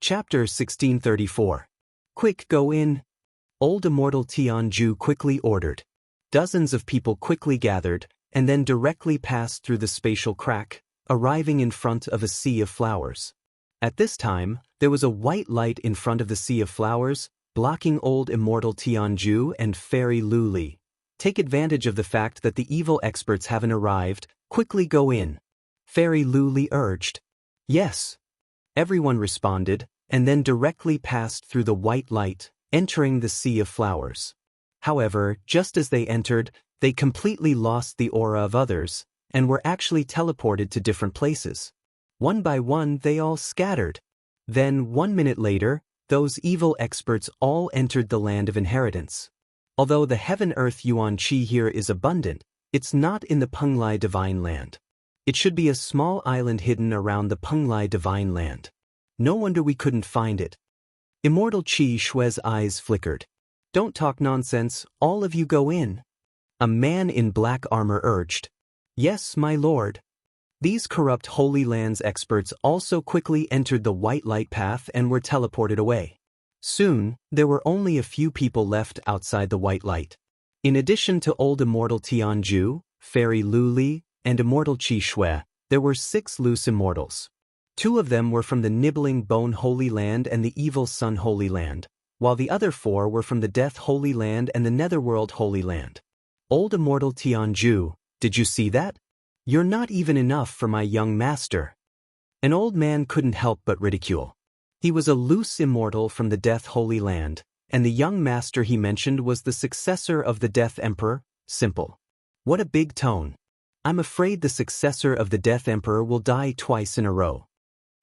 Chapter 1634. Quick, go in. Old Immortal Tianju quickly ordered. Dozens of people quickly gathered, and then directly passed through the spatial crack, arriving in front of a sea of flowers. At this time, there was a white light in front of the sea of flowers, blocking Old Immortal Tianju and Fairy Luli. Take advantage of the fact that the evil experts haven't arrived, quickly go in. Fairy Luli urged. Yes. Everyone responded, and then directly passed through the white light, entering the sea of flowers. However, just as they entered, they completely lost the aura of others, and were actually teleported to different places. One by one they all scattered. Then 1 minute later, those evil experts all entered the land of inheritance. Although the Heaven-Earth Yuan Qi here is abundant, it's not in the Penglai Divine Land. It should be a small island hidden around the Penglai Divine Land. No wonder we couldn't find it. Immortal Qi Shui's eyes flickered. Don't talk nonsense, all of you go in. A man in black armor urged. Yes, my lord. These corrupt Holy Lands experts also quickly entered the white light path and were teleported away. Soon, there were only a few people left outside the white light. In addition to Old Immortal Tianju, Fairy Luli, and Immortal Qi Shui, there were 6 loose immortals. 2 of them were from the Nibbling Bone Holy Land and the Evil Sun Holy Land, while the other 4 were from the Death Holy Land and the Netherworld Holy Land. Old Immortal Tianju, did you see that? You're not even enough for my young master. An old man couldn't help but ridicule. He was a loose immortal from the Death Holy Land, and the young master he mentioned was the successor of the Death Emperor. Simple. What a big tone. I'm afraid the successor of the Death Emperor will die twice in a row.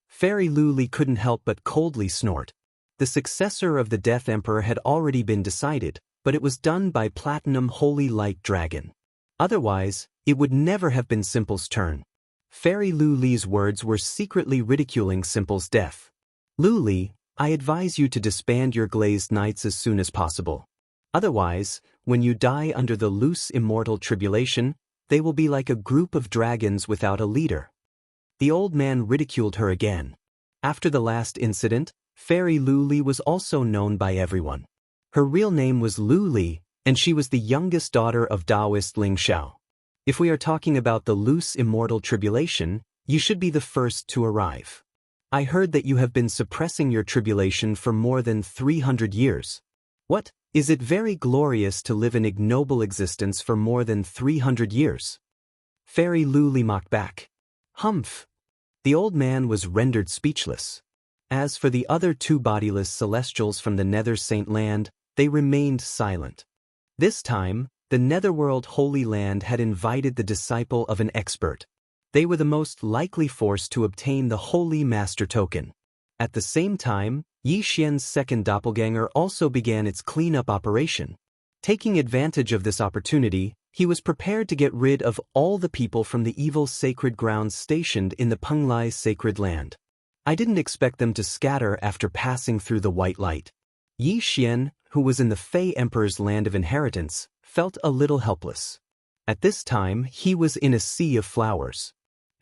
Fairy Luli couldn't help but coldly snort. The successor of the Death Emperor had already been decided, but it was done by Platinum Holy Light Dragon. Otherwise, it would never have been Simple's turn. Fairy Luli's words were secretly ridiculing Simple's death. Luli, I advise you to disband your glazed knights as soon as possible. Otherwise, when you die under the loose immortal tribulation, they will be like a group of dragons without a leader. The old man ridiculed her again. After the last incident, Fairy Luli was also known by everyone. Her real name was Luli, and she was the youngest daughter of Taoist Ling Xiao. If we are talking about the loose immortal tribulation, you should be the first to arrive. I heard that you have been suppressing your tribulation for more than 300 years. What? Is it very glorious to live an ignoble existence for more than 300 years? Fairy Luli mocked back. Humph. The old man was rendered speechless. As for the other 2 bodiless celestials from the Nether Saint Land, they remained silent. This time, the Netherworld Holy Land had invited the disciple of an expert. They were the most likely force to obtain the Holy Master Token. At the same time, Yi Xian's second doppelganger also began its cleanup operation. Taking advantage of this opportunity, he was prepared to get rid of all the people from the evil sacred grounds stationed in the Penglai Sacred Land. I didn't expect them to scatter after passing through the white light. Yi Xian, who was in the Fey Emperor's land of inheritance, felt a little helpless. At this time, he was in a sea of flowers.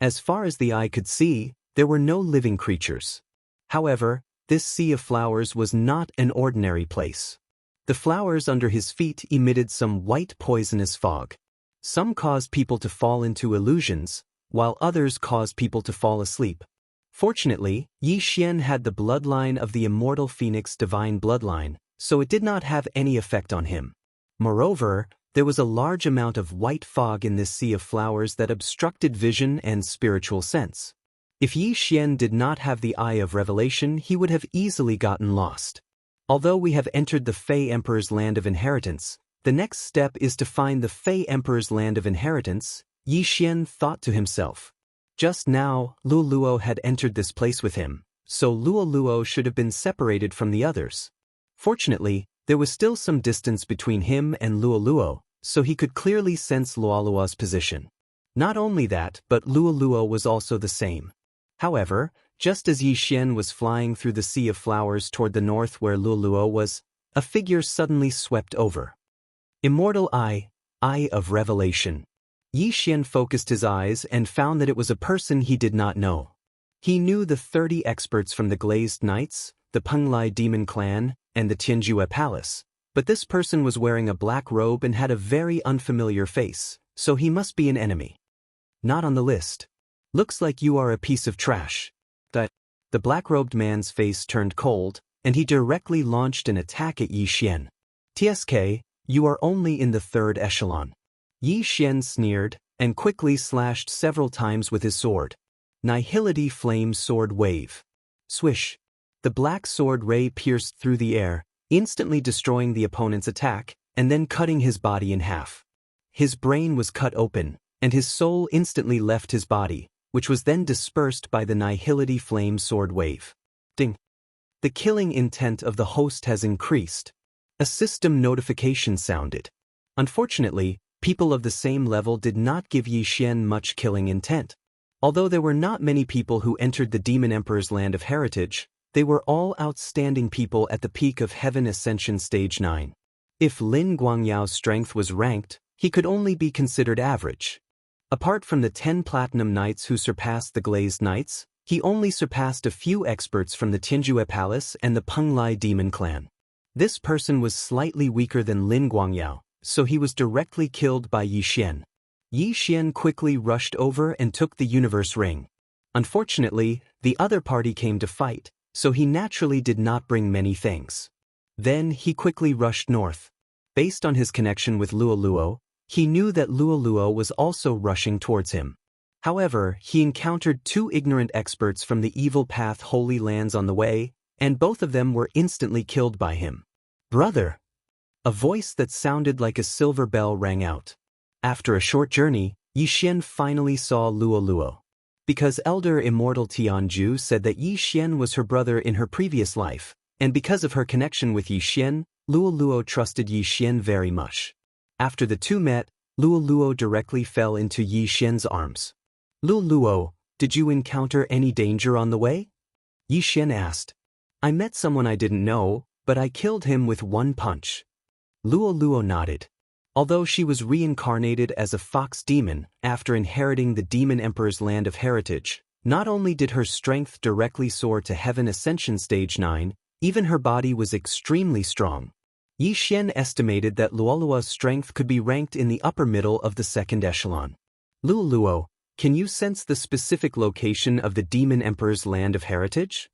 As far as the eye could see, there were no living creatures. However, this sea of flowers was not an ordinary place. The flowers under his feet emitted some white poisonous fog. Some caused people to fall into illusions, while others caused people to fall asleep. Fortunately, Yi Xian had the bloodline of the immortal phoenix divine bloodline, so it did not have any effect on him. Moreover, there was a large amount of white fog in this sea of flowers that obstructed vision and spiritual sense. If Yi Xian did not have the Eye of Revelation, he would have easily gotten lost. Although we have entered the Fey Emperor's land of inheritance, the next step is to find the Fey Emperor's land of inheritance, Yi Xian thought to himself. Just now, Luoluo had entered this place with him, so Luoluo should have been separated from the others. Fortunately, there was still some distance between him and Luoluo, so he could clearly sense Luoluo's position. Not only that, but Luoluo was also the same. However, just as Yi Xian was flying through the sea of flowers toward the north where Luoluo was, a figure suddenly swept over. Immortal Eye, Eye of Revelation. Yi Xian focused his eyes and found that it was a person he did not know. He knew the 30 experts from the Glazed Knights, the Penglai Demon Clan, and the Tianjue Palace, but this person was wearing a black robe and had a very unfamiliar face, so he must be an enemy. Not on the list. Looks like you are a piece of trash. The black-robed man's face turned cold, and he directly launched an attack at Yi Xian. "TSK, you are only in the 3rd echelon." Yi Xian sneered, and quickly slashed several times with his sword. Nihility Flame Sword Wave. Swish. The black sword ray pierced through the air, instantly destroying the opponent's attack, and then cutting his body in half. His brain was cut open, and his soul instantly left his body, which was then dispersed by the Nihility Flame Sword Wave. Ding. The killing intent of the host has increased. A system notification sounded. Unfortunately, people of the same level did not give Yi Xian much killing intent. Although there were not many people who entered the Demon Emperor's Land of Heritage, they were all outstanding people at the peak of Heaven Ascension Stage 9. If Lin Guangyao's strength was ranked, he could only be considered average. Apart from the 10 Platinum Knights who surpassed the Glazed Knights, he only surpassed a few experts from the Tianjue Palace and the Penglai Demon Clan. This person was slightly weaker than Lin Guangyao, so he was directly killed by Yi Xian. Yi Xian quickly rushed over and took the Universe Ring. Unfortunately, the other party came to fight, so he naturally did not bring many things. Then he quickly rushed north. Based on his connection with Luoluo, he knew that Luoluo was also rushing towards him. However, he encountered 2 ignorant experts from the Evil Path Holy Lands on the way, and both of them were instantly killed by him. "Brother!" A voice that sounded like a silver bell rang out. After a short journey, Yi Xian finally saw Luoluo. Because Elder Immortal Tianju said that Yi Xian was her brother in her previous life, and because of her connection with Yi Xian, Luoluo trusted Yi Xian very much. After the two met, Luoluo directly fell into Yi Xian's arms. "Luoluo, did you encounter any danger on the way?" Yi Xian asked. "I met someone I didn't know, but I killed him with one punch." Luoluo nodded. Although she was reincarnated as a fox demon after inheriting the Demon Emperor's Land of Heritage, not only did her strength directly soar to Heaven Ascension Stage 9, even her body was extremely strong. Yi Xian estimated that Luoluo's strength could be ranked in the upper middle of the 2nd echelon. "Luoluo, can you sense the specific location of the Demon Emperor's Land of Heritage?"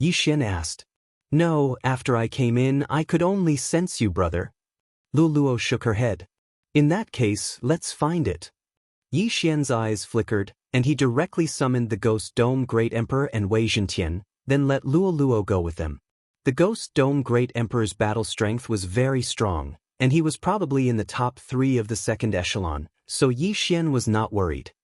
Yi Xian asked. "No, after I came in, I could only sense you, brother." Luoluo shook her head. "In that case, let's find it." Yi Xian's eyes flickered, and he directly summoned the Ghost Dome Great Emperor and Wei Zhentian, then let Luoluo go with them. The Ghost Dome Great Emperor's battle strength was very strong, and he was probably in the top 3 of the 2nd echelon, so Yi Xian was not worried.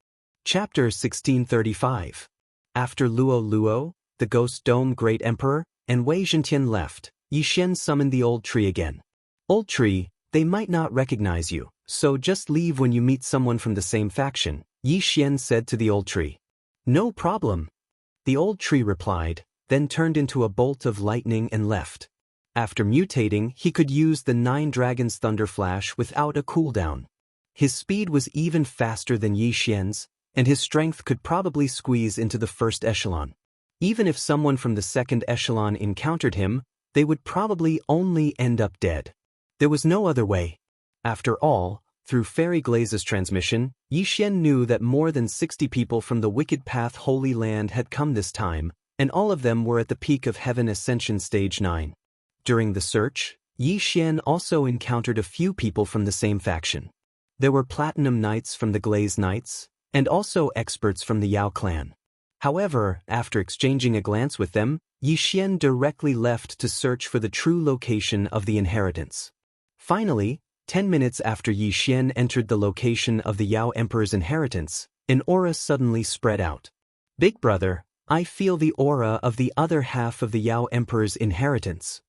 Chapter 1635. After Luoluo, the Ghost Dome Great Emperor, and Wei Zhentian left, Yi Xian summoned the Old Tree again. "Old Tree, they might not recognize you, so just leave when you meet someone from the same faction," Yi Xian said to the Old Tree. "No problem." The Old Tree replied, then turned into a bolt of lightning and left. After mutating, he could use the 9 Dragons Thunder Flash without a cooldown. His speed was even faster than Yi Xian's, and his strength could probably squeeze into the 1st echelon. Even if someone from the 2nd echelon encountered him, they would probably only end up dead. There was no other way. After all, through Fairy Glaze's transmission, Yi Xian knew that more than 60 people from the Wicked Path Holy Land had come this time, and all of them were at the peak of Heaven Ascension Stage 9. During the search, Yi Xian also encountered a few people from the same faction. There were Platinum Knights from the Glazed Knights, and also experts from the Yao clan. However, after exchanging a glance with them, Yi Xian directly left to search for the true location of the inheritance. Finally, 10 minutes after Yi Xian entered the location of the Yao Emperor's inheritance, an aura suddenly spread out. "Big brother, I feel the aura of the other half of the Yao Emperor's inheritance."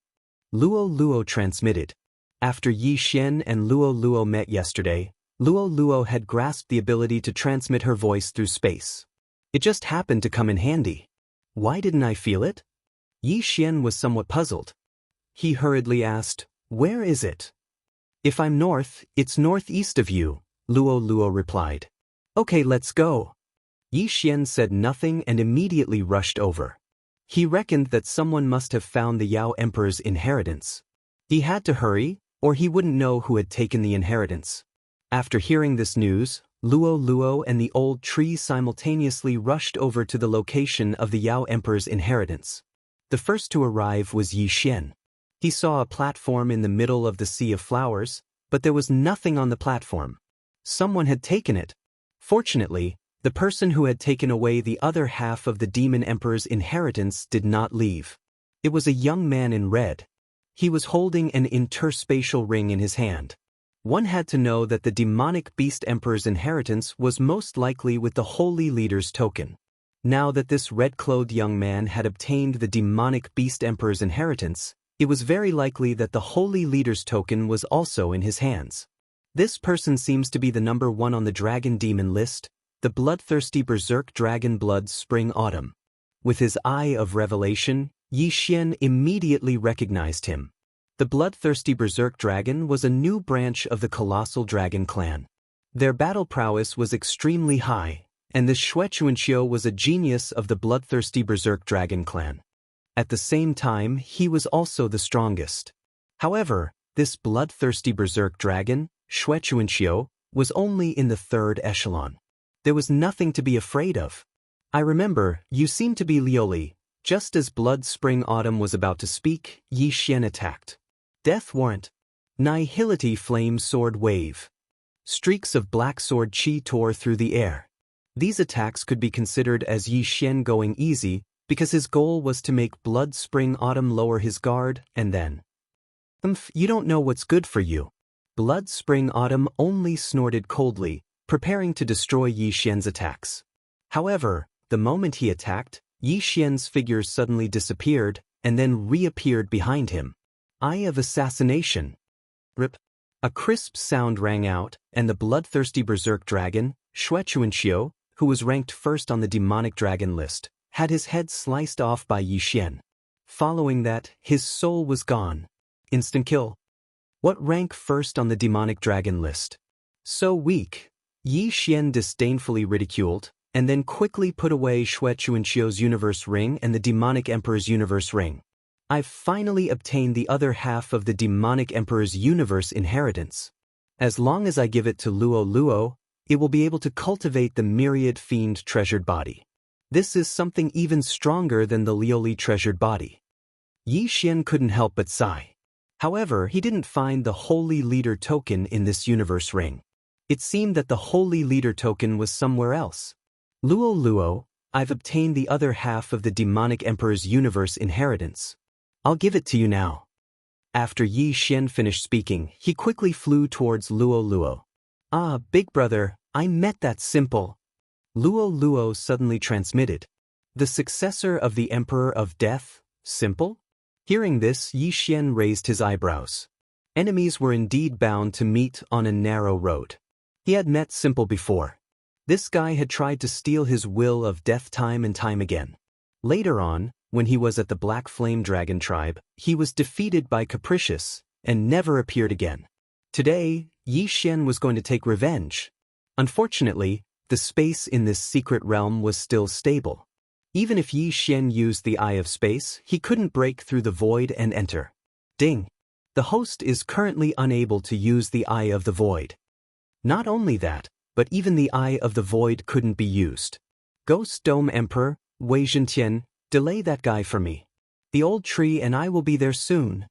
Luoluo transmitted. After Yi Xian and Luoluo met yesterday, Luoluo had grasped the ability to transmit her voice through space. It just happened to come in handy. Why didn't I feel it? Yi Xian was somewhat puzzled. He hurriedly asked, "Where is it?" "If I'm north, it's northeast of you," Luoluo replied. "Okay, let's go." Yi Xian said nothing and immediately rushed over. He reckoned that someone must have found the Yao Emperor's inheritance. He had to hurry, or he wouldn't know who had taken the inheritance. After hearing this news, Luo and the old tree simultaneously rushed over to the location of the Yao Emperor's inheritance. The first to arrive was Yi Xian. He saw a platform in the middle of the sea of flowers, but there was nothing on the platform. Someone had taken it. Fortunately, the person who had taken away the other half of the Demon Emperor's inheritance did not leave. It was a young man in red. He was holding an interspatial ring in his hand. One had to know that the demonic beast emperor's inheritance was most likely with the holy leader's token. Now that this red-clothed young man had obtained the demonic beast emperor's inheritance, it was very likely that the holy leader's token was also in his hands. This person seems to be the number 1 on the dragon demon list, the bloodthirsty berserk dragon Blood Spring Autumn. With his eye of revelation, Yi Xian immediately recognized him. The bloodthirsty berserk dragon was a new branch of the colossal dragon clan. Their battle prowess was extremely high, and the Xianxia was a genius of the bloodthirsty berserk dragon clan. At the same time, he was also the strongest. However, this bloodthirsty berserk dragon, Xianxia, was only in the 3rd echelon. There was nothing to be afraid of. I remember, you seem to be Lioli. Just as Blood Spring Autumn was about to speak, Yi Xian attacked. Death Warrant. Nihility Flame Sword Wave. Streaks of black sword chi tore through the air. These attacks could be considered as Yi Xian going easy, because his goal was to make Blood Spring Autumn lower his guard, and then... You don't know what's good for you. Blood Spring Autumn only snorted coldly, preparing to destroy Yi Xian's attacks. However, the moment he attacked, Yi Xian's figure suddenly disappeared, and then reappeared behind him. Eye of Assassination. Rip. A crisp sound rang out, and the bloodthirsty berserk dragon, Xianxia, who was ranked first on the demonic dragon list, had his head sliced off by Yi Xian. Following that, his soul was gone. Instant kill. What rank first on the demonic dragon list? So weak. Yi Xian disdainfully ridiculed, and then quickly put away Xianxia's universe ring and the demonic emperor's universe ring. I've finally obtained the other half of the demonic emperor's universe inheritance. As long as I give it to Luo, it will be able to cultivate the myriad fiend treasured body. This is something even stronger than the Lioli treasured body. Yi Xian couldn't help but sigh. However, he didn't find the holy leader token in this universe ring. It seemed that the holy leader token was somewhere else. Luo, I've obtained the other half of the demonic emperor's universe inheritance. I'll give it to you now. After Yi Xian finished speaking, he quickly flew towards Luo. Ah, big brother, I met that simple. Luo suddenly transmitted. The successor of the Emperor of Death, Simple? Hearing this, Yi Xian raised his eyebrows. Enemies were indeed bound to meet on a narrow road. He had met Simple before. This guy had tried to steal his will of death time and time again. Later on, when he was at the Black Flame Dragon tribe, he was defeated by Capricious and never appeared again. Today, Yi Xian was going to take revenge. Unfortunately, the space in this secret realm was still stable. Even if Yi Xian used the Eye of Space, he couldn't break through the void and enter. Ding! The host is currently unable to use the Eye of the Void. Not only that, but even the Eye of the Void couldn't be used. Ghost Dome Emperor, Wei Zhentian, delay that guy for me. The old tree and I will be there soon.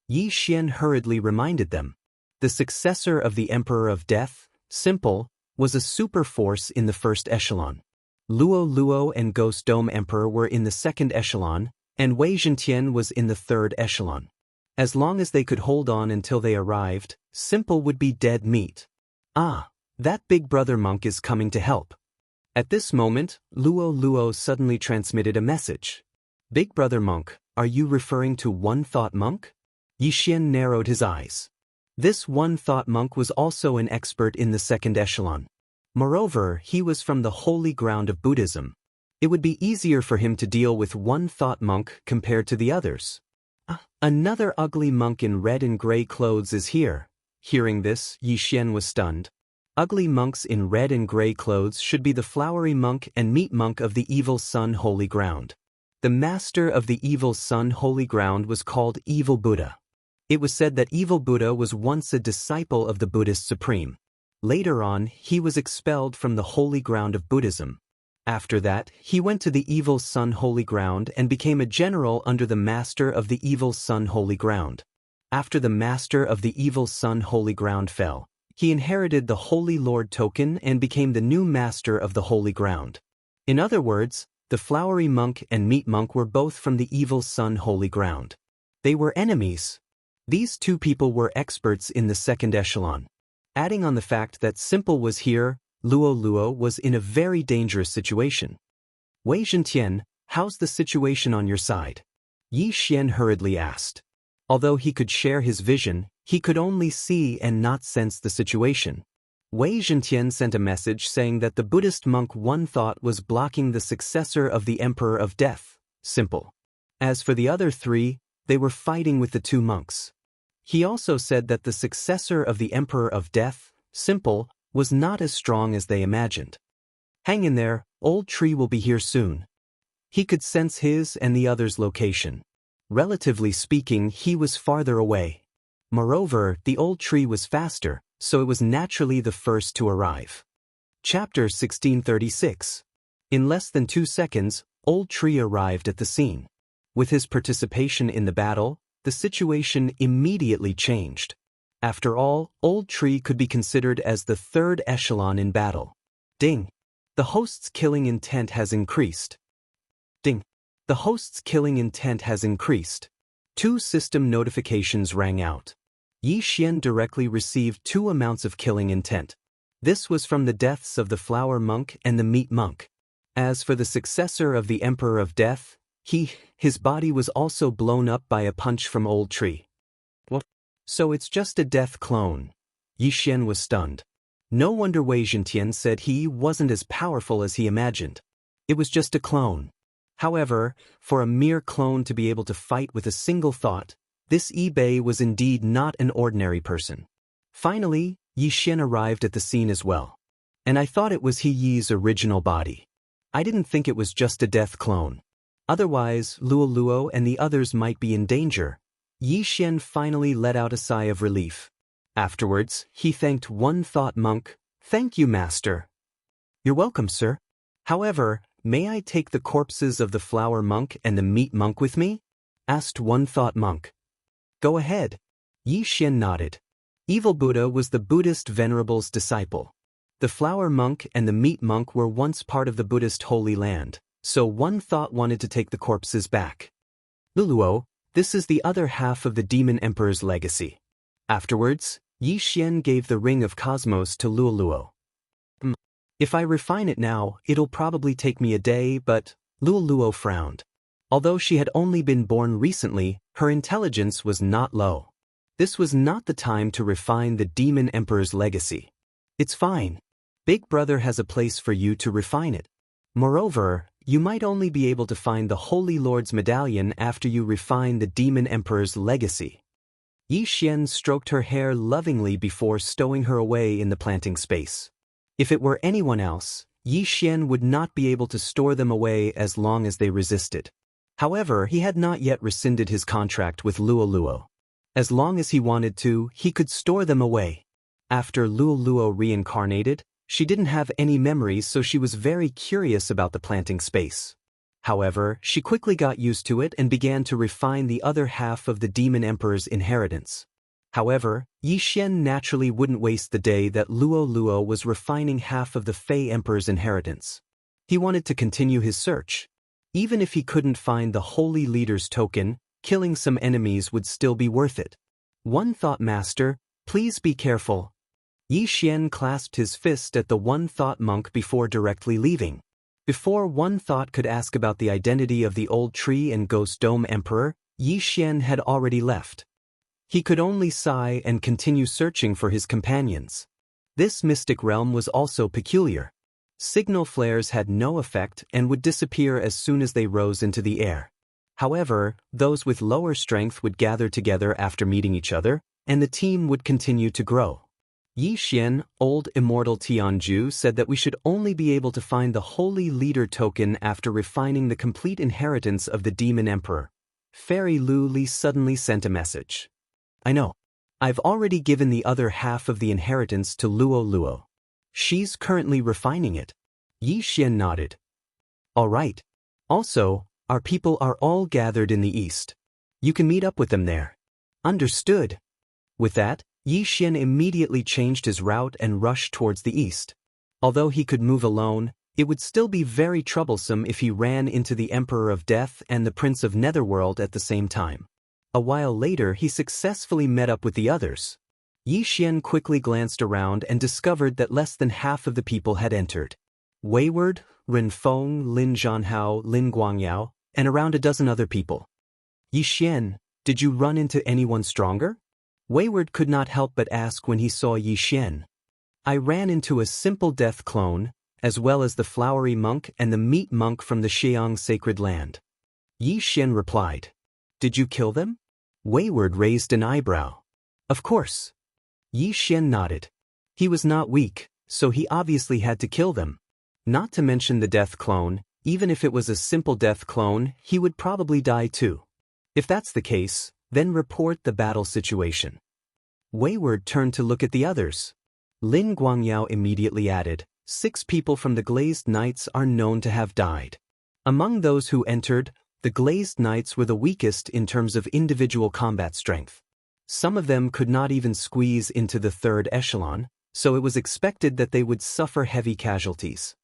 Yi Xian hurriedly reminded them. The successor of the Emperor of Death, Simple, was a super force in the 1st echelon. Luo and Ghost Dome Emperor were in the 2nd echelon, and Wei Zhentian was in the 3rd echelon. As long as they could hold on until they arrived, Simple would be dead meat. Ah, that big brother monk is coming to help. At this moment, Luo suddenly transmitted a message. Big brother monk, are you referring to One Thought Monk? Yi Xian narrowed his eyes. This One Thought Monk was also an expert in the 2nd echelon. Moreover, he was from the holy ground of Buddhism. It would be easier for him to deal with One Thought Monk compared to the others. Another ugly monk in red and gray clothes is here. Hearing this, Yi Xian was stunned. Ugly monks in red and gray clothes should be the flowery monk and meat monk of the evil sun holy ground. The master of the evil sun holy ground was called Evil Buddha. It was said that Evil Buddha was once a disciple of the Buddhist Supreme. Later on, he was expelled from the holy ground of Buddhism. After that, he went to the evil sun holy ground and became a general under the master of the evil sun holy ground. After the master of the evil sun holy ground fell, he inherited the Holy Lord token and became the new master of the holy ground. In other words, the flowery monk and meat monk were both from the evil sun holy ground. They were enemies. These two people were experts in the second echelon. Adding on the fact that Simple was here, Luo was in a very dangerous situation. Wei Zhentian, how's the situation on your side? Yi Xian hurriedly asked. Although he could share his vision, he could only see and not sense the situation. Wei Zhentian sent a message saying that the Buddhist monk One Thought was blocking the successor of the Emperor of Death, Simple. As for the other three, they were fighting with the two monks. He also said that the successor of the Emperor of Death, Simple, was not as strong as they imagined. Hang in there, Old Tree will be here soon. He could sense his and the others' location. Relatively speaking, he was farther away. Moreover, the Old Tree was faster, so it was naturally the first to arrive. Chapter 1636. In less than 2 seconds, Old Tree arrived at the scene. With his participation in the battle, the situation immediately changed. After all, Old Tree could be considered as the third echelon in battle. Ding! The host's killing intent has increased. Ding! The host's killing intent has increased. 2 system notifications rang out. Yi Xian directly received 2 amounts of killing intent. This was from the deaths of the flower monk and the meat monk. As for the successor of the Emperor of Death, his body was also blown up by a punch from Old Tree. What? So it's just a death clone. Yi Xian was stunned. No wonder Wei Zhentian said he wasn't as powerful as he imagined. It was just a clone. However, for a mere clone to be able to fight with a single thought, this eBay was indeed not an ordinary person. Finally, Yi Xian arrived at the scene as well. And I thought it was Yi's original body. I didn't think it was just a death clone. Otherwise, Luo and the others might be in danger. Yi Xian finally let out a sigh of relief. Afterwards, he thanked One Thought Monk. Thank you, Master. You're welcome, sir. However, may I take the corpses of the flower monk and the meat monk with me? Asked One Thought Monk. Go ahead. Yi Xian nodded. Evil Buddha was the Buddhist venerable's disciple. The flower monk and the meat monk were once part of the Buddhist Holy Land, so One Thought wanted to take the corpses back. Luo, this is the other half of the Demon Emperor's legacy. Afterwards, Yi Xian gave the Ring of Cosmos to Luo. If I refine it now, it'll probably take me a day, but Luo frowned. Although she had only been born recently, her intelligence was not low. This was not the time to refine the Demon Emperor's legacy. It's fine. Big Brother has a place for you to refine it. Moreover, you might only be able to find the Holy Lord's medallion after you refine the Demon Emperor's legacy. Yi Xian stroked her hair lovingly before stowing her away in the planting space. If it were anyone else, Yi Xian would not be able to store them away as long as they resisted. However, he had not yet rescinded his contract with Luo. As long as he wanted to, he could store them away. After Luo reincarnated, she didn't have any memories, so she was very curious about the planting space. However, she quickly got used to it and began to refine the other half of the Demon Emperor's inheritance. However, Yi Xian naturally wouldn't waste the day that Luo was refining half of the Fey Emperor's inheritance. He wanted to continue his search. Even if he couldn't find the Holy Leader's token, killing some enemies would still be worth it. One Thought Master, please be careful. Yi Xian clasped his fist at the One Thought Monk before directly leaving. Before One Thought could ask about the identity of the Old Tree and Ghost Dome Emperor, Yi Xian had already left. He could only sigh and continue searching for his companions. This mystic realm was also peculiar. Signal flares had no effect and would disappear as soon as they rose into the air. However, those with lower strength would gather together after meeting each other, and the team would continue to grow. Yi Xian, old immortal Tianju, said that we should only be able to find the holy leader token after refining the complete inheritance of the demon emperor. Fairy Lu Li suddenly sent a message. I know. I've already given the other half of the inheritance to Luo Luo. She's currently refining it. Yi Xian nodded. All right. Also, our people are all gathered in the east. You can meet up with them there. Understood. With that, Yi Xian immediately changed his route and rushed towards the east. Although he could move alone, it would still be very troublesome if he ran into the Emperor of Death and the Prince of Netherworld at the same time. A while later, he successfully met up with the others. Yi Xian quickly glanced around and discovered that less than half of the people had entered. Wayward, Ren Feng, Lin Zhanhao, Lin Guangyao, and around a dozen other people. Yi Xian, did you run into anyone stronger? Wayward could not help but ask when he saw Yi Xian. I ran into a simple death clone, as well as the flowery monk and the meat monk from the Xiang sacred land. Yi Xian replied. Did you kill them? Wayward raised an eyebrow. Of course. Yi Xian nodded. He was not weak, so he obviously had to kill them. Not to mention the death clone, even if it was a simple death clone, he would probably die too. If that's the case, then report the battle situation. Wayward turned to look at the others. Lin Guangyao immediately added, 6 people from the Glazed Knights are known to have died. Among those who entered, the Glazed Knights were the weakest in terms of individual combat strength. Some of them could not even squeeze into the 3rd echelon, so it was expected that they would suffer heavy casualties.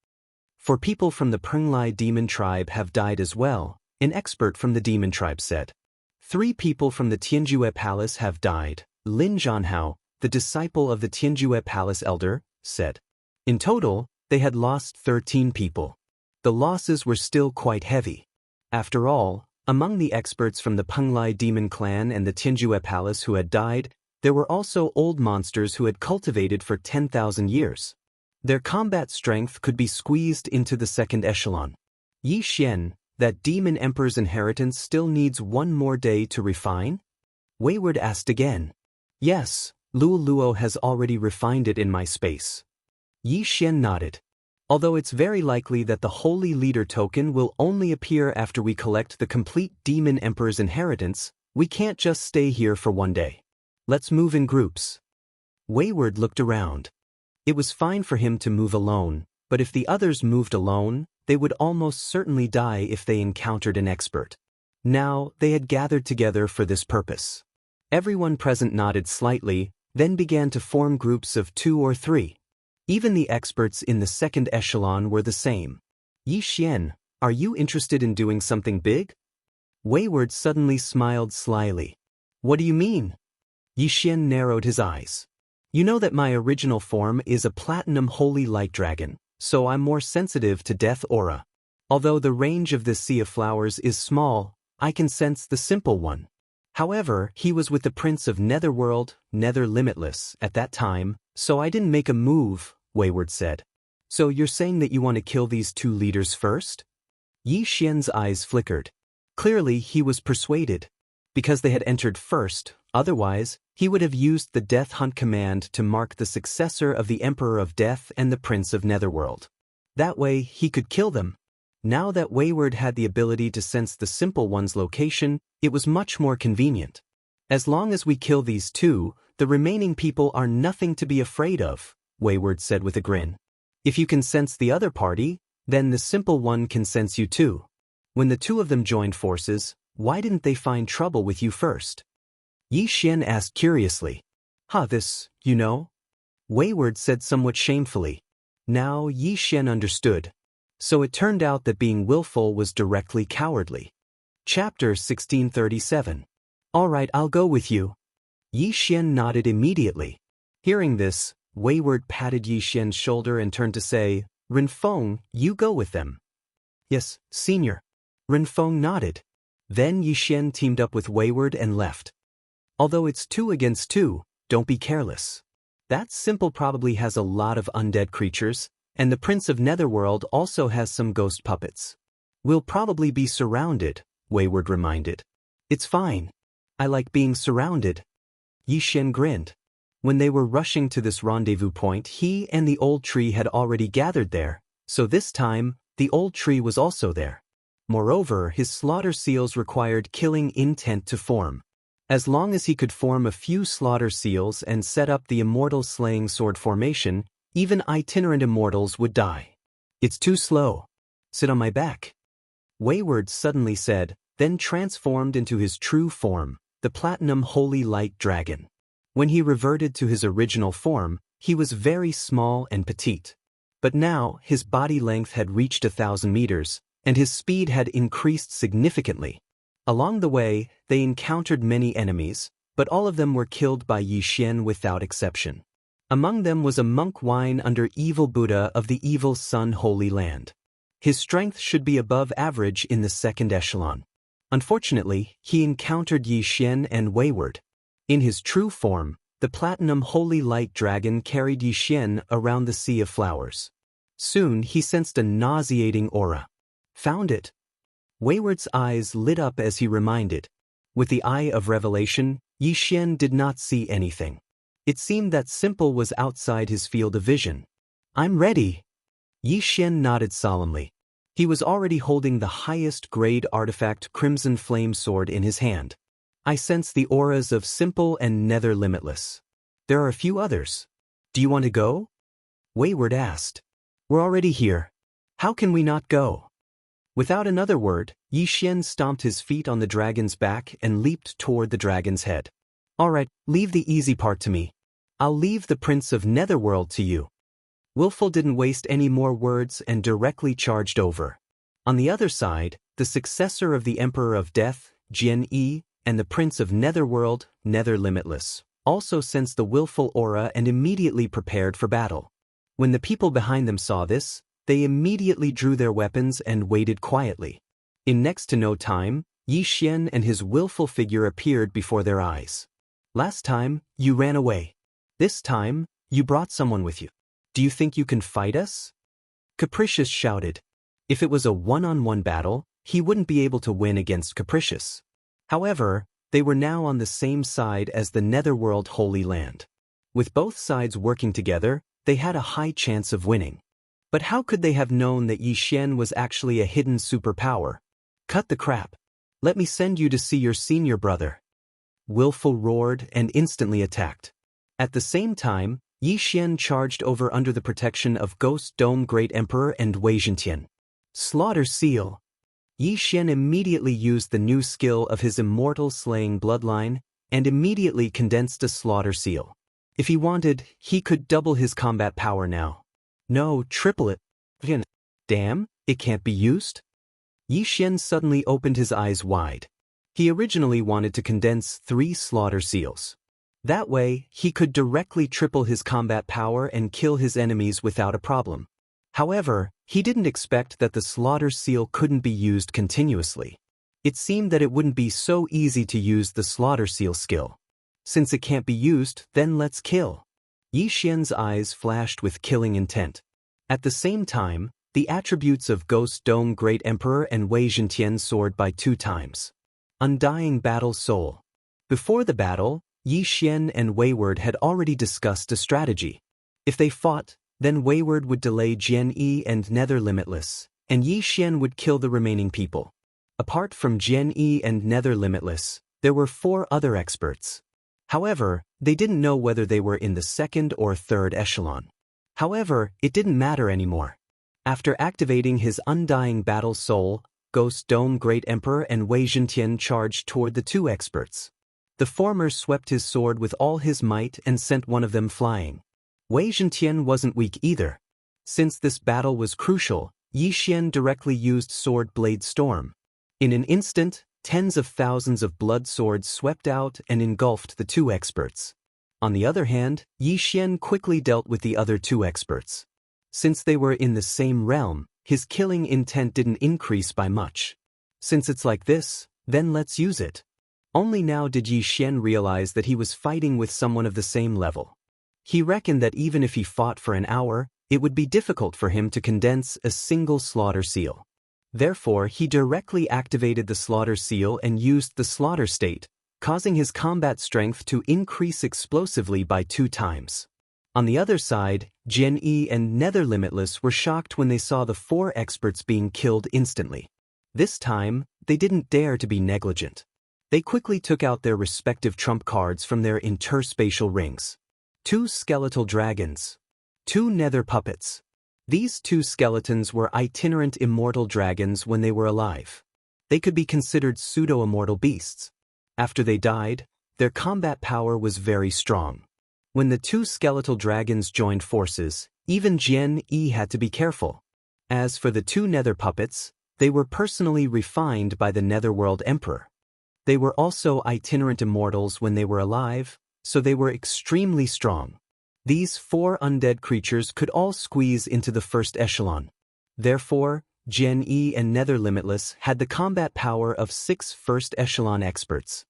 For people from the Penglai demon tribe have died as well, an expert from the demon tribe said. 3 people from the Tianjue Palace have died, Lin Zhanhao, the disciple of the Tianjue Palace elder, said. In total, they had lost 13 people. The losses were still quite heavy. After all, among the experts from the Penglai demon clan and the Tianjue Palace who had died, there were also old monsters who had cultivated for 10,000 years. Their combat strength could be squeezed into the 2nd echelon. Yi Xian, that demon emperor's inheritance still needs 1 more day to refine? Wayward asked again. Yes, Luo Luo has already refined it in my space. Yi Xian nodded. Although it's very likely that the Holy Leader token will only appear after we collect the complete demon emperor's inheritance, we can't just stay here for 1 day. Let's move in groups. Wayward looked around. It was fine for him to move alone, but if the others moved alone, they would almost certainly die if they encountered an expert. Now, they had gathered together for this purpose. Everyone present nodded slightly, then began to form groups of 2 or 3. Even the experts in the 2nd echelon were the same. Yi Xian, are you interested in doing something big? Wayward suddenly smiled slyly. What do you mean? Yi Xian narrowed his eyes. You know that my original form is a platinum holy light dragon, so I'm more sensitive to death aura. Although the range of this sea of flowers is small, I can sense the simple one. However, he was with the Prince of Netherworld, Nether Limitless, at that time, so I didn't make a move, Wayward said. So you're saying that you want to kill these 2 leaders first? Yi Xian's eyes flickered. Clearly, he was persuaded. Because they had entered first, otherwise, he would have used the Death Hunt command to mark the successor of the Emperor of Death and the Prince of Netherworld. That way, he could kill them. Now that Wayward had the ability to sense the simple one's location, it was much more convenient. As long as we kill these 2, the remaining people are nothing to be afraid of, Wayward said with a grin. If you can sense the other party, then the simple one can sense you too. When the 2 of them joined forces, why didn't they find trouble with you first? Yi Xian asked curiously. This, you know? Wayward said somewhat shamefully. Now Yi Xian understood. So it turned out that being willful was directly cowardly. Chapter 1637. All right, I'll go with you. Yi Xian nodded immediately. Hearing this, Wayward patted Yi Xian's shoulder and turned to say, Ren Feng, you go with them. Yes, senior. Ren Feng nodded. Then Yi Xian teamed up with Wayward and left. Although it's 2 against 2, don't be careless. That simple probably has a lot of undead creatures, and the Prince of Netherworld also has some ghost puppets. We'll probably be surrounded, Wayward reminded. It's fine. I like being surrounded. Yi Xian grinned. When they were rushing to this rendezvous point, he and the old tree had already gathered there, so this time, the old tree was also there. Moreover, his slaughter seals required killing intent to form. As long as he could form a few slaughter seals and set up the immortal slaying sword formation, even itinerant immortals would die. It's too slow. Sit on my back. Wayward suddenly said, then transformed into his true form, the platinum holy light dragon. When he reverted to his original form, he was very small and petite. But now, his body length had reached 1,000 meters, and his speed had increased significantly. Along the way, they encountered many enemies, but all of them were killed by Yixian without exception. Among them was a monk wine under evil Buddha of the evil Sun Holy Land. His strength should be above average in the second echelon. Unfortunately, he encountered Yixian and Wayward. In his true form, the platinum holy light dragon carried Yixian around the sea of flowers. Soon he sensed a nauseating aura. Found it. Wayward's eyes lit up as he reminded. With the eye of revelation, Yixian did not see anything. It seemed that Simple was outside his field of vision. I'm ready. Yixian nodded solemnly. He was already holding the highest grade artifact Crimson Flame Sword in his hand. I sense the auras of Simple and Nether Limitless. There are a few others. Do you want to go? Wayward asked. We're already here. How can we not go? Without another word, Yixian stomped his feet on the dragon's back and leaped toward the dragon's head. All right, leave the easy part to me. I'll leave the Prince of Netherworld to you. Willful didn't waste any more words and directly charged over. On the other side, the successor of the Emperor of Death, Jian Yi, and the Prince of Netherworld, Nether Limitless, also sensed the willful aura and immediately prepared for battle. When the people behind them saw this, they immediately drew their weapons and waited quietly. In next to no time, Yixian and his willful figure appeared before their eyes. Last time, you ran away. This time, you brought someone with you. Do you think you can fight us? Capricious shouted. If it was a one-on-one battle, he wouldn't be able to win against Capricious. However, they were now on the same side as the Netherworld Holy Land. With both sides working together, they had a high chance of winning. But how could they have known that Yixian was actually a hidden superpower? Cut the crap. Let me send you to see your senior brother. Willful roared and instantly attacked. At the same time, Yixian charged over under the protection of Ghost Dome Great Emperor and Wei Zhentian. Slaughter Seal. Yixian immediately used the new skill of his immortal slaying bloodline and immediately condensed a slaughter seal. If he wanted, he could double his combat power now. No, triple it. Damn, it can't be used? Yixian suddenly opened his eyes wide. He originally wanted to condense 3 slaughter seals. That way, he could directly triple his combat power and kill his enemies without a problem. However, he didn't expect that the slaughter seal couldn't be used continuously. It seemed that it wouldn't be so easy to use the slaughter seal skill. Since it can't be used, then let's kill. Yixian's eyes flashed with killing intent. At the same time, the attributes of Ghost Dome Great Emperor and Wei Zhentian soared by 2 times. Undying Battle Soul. Before the battle, Yixian and Wayward had already discussed a strategy. If they fought, then Wayward would delay Jian Yi and Nether Limitless, and Yixian would kill the remaining people. Apart from Jian Yi and Nether Limitless, there were 4 other experts. However, they didn't know whether they were in the 2nd or 3rd echelon. However, it didn't matter anymore. After activating his undying battle soul, Ghost Dome Great Emperor and Wei Zhentian charged toward the 2 experts. The former swept his sword with all his might and sent one of them flying. Wei Zhentian wasn't weak either. Since this battle was crucial, Yixian directly used Sword Blade Storm. In an instant, tens of thousands of blood swords swept out and engulfed the 2 experts. On the other hand, Yixian quickly dealt with the other 2 experts. Since they were in the same realm, his killing intent didn't increase by much. Since it's like this, then let's use it. Only now did Yixian realize that he was fighting with someone of the same level. He reckoned that even if he fought for an hour, it would be difficult for him to condense a single slaughter seal. Therefore, he directly activated the slaughter seal and used the slaughter state, causing his combat strength to increase explosively by 2 times. On the other side, Jian Yi and Nether Limitless were shocked when they saw the 4 experts being killed instantly. This time, they didn't dare to be negligent. They quickly took out their respective trump cards from their interspatial rings. 2 skeletal dragons. 2 nether puppets. These 2 skeletons were itinerant immortal dragons when they were alive. They could be considered pseudo-immortal beasts. After they died, their combat power was very strong. When the 2 skeletal dragons joined forces, even Jian Yi had to be careful. As for the 2 nether puppets, they were personally refined by the Netherworld Emperor. They were also itinerant immortals when they were alive, so they were extremely strong. These 4 undead creatures could all squeeze into the first echelon. Therefore, Jian Yi and Nether Limitless had the combat power of 6 first echelon experts.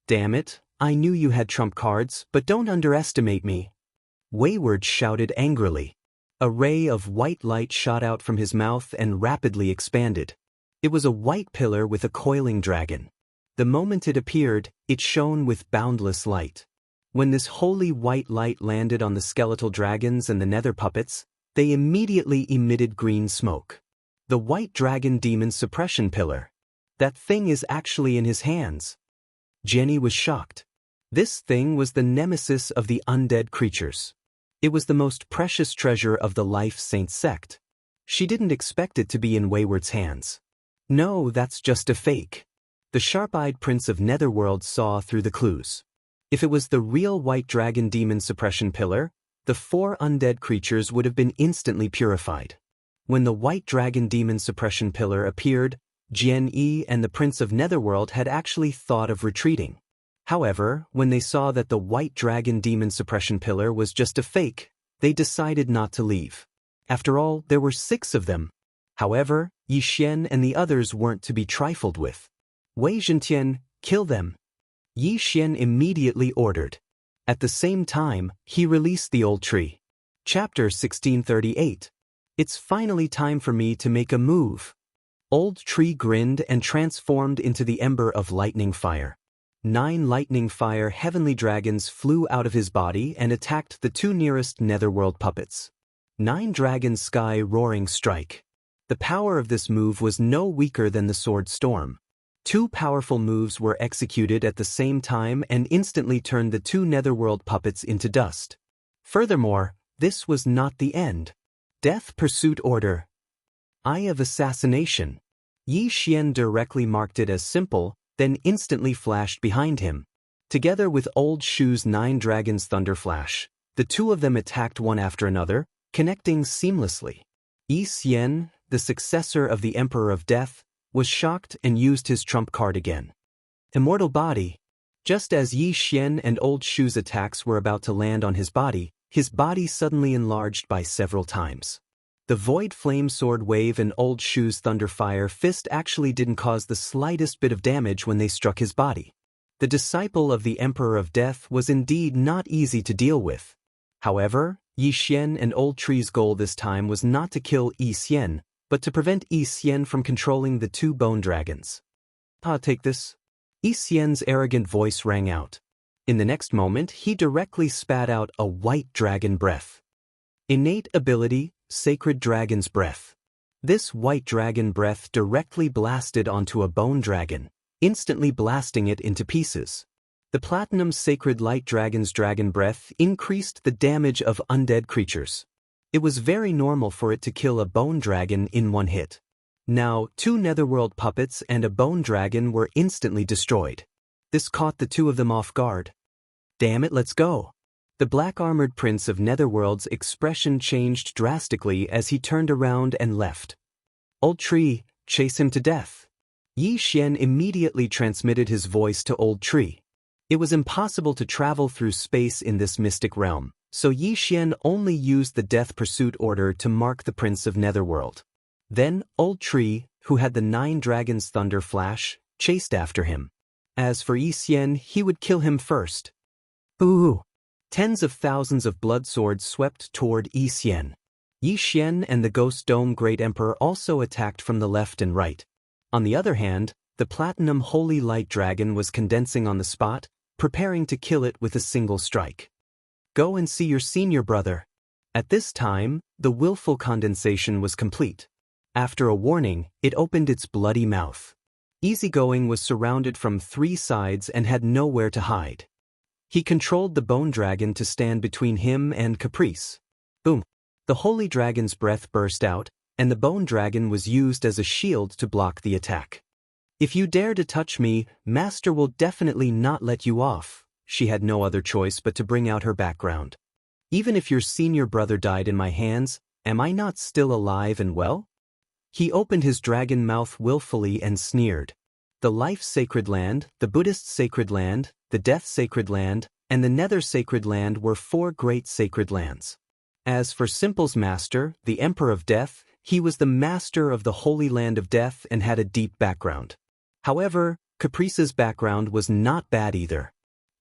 Damn it, I knew you had trump cards, but don't underestimate me. Wayward shouted angrily. A ray of white light shot out from his mouth and rapidly expanded. It was a white pillar with a coiling dragon. The moment it appeared, it shone with boundless light. When this holy white light landed on the skeletal dragons and the nether puppets, they immediately emitted green smoke. The white dragon demon suppression pillar. That thing is actually in his hands. Jenny was shocked. This thing was the nemesis of the undead creatures. It was the most precious treasure of the Life Saint sect. She didn't expect it to be in Wayward's hands. No, that's just a fake. The sharp-eyed prince of Netherworld saw through the clues. If it was the real white dragon demon suppression pillar, the 4 undead creatures would have been instantly purified. When the white dragon demon suppression pillar appeared, Jian Yi and the prince of Netherworld had actually thought of retreating. However, when they saw that the white dragon demon suppression pillar was just a fake, they decided not to leave. After all, there were 6 of them. However, Yi Xian and the others weren't to be trifled with. Wei Zhentian, kill them. Yi Xian immediately ordered. At the same time, he released the old tree. Chapter 1638. It's finally time for me to make a move. Old Tree grinned and transformed into the ember of lightning fire. 9 lightning fire heavenly dragons flew out of his body and attacked the 2 nearest netherworld puppets. 9 dragon sky roaring strike. The power of this move was no weaker than the sword storm. 2 powerful moves were executed at the same time and instantly turned the 2 netherworld puppets into dust. Furthermore, this was not the end. Death Pursuit Order. Eye of Assassination. Yi Xian directly marked it as simple, then instantly flashed behind him. Together with Old Shu's 9 dragons Thunder Flash, the 2 of them attacked one after another, connecting seamlessly. Yi Xian, the successor of the Emperor of Death, was shocked and used his trump card again. Immortal Body. Just as Yi Xian and Old Shu's attacks were about to land on his body suddenly enlarged by several times. The Void Flame Sword Wave and Old Shu's Thunderfire Fist actually didn't cause the slightest bit of damage when they struck his body. The disciple of the Emperor of Death was indeed not easy to deal with. However, Yi Xian and Old Tree's goal this time was not to kill Yi Xian, but to prevent Yi Xian from controlling the 2 bone dragons. Take this. Yi Xian's arrogant voice rang out. In the next moment, he directly spat out a white dragon breath. Innate ability, Sacred Dragon's Breath. This white dragon breath directly blasted onto a bone dragon, instantly blasting it into pieces. The Platinum Sacred Light Dragon's dragon breath increased the damage of undead creatures. It was very normal for it to kill a bone dragon in one hit. Now, 2 netherworld puppets and a bone dragon were instantly destroyed. This caught the 2 of them off guard. Damn it, let's go. The black-armored prince of Netherworld's expression changed drastically as he turned around and left. Old Tree, chase him to death. Yi Xian immediately transmitted his voice to Old Tree. It was impossible to travel through space in this mystic realm, so Yi Xian only used the Death Pursuit Order to mark the Prince of Netherworld. Then, Old Tree, who had the 9 dragons Thunder Flash, chased after him. As for Yi Xian, he would kill him first. Ooh! Tens of thousands of blood swords swept toward Yi Xian. Yi Xian and the Ghost Dome Great Emperor also attacked from the left and right. On the other hand, the platinum holy light dragon was condensing on the spot, preparing to kill it with a single strike. Go and see your senior brother. At this time, the willful condensation was complete. After a warning, it opened its bloody mouth. Easygoing was surrounded from 3 sides and had nowhere to hide. He controlled the bone dragon to stand between him and Caprice. Boom! The holy dragon's breath burst out, and the bone dragon was used as a shield to block the attack. If you dare to touch me, Master will definitely not let you off. She had no other choice but to bring out her background. Even if your senior brother died in my hands, am I not still alive and well? He opened his dragon mouth willfully and sneered. The life sacred land, the Buddhist sacred land, the death sacred land, and the nether sacred land were 4 great sacred lands. As for Simple's master, the Emperor of Death, he was the master of the Holy Land of Death and had a deep background. However, Caprice's background was not bad either.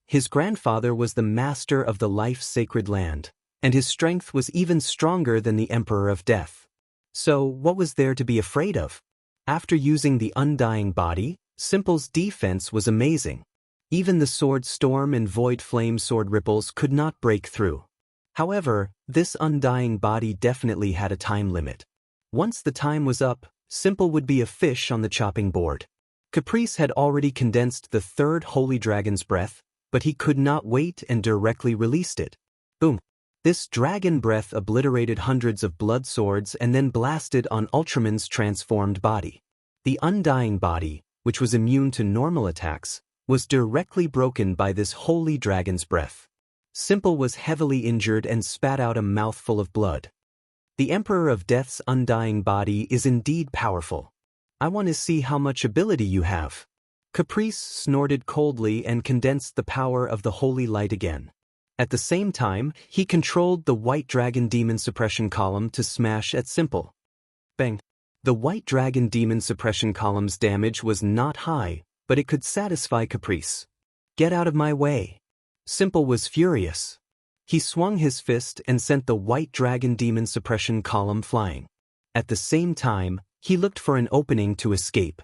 His grandfather was the master of the life sacred land, and his strength was even stronger than the Emperor of Death. So, what was there to be afraid of? After using the undying body, Simple's defense was amazing. Even the sword storm and void flame sword ripples could not break through. However, this undying body definitely had a time limit. Once the time was up, Simple would be a fish on the chopping board. Caprice had already condensed the 3rd holy dragon's breath, but he could not wait and directly released it. Boom! This dragon breath obliterated hundreds of blood swords and then blasted on Ultraman's transformed body. The undying body, which was immune to normal attacks, was directly broken by this holy dragon's breath. Simple was heavily injured and spat out a mouthful of blood. The Emperor of Death's undying body is indeed powerful. I want to see how much ability you have. Caprice snorted coldly and condensed the power of the holy light again. At the same time, he controlled the white dragon demon suppression column to smash at Simple. Bang! The white dragon demon suppression column's damage was not high, but it could satisfy Caprice. Get out of my way! Simple was furious. He swung his fist and sent the white dragon demon suppression column flying. At the same time, he looked for an opening to escape.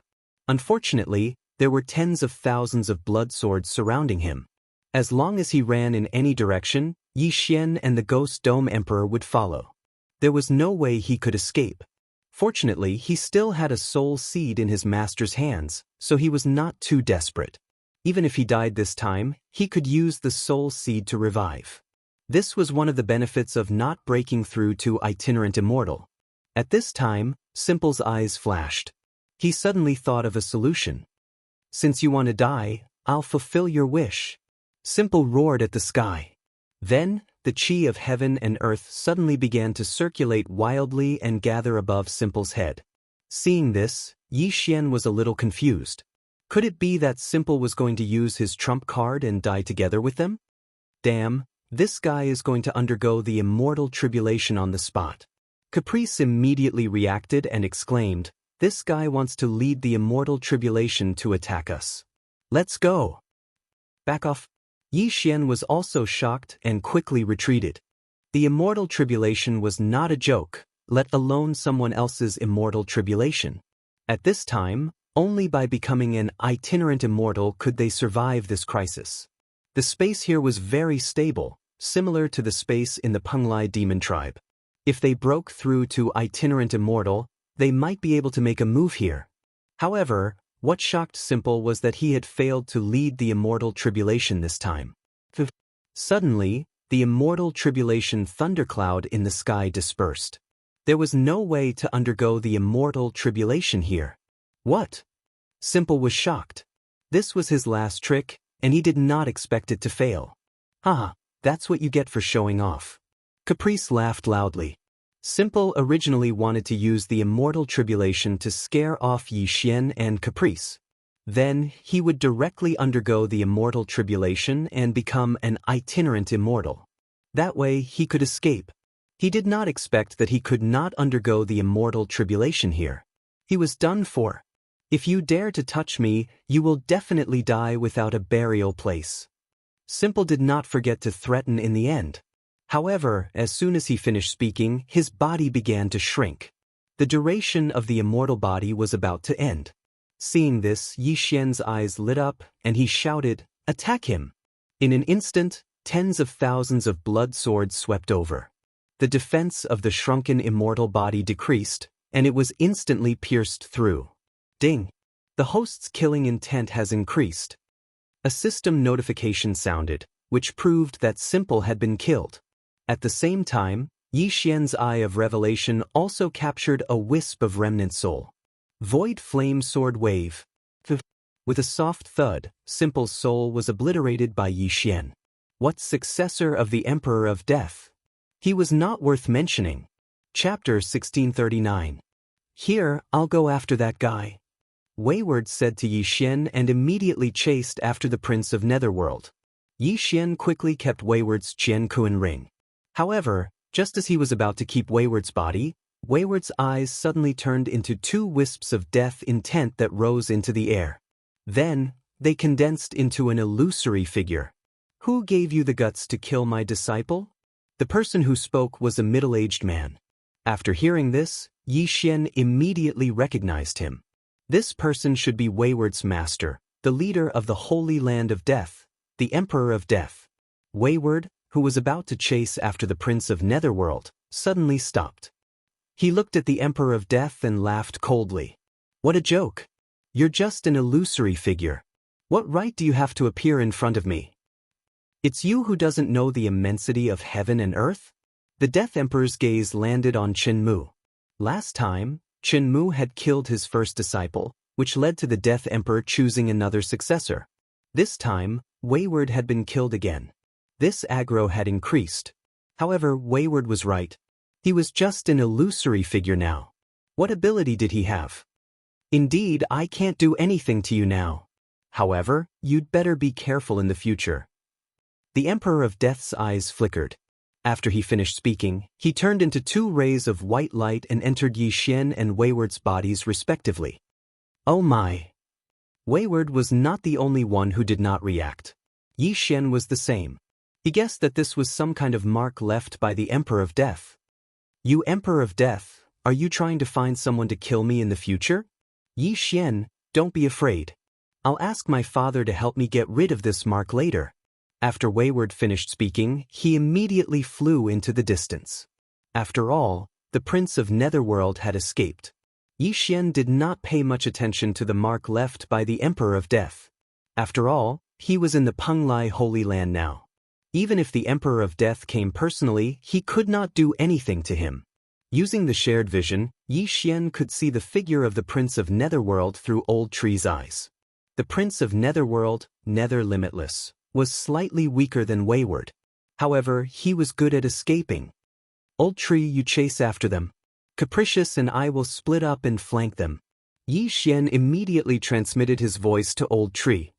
Unfortunately, there were tens of thousands of blood swords surrounding him. As long as he ran in any direction, Yi Xian and the Ghost Dome Emperor would follow. There was no way he could escape. Fortunately, he still had a soul seed in his master's hands, so he was not too desperate. Even if he died this time, he could use the soul seed to revive. This was one of the benefits of not breaking through to Itinerant Immortal. At this time, Simple's eyes flashed. He suddenly thought of a solution. Since you want to die, I'll fulfill your wish. Simple roared at the sky. Then, the chi of heaven and earth suddenly began to circulate wildly and gather above Simple's head. Seeing this, Yi Xian was a little confused. Could it be that Simple was going to use his trump card and die together with them? Damn, this guy is going to undergo the immortal tribulation on the spot. Caprice immediately reacted and exclaimed, "This guy wants to lead the immortal tribulation to attack us. Let's go." Back off. Yi Xian was also shocked and quickly retreated. The immortal tribulation was not a joke, let alone someone else's immortal tribulation. At this time, only by becoming an itinerant immortal could they survive this crisis. The space here was very stable, similar to the space in the Penglai demon tribe. If they broke through to itinerant immortal, they might be able to make a move here. However, what shocked Simple was that he had failed to lead the immortal tribulation this time. Suddenly, the immortal tribulation thundercloud in the sky dispersed. There was no way to undergo the immortal tribulation here. What? Simple was shocked. This was his last trick, and he did not expect it to fail. Haha, that's what you get for showing off. Caprice laughed loudly. Simple originally wanted to use the immortal tribulation to scare off Yi Xian and Caprice. Then, he would directly undergo the immortal tribulation and become an itinerant immortal. That way, he could escape. He did not expect that he could not undergo the immortal tribulation here. He was done for. If you dare to touch me, you will definitely die without a burial place. Simple did not forget to threaten in the end. However, as soon as he finished speaking, his body began to shrink. The duration of the immortal body was about to end. Seeing this, Yi Xian's eyes lit up, and he shouted, "Attack him!" In an instant, tens of thousands of blood swords swept over. The defense of the shrunken immortal body decreased, and it was instantly pierced through. Ding! The host's killing intent has increased. A system notification sounded, which proved that Simple had been killed. At the same time, Yi Xian's eye of revelation also captured a wisp of remnant soul. Void flame sword wave. With a soft thud, Simple's soul was obliterated by Yi Xian. What successor of the Emperor of Death? He was not worth mentioning. Chapter 1639. Here, I'll go after that guy. Wayward said to Yi Xian and immediately chased after the Prince of Netherworld. Yi Xian quickly kept Wayward's Jiankuan ring. However, just as he was about to keep Wayward's body, Wayward's eyes suddenly turned into two wisps of death intent that rose into the air. Then, they condensed into an illusory figure. Who gave you the guts to kill my disciple? The person who spoke was a middle-aged man. After hearing this, Yi Xian immediately recognized him. This person should be Wayward's master, the leader of the Holy Land of Death, the Emperor of Death. Wayward, who was about to chase after the Prince of Netherworld, suddenly stopped. He looked at the Emperor of Death and laughed coldly. What a joke! You're just an illusory figure. What right do you have to appear in front of me? It's you who doesn't know the immensity of heaven and earth? The Death Emperor's gaze landed on Chen Mu. Last time, Chen Mu had killed his first disciple, which led to the Death Emperor choosing another successor. This time, Wayward had been killed again. This aggro had increased. However, Wayward was right. He was just an illusory figure now. What ability did he have? Indeed, I can't do anything to you now. However, you'd better be careful in the future. The Emperor of Death's eyes flickered. After he finished speaking, he turned into two rays of white light and entered Yi Xian and Wayward's bodies respectively. Oh my! Wayward was not the only one who did not react. Yi Xian was the same. He guessed that this was some kind of mark left by the Emperor of Death. You Emperor of Death, are you trying to find someone to kill me in the future? Yi Xian, don't be afraid. I'll ask my father to help me get rid of this mark later. After Wayward finished speaking, he immediately flew into the distance. After all, the Prince of Netherworld had escaped. Yi Xian did not pay much attention to the mark left by the Emperor of Death. After all, he was in the Penglai Holy Land now. Even if the Emperor of Death came personally, he could not do anything to him. Using the shared vision, Yi Xian could see the figure of the Prince of Netherworld through Old Tree's eyes. The Prince of Netherworld, Nether Limitless, was slightly weaker than Wayward. However, he was good at escaping. Old Tree, you chase after them. Capricious and I will split up and flank them. Yi Xian immediately transmitted his voice to Old Tree.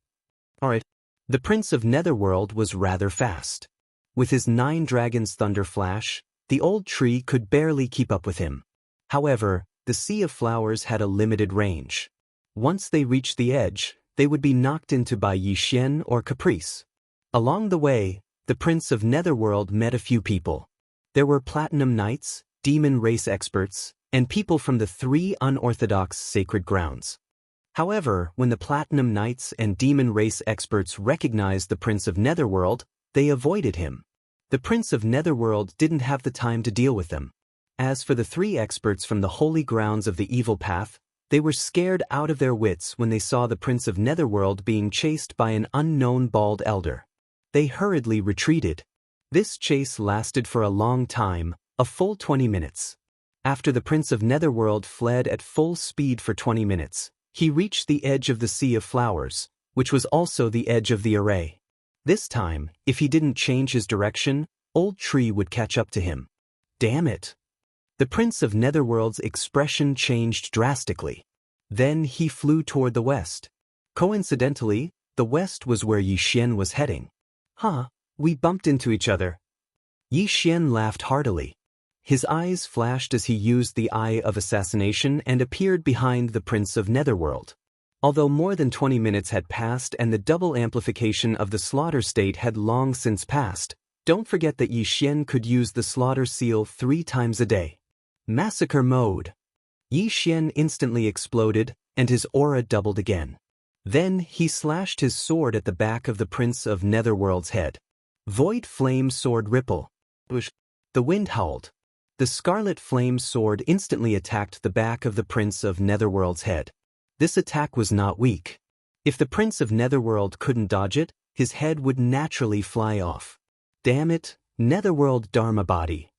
Alright. The Prince of Netherworld was rather fast. With his 9 dragons thunder flash, the Old Tree could barely keep up with him. However, the Sea of Flowers had a limited range. Once they reached the edge, they would be knocked into by Yi Xian or Caprice. Along the way, the Prince of Netherworld met a few people. There were Platinum Knights, demon race experts, and people from the 3 unorthodox sacred grounds. However, when the Platinum Knights and demon race experts recognized the Prince of Netherworld, they avoided him. The Prince of Netherworld didn't have the time to deal with them. As for the 3 experts from the holy grounds of the evil path, they were scared out of their wits when they saw the Prince of Netherworld being chased by an unknown bald elder. They hurriedly retreated. This chase lasted for a long time, a full 20 minutes. After the Prince of Netherworld fled at full speed for 20 minutes, he reached the edge of the Sea of Flowers, which was also the edge of the array. This time, if he didn't change his direction, Old Tree would catch up to him. Damn it! The Prince of Netherworld's expression changed drastically. Then he flew toward the west. Coincidentally, the west was where Yi Xian was heading. Huh, we bumped into each other. Yi Xian laughed heartily. His eyes flashed as he used the Eye of Assassination and appeared behind the Prince of Netherworld. Although more than 20 minutes had passed and the double amplification of the slaughter state had long since passed, don't forget that Yi Xian could use the slaughter seal 3 times a day. Massacre mode. Yi Xian instantly exploded, and his aura doubled again. Then he slashed his sword at the back of the Prince of Netherworld's head. Void flame sword ripple. The wind howled. The scarlet flame sword instantly attacked the back of the Prince of Netherworld's head. This attack was not weak. If the Prince of Netherworld couldn't dodge it, his head would naturally fly off. Damn it, Netherworld Dharma body.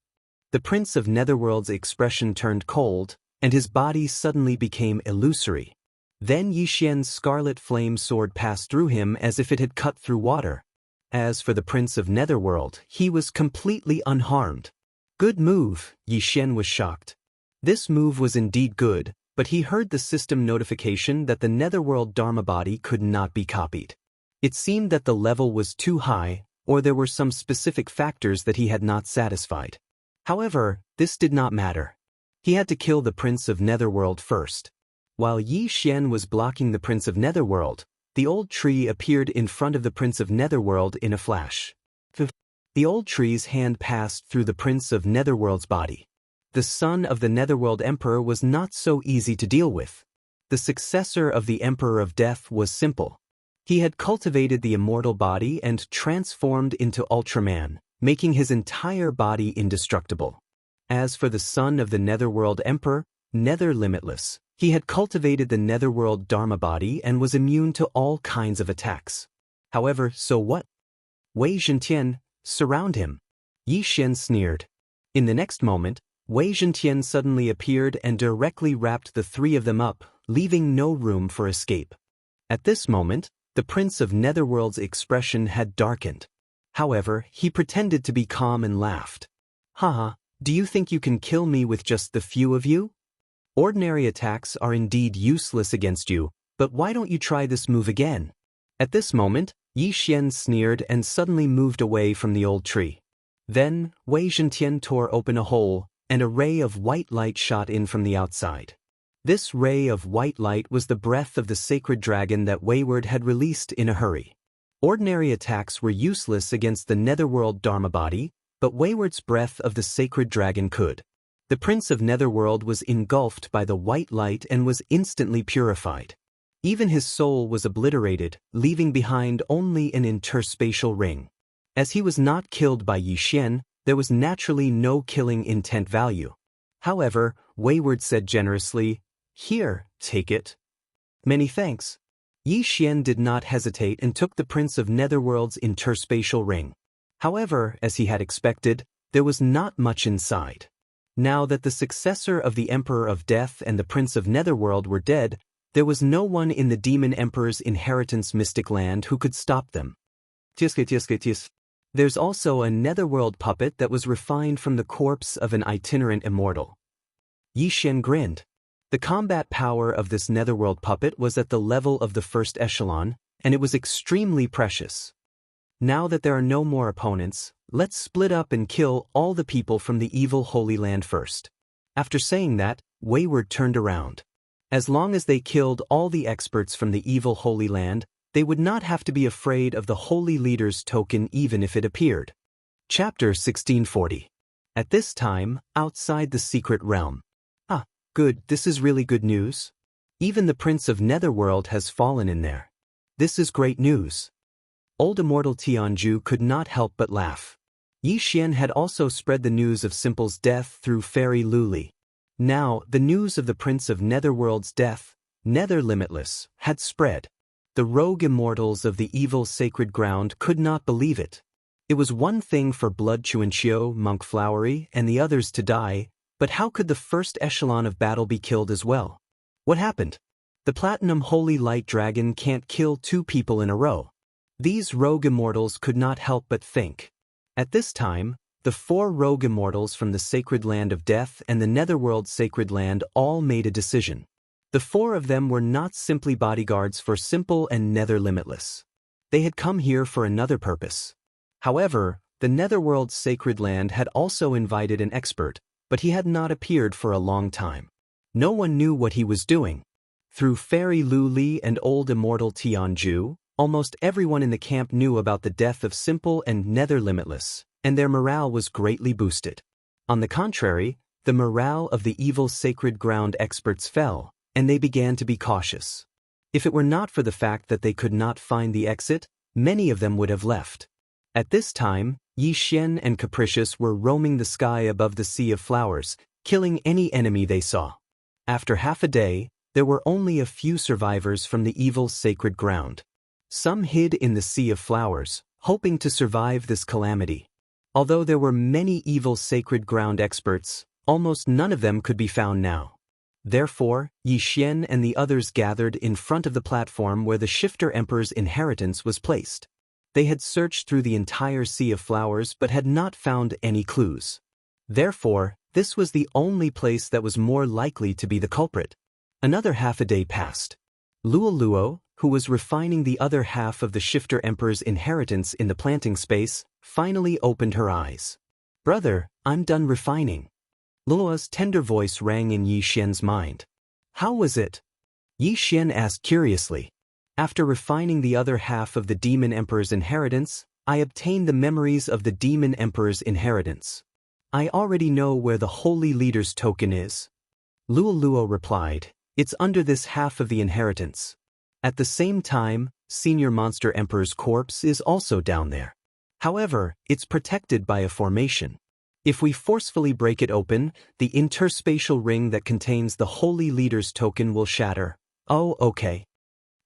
The Prince of Netherworld's expression turned cold, and his body suddenly became illusory. Then Yixian's scarlet flame sword passed through him as if it had cut through water. As for the Prince of Netherworld, he was completely unharmed. Good move, Yixian was shocked. This move was indeed good, but he heard the system notification that the Netherworld Dharma body could not be copied. It seemed that the level was too high, or there were some specific factors that he had not satisfied. However, this did not matter. He had to kill the Prince of Netherworld first. While Yi Xian was blocking the Prince of Netherworld, the old tree appeared in front of the Prince of Netherworld in a flash. The old tree's hand passed through the Prince of Netherworld's body. The son of the Netherworld Emperor was not so easy to deal with. The successor of the Emperor of Death was simple. He had cultivated the immortal body and transformed into Ultraman, making his entire body indestructible. As for the son of the Netherworld Emperor, Nether Limitless, he had cultivated the Netherworld Dharma body and was immune to all kinds of attacks. However, so what? Wei Zhentian, surround him. Yi Xian sneered. In the next moment, Wei Zhentian suddenly appeared and directly wrapped the three of them up, leaving no room for escape. At this moment, the Prince of Netherworld's expression had darkened. However, he pretended to be calm and laughed. Haha, do you think you can kill me with just the few of you? Ordinary attacks are indeed useless against you, but why don't you try this move again? At this moment, Yi Xian sneered and suddenly moved away from the old tree. Then, Wei Zhentian tore open a hole, and a ray of white light shot in from the outside. This ray of white light was the breath of the sacred dragon that Wayward had released in a hurry. Ordinary attacks were useless against the Netherworld Dharma body, but Wayward's breath of the sacred dragon could. The Prince of Netherworld was engulfed by the white light and was instantly purified. Even his soul was obliterated, leaving behind only an interspatial ring. As he was not killed by Yi Xian, there was naturally no killing intent value. However, Wayward said generously, "Here, take it." "Many thanks." Yi Xian did not hesitate and took the Prince of Netherworld's interspatial ring. However, as he had expected, there was not much inside. Now that the successor of the Emperor of Death and the Prince of Netherworld were dead, there was no one in the Demon Emperor's inheritance mystic land who could stop them. There's also a Netherworld puppet that was refined from the corpse of an itinerant immortal. Yi Xian grinned. The combat power of this Netherworld puppet was at the level of the first echelon, and it was extremely precious. Now that there are no more opponents, let's split up and kill all the people from the evil Holy Land first. After saying that, Wayward turned around. As long as they killed all the experts from the evil Holy Land, they would not have to be afraid of the Holy Leader's token even if it appeared. Chapter 1640. At this time, outside the secret realm. Ah, good, this is really good news. Even the Prince of Netherworld has fallen in there. This is great news. Old immortal Tianju could not help but laugh. Yi Xian had also spread the news of Simple's death through Fairy Luli. Now, the news of the Prince of Netherworld's death, Nether Limitless, had spread. The rogue immortals of the evil sacred ground could not believe it. It was one thing for Blood Chuanqiu, Monk Flowery, and the others to die, but how could the first echelon of battle be killed as well? What happened? The Platinum Holy Light Dragon can't kill two people in a row. These rogue immortals could not help but think. At this time, the four rogue immortals from the Sacred Land of Death and the Netherworld Sacred Land all made a decision. The four of them were not simply bodyguards for Simple and Nether Limitless. They had come here for another purpose. However, the Netherworld Sacred Land had also invited an expert, but he had not appeared for a long time. No one knew what he was doing. Through Fairy Luli and old immortal Tianju, almost everyone in the camp knew about the death of Simple and Nether Limitless, and their morale was greatly boosted. On the contrary, the morale of the evil sacred ground experts fell, and they began to be cautious. If it were not for the fact that they could not find the exit, many of them would have left. At this time, Yi Xian and Capricious were roaming the sky above the sea of flowers, killing any enemy they saw. After half a day, there were only a few survivors from the evil sacred ground. Some hid in the sea of flowers, hoping to survive this calamity. Although there were many evil sacred ground experts, almost none of them could be found now. Therefore, Yi Xian and the others gathered in front of the platform where the Shifter Emperor's inheritance was placed. They had searched through the entire sea of flowers but had not found any clues. Therefore, this was the only place that was more likely to be the culprit. Another half a day passed. Luo, who was refining the other half of the Shifter Emperor's inheritance in the planting space, finally opened her eyes. "Brother, I'm done refining." Luo's tender voice rang in Yi Xian's mind. "How was it?" Yi Xian asked curiously. "After refining the other half of the Demon Emperor's inheritance, I obtained the memories of the Demon Emperor's inheritance. I already know where the Holy Leader's token is." Luo replied, "It's under this half of the inheritance. At the same time, Senior Monster Emperor's corpse is also down there. However, it's protected by a formation. If we forcefully break it open, the interspatial ring that contains the Holy Leader's token will shatter." "Oh, okay."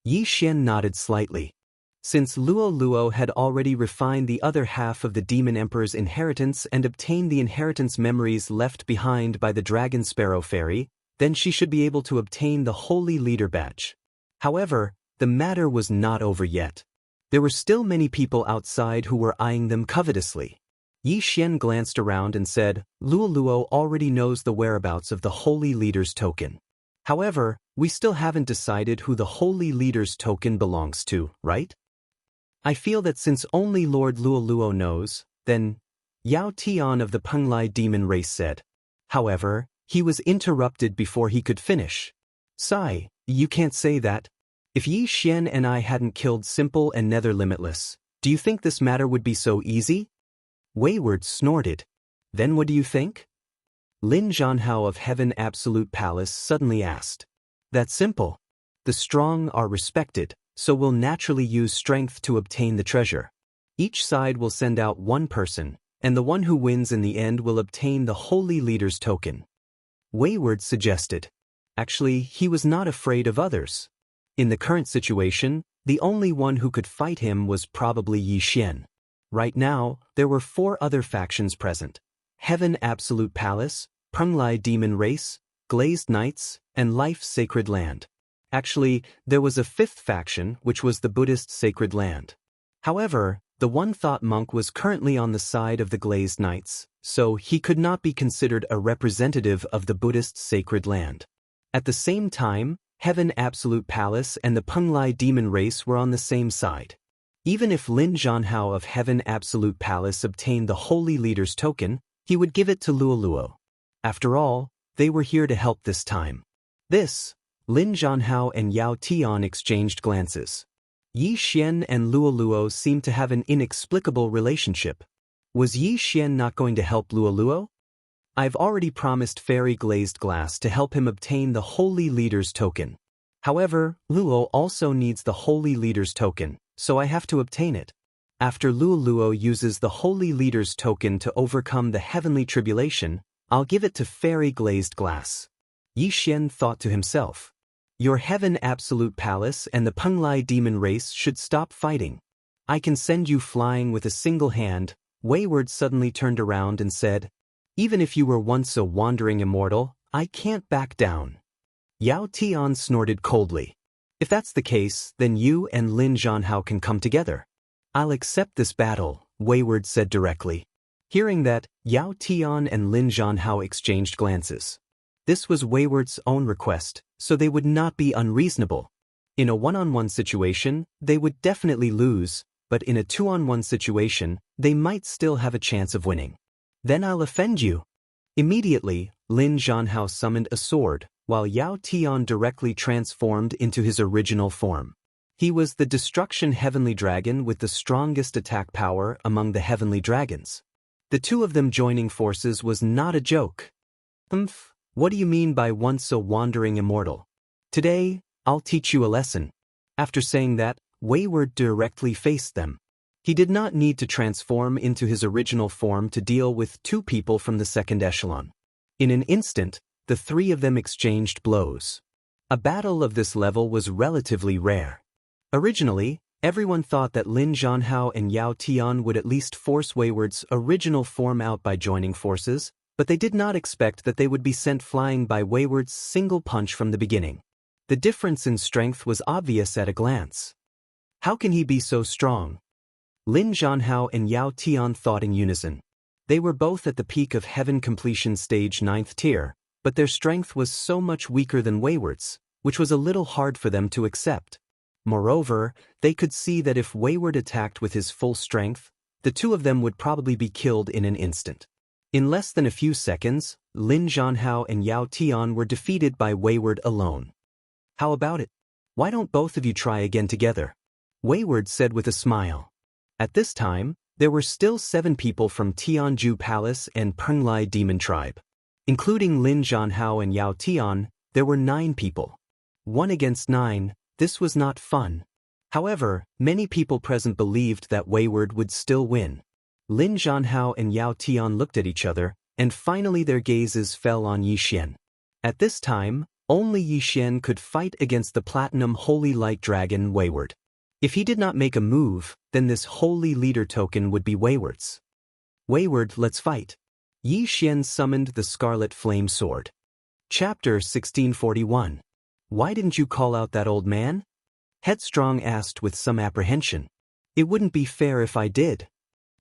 Yi Xian nodded slightly. Since Luo had already refined the other half of the Demon Emperor's inheritance and obtained the inheritance memories left behind by the Dragon Sparrow Fairy, then she should be able to obtain the Holy Leader badge. However, the matter was not over yet. There were still many people outside who were eyeing them covetously. Yi Xian glanced around and said, "Luo already knows the whereabouts of the Holy Leader's token. However, we still haven't decided who the Holy Leader's token belongs to, right? I feel that since only Lord Luo knows, then..." Yao Tian of the Penglai demon race said. However, he was interrupted before he could finish. "Sai, you can't say that. If Yi Xian and I hadn't killed Simple and Nether Limitless, do you think this matter would be so easy?" Wayward snorted. "Then what do you think?" Lin Zhanhao of Heaven Absolute Palace suddenly asked. "That's simple. The strong are respected, so we'll naturally use strength to obtain the treasure. Each side will send out one person, and the one who wins in the end will obtain the Holy Leader's token." Wayward suggested. Actually, he was not afraid of others. In the current situation, the only one who could fight him was probably Yi Xian. Right now, there were 4 other factions present: Heaven Absolute Palace, Penglai Demon Race, Glazed Knights, and Life Sacred Land. Actually, there was a 5th faction, which was the Buddhist Sacred Land. However, the One-Thought Monk was currently on the side of the Glazed Knights, so he could not be considered a representative of the Buddhist Sacred Land. At the same time, Heaven Absolute Palace and the Penglai Demon Race were on the same side. Even if Lin Zhanhao of Heaven Absolute Palace obtained the Holy Leader's token, he would give it to Luo. After all, they were here to help this time. Lin Zhanhao and Yao Tian exchanged glances. Yi Xian and Luo seemed to have an inexplicable relationship. Was Yi Xian not going to help Luo? "I've already promised Fairy Glazed Glass to help him obtain the Holy Leader's token. However, Luo also needs the Holy Leader's token, so I have to obtain it. After Luo uses the Holy Leader's token to overcome the heavenly tribulation, I'll give it to Fairy Glazed Glass." Yi Xian thought to himself. "Your Heaven Absolute Palace and the Penglai Demon Race should stop fighting. I can send you flying with a single hand." Wayward suddenly turned around and said, "Even if you were once a wandering immortal, I can't back down." Yao Tian snorted coldly. "If that's the case, then you and Lin Zhanhao can come together." "I'll accept this battle," Wayward said directly. Hearing that, Yao Tian and Lin Zhanhao exchanged glances. This was Wayward's own request, so they would not be unreasonable. In a one-on-one situation, they would definitely lose, but in a 2-on-1 situation, they might still have a chance of winning. "Then I'll offend you." Immediately, Lin Zhanhao summoned a sword, while Yao Tian directly transformed into his original form. He was the Destruction Heavenly Dragon with the strongest attack power among the Heavenly Dragons. The 2 of them joining forces was not a joke. "What do you mean by once a wandering immortal?" Today, I'll teach you a lesson. After saying that, Wayward directly faced them. He did not need to transform into his original form to deal with two people from the second echelon. In an instant, the three of them exchanged blows. A battle of this level was relatively rare. Originally, everyone thought that Lin Zhanhao and Yao Tian would at least force Wayward's original form out by joining forces, but they did not expect that they would be sent flying by Wayward's single punch from the beginning. The difference in strength was obvious at a glance. How can he be so strong? Lin Zhanhao and Yao Tian thought in unison. They were both at the peak of Heaven Completion Stage 9th tier, but their strength was so much weaker than Wayward's, which was a little hard for them to accept. Moreover, they could see that if Wayward attacked with his full strength, the two of them would probably be killed in an instant. In less than a few seconds, Lin Zhanhao and Yao Tian were defeated by Wayward alone. How about it? Why don't both of you try again together? Wayward said with a smile. At this time, there were still 7 people from Tianju Palace and Penglai Demon Tribe. Including Lin Zhanhao and Yao Tian, there were 9 people. 1 against 9, this was not fun. However, many people present believed that Wayward would still win. Lin Zhanhao and Yao Tian looked at each other, and finally their gazes fell on Yixian. At this time, only Yixian could fight against the Platinum Holy Light Dragon Wayward. If he did not make a move, then this Holy Leader token would be Wayward's. Wayward, let's fight. Yixian summoned the Scarlet Flame Sword. Chapter 1641. Why didn't you call out that old man? Headstrong asked with some apprehension. It wouldn't be fair if I did.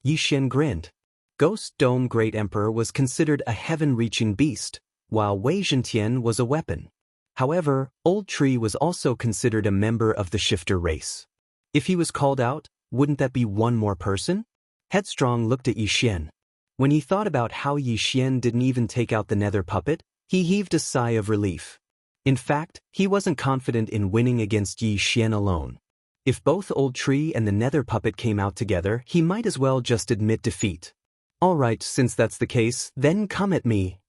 Yixian grinned. Ghost Dome Great Emperor was considered a heaven-reaching beast, while Wei Zhentian was a weapon. However, Old Tree was also considered a member of the Shifter race. If he was called out, wouldn't that be one more person? Headstrong looked at Yixian. When he thought about how Yixian didn't even take out the nether puppet, he heaved a sigh of relief. In fact, he wasn't confident in winning against Yixian alone. If both Old Tree and the nether puppet came out together, he might as well just admit defeat. Alright, since that's the case, then come at me.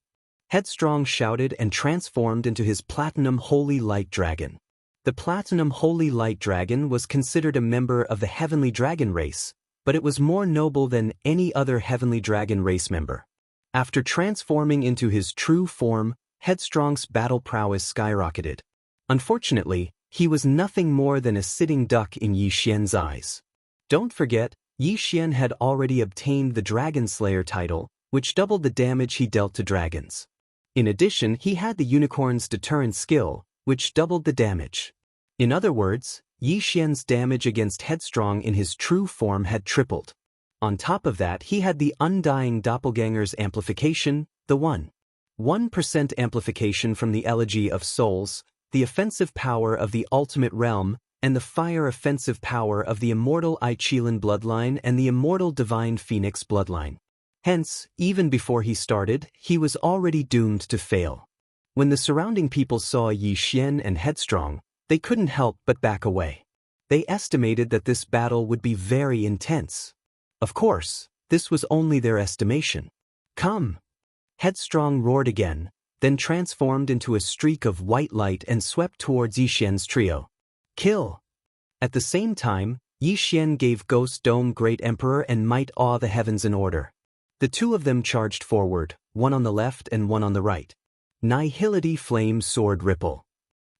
Headstrong shouted and transformed into his Platinum Holy Light Dragon. The Platinum Holy Light Dragon was considered a member of the Heavenly Dragon race, but it was more noble than any other Heavenly Dragon race member. After transforming into his true form, Headstrong's battle prowess skyrocketed. Unfortunately, he was nothing more than a sitting duck in Yixian's eyes. Don't forget, Yixian had already obtained the Dragon Slayer title, which doubled the damage he dealt to dragons. In addition, he had the Unicorn's Deterrent skill, which doubled the damage. In other words, Yixian's damage against Headstrong in his true form had tripled. On top of that, he had the Undying Doppelganger's amplification, the 1% amplification from the Elegy of Souls, the offensive power of the Ultimate Realm, and the fire offensive power of the Immortal Aichilan bloodline and the Immortal Divine Phoenix bloodline. Hence, even before he started, he was already doomed to fail. When the surrounding people saw Yixian and Headstrong, they couldn't help but back away. They estimated that this battle would be very intense. Of course, this was only their estimation. Come! Headstrong roared again, then transformed into a streak of white light and swept towards Yixian's trio. Kill! At the same time, Yixian gave Ghost Dome Great Emperor and Might Awe the Heavens in order. The two of them charged forward, one on the left and one on the right. Nihility Flame Sword Ripple.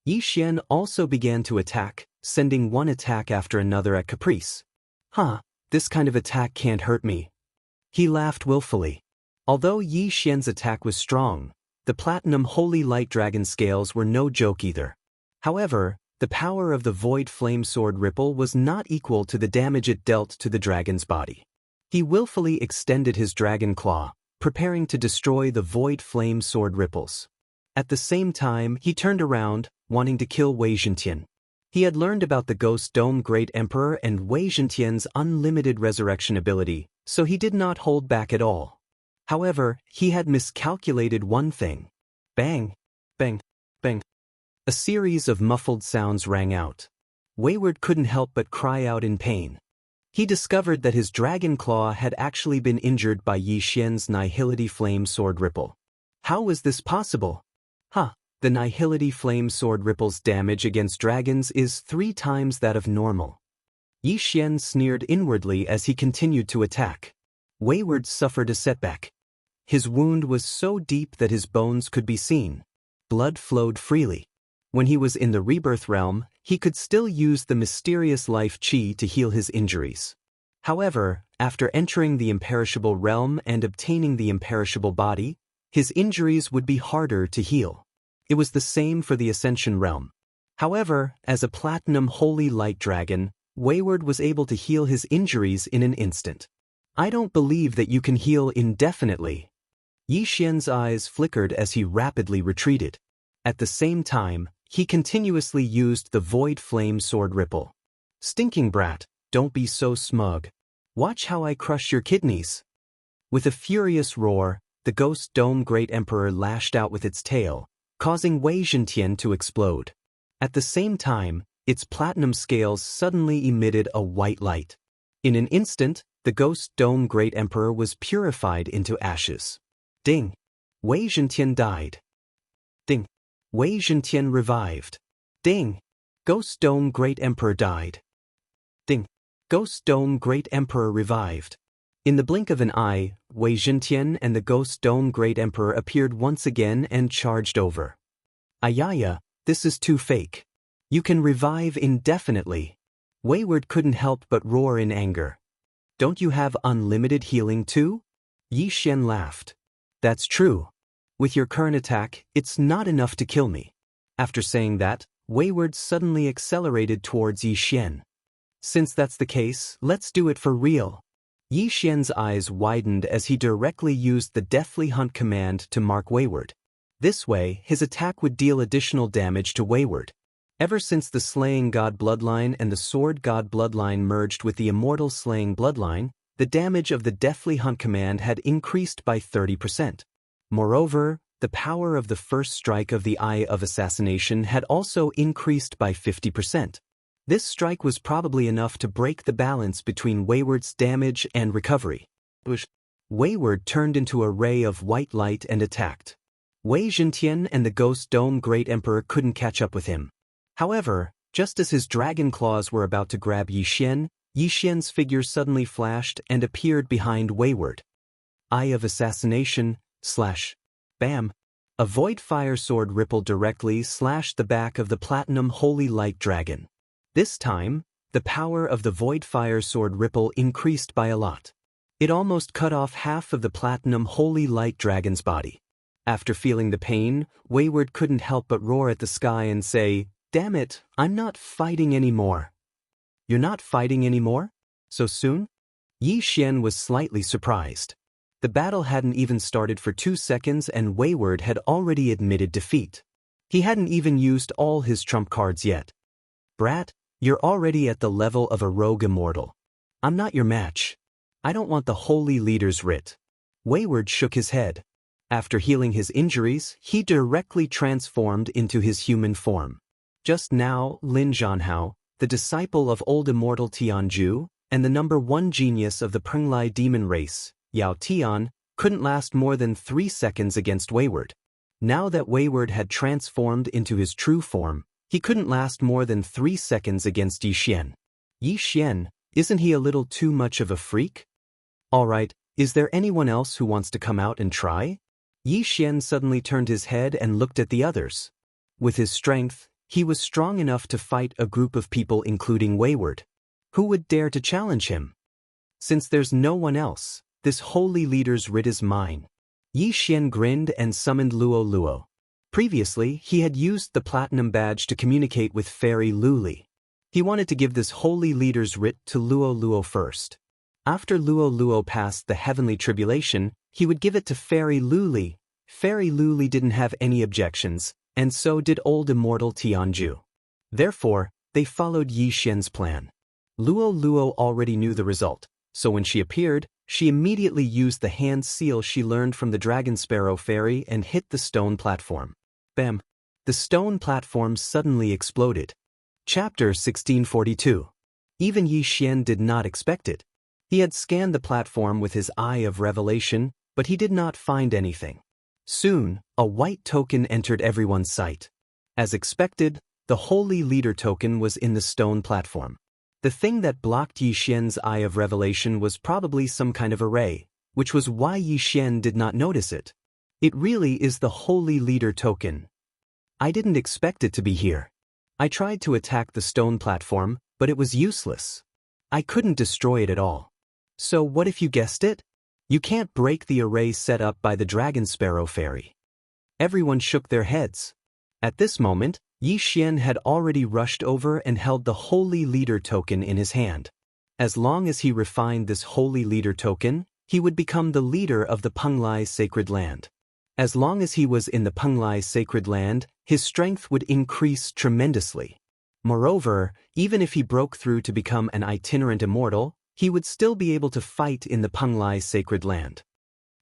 Yixian also began to attack, sending one attack after another at caprice. This kind of attack can't hurt me. He laughed willfully. Although Yixian's attack was strong, the Platinum Holy Light Dragon scales were no joke either. However, the power of the Void Flame Sword Ripple was not equal to the damage it dealt to the dragon's body. He willfully extended his dragon claw, preparing to destroy the Void Flame Sword Ripples. At the same time, he turned around, wanting to kill Wei Zhentian. He had learned about the Ghost Dome Great Emperor and Wei Zhentian's unlimited resurrection ability, so he did not hold back at all. However, he had miscalculated one thing. Bang! Bang! Bang! A series of muffled sounds rang out. Wayward couldn't help but cry out in pain. He discovered that his dragon claw had actually been injured by Yixian's Nihility Flame Sword Ripple. How was this possible? The Nihility Flame Sword Ripple's damage against dragons is 3 times that of normal. Yi Xian sneered inwardly as he continued to attack. Wayward suffered a setback. His wound was so deep that his bones could be seen. Blood flowed freely. When he was in the rebirth realm, he could still use the mysterious life chi to heal his injuries. However, after entering the imperishable realm and obtaining the imperishable body, his injuries would be harder to heal. It was the same for the Ascension realm. However, as a Platinum Holy Light Dragon, Wayward was able to heal his injuries in an instant. I don't believe that you can heal indefinitely. Yi Xian's eyes flickered as he rapidly retreated. At the same time, he continuously used the Void Flame Sword Ripple. Stinking brat, don't be so smug. Watch how I crush your kidneys. With a furious roar, the Ghost Dome Great Emperor lashed out with its tail, causing Wei Zhentian to explode. At the same time, its platinum scales suddenly emitted a white light. In an instant, the Ghost Dome Great Emperor was purified into ashes. Ding! Wei Zhentian died. Ding! Wei Zhentian revived. Ding! Ghost Dome Great Emperor died. Ding! Ghost Dome Great Emperor revived. In the blink of an eye, Wei Zhentian and the Ghost Dome Great Emperor appeared once again and charged over. Ayaya, this is too fake. You can revive indefinitely. Wayward couldn't help but roar in anger. Don't you have unlimited healing too? Yi Xian laughed. That's true. With your current attack, it's not enough to kill me. After saying that, Wayward suddenly accelerated towards Yi Xian. Since that's the case, let's do it for real. Yi Xian's eyes widened as he directly used the Deathly Hunt command to mark Wayward. This way, his attack would deal additional damage to Wayward. Ever since the Slaying God bloodline and the Sword God bloodline merged with the Immortal Slaying bloodline, the damage of the Deathly Hunt command had increased by 30%. Moreover, the power of the first strike of the Eye of Assassination had also increased by 50%. This strike was probably enough to break the balance between Wayward's damage and recovery. Wayward turned into a ray of white light and attacked. Wei Zhentian and the Ghost Dome Great Emperor couldn't catch up with him. However, just as his dragon claws were about to grab Yi Xian's figure suddenly flashed and appeared behind Wayward. Eye of Assassination, / Bam! A void fire sword ripple directly slashed the back of the Platinum Holy Light Dragon. This time, the power of the void fire sword ripple increased by a lot. It almost cut off half of the Platinum Holy Light Dragon's body. After feeling the pain, Wayward couldn't help but roar at the sky and say, "Damn it, I'm not fighting anymore." You're not fighting anymore? So soon? Yi Xian was slightly surprised. The battle hadn't even started for 2 seconds and Wayward had already admitted defeat. He hadn't even used all his trump cards yet. Brat, you're already at the level of a rogue immortal. I'm not your match. I don't want the Holy Leader's writ. Wayward shook his head. After healing his injuries, he directly transformed into his human form. Just now, Lin Zhanhao, the disciple of old immortal Tianju, and the #1 genius of the Penglai demon race, Yao Tian, couldn't last more than 3 seconds against Wayward. Now that Wayward had transformed into his true form, he couldn't last more than 3 seconds against Yi Xian. Yi Xian, isn't he a little too much of a freak? Alright, is there anyone else who wants to come out and try? Yi Xian suddenly turned his head and looked at the others. With his strength, he was strong enough to fight a group of people including Wayward. Who would dare to challenge him? Since there's no one else, this holy leader's writ is mine. Yi Xian grinned and summoned Luo Luo. Previously, he had used the platinum badge to communicate with Fairy Luli. He wanted to give this holy leader's writ to Luo Luo first. After Luo Luo passed the heavenly tribulation, he would give it to Fairy Luli. Fairy Luli didn't have any objections, and so did old immortal Tianju. Therefore, they followed Yi Xian's plan. Luo Luo already knew the result, so when she appeared, she immediately used the hand seal she learned from the Dragon Sparrow Fairy and hit the stone platform. Bam! The stone platform suddenly exploded. Chapter 1642. Even Yi Xian did not expect it. He had scanned the platform with his eye of revelation, but he did not find anything. Soon, a white token entered everyone's sight. As expected, the Holy Leader token was in the stone platform. The thing that blocked Yi Xian's eye of revelation was probably some kind of array, which was why Yi Xian did not notice it. It really is the Holy Leader token. I didn't expect it to be here. I tried to attack the stone platform, but it was useless. I couldn't destroy it at all. So what if you guessed it? You can't break the array set up by the Dragon Sparrow Fairy. Everyone shook their heads. At this moment, Yi Xian had already rushed over and held the Holy Leader token in his hand. As long as he refined this Holy Leader token, he would become the leader of the Penglai Sacred Land. As long as he was in the Penglai Sacred Land, his strength would increase tremendously. Moreover, even if he broke through to become an itinerant immortal, he would still be able to fight in the Penglai Sacred Land.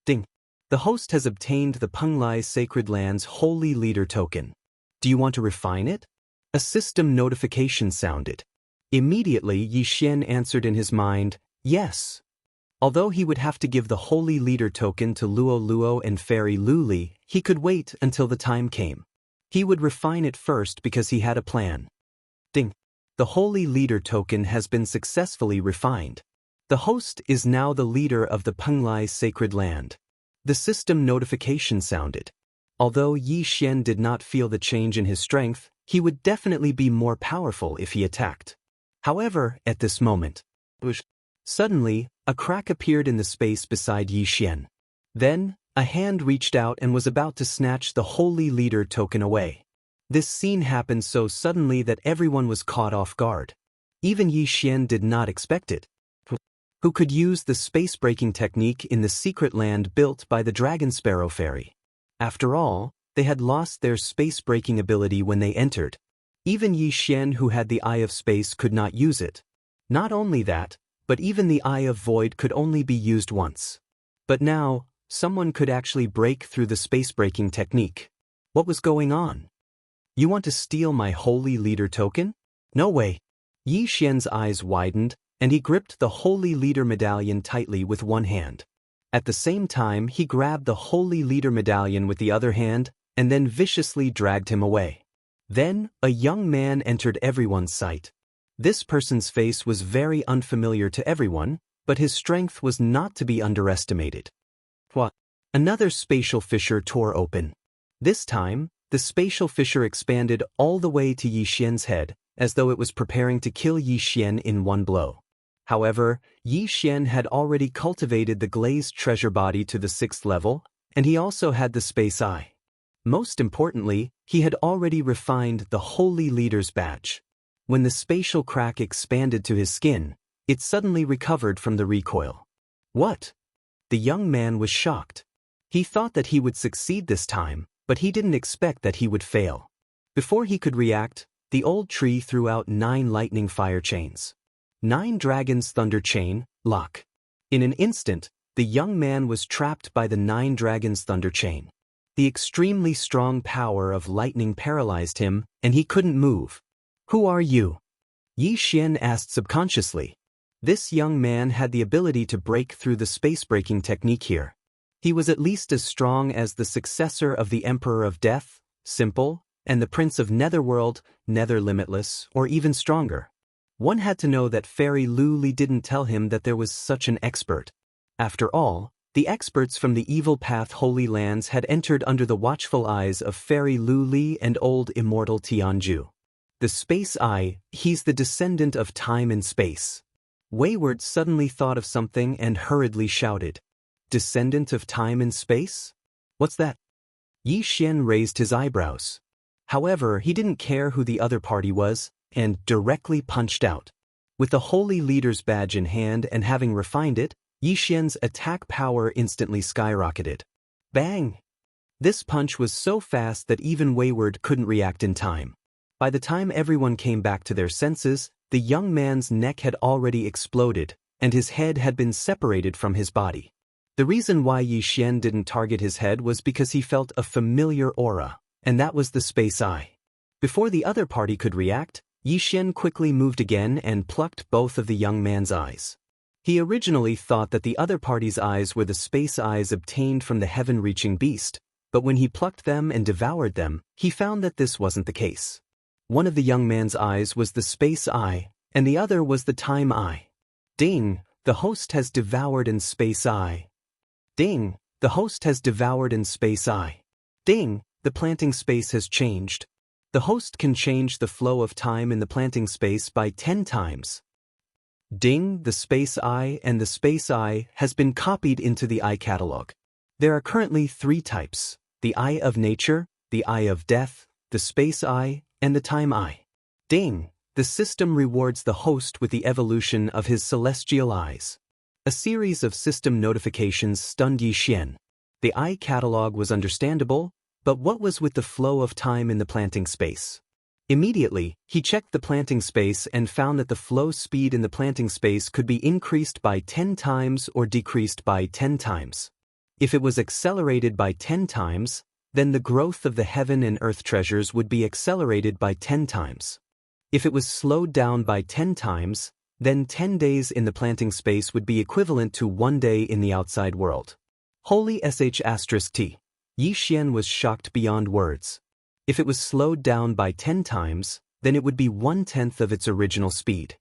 Ding! The host has obtained the Penglai Sacred Land's Holy Leader token. Do you want to refine it? A system notification sounded. Immediately Yi Xian answered in his mind, yes. Although he would have to give the Holy Leader token to Luo Luo and Fairy Luli, he could wait until the time came. He would refine it first because he had a plan. Ding! The Holy Leader token has been successfully refined. The host is now the leader of the Penglai Sacred Land. The system notification sounded. Although Yi Xian did not feel the change in his strength, he would definitely be more powerful if he attacked. However, at this moment, suddenly, a crack appeared in the space beside Yi Xian. Then, a hand reached out and was about to snatch the Holy Leader token away. This scene happened so suddenly that everyone was caught off guard. Even Yi Xian did not expect it. Who could use the space-breaking technique in the secret land built by the Dragon Sparrow Fairy? After all, they had lost their space-breaking ability when they entered. Even Yi Xian, who had the Eye of Space, could not use it. Not only that, but even the Eye of Void could only be used once. But now, someone could actually break through the space-breaking technique. What was going on? You want to steal my Holy Leader token? No way. Yi Xian's eyes widened, and he gripped the Holy Leader medallion tightly with one hand. At the same time, he grabbed the Holy Leader medallion with the other hand, and then viciously dragged him away. Then, a young man entered everyone's sight. This person's face was very unfamiliar to everyone, but his strength was not to be underestimated. What? Another spatial fissure tore open. This time, the spatial fissure expanded all the way to Yi Xian's head, as though it was preparing to kill Yi Xian in one blow. However, Yi Xian had already cultivated the glazed treasure body to the 6th level, and he also had the space eye. Most importantly, he had already refined the Holy Leader's badge. When the spatial crack expanded to his skin, it suddenly recovered from the recoil. What? The young man was shocked. He thought that he would succeed this time, but he didn't expect that he would fail. Before he could react, the old tree threw out 9 lightning fire chains. 9 dragons thunder chain, lock. In an instant, the young man was trapped by the 9 dragons thunder chain. The extremely strong power of lightning paralyzed him, and he couldn't move. Who are you? Yi Xian asked subconsciously. This young man had the ability to break through the space-breaking technique here. He was at least as strong as the successor of the Emperor of Death, Simple, and the Prince of Netherworld, Nether Limitless, or even stronger. One had to know that Fairy Luli didn't tell him that there was such an expert. After all, the experts from the Evil Path Holy Lands had entered under the watchful eyes of Fairy Luli and old immortal Tianju. The Space Eye, he's the descendant of time and space. Wayward suddenly thought of something and hurriedly shouted. Descendant of time and space? What's that? Yi Xian raised his eyebrows. However, he didn't care who the other party was, and directly punched out. With the Holy Leader's badge in hand and having refined it, Yi Xian's attack power instantly skyrocketed. Bang! This punch was so fast that even Wayward couldn't react in time. By the time everyone came back to their senses, the young man's neck had already exploded, and his head had been separated from his body. The reason why Yi Xian didn't target his head was because he felt a familiar aura, and that was the Space Eye. Before the other party could react, Yi Xian quickly moved again and plucked both of the young man's eyes. He originally thought that the other party's eyes were the space eyes obtained from the heaven-reaching beast, but when he plucked them and devoured them, he found that this wasn't the case. One of the young man's eyes was the space eye, and the other was the time eye. Ding, the host has devoured in space eye. Ding, the host has devoured in space eye. Ding, the planting space has changed. The host can change the flow of time in the planting space by 10 times. Ding, the space eye and the space eye has been copied into the eye catalog. There are currently 3 types: the eye of nature, the eye of death, the space eye, and the time eye. Ding, the system rewards the host with the evolution of his celestial eyes. A series of system notifications stunned Yixian. The eye catalog was understandable, but what was with the flow of time in the planting space? Immediately, he checked the planting space and found that the flow speed in the planting space could be increased by 10 times or decreased by 10 times. If it was accelerated by 10 times, then the growth of the heaven and earth treasures would be accelerated by 10 times. If it was slowed down by 10 times, then 10 days in the planting space would be equivalent to 1 day in the outside world. Holy **T. Yixian was shocked beyond words. If it was slowed down by 10 times, then it would be 1/10 of its original speed.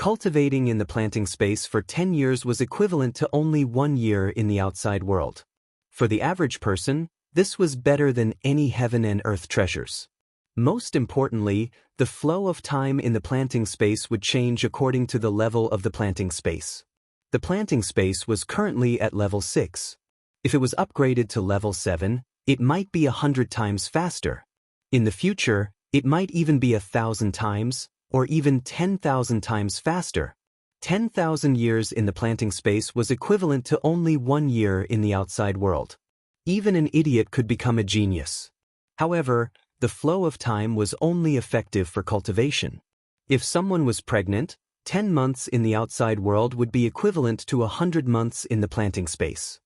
Cultivating in the planting space for 10 years was equivalent to only 1 year in the outside world. For the average person, this was better than any heaven and earth treasures. Most importantly, the flow of time in the planting space would change according to the level of the planting space. The planting space was currently at level 6. If it was upgraded to level 7, it might be 100 times faster. In the future, it might even be 1,000 times, or even 10,000 times faster. 10,000 years in the planting space was equivalent to only 1 year in the outside world. Even an idiot could become a genius. However, the flow of time was only effective for cultivation. If someone was pregnant, 10 months in the outside world would be equivalent to 100 months in the planting space.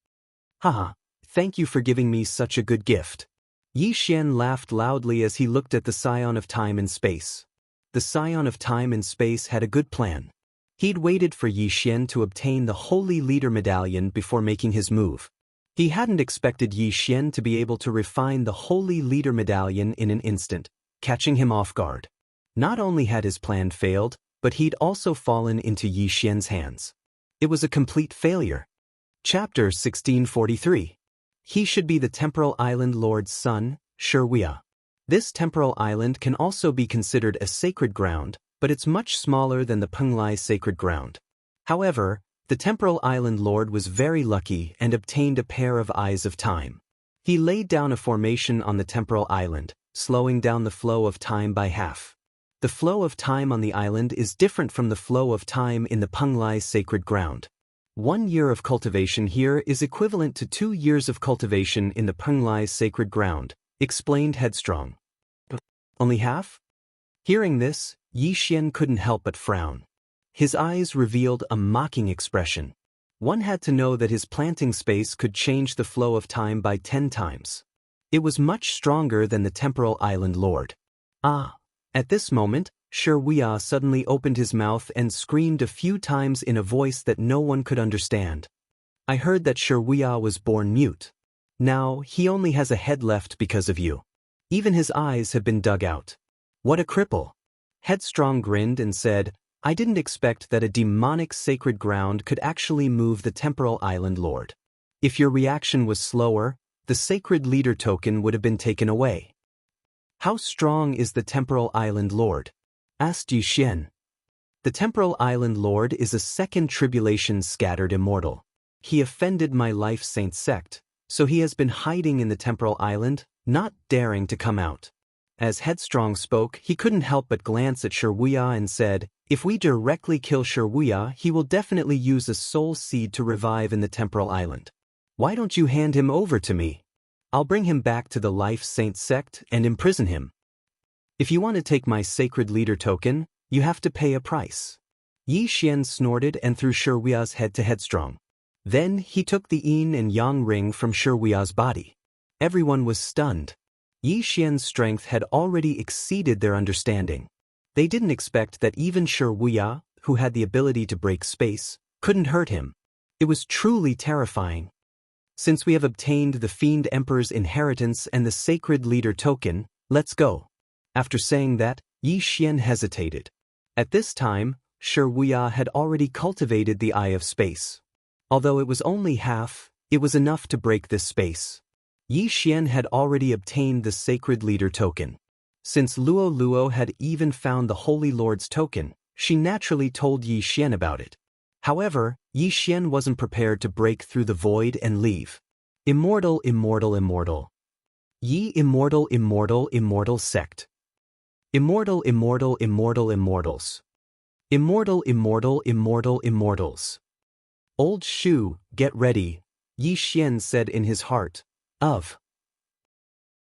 Haha, thank you for giving me such a good gift. Yixian laughed loudly as he looked at the scion of time and space. The scion of time and space had a good plan. He'd waited for Yixian to obtain the Holy Leader Medallion before making his move. He hadn't expected Yixian to be able to refine the Holy Leader Medallion in an instant, catching him off guard. Not only had his plan failed, but he'd also fallen into Yixian's hands. It was a complete failure. Chapter 1643. He should be the Temporal Island Lord's son, Wuxia. This temporal island can also be considered a sacred ground, but it's much smaller than the Penglai sacred ground. However, the Temporal Island Lord was very lucky and obtained a pair of Eyes of Time. He laid down a formation on the Temporal Island, slowing down the flow of time by half. The flow of time on the island is different from the flow of time in the Penglai sacred ground. 1 year of cultivation here is equivalent to 2 years of cultivation in the Penglai sacred ground, explained Headstrong. Only half? Hearing this, Yixian couldn't help but frown. His eyes revealed a mocking expression. One had to know that his planting space could change the flow of time by 10 times. It was much stronger than the Temporal Island Lord. Ah! At this moment, Wuxia suddenly opened his mouth and screamed a few times in a voice that no one could understand. I heard that Wuxia was born mute. Now, he only has a head left because of you. Even his eyes have been dug out. What a cripple! Headstrong grinned and said, I didn't expect that a demonic sacred ground could actually move the Temporal Island Lord. If your reaction was slower, the sacred leader token would have been taken away. How strong is the Temporal Island Lord? Asked Yixian. The Temporal Island Lord is a second tribulation scattered immortal. He offended my life saint sect, so he has been hiding in the Temporal Island, not daring to come out. As Headstrong spoke, he couldn't help but glance at Wuxia and said, if we directly kill Wuxia, he will definitely use a soul seed to revive in the Temporal Island. Why don't you hand him over to me? I'll bring him back to the Life Saint sect and imprison him. If you want to take my sacred leader token, you have to pay a price. Yixian snorted and threw Wuxia's head to Headstrong. Then he took the yin and yang ring from Wuxia's body. Everyone was stunned. Yixian's strength had already exceeded their understanding. They didn't expect that even Wuxia, who had the ability to break space, couldn't hurt him. It was truly terrifying. Since we have obtained the Fiend Emperor's inheritance and the Sacred Leader token, let's go. After saying that, Yi Xian hesitated. At this time, Wuxia had already cultivated the Eye of Space. Although it was only half, it was enough to break this space. Yi Xian had already obtained the Sacred Leader token. Since Luo had even found the Holy Lord's token, she naturally told Yi Xian about it. However, Yi Xian wasn't prepared to break through the void and leave. Immortal. Yi immortal sect. Immortals. Immortals. Old Shu, get ready, Yi Xian said in his heart.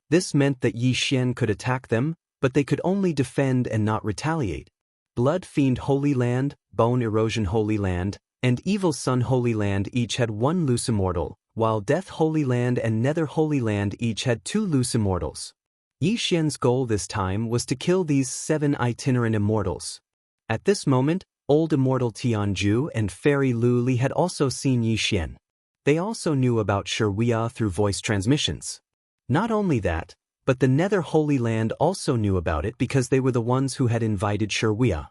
This meant that Yi Xian could attack them, but they could only defend and not retaliate. Blood Fiend Holy Land, Bone Erosion Holy Land, and Evil Sun Holy Land each had 1 loose immortal, while Death Holy Land and Nether Holy Land each had 2 loose immortals. Yi Xian's goal this time was to kill these 7 itinerant immortals. At this moment, Old Immortal Tianju and Fairy Lu Li had also seen Yi Xian. They also knew about Wuxia through voice transmissions. Not only that, but the Nether Holy Land also knew about it because they were the ones who had invited Wuxia.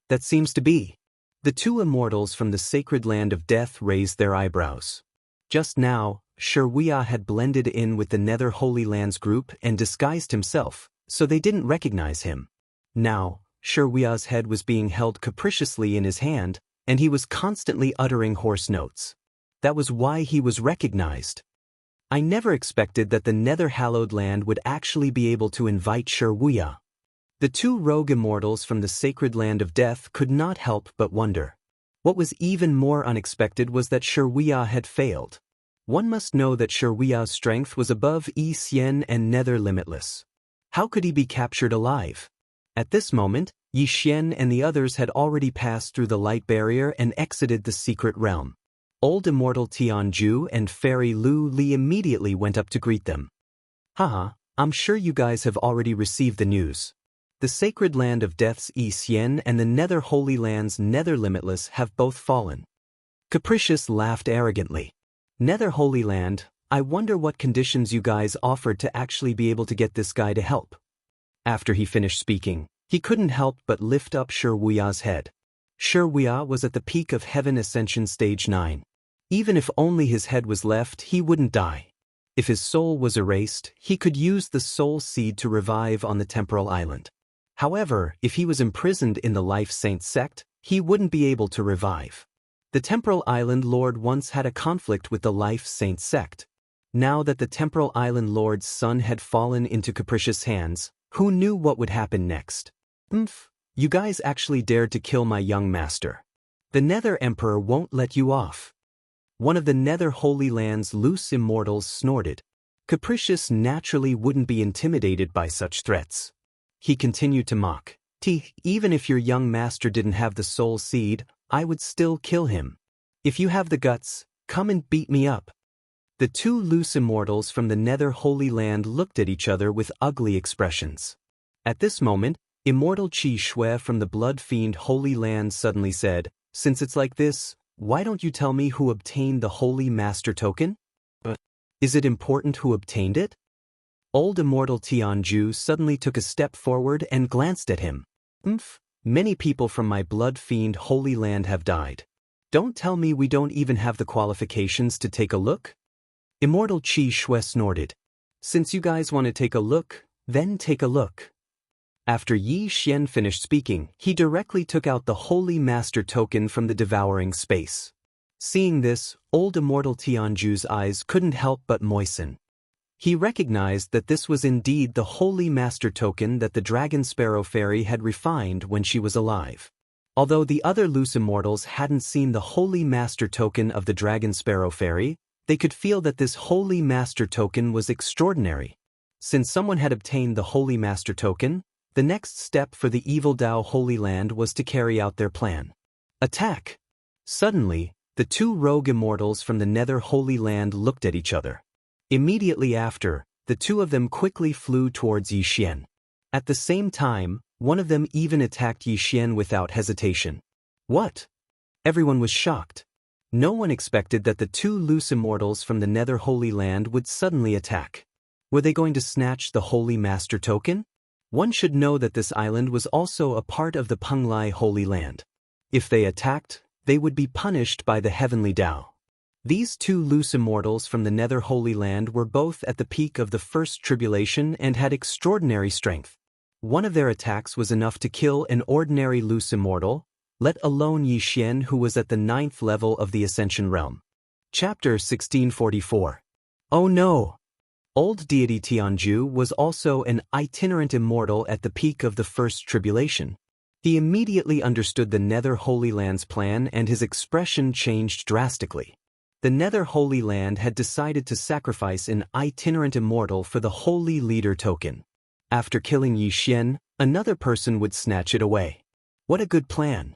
That seems to be. The 2 immortals from the Sacred Land of Death raised their eyebrows. Just now, Wuxia had blended in with the Nether Holy Land's group and disguised himself, so they didn't recognize him. Now, Wuxia's head was being held capriciously in his hand, and he was constantly uttering hoarse notes. That was why he was recognized. I never expected that the Nether Hallowed Land would actually be able to invite Wuxia. The 2 rogue immortals from the Sacred Land of Death could not help but wonder. What was even more unexpected was that Wuxia had failed. One must know that Wuxia's strength was above Yi Xian and Nether Limitless. How could he be captured alive? At this moment, Yi Xian and the others had already passed through the light barrier and exited the secret realm. Old Immortal Tianju and Fairy Lu Li immediately went up to greet them. Haha, I'm sure you guys have already received the news. The Sacred Land of Death's Yi Xian and the Nether Holy Land's Nether Limitless have both fallen. Capricious laughed arrogantly. Nether Holy Land, I wonder what conditions you guys offered to actually be able to get this guy to help. After he finished speaking, he couldn't help but lift up Wuxia's head. Wuxia was at the peak of Heaven Ascension Stage 9. Even if only his head was left, he wouldn't die. If his soul was erased, he could use the soul seed to revive on the temporal island. However, if he was imprisoned in the Life Saint sect, he wouldn't be able to revive. The Temporal Island Lord once had a conflict with the Life Saint sect. Now that the Temporal Island Lord's son had fallen into capricious hands, who knew what would happen next? You guys actually dared to kill my young master. The Nether Emperor won't let you off. One of the Nether Holy Land's loose immortals snorted. Capricious naturally wouldn't be intimidated by such threats. He continued to mock. Even if your young master didn't have the soul seed, I would still kill him. If you have the guts, come and beat me up. The 2 loose immortals from the Nether Holy Land looked at each other with ugly expressions. At this moment, Immortal Qi Shui from the Blood Fiend Holy Land suddenly said, since it's like this, why don't you tell me who obtained the Holy Master token? Is it important who obtained it? Old Immortal Tianju suddenly took a step forward and glanced at him. Many people from my Blood Fiend Holy Land have died. Don't tell me we don't even have the qualifications to take a look? Immortal Qi Shui snorted. Since you guys want to take a look, then take a look. After Yi Xian finished speaking, he directly took out the Holy Master token from the devouring space. Seeing this, Old Immortal Tianju's eyes couldn't help but moisten. He recognized that this was indeed the Holy Master token that the Dragon Sparrow Fairy had refined when she was alive. Although the other loose immortals hadn't seen the Holy Master token of the Dragon Sparrow Fairy, they could feel that this Holy Master token was extraordinary. Since someone had obtained the Holy Master token, the next step for the Evil Dao Holy Land was to carry out their plan. Attack! Suddenly, the 2 rogue immortals from the Nether Holy Land looked at each other. Immediately after, the 2 of them quickly flew towards Yi Xian. At the same time, one of them even attacked Yi Xian without hesitation. What? Everyone was shocked. No one expected that the two loose immortals from the Nether Holy Land would suddenly attack. Were they going to snatch the Holy Master Token? One should know that this island was also a part of the Penglai Holy Land. If they attacked, they would be punished by the Heavenly Tao. These two loose immortals from the Nether Holy Land were both at the peak of the first tribulation and had extraordinary strength. One of their attacks was enough to kill an ordinary loose immortal, let alone Xianxia, who was at the 9th level of the Ascension Realm. Chapter 1644. Oh no! Old deity Tianju was also an itinerant immortal at the peak of the first tribulation. He immediately understood the Nether Holy Land's plan and his expression changed drastically. The Nether Holy Land had decided to sacrifice an itinerant immortal for the Holy Leader Token. After killing Xianxia, another person would snatch it away. What a good plan!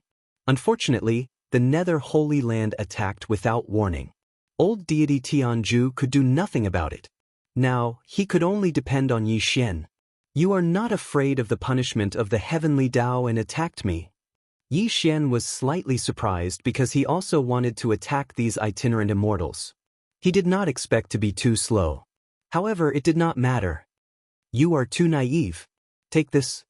Unfortunately, the Nether Holy Land attacked without warning. Old deity Tianju could do nothing about it. Now, he could only depend on Xianxia. You are not afraid of the punishment of the Heavenly Tao and attacked me. Xianxia was slightly surprised because he also wanted to attack these itinerant immortals. He did not expect to be too slow. However, it did not matter. You are too naive. Take this.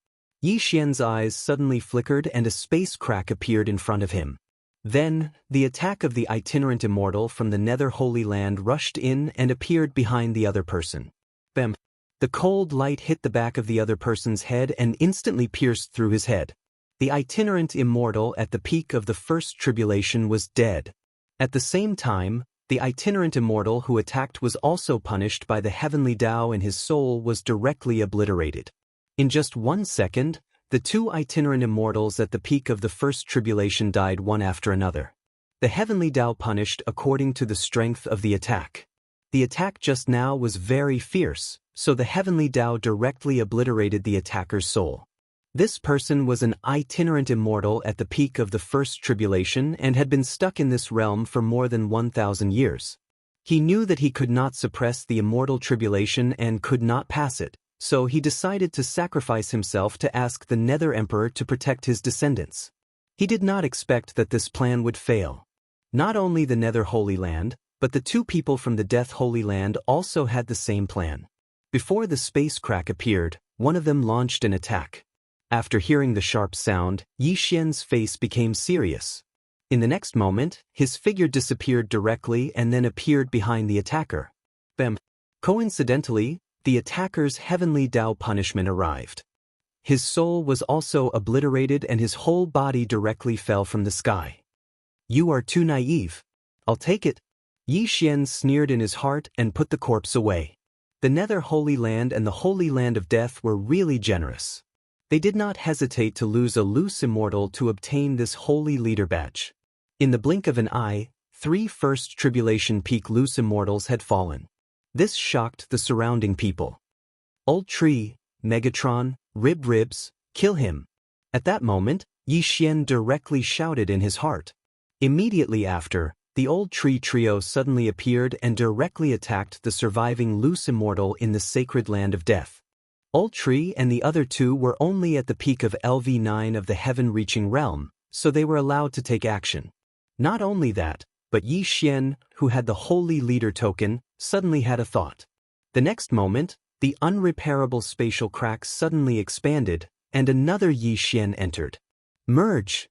Xianxia's eyes suddenly flickered and a space crack appeared in front of him. Then, the attack of the itinerant immortal from the Nether Holy Land rushed in and appeared behind the other person. Bam! The cold light hit the back of the other person's head and instantly pierced through his head. The itinerant immortal at the peak of the first tribulation was dead. At the same time, the itinerant immortal who attacked was also punished by the Heavenly Tao and his soul was directly obliterated. In just 1 second, the two itinerant immortals at the peak of the first tribulation died one after another. The Heavenly Tao punished according to the strength of the attack. The attack just now was very fierce, so the Heavenly Tao directly obliterated the attacker's soul. This person was an itinerant immortal at the peak of the first tribulation and had been stuck in this realm for more than 1,000 years. He knew that he could not suppress the immortal tribulation and could not pass it, so he decided to sacrifice himself to ask the Nether Emperor to protect his descendants. He did not expect that this plan would fail. Not only the Nether Holy Land, but the two people from the Death Holy Land also had the same plan. Before the space crack appeared, one of them launched an attack. After hearing the sharp sound, Xianxia's face became serious. In the next moment, his figure disappeared directly and then appeared behind the attacker. Bam! Coincidentally, the attacker's Heavenly Tao punishment arrived. His soul was also obliterated and his whole body directly fell from the sky. You are too naive. I'll take it. Xianxia sneered in his heart and put the corpse away. The Nether Holy Land and the Holy Land of Death were really generous. They did not hesitate to lose a loose immortal to obtain this Holy Leader badge. In the blink of an eye, 3 first tribulation peak loose immortals had fallen. This shocked the surrounding people. Old Tree, Megatron, Ribs, kill him. At that moment, Xianxia directly shouted in his heart. Immediately after, the Old Tree trio suddenly appeared and directly attacked the surviving loose immortal in the sacred land of death. Old Tree and the other two were only at the peak of LV9 of the heaven-reaching realm, so they were allowed to take action. Not only that, but Xianxia, who had the Holy Leader Token, suddenly had a thought. The next moment, the unrepairable spatial crack suddenly expanded, and another Xianxia entered. Merge!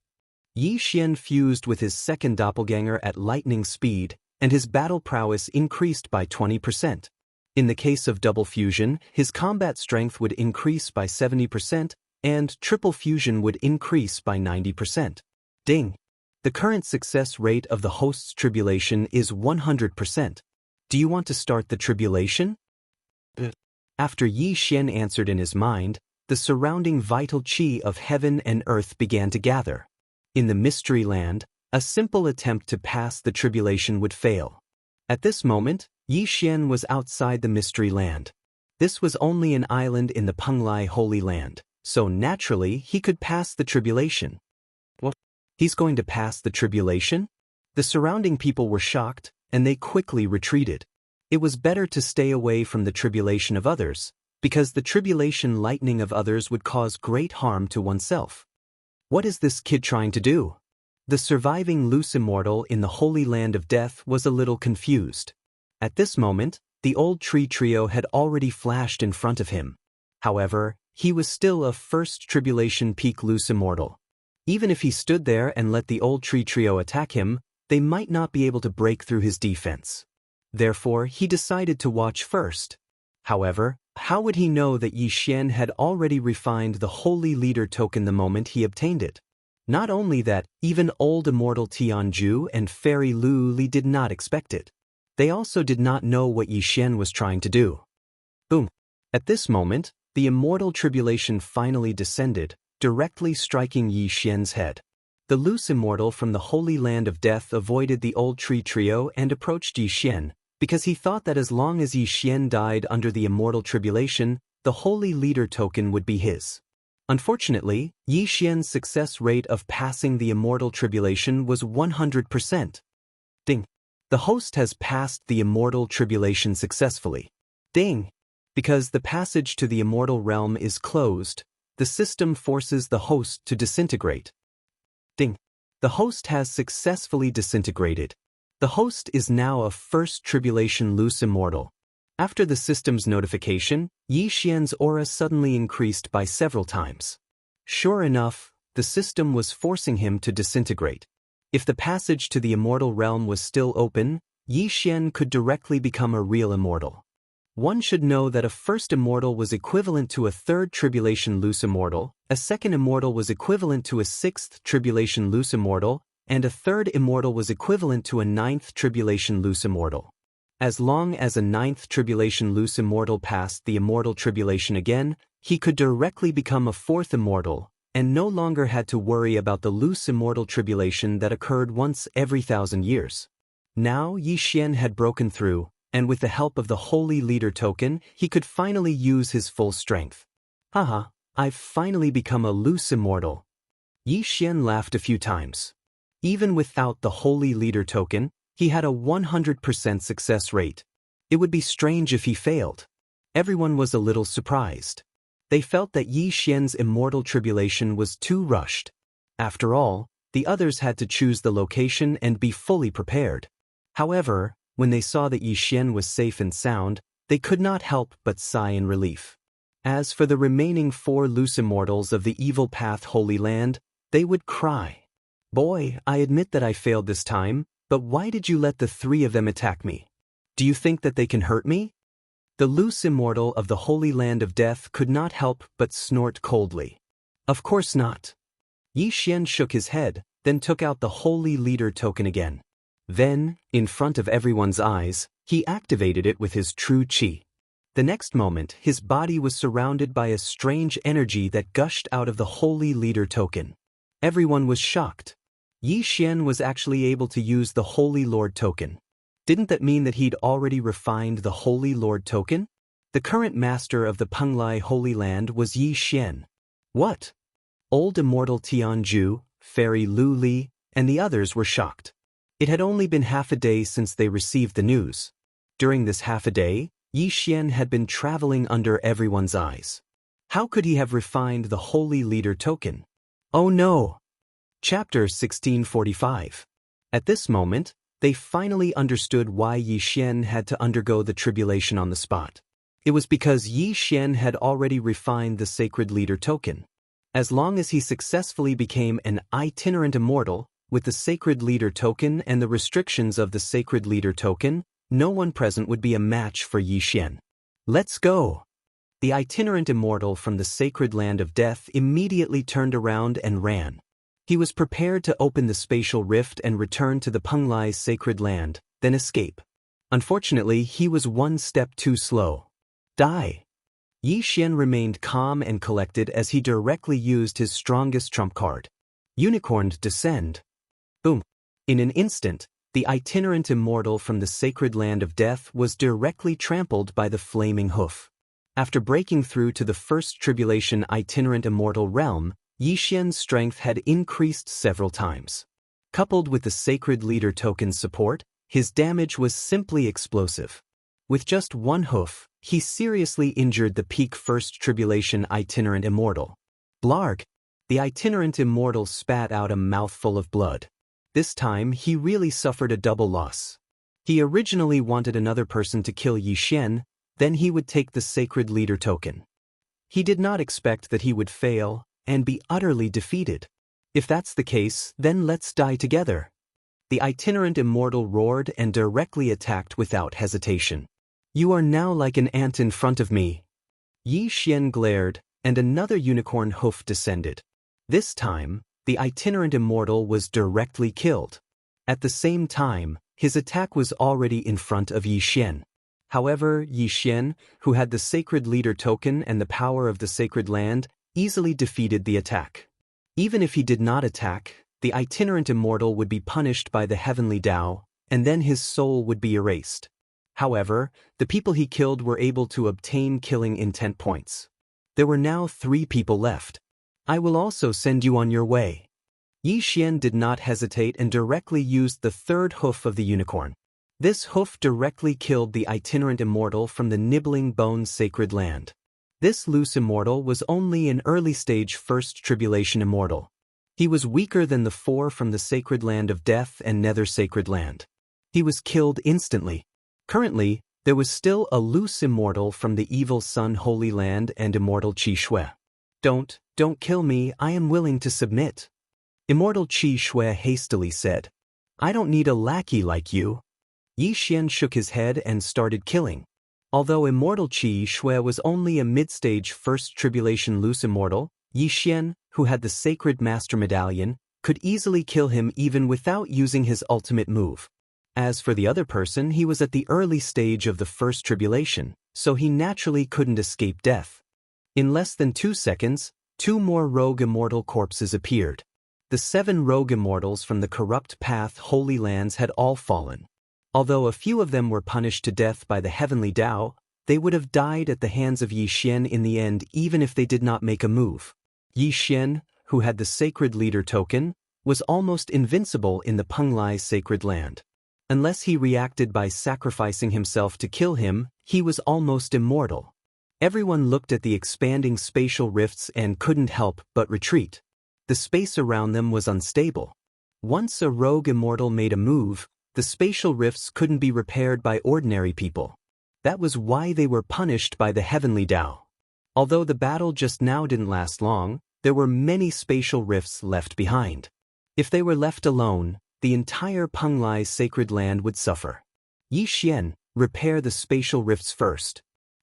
Xianxia fused with his second doppelganger at lightning speed, and his battle prowess increased by 20%. In the case of double fusion, his combat strength would increase by 70%, and triple fusion would increase by 90%. Ding! The current success rate of the host's tribulation is 100%. Do you want to start the tribulation? After Xianxia answered in his mind, the surrounding vital chi of heaven and earth began to gather. In the Mystery Land, a simple attempt to pass the tribulation would fail. At this moment, Xianxia was outside the Mystery Land. This was only an island in the Penglai Holy Land, so naturally he could pass the tribulation. What? He's going to pass the tribulation? The surrounding people were shocked, and they quickly retreated. It was better to stay away from the tribulation of others, because the tribulation lightning of others would cause great harm to oneself. What is this kid trying to do? The surviving loose immortal in the Holy Land of Death was a little confused. At this moment, the old tree trio had already flashed in front of him. However, he was still a first tribulation peak loose immortal. Even if he stood there and let the old tree trio attack him, they might not be able to break through his defense. Therefore, he decided to watch first. However, how would he know that Yi Xian had already refined the Holy Leader token the moment he obtained it? Not only that, even old immortal Tianju and Fairy Lu Li did not expect it. They also did not know what Yi Xian was trying to do. Boom! At this moment, the immortal tribulation finally descended, directly striking Yi Xian's head. The loose immortal from the Holy Land of Death avoided the old tree trio and approached Yi Xian, because he thought that as long as Yi Xian died under the immortal tribulation, the Holy Leader token would be his. Unfortunately, Yi Xian's success rate of passing the immortal tribulation was 100%. Ding! The host has passed the immortal tribulation successfully. Ding! Because the passage to the immortal realm is closed, the system forces the host to disintegrate. Ding! The host has successfully disintegrated. The host is now a first tribulation loose immortal. After the system's notification, Yi Xian's aura suddenly increased by several times. Sure enough, the system was forcing him to disintegrate. If the passage to the immortal realm was still open, Yi Xian could directly become a real immortal. One should know that a first immortal was equivalent to a third tribulation loose immortal, a second immortal was equivalent to a sixth tribulation loose immortal, and a third immortal was equivalent to a ninth tribulation loose immortal. As long as a ninth tribulation loose immortal passed the immortal tribulation again, he could directly become a fourth immortal, and no longer had to worry about the loose immortal tribulation that occurred once every 1,000 years. Now Yi Xian had broken through, and with the help of the Holy Leader token, he could finally use his full strength. Haha, I've finally become a loose immortal. Yi Xian laughed a few times. Even without the Holy Leader token, he had a 100% success rate. It would be strange if he failed. Everyone was a little surprised. They felt that Yi Xian's immortal tribulation was too rushed. After all, the others had to choose the location and be fully prepared. However, when they saw that Yi Xian was safe and sound, they could not help but sigh in relief. As for the remaining 4 loose immortals of the Evil Path Holy Land, they would cry. Boy, I admit that I failed this time, but why did you let the 3 of them attack me? Do you think that they can hurt me? The loose immortal of the Holy Land of Death could not help but snort coldly. Of course not. Yi Xian shook his head, then took out the Holy Leader token again. Then, in front of everyone's eyes, he activated it with his true qi. The next moment, his body was surrounded by a strange energy that gushed out of the Holy Leader token. Everyone was shocked. Yi Xian was actually able to use the Holy Lord token. Didn't that mean that he'd already refined the Holy Lord token? The current master of the Penglai Holy Land was Yi Xian. What? Old immortal Tianju, Fairy Lu Li, and the others were shocked. It had only been half a day since they received the news. During this half a day, Yi Xian had been traveling under everyone's eyes. How could he have refined the Holy Leader token? Oh no! Chapter 1645. At this moment, they finally understood why Yi Xian had to undergo the tribulation on the spot. It was because Yi Xian had already refined the Sacred Leader token. As long as he successfully became an itinerant immortal, with the Sacred Leader token and the restrictions of the Sacred Leader token, no one present would be a match for Yi Xian. Let's go! The itinerant immortal from the Sacred Land of Death immediately turned around and ran. He was prepared to open the spatial rift and return to the Penglai's sacred land, then escape. Unfortunately, he was one step too slow. Die! Yi Xian remained calm and collected as he directly used his strongest trump card. Unicorned Descend. Boom! In an instant, the itinerant immortal from the Sacred Land of Death was directly trampled by the flaming hoof. After breaking through to the first tribulation itinerant immortal realm, Yi Xian's strength had increased several times. Coupled with the Sacred Leader token's support, his damage was simply explosive. With just one hoof, he seriously injured the peak first tribulation itinerant immortal. Blarg! The itinerant immortal spat out a mouthful of blood. This time he really suffered a double loss. He originally wanted another person to kill Yi Xian, then he would take the sacred leader token. He did not expect that he would fail and be utterly defeated. If that's the case, then let's die together. The itinerant immortal roared and directly attacked without hesitation. You are now like an ant in front of me. Yi Xian glared, and another unicorn hoof descended. This time, the itinerant immortal was directly killed. At the same time, his attack was already in front of Yi Xian. However, Yi Xian, who had the sacred leader token and the power of the sacred land, easily defeated the attack. Even if he did not attack, the itinerant immortal would be punished by the heavenly Tao, and then his soul would be erased. However, the people he killed were able to obtain killing intent points. There were now 3 people left. I will also send you on your way. Yi Xian did not hesitate and directly used the 3rd hoof of the unicorn. This hoof directly killed the itinerant immortal from the nibbling bones sacred land. This loose immortal was only an early-stage first tribulation immortal. He was weaker than the 4 from the sacred land of death and nether sacred land. He was killed instantly. Currently, there was still a loose immortal from the evil sun holy land and immortal Qi Shui. Don't kill me, I am willing to submit. Immortal Qi Shui hastily said. I don't need a lackey like you. Yi Xian shook his head and started killing. Although immortal Qi Shui was only a mid-stage first tribulation loose immortal, Yi Xian, who had the sacred master medallion, could easily kill him even without using his ultimate move. As for the other person, he was at the early stage of the first tribulation, so he naturally couldn't escape death. In less than 2 seconds, 2 more rogue immortal corpses appeared. The 7 rogue immortals from the corrupt path holy lands had all fallen. Although a few of them were punished to death by the heavenly Tao, they would have died at the hands of Yi Xian in the end even if they did not make a move. Yi Xian, who had the sacred leader token, was almost invincible in the Penglai sacred land. Unless he reacted by sacrificing himself to kill him, he was almost immortal. Everyone looked at the expanding spatial rifts and couldn't help but retreat. The space around them was unstable. Once a rogue immortal made a move, the spatial rifts couldn't be repaired by ordinary people. That was why they were punished by the heavenly Tao. Although the battle just now didn't last long, there were many spatial rifts left behind. If they were left alone, the entire Penglai sacred land would suffer. Yi Xian, repair the spatial rifts first.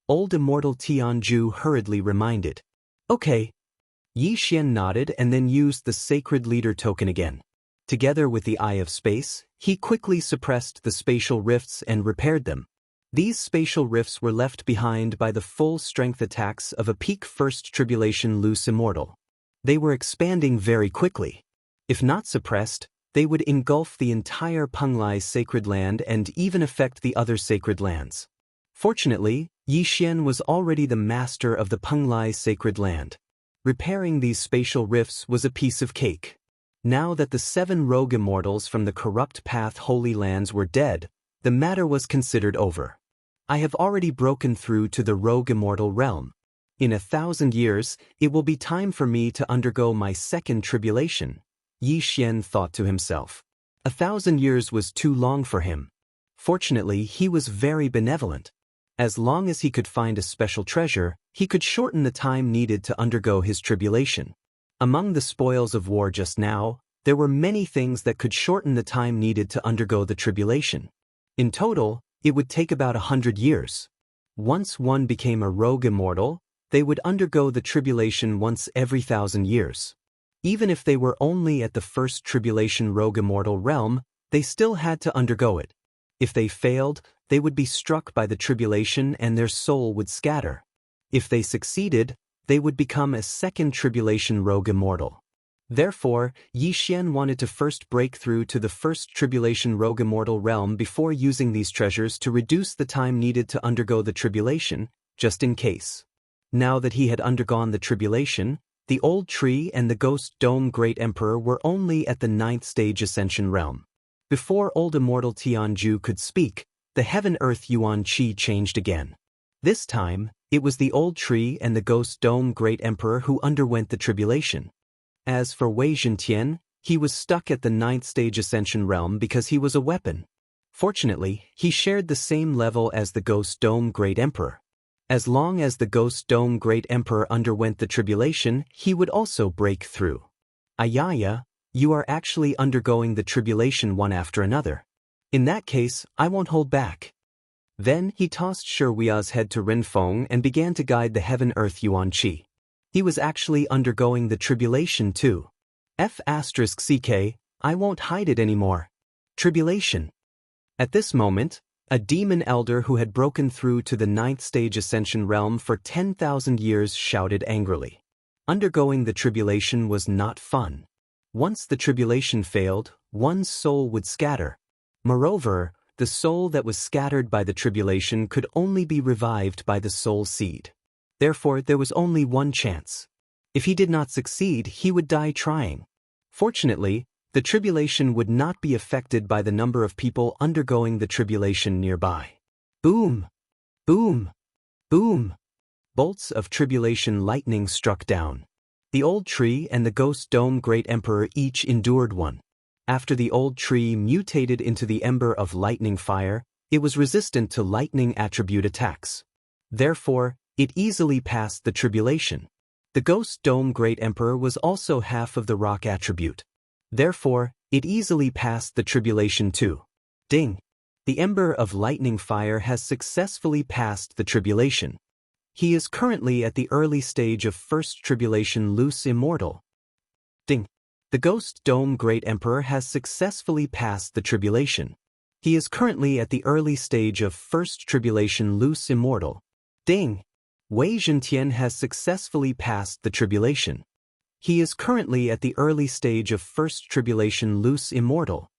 Old immortal Tianju hurriedly reminded. Okay. Yi Xian nodded and then used the sacred leader token again. Together with the Eye of Space, he quickly suppressed the spatial rifts and repaired them. These spatial rifts were left behind by the full-strength attacks of a peak first tribulation loose immortal. They were expanding very quickly. If not suppressed, they would engulf the entire Penglai sacred land and even affect the other sacred lands. Fortunately, Yi Xian was already the master of the Penglai sacred land. Repairing these spatial rifts was a piece of cake. Now that the 7 rogue immortals from the corrupt path holy lands were dead, the matter was considered over. I have already broken through to the rogue immortal realm. In 1,000 years, it will be time for me to undergo my second tribulation, Yi Xian thought to himself. 1,000 years was too long for him. Fortunately, he was very benevolent. As long as he could find a special treasure, he could shorten the time needed to undergo his tribulation. Among the spoils of war just now, there were many things that could shorten the time needed to undergo the tribulation. In total, it would take about 100 years. Once one became a rogue immortal, they would undergo the tribulation once every 1,000 years. Even if they were only at the first tribulation rogue immortal realm, they still had to undergo it. If they failed, they would be struck by the tribulation and their soul would scatter. If they succeeded, they would become a second tribulation rogue immortal. Therefore, Yi Xian wanted to first break through to the first tribulation rogue immortal realm before using these treasures to reduce the time needed to undergo the tribulation, just in case. Now that he had undergone the tribulation, the old tree and the ghost dome great emperor were only at the 9th stage ascension realm. Before old immortal Tianju could speak, the heaven-earth Yuan Qi changed again. This time, it was the old tree and the ghost dome great emperor who underwent the tribulation. As for Wei Zhentian, He was stuck at the 9th stage Ascension realm because he was a weapon. Fortunately, he shared the same level as the Ghost Dome Great Emperor. As long as the Ghost Dome Great Emperor underwent the tribulation, he would also break through. Ayaya, you are actually undergoing the tribulation one after another. In that case, I won't hold back. Then he tossed Shihuia's head to Renfeng and began to guide the Heaven-Earth Yuan Qi. He was actually undergoing the tribulation too. F***ck, I won't hide it anymore. Tribulation. At this moment, a demon elder who had broken through to the 9th stage Ascension realm for 10,000 years shouted angrily. Undergoing the tribulation was not fun. Once the tribulation failed, one's soul would scatter. Moreover, the soul that was scattered by the tribulation could only be revived by the soul seed. Therefore, there was only one chance. If he did not succeed, he would die trying. Fortunately, the tribulation would not be affected by the number of people undergoing the tribulation nearby. Boom! Boom! Boom! Bolts of tribulation lightning struck down. The old tree and the Ghost Dome Great Emperor each endured one. After the old tree mutated into the ember of lightning fire, it was resistant to lightning attribute attacks. Therefore, it easily passed the tribulation. The Ghost Dome Great Emperor was also half of the rock attribute. Therefore, it easily passed the tribulation too. Ding! The ember of lightning fire has successfully passed the tribulation. He is currently at the early stage of first tribulation loose immortal. Ding! The Ghost Dome Great Emperor has successfully passed the tribulation. He is currently at the early stage of first tribulation loose immortal. Ding! Wei Zhentian has successfully passed the tribulation. He is currently at the early stage of first tribulation loose immortal.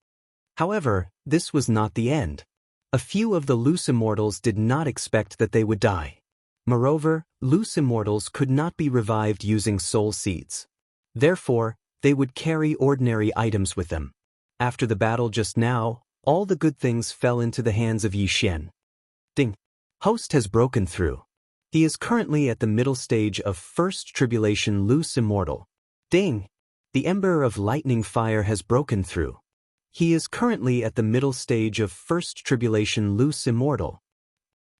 However, this was not the end. A few of the loose immortals did not expect that they would die. Moreover, loose immortals could not be revived using soul seeds. Therefore, they would carry ordinary items with them. After the battle just now, all the good things fell into the hands of Yi Xian. Ding! Host has broken through. He is currently at the middle stage of first tribulation loose immortal. Ding! The ember of lightning fire has broken through. He is currently at the middle stage of first tribulation loose immortal.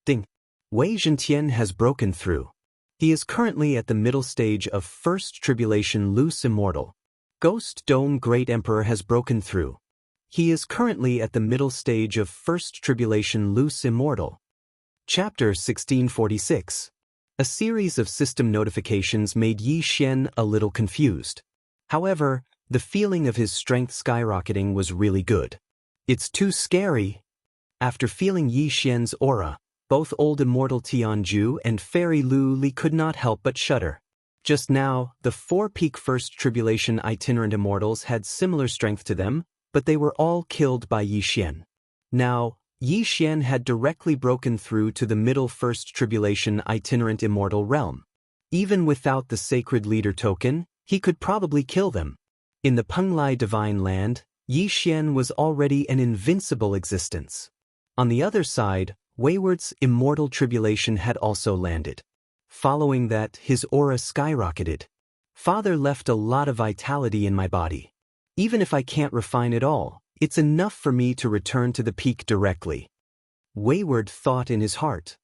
Ding! Wei Zhentian has broken through. He is currently at the middle stage of first tribulation loose immortal. Ghost Dome Great Emperor has broken through. He is currently at the middle stage of first tribulation loose immortal. Chapter 1646. A series of system notifications made Yi Xian a little confused. However, the feeling of his strength skyrocketing was really good. It's too scary. After feeling Yi Xian's aura, both Old Immortal Tianju and Fairy Lu Li could not help but shudder. Just now, the 4-peak First Tribulation itinerant immortals had similar strength to them, but they were all killed by Yi Xian. Now, Yi Xian had directly broken through to the middle First Tribulation itinerant immortal realm. Even without the Sacred Leader token, he could probably kill them. In the Penglai Divine Land, Yi Xian was already an invincible existence. On the other side, Wayward's Immortal Tribulation had also landed. Following that, his aura skyrocketed. Father left a lot of vitality in my body. Even if I can't refine it all, it's enough for me to return to the peak directly. Wayward thought in his heart.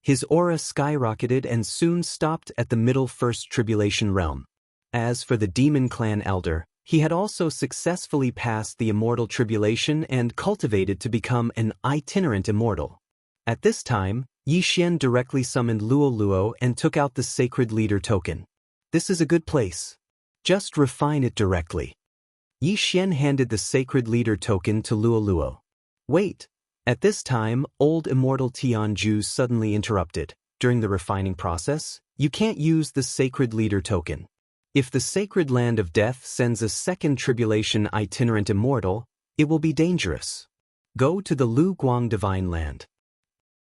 His aura skyrocketed and soon stopped at the middle First Tribulation realm. As for the Demon Clan Elder, he had also successfully passed the Immortal Tribulation and cultivated to become an itinerant immortal. At this time, Yi Xian directly summoned Luo Luo and took out the Sacred Leader token. This is a good place. Just refine it directly. Yi Xian handed the Sacred Leader token to Luo Luo. Wait. At this time, Old Immortal Tianju suddenly interrupted. During the refining process, you can't use the Sacred Leader token. If the Sacred Land of Death sends a second Tribulation itinerant immortal, it will be dangerous. Go to the Lu Guang Divine Land.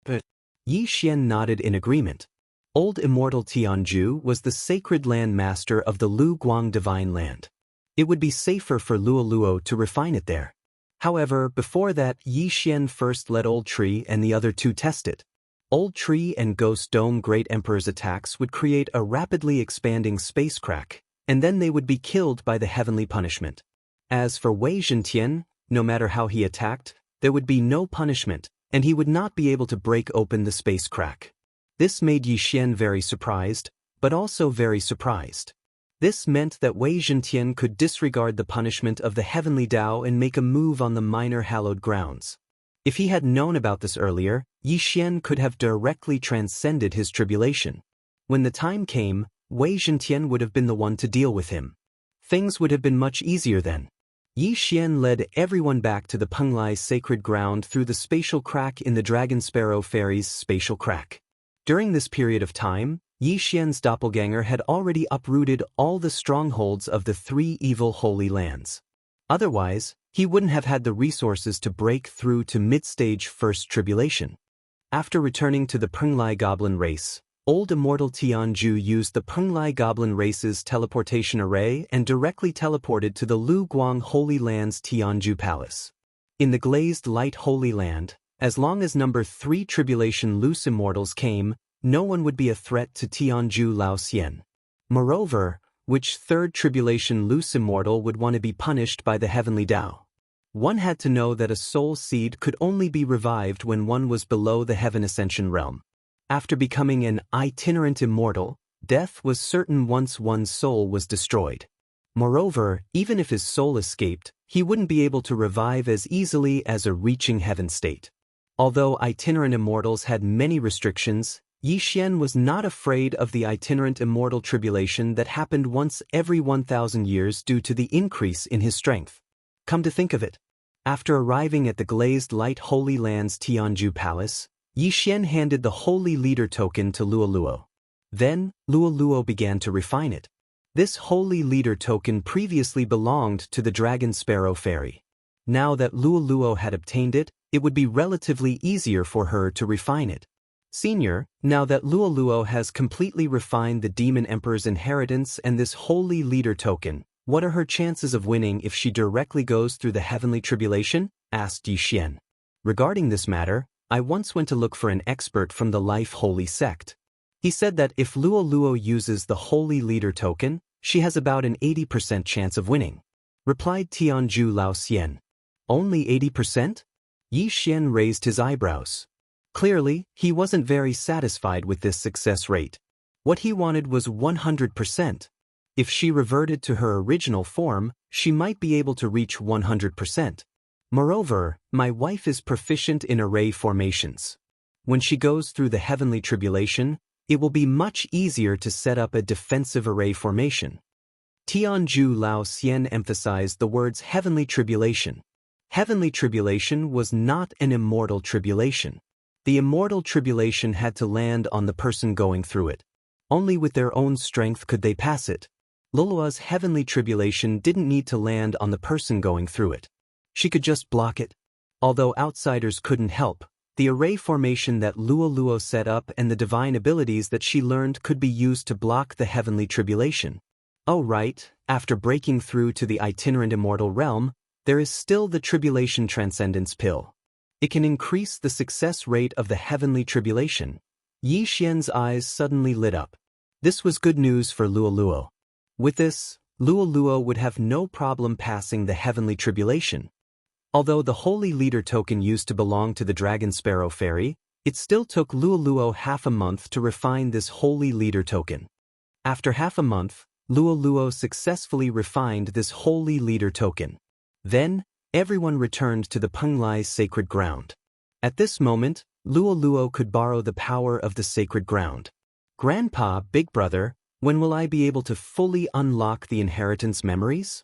But Yi Xian nodded in agreement. Old Immortal Tianju was the Sacred Land Master of the Lu Guang Divine Land. It would be safer for Luo Luo to refine it there. However, before that, Yi Xian first let Old Tree and the other two test it. Old Tree and Ghost Dome Great Emperor's attacks would create a rapidly expanding space crack, and then they would be killed by the heavenly punishment. As for Wei Zhentian, no matter how he attacked, there would be no punishment, and he would not be able to break open the space crack. This made Yi Xian very surprised, but also very surprised. This meant that Wei Zhentian could disregard the punishment of the heavenly Dao and make a move on the minor hallowed grounds. If he had known about this earlier, Yi Xian could have directly transcended his tribulation. When the time came, Wei Zhentian would have been the one to deal with him. Things would have been much easier then. Yi Xian led everyone back to the Penglai's sacred ground through the spatial crack in the Dragon Sparrow Fairy's spatial crack. During this period of time, Yi Xian's doppelganger had already uprooted all the strongholds of the 3 evil holy lands. Otherwise, he wouldn't have had the resources to break through to mid-stage first tribulation. After returning to the Penglai goblin race, old immortal Tianju used the Penglai goblin race's teleportation array and directly teleported to the Lu Guang Holy Land's Tianju Palace. In the glazed light Holy Land, as long as number 3 tribulation loose immortals came, no one would be a threat to Tianju Lao Xian. Moreover, which 3rd tribulation loose immortal would want to be punished by the heavenly Dao? One had to know that a soul seed could only be revived when one was below the heaven ascension realm. After becoming an itinerant immortal, death was certain once one's soul was destroyed. Moreover, even if his soul escaped, he wouldn't be able to revive as easily as a reaching heaven state. Although itinerant immortals had many restrictions, Yi Xian was not afraid of the itinerant immortal tribulation that happened once every 1,000 years due to the increase in his strength. Come to think of it, after arriving at the glazed light Holy Land's Tianju Palace, Yi Xian handed the Holy Leader token to Luoluo. Then, Luoluo began to refine it. This Holy Leader token previously belonged to the Dragon Sparrow Fairy. Now that Luoluo had obtained it, it would be relatively easier for her to refine it. Senior, now that Luoluo has completely refined the Demon Emperor's inheritance and this Holy Leader token, what are her chances of winning if she directly goes through the heavenly tribulation? Asked Yi Xian. Regarding this matter, I once went to look for an expert from the Life Holy sect. He said that if Luoluo uses the Holy Leader token, she has about an 80% chance of winning. Replied Tianju Lao Xian. Only 80%? Yi Xian raised his eyebrows. Clearly, he wasn't very satisfied with this success rate. What he wanted was 100%. If she reverted to her original form, she might be able to reach 100%. Moreover, my wife is proficient in array formations. When she goes through the heavenly tribulation, it will be much easier to set up a defensive array formation. Tianju Lao Xian emphasized the words heavenly tribulation. Heavenly tribulation was not an immortal tribulation. The immortal tribulation had to land on the person going through it. Only with their own strength could they pass it. Luoluo's heavenly tribulation didn't need to land on the person going through it. She could just block it. Although outsiders couldn't help, the array formation that Luoluo set up and the divine abilities that she learned could be used to block the heavenly tribulation. Oh right, after breaking through to the itinerant immortal realm, there is still the tribulation transcendence pill. It can increase the success rate of the heavenly tribulation. Yi Xian's eyes suddenly lit up. This was good news for Luoluo. With this, Luoluo would have no problem passing the heavenly tribulation. Although the Holy Leader token used to belong to the Dragon Sparrow Fairy, it still took Luoluo half a month to refine this Holy Leader token. After half a month, Luoluo successfully refined this Holy Leader token. Then, everyone returned to the Penglai's sacred ground. At this moment, Luoluo could borrow the power of the sacred ground. Grandpa, Big Brother, when will I be able to fully unlock the inheritance memories?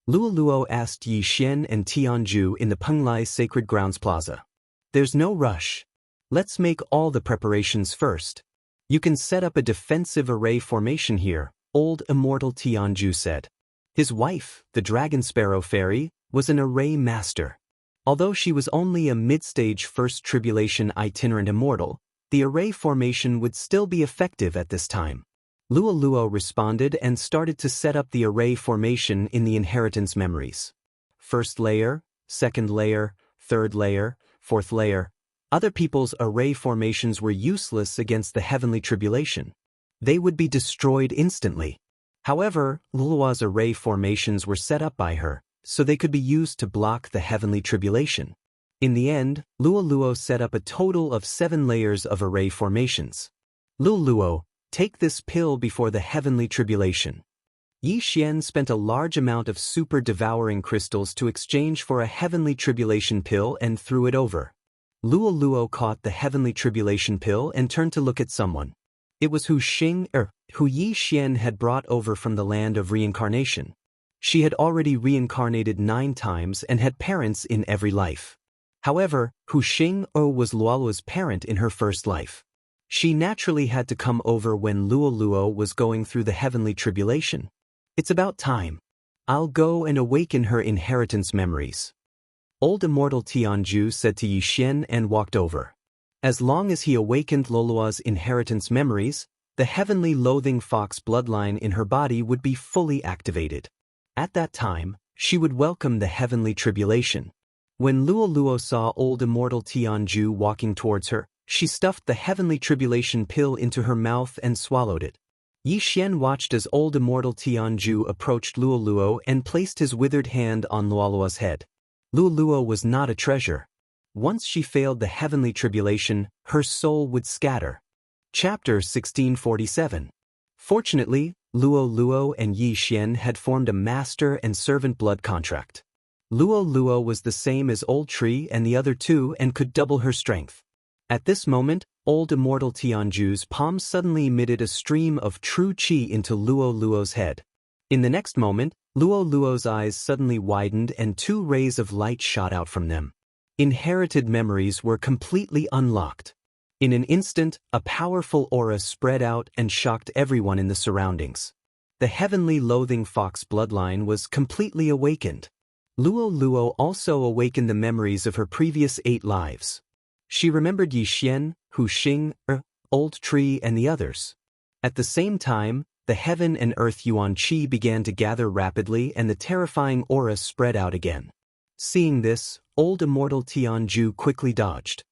Luoluo asked Yi Xian and Tianju in the Penglai Sacred Grounds Plaza. There's no rush. Let's make all the preparations first. You can set up a defensive array formation here, old immortal Tianju said. His wife, the Dragon Sparrow Fairy, was an array master. Although she was only a mid-stage first tribulation itinerant immortal, the array formation would still be effective at this time. Luoluo responded and started to set up the array formation in the inheritance memories. First layer, second layer, third layer, fourth layer. Other people's array formations were useless against the heavenly tribulation. They would be destroyed instantly. However, Luoluo's array formations were set up by her, so they could be used to block the heavenly tribulation. In the end, Luo set up a total of 7 layers of array formations. Luo, take this pill before the heavenly tribulation. Yi Xian spent a large amount of super devouring crystals to exchange for a heavenly tribulation pill and threw it over. Luo caught the heavenly tribulation pill and turned to look at someone. It was who Yi Xian had brought over from the land of reincarnation. She had already reincarnated 9 times and had parents in every life. However, Hu Xing was Luo's parent in her first life. She naturally had to come over when Luo was going through the heavenly tribulation. It's about time. I'll go and awaken her inheritance memories. Old immortal Tianju said to Yi Xian and walked over. As long as he awakened Luo's inheritance memories, the heavenly loathing fox bloodline in her body would be fully activated. At that time, she would welcome the heavenly tribulation. When Luo saw old immortal Tianju walking towards her, she stuffed the heavenly tribulation pill into her mouth and swallowed it. Yi Xian watched as old immortal Tianju approached Luo and placed his withered hand on Luo's head. Luo was not a treasure. Once she failed the heavenly tribulation, her soul would scatter. Chapter 1647. Fortunately, Luo and Yi Xian had formed a master and servant blood contract. Luo was the same as Old Tree and the other 2 and could double her strength. At this moment, old immortal Tianju's palm suddenly emitted a stream of true qi into Luo's head. In the next moment, Luo's eyes suddenly widened and 2 rays of light shot out from them. Inherited memories were completely unlocked. In an instant, a powerful aura spread out and shocked everyone in the surroundings. The heavenly loathing fox bloodline was completely awakened. Luo also awakened the memories of her previous 8 lives. She remembered Yi Xian, Hu Xing, Old Tree and the others. At the same time, the heaven and earth yuan qi began to gather rapidly and the terrifying aura spread out again. Seeing this, old immortal Tianju quickly dodged.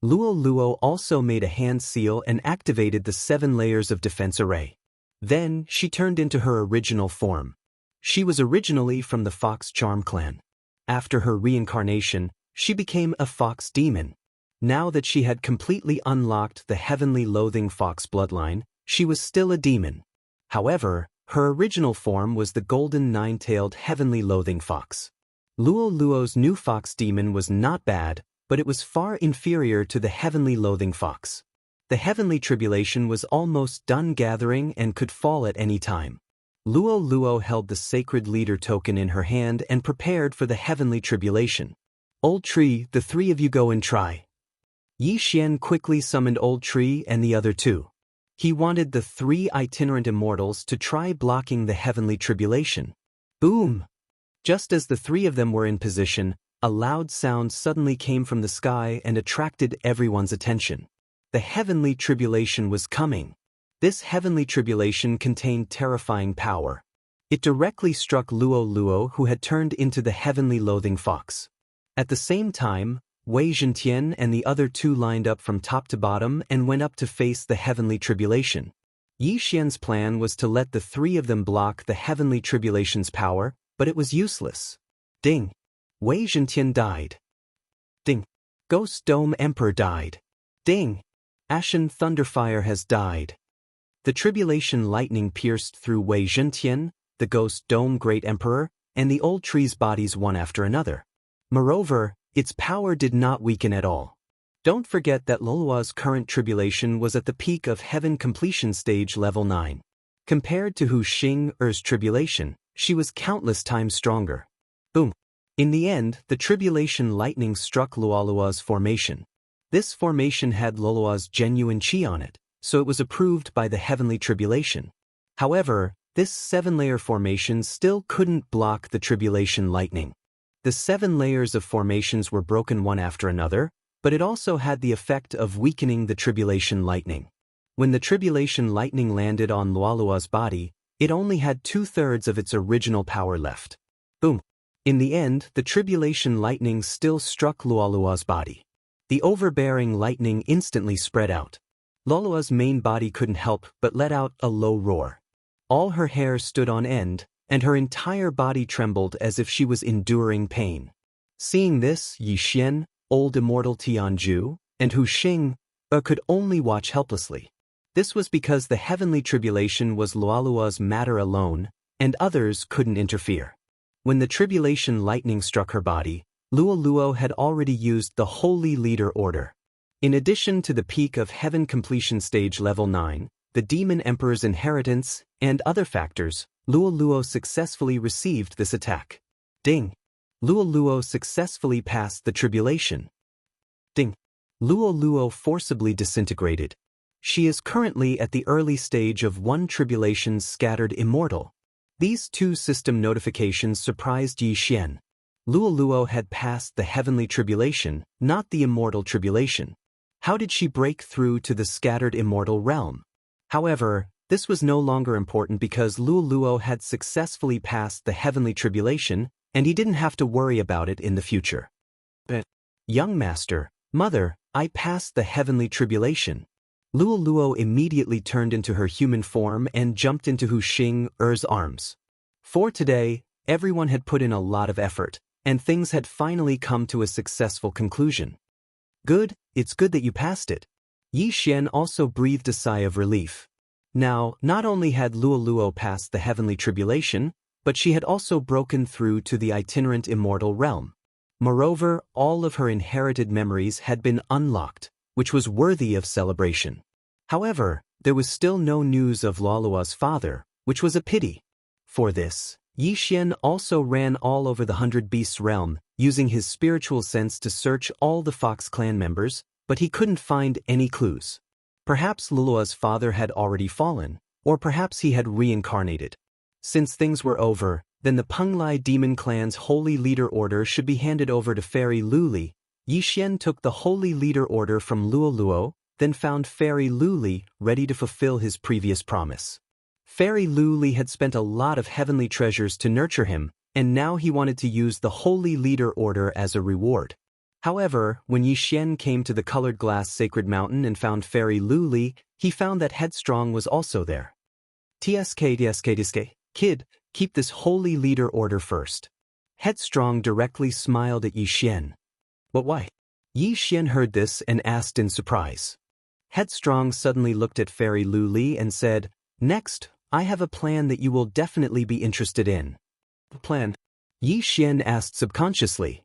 Luo also made a hand seal and activated the 7 layers of defense array. Then, she turned into her original form. She was originally from the Fox Charm clan. After her reincarnation, she became a fox demon. Now that she had completely unlocked the heavenly loathing fox bloodline, she was still a demon. However, her original form was the golden 9-tailed heavenly loathing fox. Luo's new fox demon was not bad, but it was far inferior to the heavenly loathing fox. The heavenly tribulation was almost done gathering and could fall at any time. Luo held the sacred leader token in her hand and prepared for the heavenly tribulation. Old Tree, the 3 of you go and try. Yi Xian quickly summoned Old Tree and the other 2. He wanted the 3 itinerant immortals to try blocking the heavenly tribulation. Boom! Just as the 3 of them were in position, a loud sound suddenly came from the sky and attracted everyone's attention. The heavenly tribulation was coming. This heavenly tribulation contained terrifying power. It directly struck Luo, who had turned into the heavenly loathing fox. At the same time, Wei Zhentian and the other 2 lined up from top to bottom and went up to face the heavenly tribulation. Yi Xian's plan was to let the 3 of them block the heavenly tribulation's power, but it was useless. Ding! Wei Zhentian died. Ding! Ghost Dome Emperor died. Ding! Ashen Thunderfire has died. The tribulation lightning pierced through Wei Zhentian, the Ghost Dome Great Emperor, and the Old Tree's bodies one after another. Moreover, its power did not weaken at all. Don't forget that Luo's current tribulation was at the peak of Heaven Completion Stage Level 9. Compared to Hu Xing's tribulation, she was countless times stronger. Boom! In the end, the tribulation lightning struck Luo's formation. This formation had Luo's genuine qi on it, so it was approved by the heavenly tribulation. However, this 7-layer formation still couldn't block the tribulation lightning. The 7 layers of formations were broken one after another, but it also had the effect of weakening the tribulation lightning. When the tribulation lightning landed on Luo's body, it only had 2/3 of its original power left. Boom! In the end, the tribulation lightning still struck Luo's body. The overbearing lightning instantly spread out. Luo's main body couldn't help but let out a low roar. All her hair stood on end, and her entire body trembled as if she was enduring pain. Seeing this, Yi Xian, old immortal Tianju, and Hu Xing could only watch helplessly. This was because the heavenly tribulation was Luoluo's matter alone, and others couldn't interfere. When the tribulation lightning struck her body, Luoluo had already used the Holy Leader Order. In addition to the peak of heaven completion stage level 9, the Demon Emperor's inheritance, and other factors, Luoluo successfully received this attack. Ding! Luoluo successfully passed the tribulation. Ding! Luoluo forcibly disintegrated. She is currently at the early stage of one tribulation's scattered immortal. These two system notifications surprised Yi Xian. Luoluo had passed the heavenly tribulation, not the immortal tribulation. How did she break through to the scattered immortal realm? However, this was no longer important because Luoluo had successfully passed the heavenly tribulation, and he didn't have to worry about it in the future. But, young master, mother, I passed the heavenly tribulation. Luoluo immediately turned into her human form and jumped into Hu Xing's arms. For today, everyone had put in a lot of effort, and things had finally come to a successful conclusion. Good, it's good that you passed it. Yi Xian also breathed a sigh of relief. Now, not only had Luoluo passed the heavenly tribulation, but she had also broken through to the itinerant immortal realm. Moreover, all of her inherited memories had been unlocked, which was worthy of celebration. However, there was still no news of Luoluo's father, which was a pity. For this, Yi Xian also ran all over the 100 Beasts realm, using his spiritual sense to search all the Fox clan members, but he couldn't find any clues. Perhaps Luoluo's father had already fallen, or perhaps he had reincarnated. Since things were over, then the Penglai Demon Clan's Holy Leader Order should be handed over to Fairy Luli. Yi Xian took the Holy Leader Order from Luoluo, then found Fairy Luli ready to fulfill his previous promise. Fairy Luli had spent a lot of heavenly treasures to nurture him, and now he wanted to use the Holy Leader Order as a reward. However, when Yi Xian came to the colored glass sacred mountain and found Fairy Luli, he found that Headstrong was also there. TSK, kid, keep this Holy Leader Order first. Headstrong directly smiled at Yi Xian. But why? Yi Xian heard this and asked in surprise. Headstrong suddenly looked at Fairy Luli and said, Next, I have a plan that you will definitely be interested in. Plan? Yi Xian asked subconsciously.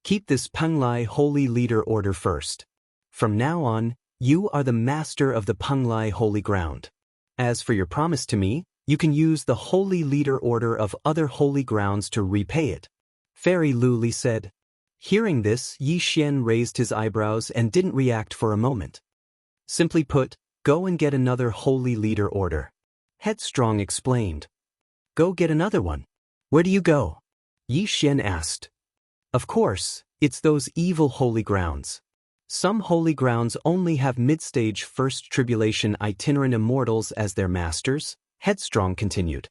Keep this Penglai Holy Leader Order first. From now on, you are the master of the Penglai Holy Ground. As for your promise to me, you can use the Holy Leader Order of other holy grounds to repay it. Fairy Luli said. Hearing this, Yi Xian raised his eyebrows and didn't react for a moment. Simply put, go and get another Holy Leader Order. Headstrong explained. Go get another one. Where do you go? Yi Xian asked. Of course, it's those evil holy grounds. Some holy grounds only have mid-stage first tribulation itinerant immortals as their masters, Headstrong continued.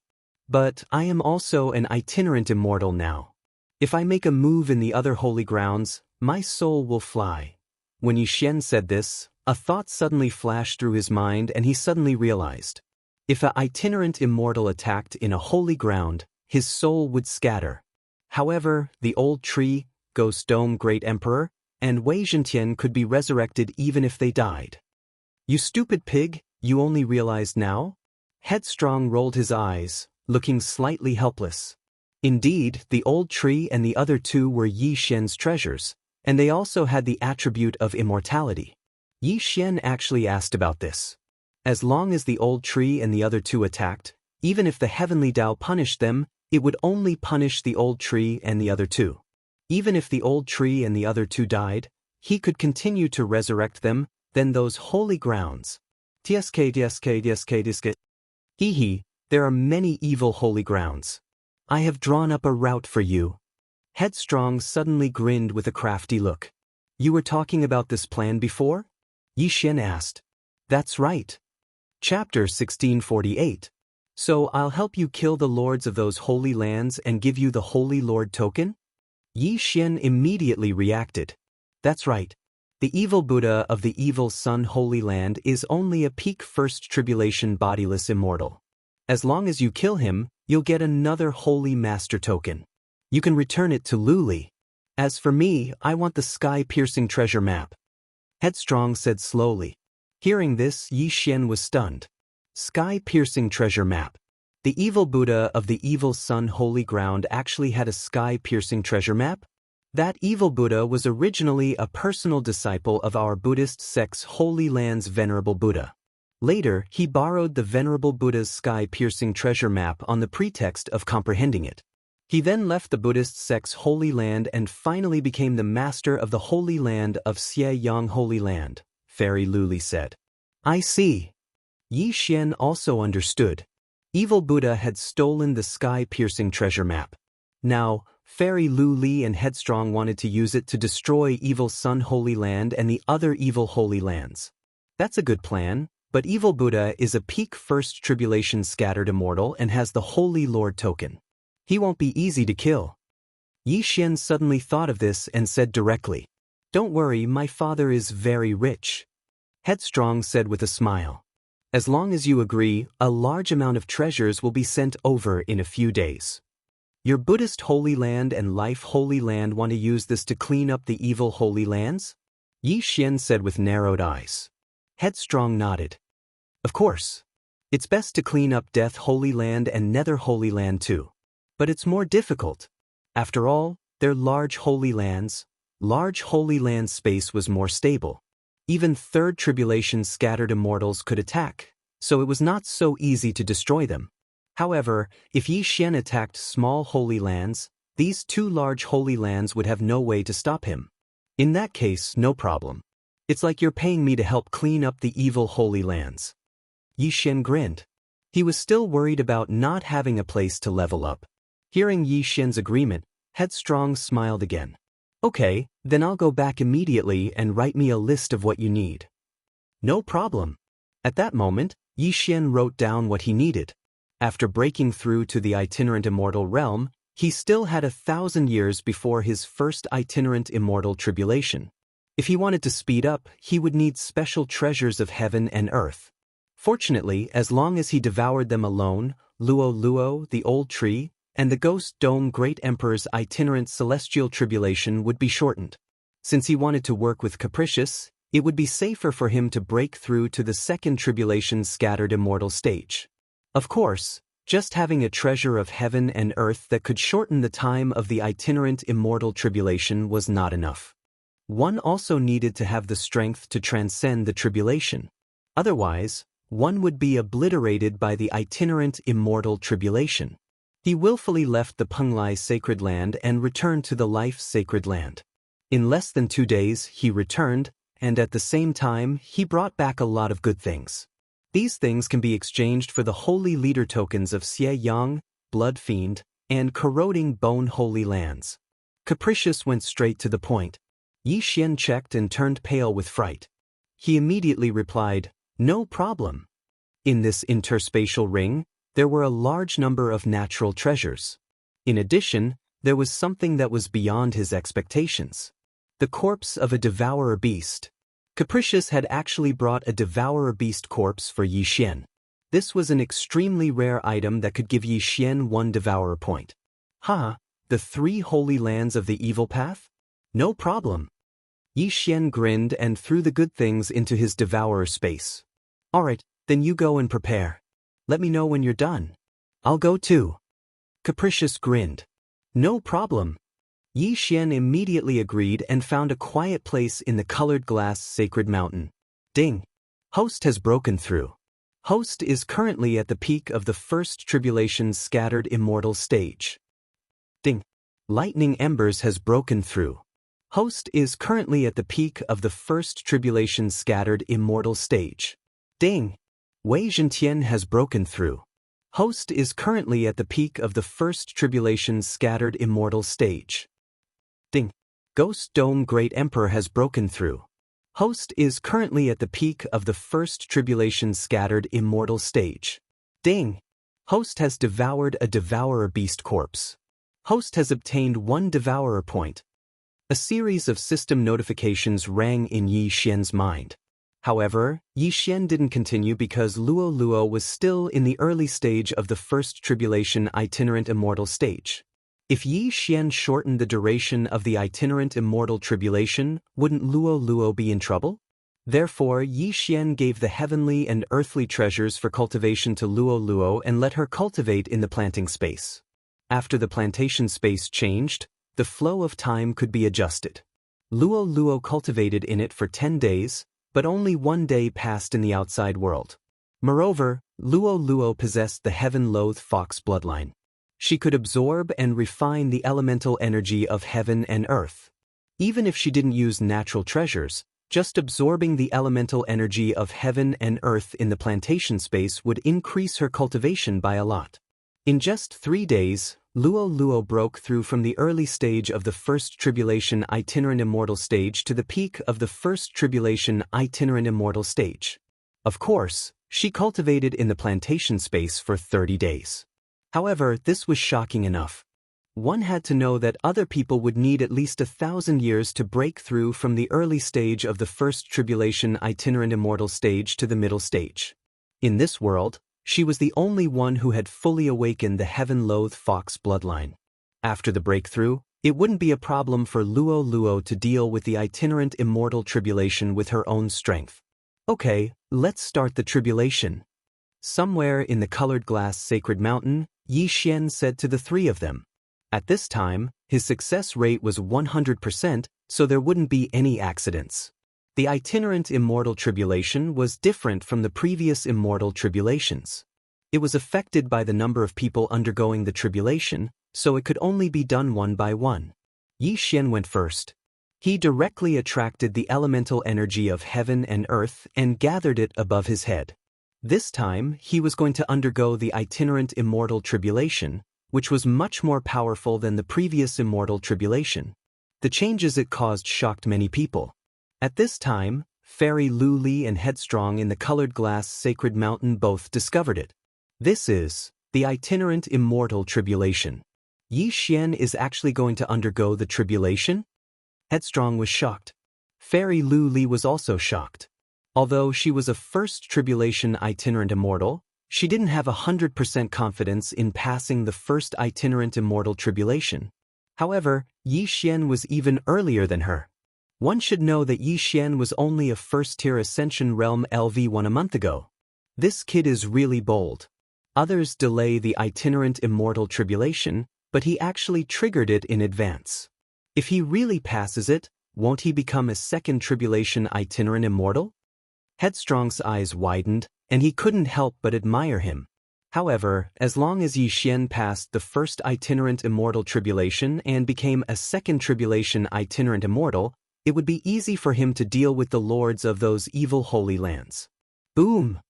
But I am also an itinerant immortal now. If I make a move in the other holy grounds, my soul will fly. When Yi Xian said this, a thought suddenly flashed through his mind and he suddenly realized. If an itinerant immortal attacked in a holy ground, his soul would scatter. However, the old tree, Ghost Dome Great Emperor, and Wei Zhentian could be resurrected even if they died. You stupid pig, you only realized now? Headstrong rolled his eyes, looking slightly helpless. Indeed, the old tree and the other two were Yi Xian's treasures, and they also had the attribute of immortality. Yi Xian actually asked about this. As long as the old tree and the other two attacked, even if the heavenly Tao punished them, it would only punish the old tree and the other two. Even if the old tree and the other two died, he could continue to resurrect them, then those holy grounds. TSK. Hee, there are many evil holy grounds. I have drawn up a route for you. Headstrong suddenly grinned with a crafty look. You were talking about this plan before? Yi Xian asked. That's right. Chapter 1648. So I'll help you kill the lords of those holy lands and give you the Holy Lord token? Yi Xian immediately reacted. That's right. The evil Buddha of the evil Sun Holy Land is only a peak first tribulation bodiless immortal. As long as you kill him, You'll get another Holy Master token. You can return it to Luli. As for me, I want the sky-piercing treasure map. Headstrong said slowly. Hearing this, Yi Xian was stunned. Sky-piercing treasure map. The evil Buddha of the evil sun holy ground actually had a sky-piercing treasure map? That evil Buddha was originally a personal disciple of our Buddhist sect's Holy Land's Venerable Buddha. Later, he borrowed the Venerable Buddha's sky-piercing treasure map on the pretext of comprehending it. He then left the Buddhist sect's Holy Land and finally became the master of the Holy Land of Xianxia Holy Land, Fairy Luli said. I see. Yi Xian also understood. Evil Buddha had stolen the sky-piercing treasure map. Now, Fairy Luli and Headstrong wanted to use it to destroy Evil Sun Holy Land and the other evil Holy Lands. That's a good plan, but Evil Buddha is a peak First Tribulation scattered immortal and has the Holy Lord token. He won't be easy to kill. Yi Xian suddenly thought of this and said directly, Don't worry, my father is very rich. Headstrong said with a smile. As long as you agree, a large amount of treasures will be sent over in a few days. Your Buddhist Holy Land and Life Holy Land want to use this to clean up the evil Holy Lands? Yi Xian said with narrowed eyes. Headstrong nodded. Of course. It's best to clean up Death Holy Land and Nether Holy Land too. But it's more difficult. After all, they're large Holy Lands. Large Holy Land space was more stable. Even Third Tribulation scattered immortals could attack, so it was not so easy to destroy them. However, if Yi Xian attacked small Holy Lands, these two large Holy Lands would have no way to stop him. In that case, no problem. It's like you're paying me to help clean up the evil Holy Lands. Yi Xian grinned. He was still worried about not having a place to level up. Hearing Yi Xian's agreement, Headstrong smiled again. Okay, then I'll go back immediately and write me a list of what you need. No problem. At that moment, Yi Xian wrote down what he needed. After breaking through to the itinerant immortal realm, he still had 1,000 years before his first itinerant immortal tribulation. If he wanted to speed up, he would need special treasures of heaven and earth. Fortunately, as long as he devoured them alone, Luo Luo, the old tree, and the Ghost Dome Great Emperor's itinerant celestial tribulation would be shortened. Since he wanted to work with Capricious, it would be safer for him to break through to the second tribulation's scattered immortal stage. Of course, just having a treasure of heaven and earth that could shorten the time of the itinerant immortal tribulation was not enough. One also needed to have the strength to transcend the tribulation. Otherwise, one would be obliterated by the itinerant immortal tribulation. He willfully left the Penglai sacred land and returned to the Life sacred land. In less than 2 days, he returned, and at the same time, he brought back a lot of good things. These things can be exchanged for the holy leader tokens of Xie Yang, Blood Fiend, and Corroding Bone Holy Lands. Capricious went straight to the point. Yi Xian checked and turned pale with fright. He immediately replied, No problem. In this interspatial ring, there were a large number of natural treasures. In addition, there was something that was beyond his expectations. The corpse of a Devourer beast. Capricious had actually brought a Devourer beast corpse for Yi Xian. This was an extremely rare item that could give Yi Xian 1 Devourer point. The 3 holy lands of the evil path? No problem. Yi Xian grinned and threw the good things into his Devourer space. Alright, then you go and prepare. Let me know when you're done. I'll go too. Capricious grinned. No problem. Yi Xian immediately agreed and found a quiet place in the colored glass sacred mountain. Ding. Host has broken through. Host is currently at the peak of the first tribulation's scattered immortal stage. Ding. Lightning embers has broken through. Host is currently at the peak of the first tribulation's scattered immortal stage. Ding. Wei Zhentian has broken through. Host is currently at the peak of the first tribulation's scattered immortal stage. Ding. Ghost Dome Great Emperor has broken through. Host is currently at the peak of the first tribulation's scattered immortal stage. Ding. Host has devoured a Devourer beast corpse. Host has obtained 1 Devourer point. A series of system notifications rang in Yi Xian's mind. However, Yi Xian didn't continue because Luo Luo was still in the early stage of the first tribulation itinerant immortal stage. If Yi Xian shortened the duration of the itinerant immortal tribulation, wouldn't Luo Luo be in trouble? Therefore, Yi Xian gave the heavenly and earthly treasures for cultivation to Luo Luo and let her cultivate in the planting space. After the plantation space changed, the flow of time could be adjusted. Luo Luo cultivated in it for 10 days, but only 1 day passed in the outside world. Moreover, Luo Luo possessed the heaven-loathed fox bloodline. She could absorb and refine the elemental energy of heaven and earth. Even if she didn't use natural treasures, just absorbing the elemental energy of heaven and earth in the plantation space would increase her cultivation by a lot. In just 3 days, Luo Luo broke through from the early stage of the first tribulation itinerant immortal stage to the peak of the first tribulation itinerant immortal stage. Of course, she cultivated in the plantation space for 30 days. However, this was shocking enough. One had to know that other people would need at least 1,000 years to break through from the early stage of the first tribulation itinerant immortal stage to the middle stage. In this world, she was the only one who had fully awakened the heaven-loathed fox bloodline. After the breakthrough, it wouldn't be a problem for Luo Luo to deal with the itinerant immortal tribulation with her own strength. Okay, let's start the tribulation. Somewhere in the colored glass sacred mountain, Yi Xian said to the 3 of them. At this time, his success rate was 100%, so there wouldn't be any accidents. The itinerant immortal tribulation was different from the previous immortal tribulations. It was affected by the number of people undergoing the tribulation, so it could only be done one by one. Yi Xian went first. He directly attracted the elemental energy of heaven and earth and gathered it above his head. This time, he was going to undergo the itinerant immortal tribulation, which was much more powerful than the previous immortal tribulation. The changes it caused shocked many people. At this time, Fairy Lu Li and Headstrong in the colored glass sacred mountain both discovered it. This is the itinerant immortal tribulation. Yi Xian is actually going to undergo the tribulation? Headstrong was shocked. Fairy Lu Li was also shocked. Although she was a first tribulation itinerant immortal, she didn't have 100% confidence in passing the first itinerant immortal tribulation. However, Yi Xian was even earlier than her. One should know that Yi Xian was only a first-tier Ascension Realm LV1 a month ago. This kid is really bold. Others delay the itinerant immortal tribulation, but he actually triggered it in advance. If he really passes it, won't he become a second tribulation itinerant immortal? Headstrong's eyes widened, and he couldn't help but admire him. However, as long as Yi Xian passed the first itinerant immortal tribulation and became a second tribulation itinerant immortal, it would be easy for him to deal with the lords of those evil holy lands. Boom!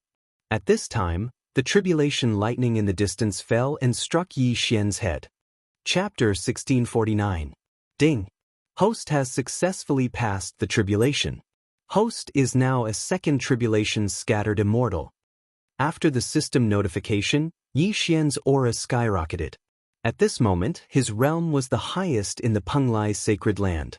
At this time, the tribulation lightning in the distance fell and struck Yi Xian's head. Chapter 1649. Ding! Host has successfully passed the tribulation. Host is now a second tribulation scattered immortal. After the system notification, Yi Xian's aura skyrocketed. At this moment, his realm was the highest in the Penglai sacred land.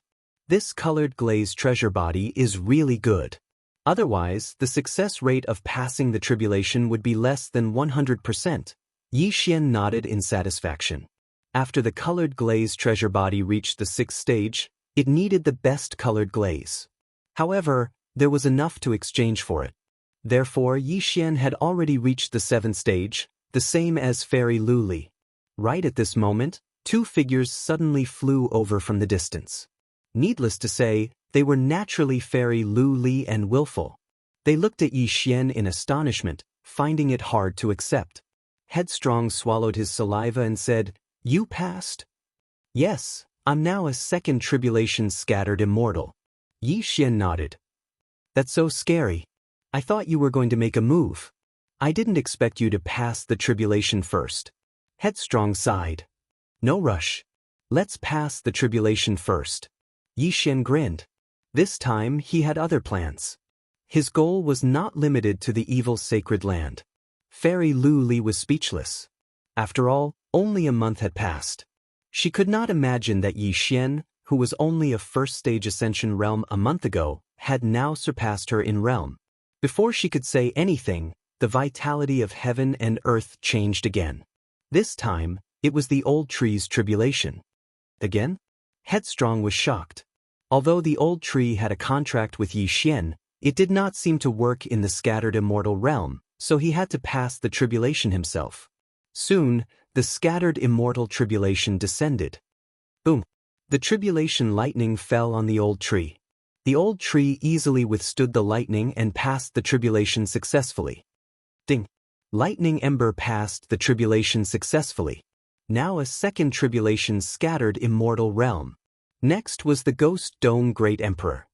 This colored glazed treasure body is really good. Otherwise, the success rate of passing the tribulation would be less than 100%. Yi Xian nodded in satisfaction. After the colored glazed treasure body reached the 6th stage, it needed the best colored glaze. However, there was enough to exchange for it. Therefore, Yi Xian had already reached the 7th stage, the same as Fairy Lu Li. Right at this moment, 2 figures suddenly flew over from the distance. Needless to say, they were naturally Fairy Lu Li and Willful. They looked at Yi Xian in astonishment, finding it hard to accept. Headstrong swallowed his saliva and said, "You passed?" "Yes, I'm now a second tribulation scattered immortal." Yi Xian nodded. "That's so scary. I thought you were going to make a move. I didn't expect you to pass the tribulation first." Headstrong sighed. "No rush. Let's pass the tribulation first." Yi Xian grinned. This time he had other plans. His goal was not limited to the evil sacred land. Fairy Lu Li was speechless. After all, only a month had passed. She could not imagine that Yi Xian, who was only a first-stage Ascension realm a month ago, had now surpassed her in realm. Before she could say anything, the vitality of heaven and earth changed again. This time, it was the old tree's tribulation. Again? Headstrong was shocked. Although the old tree had a contract with Yi Xian, it did not seem to work in the scattered immortal realm, so he had to pass the tribulation himself. Soon, the scattered immortal tribulation descended. Boom! The tribulation lightning fell on the old tree. The old tree easily withstood the lightning and passed the tribulation successfully. Ding! Lightning ember passed the tribulation successfully. Now a second tribulation scattered immortal realm. Next was the Ghost Dome Great Emperor.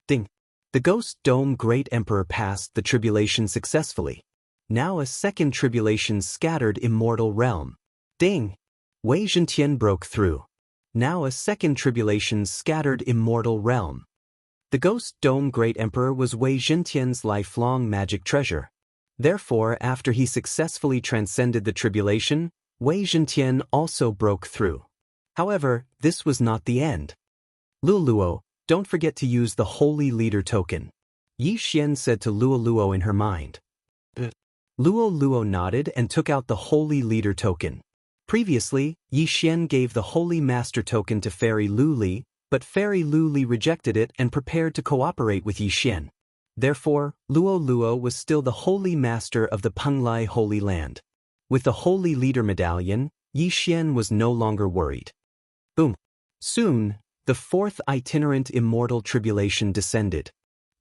Ding! The Ghost Dome Great Emperor passed the tribulation successfully. Now a second tribulation scattered immortal realm. Ding! Wei Zhentian broke through. Now a second tribulation scattered immortal realm. The Ghost Dome Great Emperor was Wei Zhentian's lifelong magic treasure. Therefore, after he successfully transcended the tribulation, Wei Zhentian also broke through. However, this was not the end. Luoluo, don't forget to use the Holy Leader token, Yi Xian said to Luoluo in her mind. Luoluo nodded and took out the Holy Leader token. Previously, Yi Xian gave the Holy Master token to Fairy Luli, but Fairy Luli rejected it and prepared to cooperate with Yi Xian. Therefore, Luoluo was still the Holy Master of the Penglai Holy Land. With the Holy Leader medallion, Yi Xian was no longer worried. Boom! Soon, the fourth itinerant immortal tribulation descended.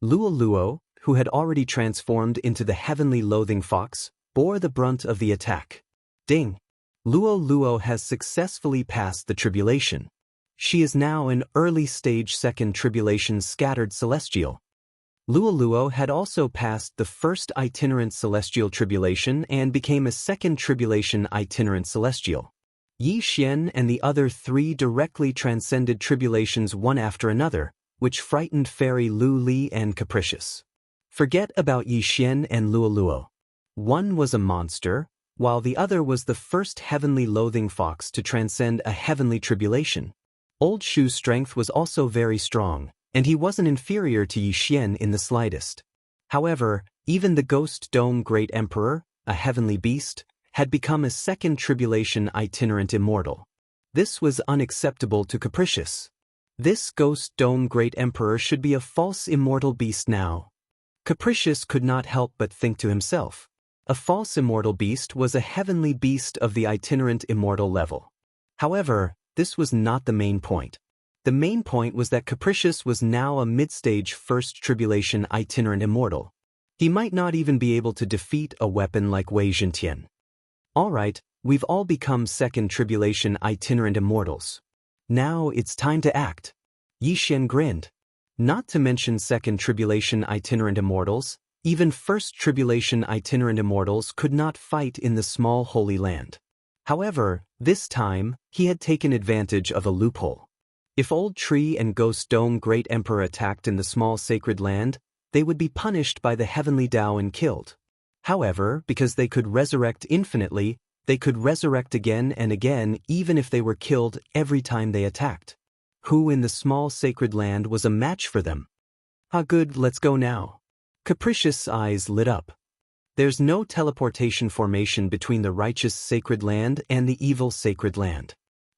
Luoluo, who had already transformed into the heavenly loathing fox, bore the brunt of the attack. Ding! Luoluo has successfully passed the tribulation. She is now an early-stage second tribulation scattered celestial. Luoluo had also passed the first itinerant celestial tribulation and became a second tribulation itinerant celestial. Yi Xian and the other three directly transcended tribulations one after another, which frightened Fairy Luli and Capricious. Forget about Yi Xian and Luoluo. One was a monster, while the other was the first heavenly loathing fox to transcend a heavenly tribulation. Old Shu's strength was also very strong, and he wasn't inferior to Yi Xian in the slightest. However, even the Ghost Dome Great Emperor, a heavenly beast, had become a second tribulation itinerant immortal. This was unacceptable to Capricious. This Ghost Dome Great Emperor should be a false immortal beast now. Capricious could not help but think to himself. A false immortal beast was a heavenly beast of the itinerant immortal level. However, this was not the main point. The main point was that Capricious was now a mid-stage first tribulation itinerant immortal. He might not even be able to defeat a weapon like Wei Zhentian. Alright, we've all become second tribulation itinerant immortals. Now it's time to act. Yi Xian grinned. Not to mention second tribulation itinerant immortals, even first tribulation itinerant immortals could not fight in the small Holy Land. However, this time, he had taken advantage of a loophole. If Old Tree and Ghost Dome Great Emperor attacked in the small sacred land, they would be punished by the heavenly Tao and killed. However, because they could resurrect infinitely, they could resurrect again and again even if they were killed every time they attacked. Who in the small sacred land was a match for them? Ah, good, let's go now. Capricious' eyes lit up. There's no teleportation formation between the righteous sacred land and the evil sacred land.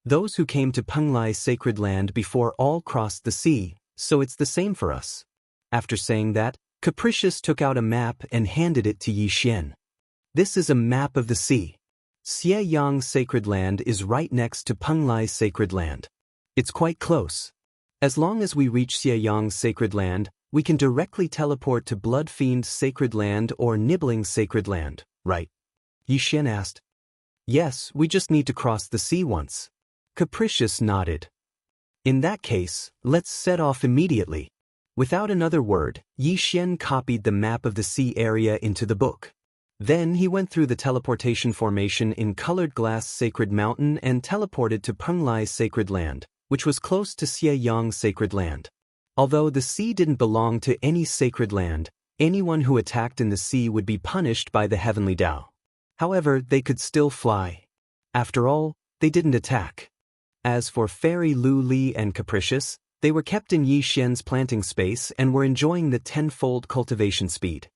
Those who came to Penglai sacred land before all crossed the sea, so it's the same for us. After saying that, Capricious took out a map and handed it to Yi Xian. This is a map of the sea. Xieyang sacred land is right next to Penglai sacred land. It's quite close. As long as we reach Xieyang sacred land, we can directly teleport to Bloodfiend sacred land or Nibbling sacred land, right? Yi Xian asked. Yes, we just need to cross the sea once. Capricious nodded. In that case, let's set off immediately. Without another word, Yi Xian copied the map of the sea area into the book. Then he went through the teleportation formation in Colored Glass Sacred Mountain and teleported to Penglai Sacred Land, which was close to Xieyang Sacred Land. Although the sea didn't belong to any sacred land, anyone who attacked in the sea would be punished by the heavenly Tao. However, they could still fly. After all, they didn't attack. As for Fairy Luli and Capricious, they were kept in Yi Xian's planting space and were enjoying the tenfold cultivation speed.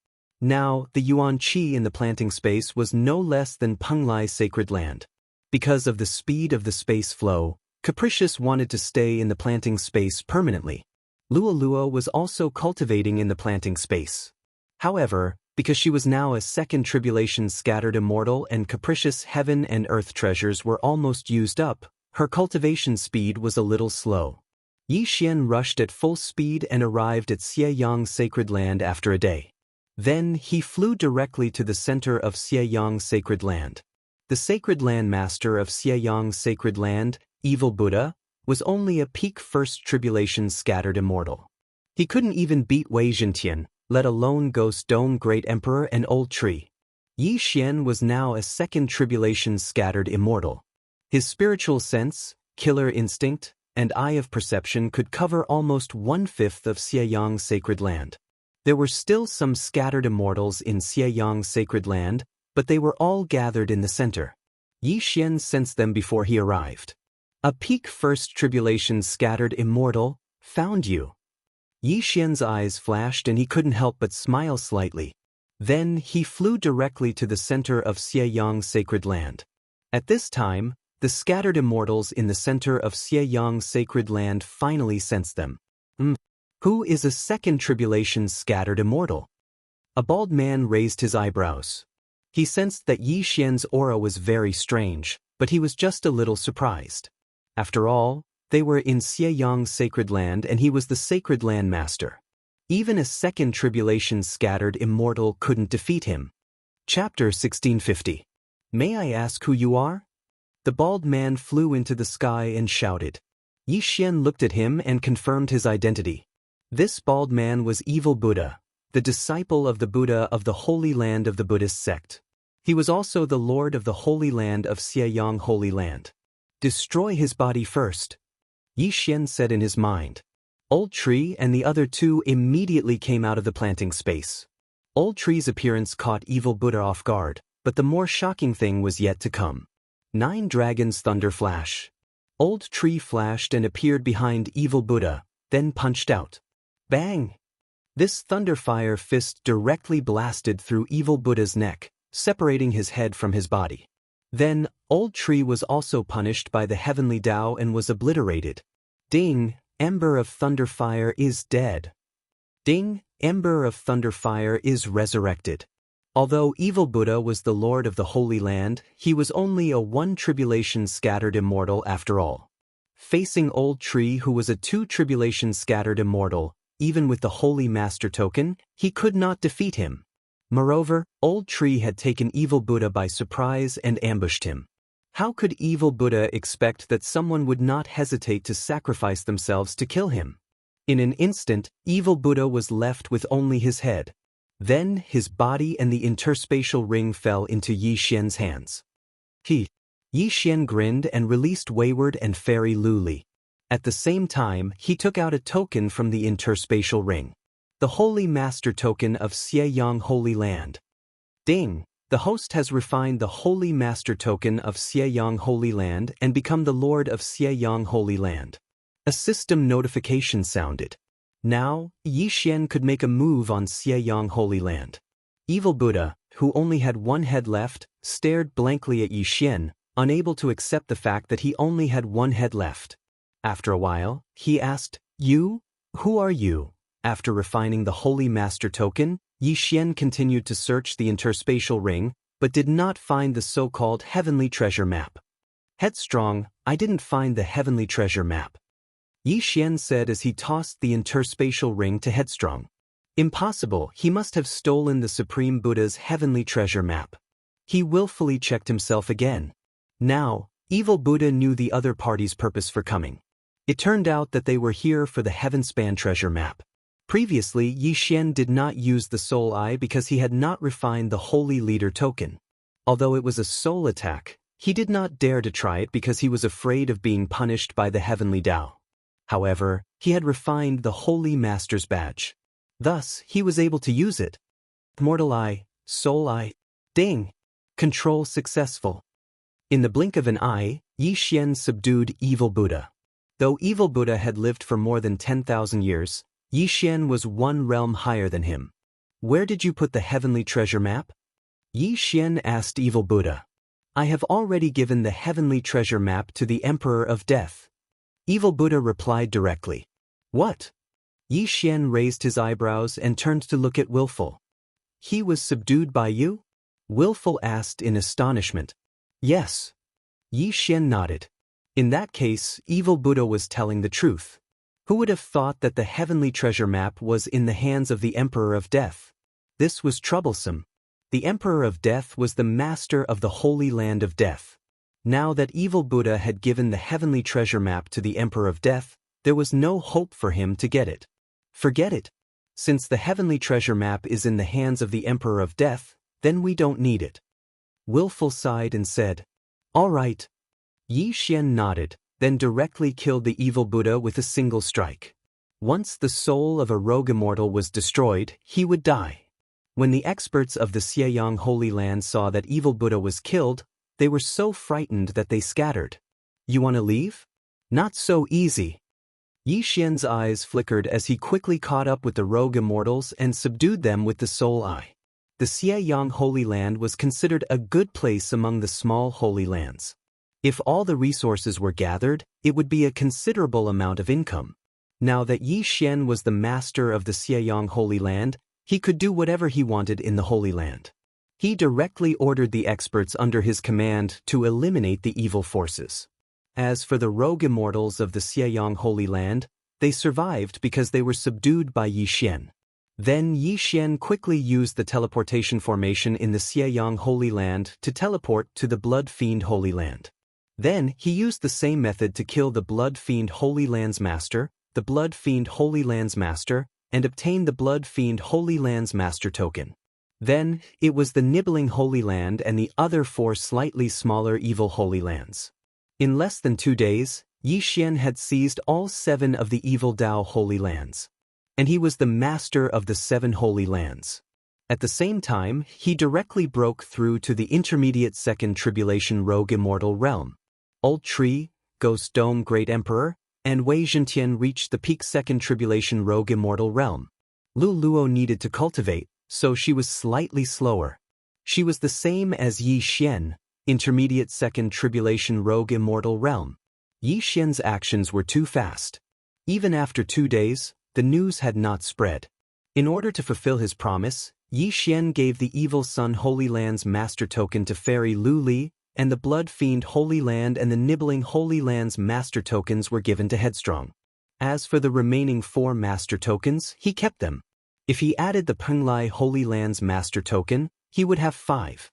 Now, the Yuan Qi in the planting space was no less than Penglai's sacred land. Because of the speed of the space flow, Capricious wanted to stay in the planting space permanently. Lualua was also cultivating in the planting space. However, because she was now a second tribulation scattered immortal and Capricious heaven and earth treasures were almost used up, her cultivation speed was a little slow. Yi Xian rushed at full speed and arrived at Xianyang's sacred land after a day. Then he flew directly to the center of Xianyang's sacred land. The sacred land master of Xianyang's sacred land, Evil Buddha, was only a peak first tribulation scattered immortal. He couldn't even beat Wei Zhentian, let alone Ghost Dome Great Emperor and Old Tree. Yi Xian was now a second tribulation scattered immortal. His spiritual sense, killer instinct, and eye of perception could cover almost 1/5 of Xianyang's sacred land. There were still some scattered immortals in Xianyang's sacred land, but they were all gathered in the center. Yi Xian sensed them before he arrived. A peak first tribulation scattered immortal, found you. Yi Xian's eyes flashed and he couldn't help but smile slightly. Then he flew directly to the center of Xianyang's sacred land. At this time, the scattered immortals in the center of Xianyang's sacred land finally sensed them. Who is a second tribulation scattered immortal? A bald man raised his eyebrows. He sensed that Yi Xian's aura was very strange, but he was just a little surprised. After all, they were in Xianyang's sacred land and he was the sacred land master. Even a second tribulation scattered immortal couldn't defeat him. Chapter 1650. May I ask who you are? The bald man flew into the sky and shouted. Yi Xian looked at him and confirmed his identity. This bald man was Evil Buddha, the disciple of the Buddha of the Holy Land of the Buddhist sect. He was also the lord of the Holy Land of Xianyang Holy Land. Destroy his body first, Yi Xian said in his mind. Old Tree and the other two immediately came out of the planting space. Old Tree's appearance caught Evil Buddha off guard, but the more shocking thing was yet to come. 9 dragons thunder flash. Old Tree flashed and appeared behind Evil Buddha, then punched out. Bang! This thunderfire fist directly blasted through Evil Buddha's neck, separating his head from his body. Then, Old Tree was also punished by the heavenly Tao and was obliterated. Ding! Ember of thunderfire is dead. Ding! Ember of thunderfire is resurrected. Although Evil Buddha was the lord of the Holy Land, he was only a one tribulation scattered immortal after all. Facing Old Tree, who was a 2 tribulation scattered immortal, even with the Holy Master token, he could not defeat him. Moreover, Old Tree had taken Evil Buddha by surprise and ambushed him. How could Evil Buddha expect that someone would not hesitate to sacrifice themselves to kill him? In an instant, Evil Buddha was left with only his head. Then his body and the interspatial ring fell into Yi Xian's hands. Yi Xian grinned and released Wayward and Fairy Luli. At the same time, he took out a token from the interspatial ring. The Holy Master token of Xianyang Holy Land. Ding! The host has refined the Holy Master token of Xianyang Holy Land and become the Lord of Xianyang Holy Land. A system notification sounded. Now, Yi Xian could make a move on Xianyang Holy Land. Evil Buddha, who only had one head left, stared blankly at Yi Xian, unable to accept the fact that he only had one head left. After a while, he asked, "You? Who are you?" After refining the Holy Master token, Yi Xian continued to search the interspatial ring, but did not find the so-called Heavenly Treasure Map. Headstrong, I didn't find the Heavenly Treasure Map, Yi Xian said as he tossed the interspatial ring to Headstrong. Impossible, he must have stolen the Supreme Buddha's Heavenly Treasure Map. He willfully checked himself again. Now, Evil Buddha knew the other party's purpose for coming. It turned out that they were here for the Heavenspan Treasure Map. Previously, Yi Xian did not use the Soul Eye because he had not refined the Holy Leader token. Although it was a soul attack, he did not dare to try it because he was afraid of being punished by the Heavenly Tao. However, he had refined the Holy Master's badge. Thus, he was able to use it. Mortal Eye, Soul Eye, ding! Control successful. In the blink of an eye, Yi Xian subdued Evil Buddha. Though Evil Buddha had lived for more than 10,000 years, Yi Xian was one realm higher than him. Where did you put the heavenly treasure map? Yi Xian asked Evil Buddha. I have already given the heavenly treasure map to the Emperor of Death. Evil Buddha replied directly. What? Yi Xian raised his eyebrows and turned to look at Willful. He was subdued by you? Willful asked in astonishment. Yes. Yi Xian nodded. In that case, Evil Buddha was telling the truth. Who would have thought that the heavenly treasure map was in the hands of the Emperor of Death? This was troublesome. The Emperor of Death was the master of the Holy Land of Death. Now that Evil Buddha had given the heavenly treasure map to the Emperor of Death, there was no hope for him to get it. Forget it. Since the heavenly treasure map is in the hands of the Emperor of Death, then we don't need it. Willful sighed and said, All right. Yi Xian nodded, then directly killed the Evil Buddha with a single strike. Once the soul of a rogue immortal was destroyed, he would die. When the experts of the Xianyang Holy Land saw that Evil Buddha was killed, they were so frightened that they scattered. You want to leave? Not so easy. Yi Xian's eyes flickered as he quickly caught up with the rogue immortals and subdued them with the soul eye. The Xianyang Holy Land was considered a good place among the small holy lands. If all the resources were gathered, it would be a considerable amount of income. Now that Yi Xian was the master of the Xianyang Holy Land, he could do whatever he wanted in the Holy Land. He directly ordered the experts under his command to eliminate the evil forces. As for the rogue immortals of the Xianyang Holy Land, they survived because they were subdued by Yi Xian. Then Yi Xian quickly used the teleportation formation in the Xianyang Holy Land to teleport to the Blood Fiend Holy Land. Then he used the same method to kill the Blood Fiend Holy Land's master, the Blood Fiend Holy Land's master, and obtain the Blood Fiend Holy Land's master token. Then, it was the Nibbling Holy Land and the other 4 slightly smaller evil Holy Lands. In less than 2 days, Yi Xian had seized all 7 of the evil Dao Holy Lands. And he was the master of the 7 Holy Lands. At the same time, he directly broke through to the intermediate Second Tribulation Rogue Immortal Realm. Old Tree, Ghost Dome Great Emperor, and Wei Zhentian reached the peak Second Tribulation Rogue Immortal Realm. Lu Luo needed to cultivate, so she was slightly slower. She was the same as Yi Xian, intermediate Second Tribulation Rogue Immortal Realm. Yi Xian's actions were too fast. Even after 2 days, the news had not spread. In order to fulfill his promise, Yi Xian gave the Evil Sun Holy Land's master token to Fairy Lu Li, and the Blood Fiend Holy Land and the Nibbling Holy Land's master tokens were given to Headstrong. As for the remaining 4 master tokens, he kept them. If he added the Penglai Holy Land's master token, he would have 5.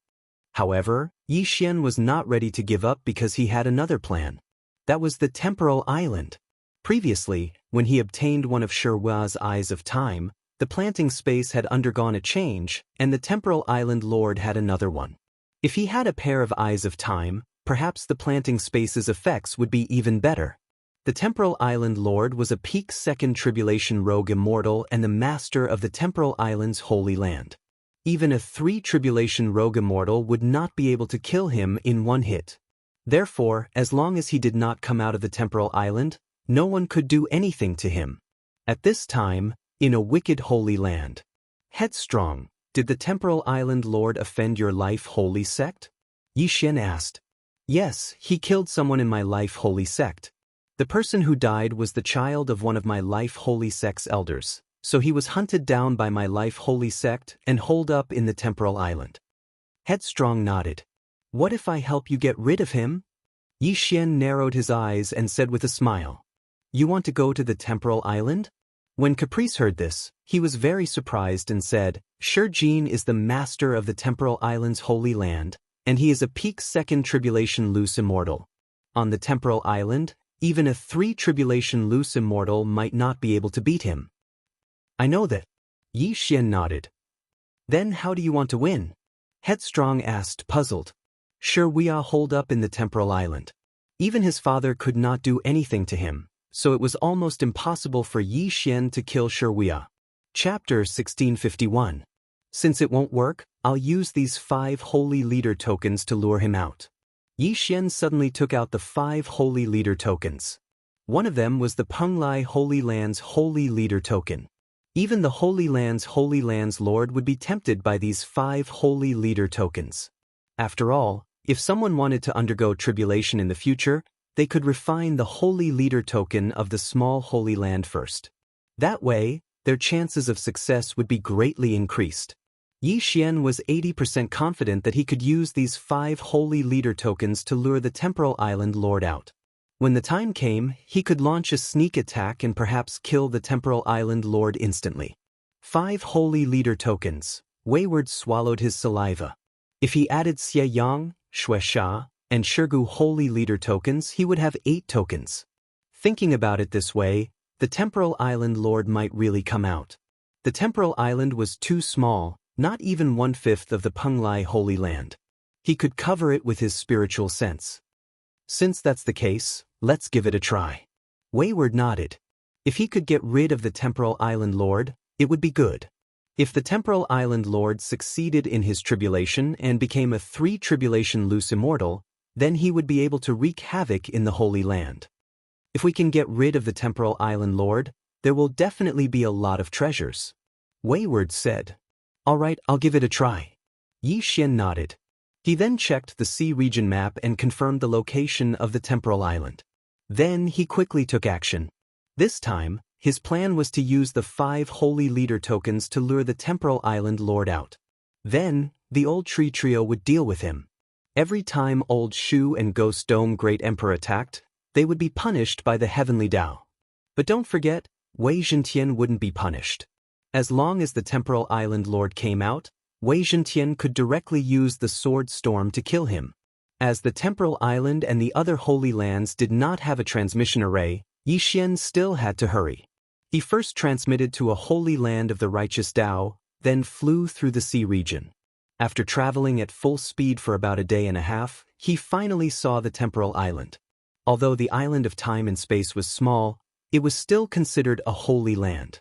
However, Yi Xian was not ready to give up because he had another plan. That was the Temporal Island. Previously, when he obtained one of Sherwa's Eyes of Time, the planting space had undergone a change, and the Temporal Island Lord had another one. If he had a pair of Eyes of Time, perhaps the planting space's effects would be even better. The Temporal Island Lord was a peak Second Tribulation Rogue Immortal and the master of the Temporal Island's Holy Land. Even a 3 Tribulation Rogue Immortal would not be able to kill him in one hit. Therefore, as long as he did not come out of the Temporal Island, no one could do anything to him. At this time, in a wicked Holy Land. Headstrong, did the Temporal Island Lord offend your Life Holy Sect? Yi Xian asked. Yes, he killed someone in my Life Holy Sect. The person who died was the child of one of my Life Holy Sect's elders, so he was hunted down by my Life Holy Sect and holed up in the Temporal Island. Headstrong nodded. What if I help you get rid of him? Yi Xian narrowed his eyes and said with a smile. You want to go to the Temporal Island? When Caprice heard this, he was very surprised and said, Shi Jin is the master of the Temporal Island's Holy Land, and he is a peak Second Tribulation Loose Immortal. On the Temporal Island, even a 3 Tribulation Loose Immortal might not be able to beat him. I know that. Yi Xian nodded. Then how do you want to win? Headstrong asked, puzzled. Sure, we are holed up in the Temporal Island. Even his father could not do anything to him, so it was almost impossible for Yi Xian to kill Sherwia. Chapter 1651. Since it won't work, I'll use these 5 Holy Leader tokens to lure him out. Yi Xian suddenly took out the 5 Holy Leader tokens. One of them was the Penglai Holy Land's Holy Leader token. Even the Holy Land's Lord would be tempted by these 5 holy leader tokens. After all, if someone wanted to undergo tribulation in the future, they could refine the holy leader token of the small Holy Land first. That way, their chances of success would be greatly increased. Yi Xian was 80% confident that he could use these 5 holy leader tokens to lure the Temporal Island Lord out. When the time came, he could launch a sneak attack and perhaps kill the Temporal Island Lord instantly. 5 holy leader tokens. Wayward swallowed his saliva. If he added Xianyang, Xuexia, and Shirgu holy leader tokens, he would have 8 tokens. Thinking about it this way, the Temporal Island Lord might really come out. The Temporal Island was too small, not even 1/5 of the Penglai Holy Land. He could cover it with his spiritual sense. Since that's the case, let's give it a try. Wayward nodded. If he could get rid of the Temporal Island Lord, it would be good. If the Temporal Island Lord succeeded in his tribulation and became a 3-tribulation loose immortal, then he would be able to wreak havoc in the Holy Land. If we can get rid of the Temporal Island Lord, there will definitely be a lot of treasures. Wayward said. All right, I'll give it a try. Yi Xian nodded. He then checked the sea region map and confirmed the location of the Temporal Island. Then he quickly took action. This time, his plan was to use the 5 holy leader tokens to lure the Temporal Island Lord out. Then, the old tree trio would deal with him. Every time Old Shu and Ghost Dome Great Emperor attacked, they would be punished by the Heavenly Tao. But don't forget, Wei Zhentian wouldn't be punished. As long as the Temporal Island Lord came out, Wei Zhentian could directly use the Sword Storm to kill him. As the Temporal Island and the other Holy Lands did not have a transmission array, Yi Xian still had to hurry. He first transmitted to a Holy Land of the Righteous Tao, then flew through the sea region. After traveling at full speed for about a day and a half, he finally saw the Temporal Island. Although the island of time and space was small, it was still considered a holy land.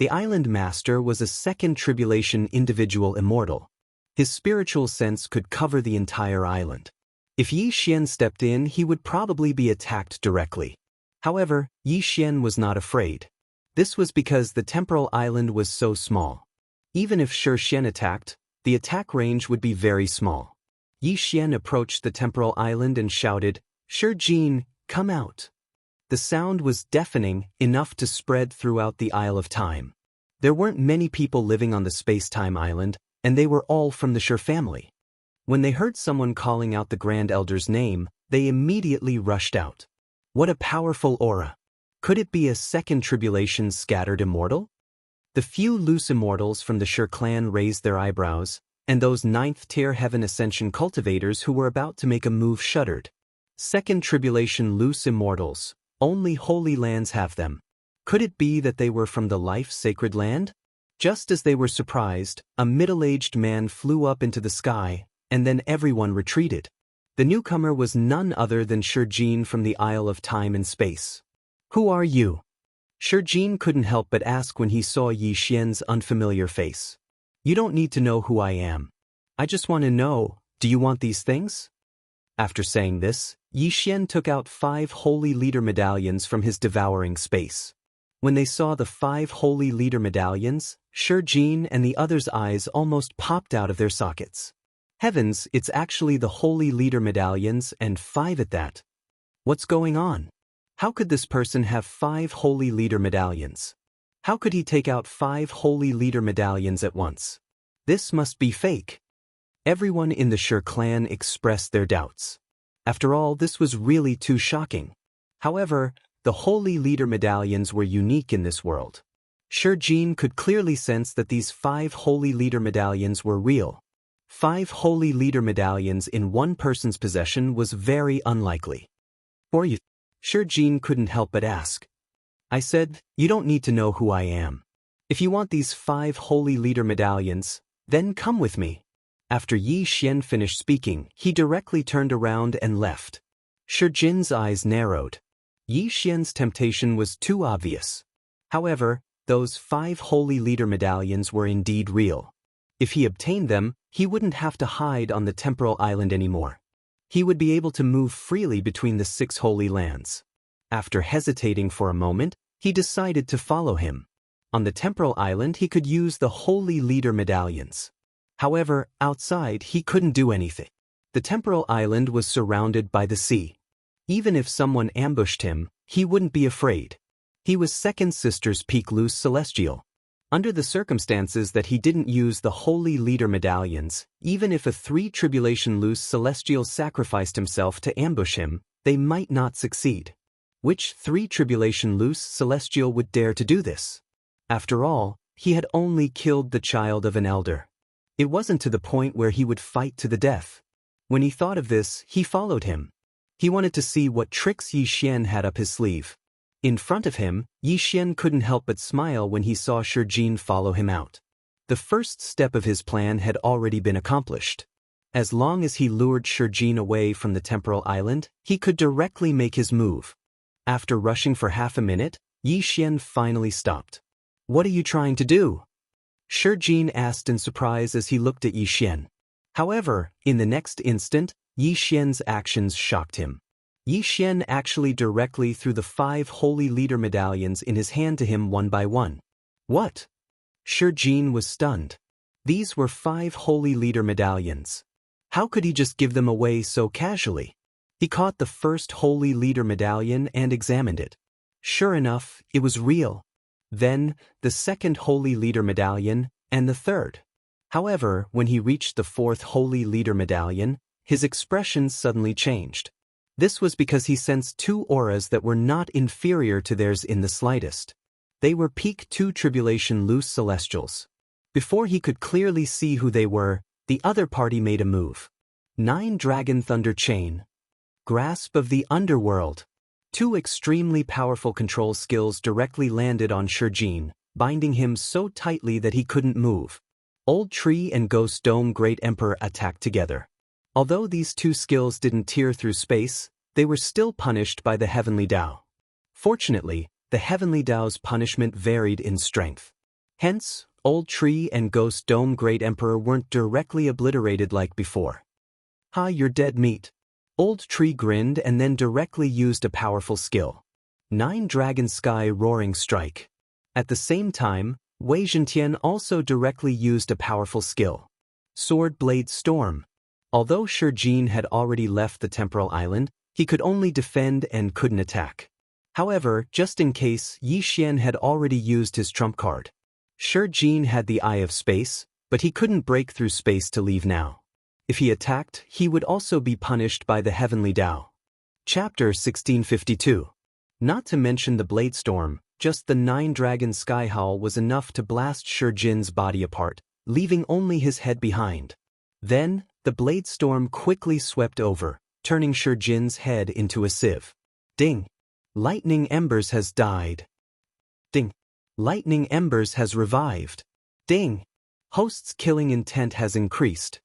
The island master was a 2nd tribulation individual immortal. His spiritual sense could cover the entire island. If Yi Xian stepped in, he would probably be attacked directly. However, Yi Xian was not afraid. This was because the Temporal Island was so small. Even if Shi Xian attacked, the attack range would be very small. Yi Xian approached the Temporal Island and shouted, "Shi Jin, come out." The sound was deafening, enough to spread throughout the Isle of Time. There weren't many people living on the space-time island, and they were all from the Shi family. When they heard someone calling out the Grand Elder's name, they immediately rushed out. What a powerful aura! Could it be a 2nd tribulation scattered immortal? The few loose immortals from the Shi clan raised their eyebrows, and those 9th-tier Heaven Ascension cultivators who were about to make a move shuddered. 2nd tribulation loose immortals. Only holy lands have them. Could it be that they were from the life-sacred land? Just as they were surprised, a middle-aged man flew up into the sky, and then everyone retreated. The newcomer was none other than Shi Jin from the Isle of Time and Space. Who are you? Shi Jin couldn't help but ask when he saw Yi Xian's unfamiliar face. You don't need to know who I am. I just want to know, do you want these things? After saying this, Yi Xian took out 5 holy leader medallions from his devouring space. When they saw the 5 holy leader medallions, Shi Jin and the others' eyes almost popped out of their sockets. Heavens, it's actually the holy leader medallions, and 5 at that. What's going on? How could this person have 5 holy leader medallions? How could he take out 5 holy leader medallions at once? This must be fake. Everyone in the Shi clan expressed their doubts. After all, this was really too shocking. However, the holy leader medallions were unique in this world. Shi Jin could clearly sense that these 5 holy leader medallions were real. 5 holy leader medallions in one person's possession was very unlikely. Or you? Shi Jin couldn't help but ask. I said, you don't need to know who I am. If you want these 5 holy leader medallions, then come with me. After Yi Xian finished speaking, he directly turned around and left. Shi Jin's eyes narrowed. Yi Xian's temptation was too obvious. However, those 5 holy leader medallions were indeed real. If he obtained them, he wouldn't have to hide on the Temporal Island anymore. He would be able to move freely between the 6 holy lands. After hesitating for a moment, he decided to follow him. On the temporal island he could use the Holy Leader medallions. However, outside he couldn't do anything. The temporal island was surrounded by the sea. Even if someone ambushed him, he wouldn't be afraid. He was Second Sister's Peak Loose Celestial. Under the circumstances that he didn't use the Holy Leader medallions, even if a 3 Tribulation Loose Celestial sacrificed himself to ambush him, they might not succeed. Which 3 Tribulation Loose Celestial would dare to do this? After all, he had only killed the child of an elder. It wasn't to the point where he would fight to the death. When he thought of this, he followed him. He wanted to see what tricks Yixian had up his sleeve. In front of him, Yixian couldn't help but smile when he saw Shijin follow him out. The first step of his plan had already been accomplished. As long as he lured Shijin away from the temporal island, he could directly make his move. After rushing for half a minute, Yixian finally stopped. "What are you trying to do?" Shijin asked in surprise as he looked at Yixian. However, in the next instant, Yixian's actions shocked him. Yixian actually directly threw the 5 Holy Leader medallions in his hand to him one by one. What? Shijin was stunned. These were 5 Holy Leader medallions. How could he just give them away so casually? He caught the first Holy Leader medallion and examined it. Sure enough, it was real. Then, the second Holy Leader medallion, and the third. However, when he reached the 4th Holy Leader medallion, his expression suddenly changed. This was because he sensed 2 auras that were not inferior to theirs in the slightest. They were Peak 2 Tribulation Loose Celestials. Before he could clearly see who they were, the other party made a move. 9 Dragon Thunder Chain. Grasp of the Underworld. 2 extremely powerful control skills directly landed on Shijin, binding him so tightly that he couldn't move. Old Tree and Ghost Dome Great Emperor attacked together. Although these 2 skills didn't tear through space, they were still punished by the Heavenly Tao. Fortunately, the Heavenly Tao's punishment varied in strength. Hence, Old Tree and Ghost Dome Great Emperor weren't directly obliterated like before. "Ha, you're dead meat." Old Tree grinned and then directly used a powerful skill. 9 Dragon Sky Roaring Strike. At the same time, Wei Zhentian also directly used a powerful skill. Sword Blade Storm. Although Shijin had already left the temporal island, he could only defend and couldn't attack. However, just in case, Yixian had already used his trump card. Shijin had the Eye of Space, but he couldn't break through space to leave now. If he attacked, he would also be punished by the Heavenly Tao. Chapter 1652. Not to mention the Blade Storm, just the 9 Dragon Sky Howl was enough to blast Shijin's body apart, leaving only his head behind. Then, the Blade Storm quickly swept over, turning Shijin's head into a sieve. Ding! Lightning Embers has died. Ding! Lightning Embers has revived. Ding! Host's killing intent has increased.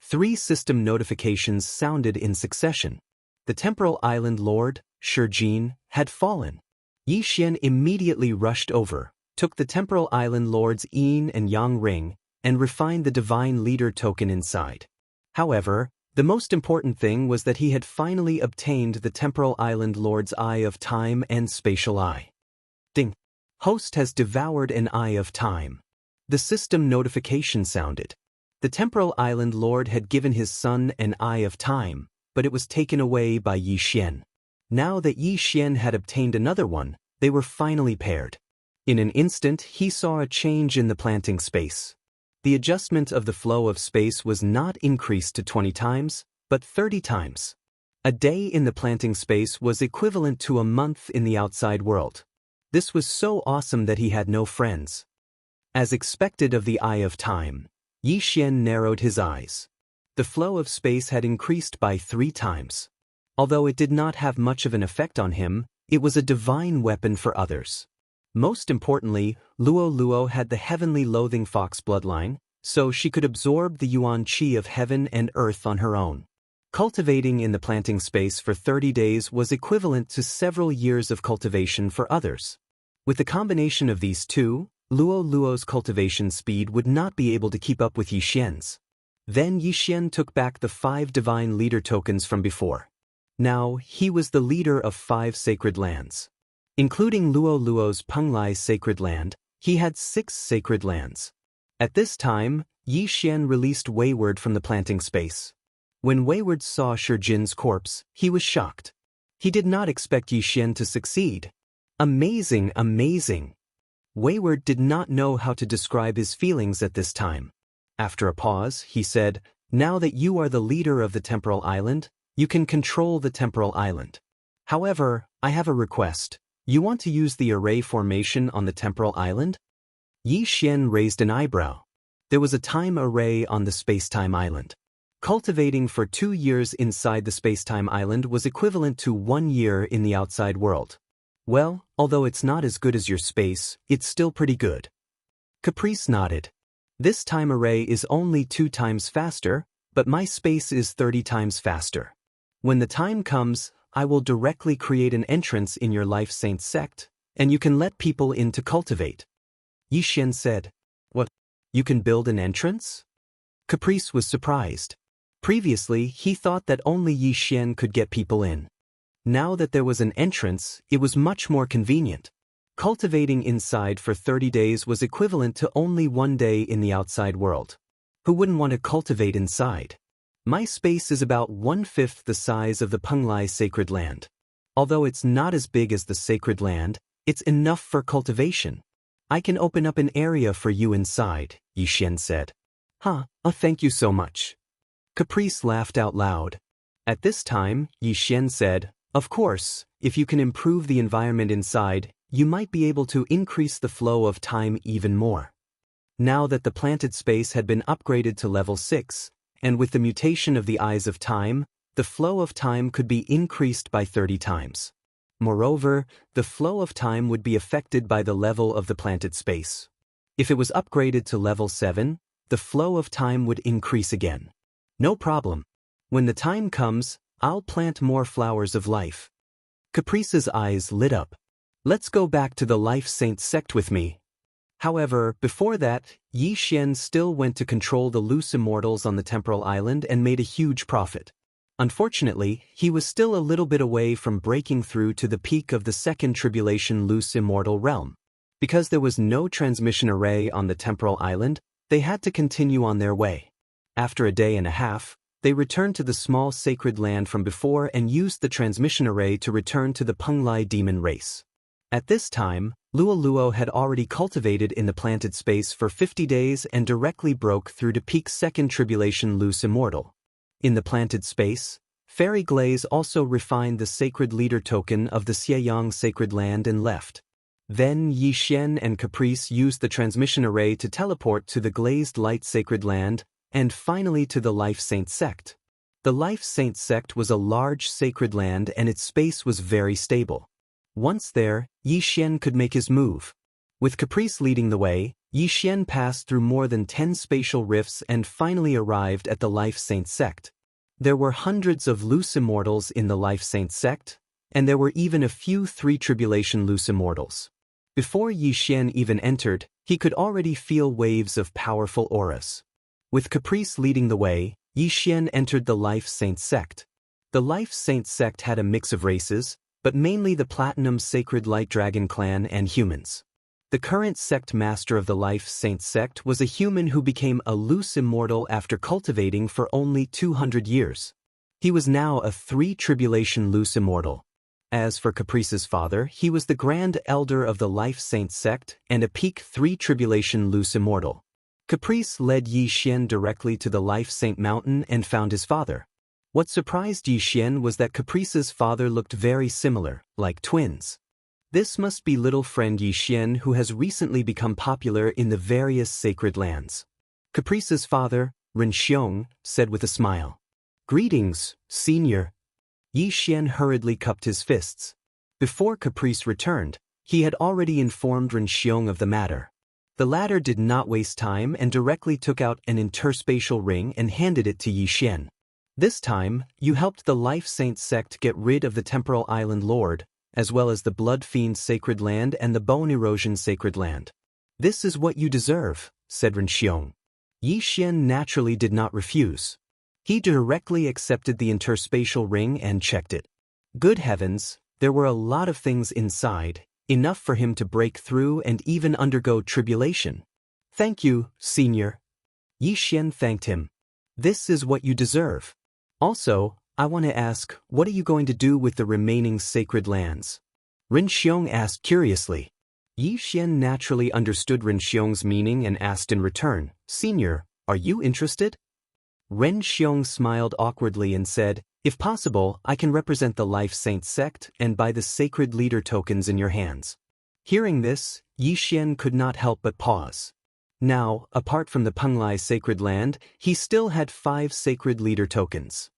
3 system notifications sounded in succession. The Temporal Island Lord, Shijin, had fallen. Yixian immediately rushed over, took the Temporal Island Lord's Yin and Yang ring, and refined the Divine Leader token inside. However, the most important thing was that he had finally obtained the Temporal Island Lord's Eye of Time and Spatial Eye. Ding! Host has devoured an Eye of Time. The system notification sounded. The Temporal Island Lord had given his son an Eye of Time, but it was taken away by Yixian. Now that Yixian had obtained another one, they were finally paired. In an instant, he saw a change in the planting space. The adjustment of the flow of space was not increased to 20 times, but 30 times. A day in the planting space was equivalent to a month in the outside world. This was so awesome that he had no friends. As expected of the Eye of Time, Yixian narrowed his eyes. The flow of space had increased by 3 times. Although it did not have much of an effect on him, it was a divine weapon for others. Most importantly, Luo Luo had the heavenly loathing fox bloodline, so she could absorb the yuan qi of heaven and earth on her own. Cultivating in the planting space for 30 days was equivalent to several years of cultivation for others. With the combination of these two, Luo Luo's cultivation speed would not be able to keep up with Yixian's. Then Yixian took back the 5 divine leader tokens from before. Now, he was the leader of 5 sacred lands. Including Luo Luo's Penglai sacred land, He had 6 sacred lands. At this time, Yi Xian released Wayward from the planting space. When Wayward saw Shijin's corpse, he was shocked. He did not expect Yi Xian to succeed. Amazing, amazing. Wayward did not know how to describe his feelings at this time. After a pause, he said, "Now that you are the leader of the temporal island, you can control the temporal island. However, I have a request. You want to use the array formation on the temporal island?" Yi Xian raised an eyebrow. There was a time array on the spacetime island. Cultivating for 2 years inside the spacetime island was equivalent to 1 year in the outside world. Well, although it's not as good as your space, it's still pretty good. Caprice nodded. This time array is only 2 times faster, but my space is 30 times faster. When the time comes, I will directly create an entrance in your Life Saint sect, and you can let people in to cultivate. Yi Xian said, "What? You can build an entrance?" Caprice was surprised. Previously, he thought that only Yi Xian could get people in. Now that there was an entrance, it was much more convenient. Cultivating inside for 30 days was equivalent to only 1 day in the outside world. Who wouldn't want to cultivate inside? My space is about 1/5 the size of the Penglai sacred land. Although it's not as big as the sacred land, it's enough for cultivation. I can open up an area for you inside, Yi Xian said. Thank you so much. Caprice laughed out loud. At this time, Yi Xian said, "Of course, if you can improve the environment inside, you might be able to increase the flow of time even more." Now that the planted space had been upgraded to level 6, and with the mutation of the Eyes of Time, the flow of time could be increased by 30 times. Moreover, the flow of time would be affected by the level of the planted space. If it was upgraded to level 7, the flow of time would increase again. No problem. When the time comes, I'll plant more flowers of life. Caprice's eyes lit up. Let's go back to the Life Saint sect with me. However, before that, Yi Xian still went to control the loose immortals on the temporal island and made a huge profit. Unfortunately, he was still a little bit away from breaking through to the peak of the second tribulation loose immortal realm. Because there was no transmission array on the temporal island, they had to continue on their way. After a day and a half, they returned to the small sacred land from before and used the transmission array to return to the Penglai demon race. At this time, Luo had already cultivated in the planted space for 50 days and directly broke through to peak second tribulation loose immortal. In the planted space, Fairy Glaze also refined the sacred leader token of the Xieyang sacred land and left. Then Yi Xian and Caprice used the transmission array to teleport to the glazed light sacred land and finally to the Life Saint sect. The Life Saint sect was a large sacred land and its space was very stable. Once there, Yi Xian could make his move. With Caprice leading the way, Yi Xian passed through more than 10 spatial rifts and finally arrived at the Life Saint sect. There were hundreds of loose immortals in the Life Saint sect, and there were even a few 3 tribulation loose immortals. Before Yi Xian even entered, he could already feel waves of powerful auras. With Caprice leading the way, Yi Xian entered the Life Saint sect. The Life Saint sect had a mix of races, but mainly the Platinum Sacred Light Dragon clan and humans. The current sect master of the Life Saint sect was a human who became a loose immortal after cultivating for only 200 years. He was now a 3 tribulation loose immortal. As for Caprice's father, he was the Grand Elder of the Life Saint sect and a peak 3 tribulation loose immortal. Caprice led Yi Xian directly to the Life Saint mountain and found his father. What surprised Yi Xian was that Caprice's father looked very similar, like twins. This must be little friend Yi Xian who has recently become popular in the various sacred lands. Caprice's father, Renxiong, said with a smile. "Greetings, senior." Yi Xian hurriedly cupped his fists. Before Caprice returned, he had already informed Renxiong of the matter. The latter did not waste time and directly took out an interspatial ring and handed it to Yi Xian. "This time, you helped the Life Saint sect get rid of the Temporal Island Lord, as well as the Blood Fiend Sacred Land and the Bone Erosion Sacred Land. This is what you deserve," said Renxiong. Yi Xian naturally did not refuse. He directly accepted the interspatial ring and checked it. Good heavens, there were a lot of things inside, enough for him to break through and even undergo tribulation. Thank you, Senior. Yi Xian thanked him. This is what you deserve. Also, I want to ask, what are you going to do with the remaining sacred lands? Ren Xiong asked curiously. Yi Xian naturally understood Ren Xiong's meaning and asked in return, Senior, are you interested? Ren Xiong smiled awkwardly and said, if possible, I can represent the Life Saint sect and buy the sacred leader tokens in your hands. Hearing this, Yi Xian could not help but pause. Now, apart from the Penglai sacred land, he still had 5 sacred leader tokens.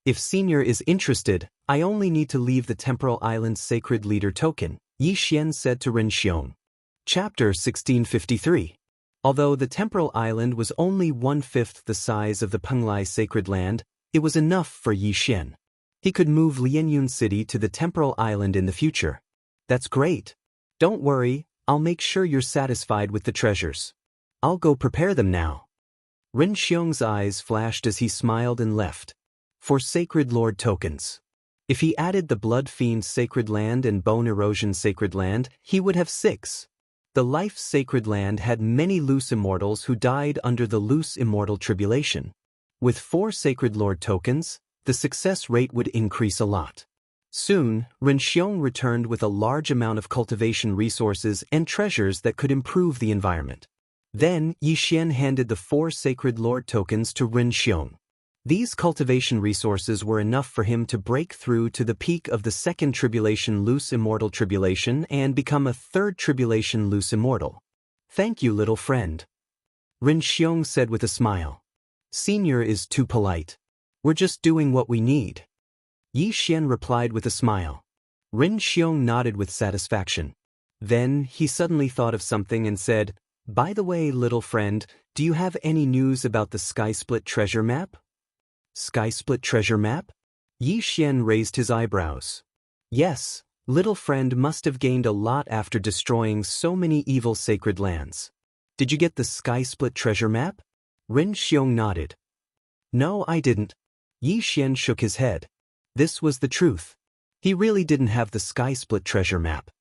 If Senior is interested, I only need to leave the Temporal Island sacred leader token, Yi Xian said to Ren Xiong. Chapter 1653. Although the Temporal Island was only 1/5 the size of the Penglai sacred land, it was enough for Yi Xian. He could move Lianyun City to the Temporal Island in the future. That's great. Don't worry, I'll make sure you're satisfied with the treasures. I'll go prepare them now. Ren Xiong's eyes flashed as he smiled and left. For Sacred Lord tokens. If he added the Blood Fiend Sacred Land and Bone Erosion Sacred Land, he would have 6. The Life Sacred Land had many loose immortals who died under the loose immortal tribulation. With 4 Sacred Lord tokens, the success rate would increase a lot. Soon, Ren Xiong returned with a large amount of cultivation resources and treasures that could improve the environment. Then, Yi Xian handed the 4 Sacred Lord tokens to Ren Xiong. These cultivation resources were enough for him to break through to the peak of the 2nd Tribulation Loose Immortal Tribulation and become a 3rd Tribulation Loose Immortal. Thank you, little friend. Ren Xiong said with a smile. Senior is too polite. We're just doing what we need. Yi Xian replied with a smile. Ren Xiong nodded with satisfaction. Then, he suddenly thought of something and said, by the way, little friend, do you have any news about the Sky Split treasure map? Sky Split treasure map? Yi Xian raised his eyebrows. Yes, little friend must have gained a lot after destroying so many evil sacred lands. Did you get the Sky Split treasure map? Ren Xiong nodded. No, I didn't. Yi Xian shook his head. This was the truth. He really didn't have the Sky Split treasure map.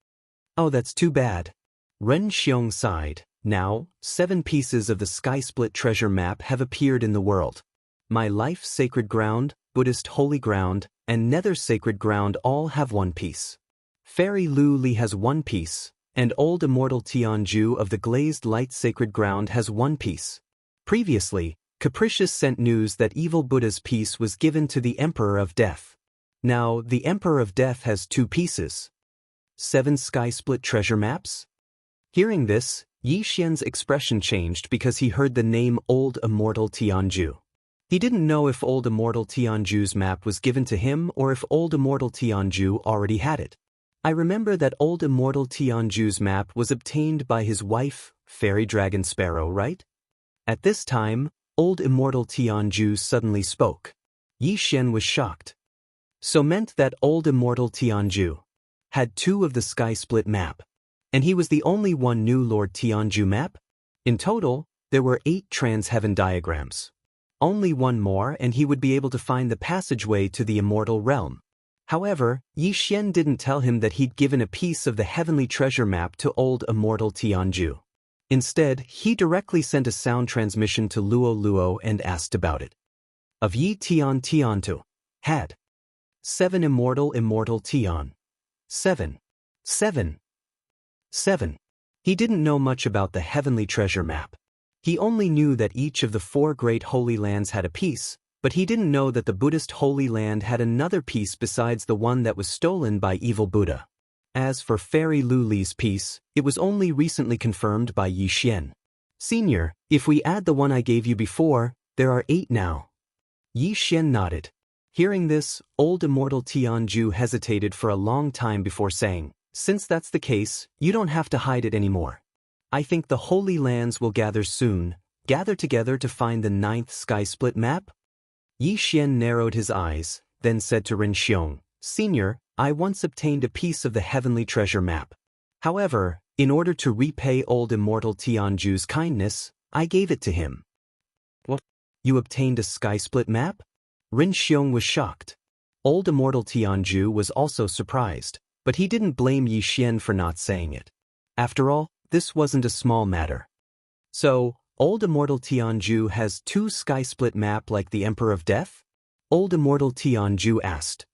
Oh, that's too bad. Ren Xiong sighed. Now, 7 pieces of the Sky Split treasure map have appeared in the world. My Life Sacred Ground, Buddhist Holy Ground, and Nether Sacred Ground all have 1 piece. Fairy Lu Li has 1 piece, and Old Immortal Tianju of the Glazed Light Sacred Ground has 1 piece. Previously, Capricious sent news that Evil Buddha's piece was given to the Emperor of Death. Now, the Emperor of Death has 2 pieces. 7 Sky Split treasure maps? Hearing this, Yi Xian's expression changed because he heard the name Old Immortal Tianju. He didn't know if Old Immortal Tianju's map was given to him or if Old Immortal Tianju already had it. I remember that Old Immortal Tianju's map was obtained by his wife, Fairy Dragon Sparrow, right? At this time, Old Immortal Tianju suddenly spoke. Yi Xian was shocked. So meant that Old Immortal Tianju had 2 of the Sky Split map. And he was the only one new Lord Tianju map? In total, there were 8 Trans-Heaven diagrams. Only 1 more and he would be able to find the passageway to the immortal realm. However, Yi Xian didn't tell him that he'd given a piece of the heavenly treasure map to Old Immortal Tianju. Instead, he directly sent a sound transmission to Luo Luo and asked about it. Of Yi Tian Tiantu. Had 7 Immortal Tian. 7. 7. He didn't know much about the heavenly treasure map. He only knew that each of the 4 great holy lands had a piece, but he didn't know that the Buddhist Holy Land had another piece besides the one that was stolen by Evil Buddha. As for Fairy Lu Li's piece, it was only recently confirmed by Yi Xian. Senior, if we add the one I gave you before, there are 8 now. Yi Xian nodded. Hearing this, Old Immortal Tianju hesitated for a long time before saying, since that's the case, you don't have to hide it anymore. I think the Holy Lands will gather soon, gather together to find the 9th Sky Split map? Yi Xian narrowed his eyes, then said to Ren Xiong, Senior, I once obtained a piece of the heavenly treasure map. However, in order to repay Old Immortal Tianju's kindness, I gave it to him. What? You obtained a Sky Split map? Ren Xiong was shocked. Old Immortal Tianju was also surprised. But he didn't blame Yi Xian for not saying it. After all, this wasn't a small matter. So, Old Immortal Tianju has two sky-split map like the Emperor of Death? Old Immortal Tianju asked.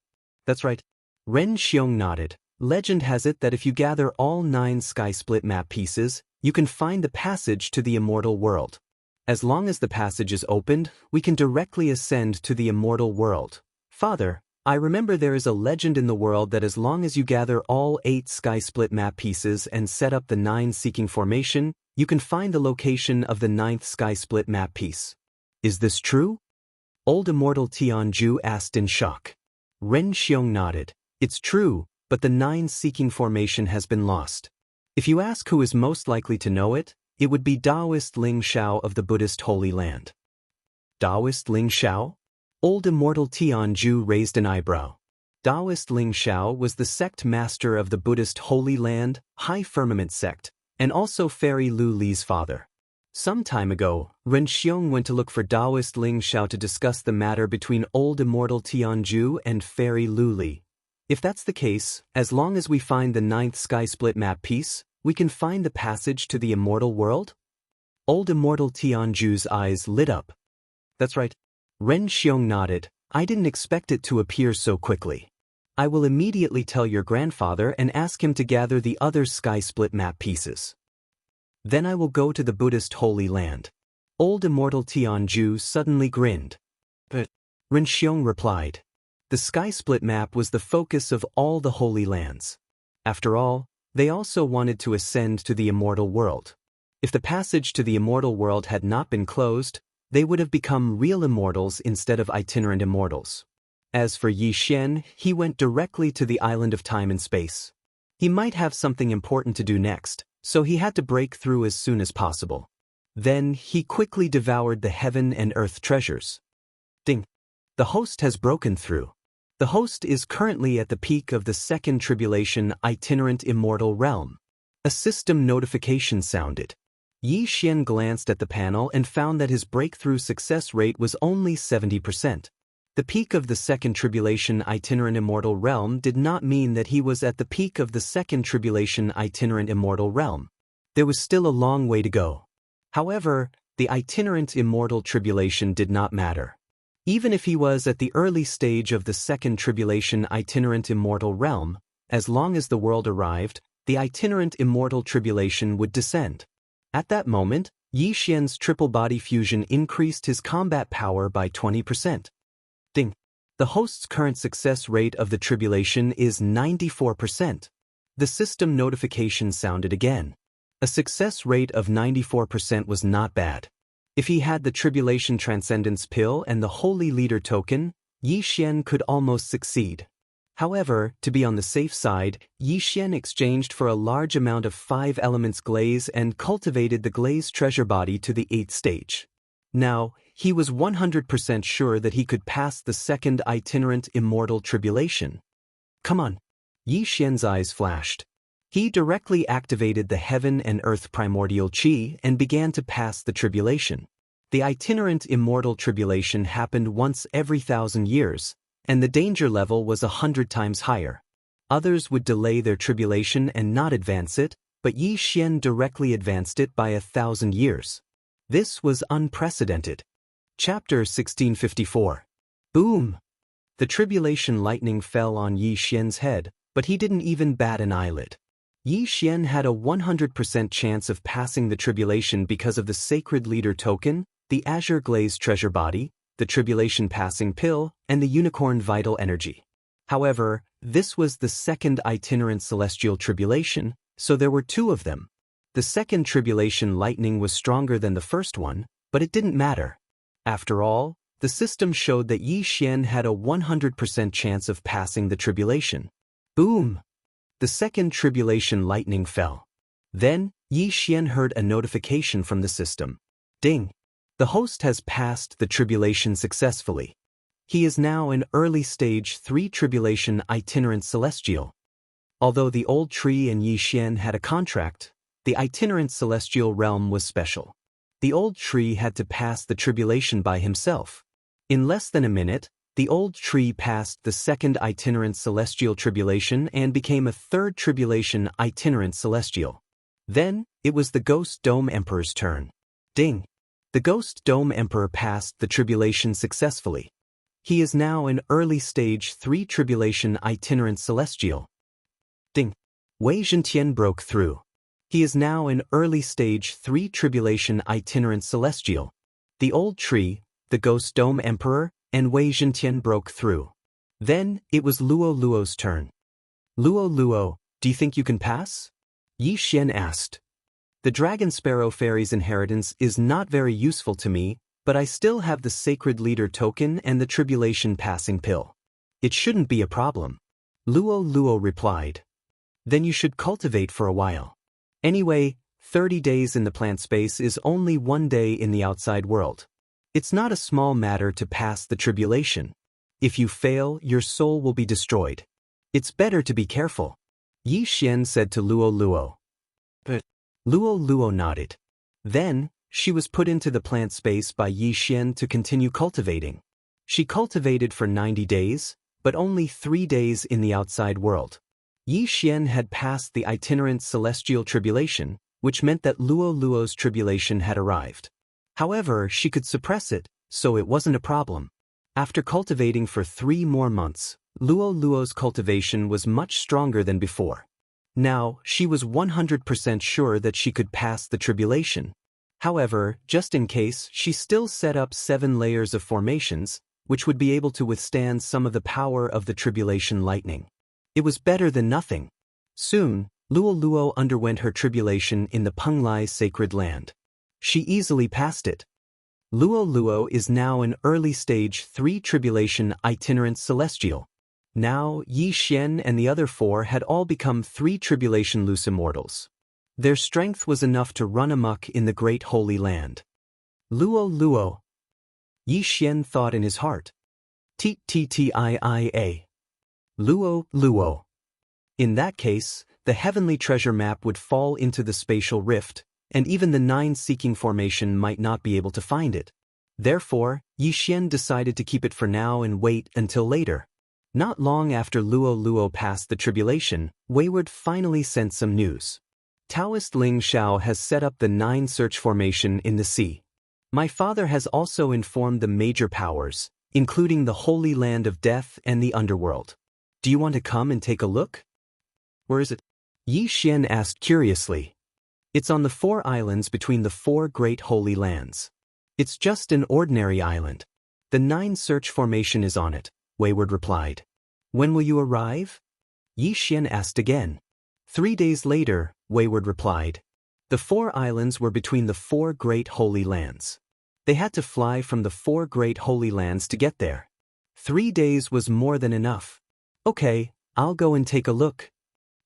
That's right. Ren Xiong nodded. Legend has it that if you gather all 9 sky-split map pieces, you can find the passage to the immortal world. As long as the passage is opened, we can directly ascend to the immortal world. Father, I remember there is a legend in the world that as long as you gather all 8 sky-split map pieces and set up the 9 seeking formation, you can find the location of the 9th sky-split map piece. Is this true? Old Immortal Tianju asked in shock. Ren Xiong nodded. It's true, but the 9 seeking formation has been lost. If you ask who is most likely to know it, it would be Taoist Ling Shao of the Buddhist Holy Land. Taoist Ling Shao? Old Immortal Tianju raised an eyebrow. Taoist Ling Shao was the sect master of the Buddhist Holy Land, High Firmament sect, and also Fairy Lu Li's father. Some time ago, Ren Xiong went to look for Taoist Ling Shao to discuss the matter between Old Immortal Tianju and Fairy Lu Li. If that's the case, as long as we find the 9th sky-split map piece, we can find the passage to the immortal world? Old Immortal Tianju's eyes lit up. That's right. Ren Xiong nodded. I didn't expect it to appear so quickly. I will immediately tell your grandfather and ask him to gather the other sky-split map pieces. Then I will go to the Buddhist Holy Land. Old Immortal Tianju suddenly grinned. But Ren Xiong replied. The sky-split map was the focus of all the Holy Lands. After all, they also wanted to ascend to the immortal world. If the passage to the immortal world had not been closed, they would have become real immortals instead of itinerant immortals. As for Yi Xian, he went directly to the island of time and space. He might have something important to do next, so he had to break through as soon as possible. Then he quickly devoured the heaven and earth treasures. Ding! The host has broken through. The host is currently at the peak of the second tribulation itinerant immortal realm. A system notification sounded. Yi Xian glanced at the panel and found that his breakthrough success rate was only 70%. The peak of the second tribulation itinerant immortal realm did not mean that he was at the peak of the second tribulation itinerant immortal realm. There was still a long way to go. However, the itinerant immortal tribulation did not matter. Even if he was at the early stage of the second tribulation itinerant immortal realm, as long as the world arrived, the itinerant immortal tribulation would descend. At that moment, Yi Xian's triple body fusion increased his combat power by 20%. Ding! The host's current success rate of the tribulation is 94%. The system notification sounded again. A success rate of 94% was not bad. If he had the Tribulation Transcendence Pill and the Holy Leader token, Yi Xian could almost succeed. However, to be on the safe side, Yi Xian exchanged for a large amount of 5 elements glaze and cultivated the glaze treasure body to the 8th stage. Now, he was 100% sure that he could pass the second itinerant immortal tribulation. Come on! Yi Xian's eyes flashed. He directly activated the heaven and earth primordial chi and began to pass the tribulation. The itinerant immortal tribulation happened once every 1,000 years, and the danger level was 100 times higher. Others would delay their tribulation and not advance it, but Yi Xian directly advanced it by 1,000 years. This was unprecedented. Chapter 1654. Boom! The tribulation lightning fell on Yi Xian's head, but he didn't even bat an eyelid. Yi Xian had a 100% chance of passing the tribulation because of the Sacred Leader token, the Azure Glaze treasure body, the Tribulation Passing Pill, and the Unicorn Vital Energy. However, this was the second itinerant celestial tribulation, so there were 2 of them. The second tribulation lightning was stronger than the first one, but it didn't matter. After all, the system showed that Yi Xian had a 100% chance of passing the tribulation. Boom! The second tribulation lightning fell. Then, Yi Xian heard a notification from the system. Ding! The host has passed the tribulation successfully. He is now an early stage 3 tribulation itinerant celestial. Although the old tree and Yi Xian had a contract, the itinerant celestial realm was special. The old tree had to pass the tribulation by himself. In less than a minute, the old tree passed the second itinerant celestial tribulation and became a third tribulation itinerant celestial. Then, it was the Ghost Dome Emperor's turn. Ding! The Ghost Dome Emperor passed the tribulation successfully. He is now an early stage 3 tribulation itinerant celestial. Ding! Wei Zhentian broke through. He is now an early stage 3 tribulation itinerant celestial. The old tree, the Ghost Dome Emperor, and Wei Zhentian broke through. Then, it was Luo Luo's turn. Luo Luo, do you think you can pass? Yi Xian asked. The Dragon Sparrow Fairy's inheritance is not very useful to me, but I still have the Sacred Leader token and the Tribulation Passing Pill. It shouldn't be a problem. Luo Luo replied. Then you should cultivate for a while. Anyway, 30 days in the plant space is only 1 day in the outside world. It's not a small matter to pass the tribulation. If you fail, your soul will be destroyed. It's better to be careful. Yi Xian said to Luo Luo. But Luo Luo nodded. Then, she was put into the plant space by Yi Xian to continue cultivating. She cultivated for 90 days, but only 3 days in the outside world. Yi Xian had passed the itinerant celestial tribulation, which meant that Luo Luo's tribulation had arrived. However, she could suppress it, so it wasn't a problem. After cultivating for 3 more months, Luo Luo's cultivation was much stronger than before. Now, she was 100% sure that she could pass the tribulation. However, just in case, she still set up 7 layers of formations, which would be able to withstand some of the power of the tribulation lightning. It was better than nothing. Soon, Luo Luo underwent her tribulation in the Penglai sacred land. She easily passed it. Luo Luo is now an early stage 3 tribulation itinerant celestial. Now, Yi Xian and the other 4 had all become 3 tribulation loose immortals. Their strength was enough to run amok in the great holy land. Luo Luo. Yi Xian thought in his heart. Ttia. Luo Luo. In that case, the heavenly treasure map would fall into the spatial rift, and even the 9 seeking formation might not be able to find it. Therefore, Yi Xian decided to keep it for now and wait until later. Not long after Luo Luo passed the tribulation, Wayward finally sent some news. Taoist Ling Xiao has set up the 9 search formation in the sea. My father has also informed the major powers, including the Holy Land of Death and the Underworld. Do you want to come and take a look? Where is it? Yi Xian asked curiously. It's on the 4 islands between the 4 great holy lands. It's just an ordinary island. The 9 search formation is on it, Wayward replied. When will you arrive? Yi Xian asked again. 3 days later, Wayward replied. The 4 islands were between the 4 great holy lands. They had to fly from the 4 great holy lands to get there. 3 days was more than enough. Okay, I'll go and take a look.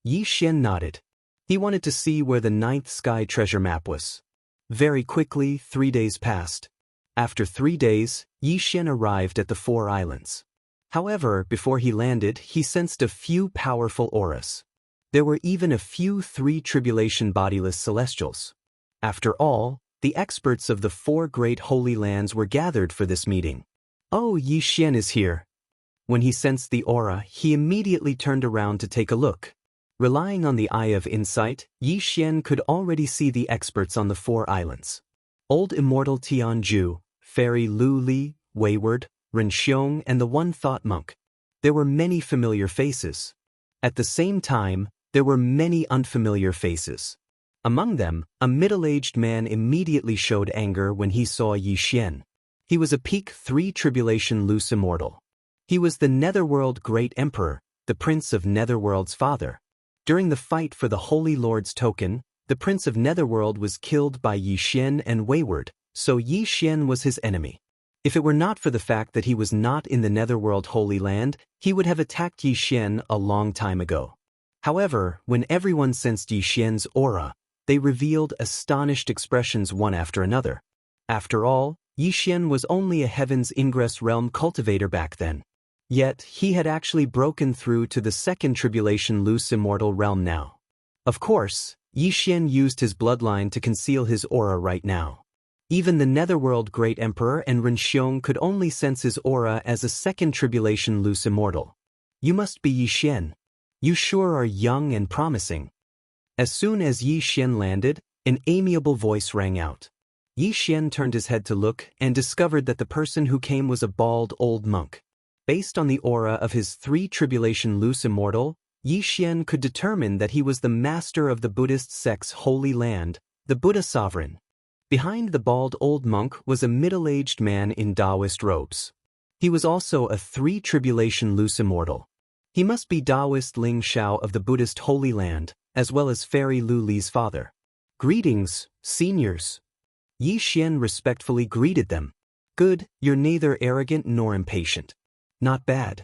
Yi Xian nodded. He wanted to see where the 9th sky treasure map was. Very quickly, 3 days passed. After 3 days, Yi Xian arrived at the 4 islands. However, before he landed, he sensed a few powerful auras. There were even a few 3 tribulation bodiless celestials. After all, the experts of the 4 great holy lands were gathered for this meeting. Oh, Yi Xian is here. When he sensed the aura, he immediately turned around to take a look. Relying on the eye of insight, Yi Xian could already see the experts on the 4 islands. Old Immortal Tianju, Fairy Lu Li, Wayward, Ren Xiong, and the One-Thought Monk. There were many familiar faces. At the same time, there were many unfamiliar faces. Among them, a middle-aged man immediately showed anger when he saw Yi Xian. He was a peak 3 tribulation loose immortal. He was the Netherworld Great Emperor, the Prince of Netherworld's father. During the fight for the Holy Lord's token, the Prince of Netherworld was killed by Yi Xian and Wayward, so Yi Xian was his enemy. If it were not for the fact that he was not in the Netherworld Holy Land, he would have attacked Yi Xian a long time ago. However, when everyone sensed Yi Xian's aura, they revealed astonished expressions one after another. After all, Yi Xian was only a Heaven's Ingress Realm cultivator back then. Yet, he had actually broken through to the 2nd tribulation loose immortal realm now. Of course, Yi Xian used his bloodline to conceal his aura right now. Even the Netherworld Great Emperor and Renxiong could only sense his aura as a second tribulation loose immortal. You must be Yi Xian. You sure are young and promising. As soon as Yi Xian landed, an amiable voice rang out. Yi Xian turned his head to look and discovered that the person who came was a bald old monk. Based on the aura of his 3 tribulation loose immortal, Yi Xian could determine that he was the master of the Buddhist sect's holy land, the Buddha sovereign. Behind the bald old monk was a middle-aged man in Taoist robes. He was also a 3 tribulation loose immortal. He must be Taoist Ling Shao of the Buddhist holy land, as well as Fairy Lu Li's father. Greetings, seniors. Yi Xian respectfully greeted them. Good, you're neither arrogant nor impatient. Not bad.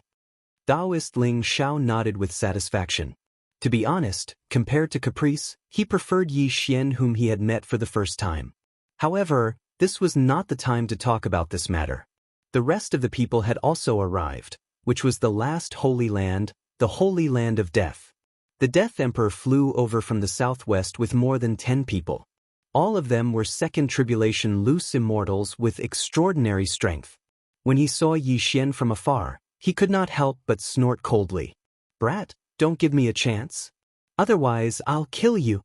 Taoist Ling Shao nodded with satisfaction. To be honest, compared to Caprice, he preferred Yi Xian whom he had met for the first time. However, this was not the time to talk about this matter. The rest of the people had also arrived, which was the last holy land, the Holy Land of Death. The Death Emperor flew over from the southwest with more than 10 people. All of them were second tribulation loose immortals with extraordinary strength. When he saw Yi Xian from afar, he could not help but snort coldly. Brat, don't give me a chance. Otherwise, I'll kill you.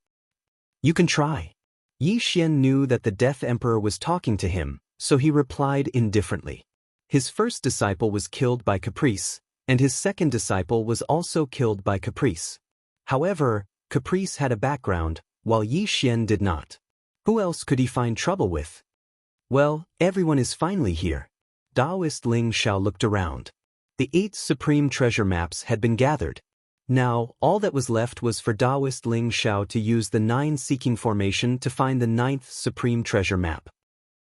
You can try. Yi Xian knew that the Death Emperor was talking to him, so he replied indifferently. His first disciple was killed by Caprice, and his second disciple was also killed by Caprice. However, Caprice had a background, while Yi Xian did not. Who else could he find trouble with? Well, everyone is finally here. Taoist Ling Shao looked around. The 8 supreme treasure maps had been gathered. Now, all that was left was for Taoist Ling Shao to use the 9 seeking formation to find the 9th supreme treasure map.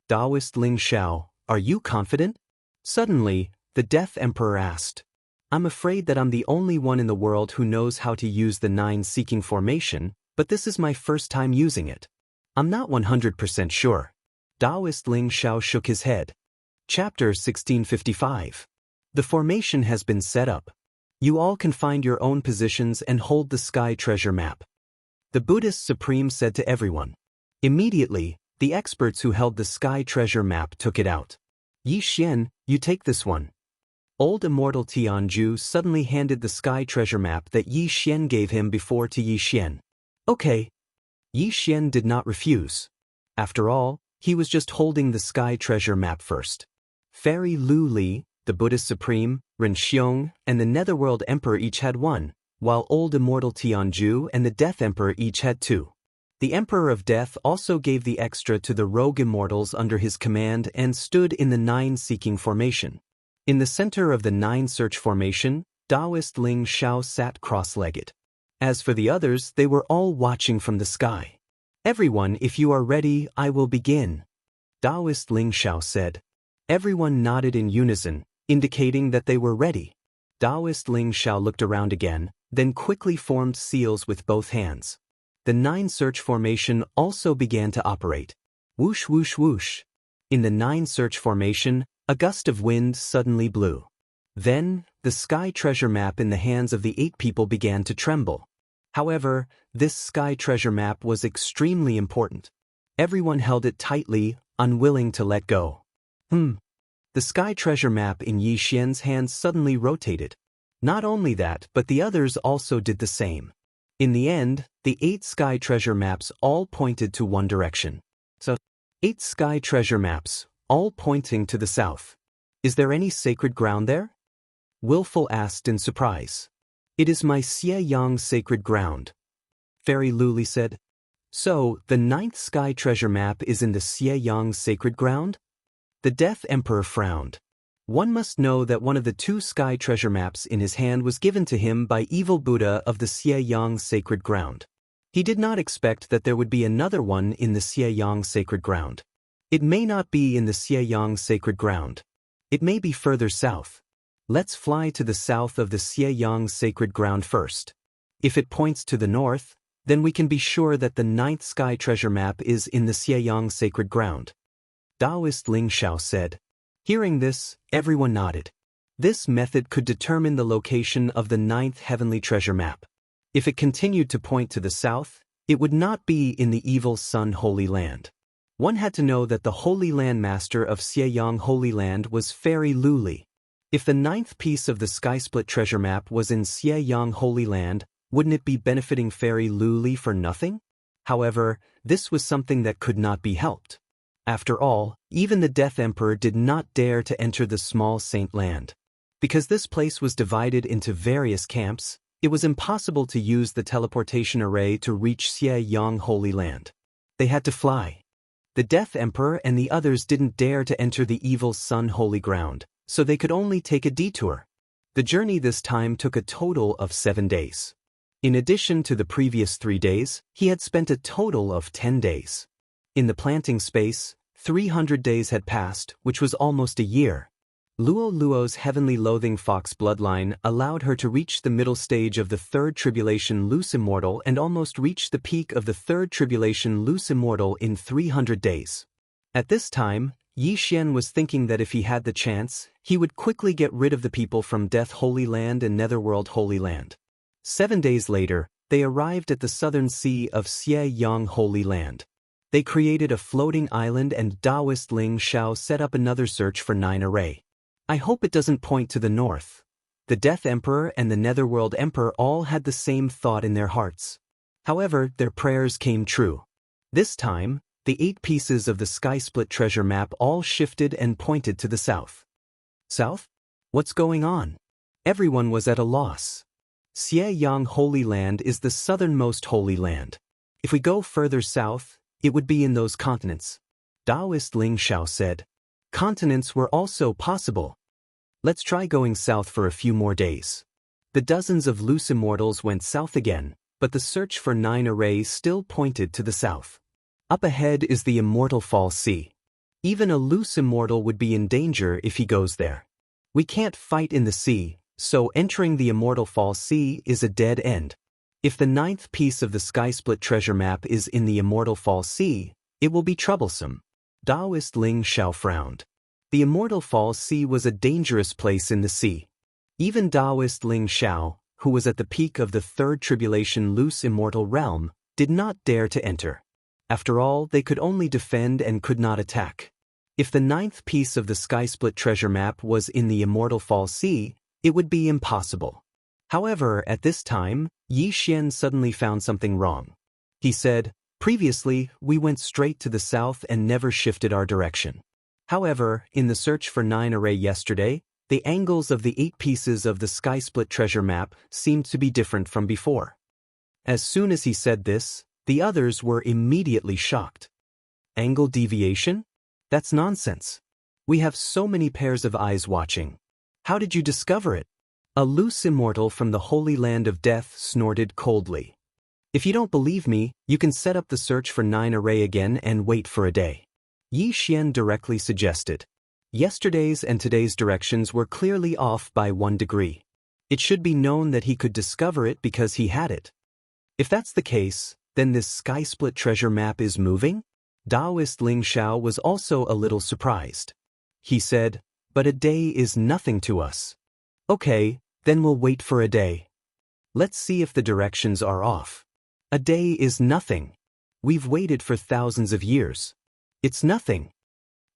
Taoist Ling Shao, are you confident? Suddenly, the Death Emperor asked. I'm afraid that I'm the only one in the world who knows how to use the 9 seeking formation, but this is my first time using it. I'm not 100% sure. Taoist Ling Shao shook his head. Chapter 1655. The formation has been set up. You all can find your own positions and hold the sky treasure map. The Buddhist Supreme said to everyone. Immediately, the experts who held the sky treasure map took it out. Yi Xian, you take this one. Old Immortal Tianju suddenly handed the sky treasure map that Yi Xian gave him before to Yi Xian. Okay. Yi Xian did not refuse. After all, he was just holding the sky treasure map first. Fairy Lu Li, the Buddhist Supreme, Renxiong, and the Netherworld Emperor each had 1, while Old Immortal Tianju and the Death Emperor each had 2. The Emperor of Death also gave the extra to the rogue immortals under his command and stood in the 9 seeking formation. In the center of the 9 search formation, Taoist Ling Shao sat cross-legged. As for the others, they were all watching from the sky. Everyone, if you are ready, I will begin. Taoist Ling Shao said. Everyone nodded in unison, indicating that they were ready. Taoist Ling Shao looked around again, then quickly formed seals with both hands. The 9 search formation also began to operate. Whoosh whoosh whoosh. In the 9 search formation, a gust of wind suddenly blew. Then, the sky treasure map in the hands of the 8 people began to tremble. However, this sky treasure map was extremely important. Everyone held it tightly, unwilling to let go. The sky treasure map in Yi Xian's hands suddenly rotated. Not only that, but the others also did the same. In the end, the 8 sky treasure maps all pointed to one direction. So, 8 sky treasure maps, all pointing to the south. Is there any sacred ground there? Willful asked in surprise. It is my Xianxia sacred ground. Fairy Lu Li said. So, the 9th sky treasure map is in the Xianxia sacred ground? The Death Emperor frowned. One must know that one of the 2 sky treasure maps in his hand was given to him by Evil Buddha of the Xianxia sacred ground. He did not expect that there would be another one in the Xianxia sacred ground. It may not be in the Xianxia sacred ground. It may be further south. Let's fly to the south of the Xianxia sacred ground first. If it points to the north, then we can be sure that the 9th sky treasure map is in the Xianxia sacred ground. Taoist Ling Shao said. Hearing this, everyone nodded. This method could determine the location of the 9th heavenly treasure map. If it continued to point to the south, it would not be in the Evil Sun Holy Land. One had to know that the Holy Land Master of Xieyang Holy Land was Fairy Luli. If the 9th piece of the Sky-Split treasure map was in Xieyang Holy Land, wouldn't it be benefiting Fairy Luli for nothing? However, this was something that could not be helped. After all, even the Death Emperor did not dare to enter the small Saint Land. Because this place was divided into various camps, it was impossible to use the teleportation array to reach Xieyang Holy Land. They had to fly. The Death Emperor and the others didn't dare to enter the Evil Sun Holy Ground, so they could only take a detour. The journey this time took a total of 7 days. In addition to the previous 3 days, he had spent a total of 10 days. In the planting space, 300 days had passed, which was almost a year. Luo Luo's heavenly loathing fox bloodline allowed her to reach the middle stage of the Third Tribulation Loose Immortal and almost reach the peak of the Third Tribulation Loose Immortal in 300 days. At this time, Yi Xian was thinking that if he had the chance, he would quickly get rid of the people from Death Holy Land and Netherworld Holy Land. 7 days later, they arrived at the southern sea of Xieyang Holy Land. They created a floating island and Taoist Ling Xiao set up another search for 9 array. I hope it doesn't point to the north. The Death Emperor and the Netherworld Emperor all had the same thought in their hearts. However, their prayers came true. This time, the 8 pieces of the Sky-Split treasure map all shifted and pointed to the south. South? What's going on? Everyone was at a loss. Xieyang Holy Land is the southernmost Holy Land. If we go further south, it would be in those continents. Taoist Ling Xiao said. Continents were also possible. Let's try going south for a few more days. The dozens of loose immortals went south again, but the search for 9 arrays still pointed to the south. Up ahead is the Immortal Fall Sea. Even a loose immortal would be in danger if he goes there. We can't fight in the sea, so entering the Immortal Fall Sea is a dead end. If the 9th piece of the Sky-Split treasure map is in the Immortal Fall Sea, it will be troublesome. Taoist Ling Xiao frowned. The Immortal Fall Sea was a dangerous place in the sea. Even Taoist Ling Xiao, who was at the peak of the Third Tribulation Loose Immortal Realm, did not dare to enter. After all, they could only defend and could not attack. If the 9th piece of the Sky-Split treasure map was in the Immortal Fall Sea, it would be impossible. However, at this time, Yi Xian suddenly found something wrong. He said, "Previously, we went straight to the south and never shifted our direction. However, in the search for 9 array yesterday, the angles of the 8 pieces of the Sky-Split treasure map seemed to be different from before." As soon as he said this, the others were immediately shocked. Angle deviation? That's nonsense. We have so many pairs of eyes watching. How did you discover it? A loose immortal from the Holy Land of Death snorted coldly. If you don't believe me, you can set up the search for 9 array again and wait for a day. Yi Xian directly suggested. Yesterday's and today's directions were clearly off by 1 degree. It should be known that he could discover it because he had it. If that's the case, then this Sky-Split treasure map is moving? Taoist Ling Xiao was also a little surprised. He said, "But a day is nothing to us." "Okay, then we'll wait for a day. Let's see if the directions are off." "A day is nothing. We've waited for thousands of years. It's nothing."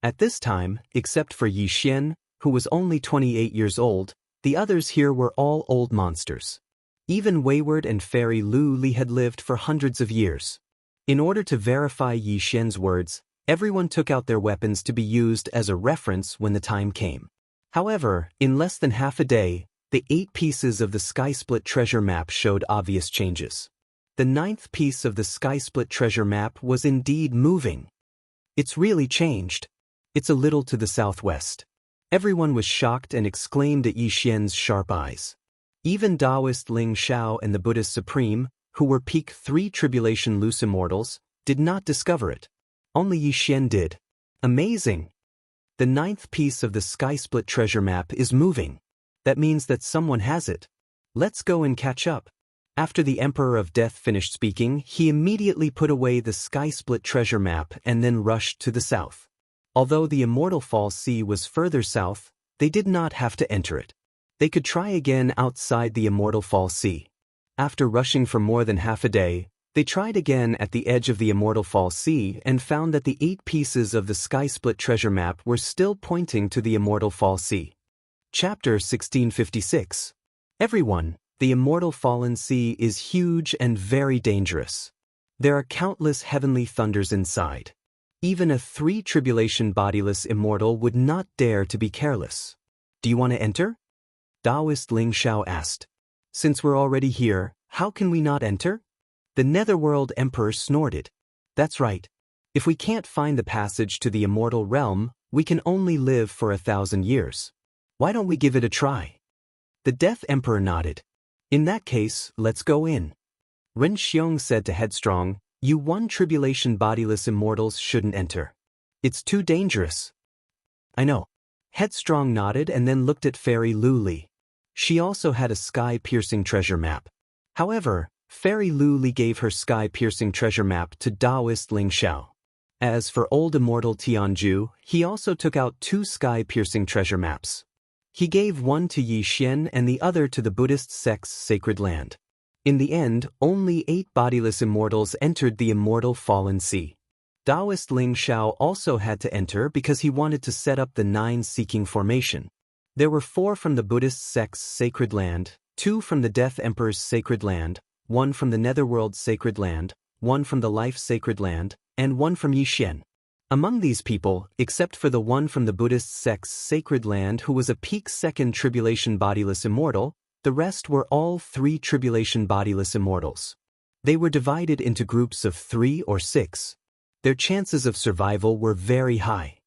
At this time, except for Yi Xian, who was only 28 years old, the others here were all old monsters. Even Wayward and Fairy Lu Li had lived for hundreds of years. In order to verify Yi Xian's words, everyone took out their weapons to be used as a reference when the time came. However, in less than half a day, the 8 pieces of the Sky-Split treasure map showed obvious changes. The 9th piece of the Sky-Split treasure map was indeed moving. It's really changed. It's a little to the southwest. Everyone was shocked and exclaimed at Yi Xian's sharp eyes. Even Taoist Ling Xiao and the Buddhist Supreme, who were peak 3 Tribulation Loose Immortals, did not discover it. Only Yi Xian did. Amazing! The 9th piece of the Sky-Split treasure map is moving. That means that someone has it. Let's go and catch up. After the Emperor of Death finished speaking, he immediately put away the Sky-Split treasure map and then rushed to the south. Although the Immortal Fall Sea was further south, they did not have to enter it. They could try again outside the Immortal Fall Sea. After rushing for more than half a day, They tried again at the edge of the Immortal Fall Sea and found that the 8 pieces of the Sky-Split treasure map were still pointing to the Immortal Fall Sea. Chapter 1656. Everyone, the Immortal Fallen Sea is huge and very dangerous. There are countless heavenly thunders inside. Even a 3-tribulation bodiless immortal would not dare to be careless. Do you want to enter? Taoist Ling Xiao asked. Since we're already here, how can we not enter? The Netherworld Emperor snorted. That's right. If we can't find the passage to the immortal realm, we can only live for 1,000 years. Why don't we give it a try? The Death Emperor nodded. In that case, let's go in. Ren Xiong said to Headstrong, you 1-tribulation bodiless immortals shouldn't enter. It's too dangerous. I know. Headstrong nodded and then looked at Fairy Lu Li. She also had a sky-piercing treasure map. However, Fairy Lu Li gave her sky-piercing treasure map to Taoist Ling Xiao. As for old immortal Tianju, he also took out 2 sky-piercing treasure maps. He gave one to Yi Xian and the other to the Buddhist sect's sacred land. In the end, only 8 bodiless immortals entered the Immortal Fallen Sea. Taoist Ling Xiao also had to enter because he wanted to set up the 9-seeking formation. There were 4 from the Buddhist sect's sacred land, 2 from the Death Emperor's sacred land, 1 from the Netherworld sacred land, 1 from the Life sacred land, and 1 from Yi Xian. Among these people, except for the one from the Buddhist sect's sacred land who was a peak 2nd tribulation bodiless immortal, the rest were all 3 tribulation bodiless immortals. They were divided into groups of 3 or 6. Their chances of survival were very high.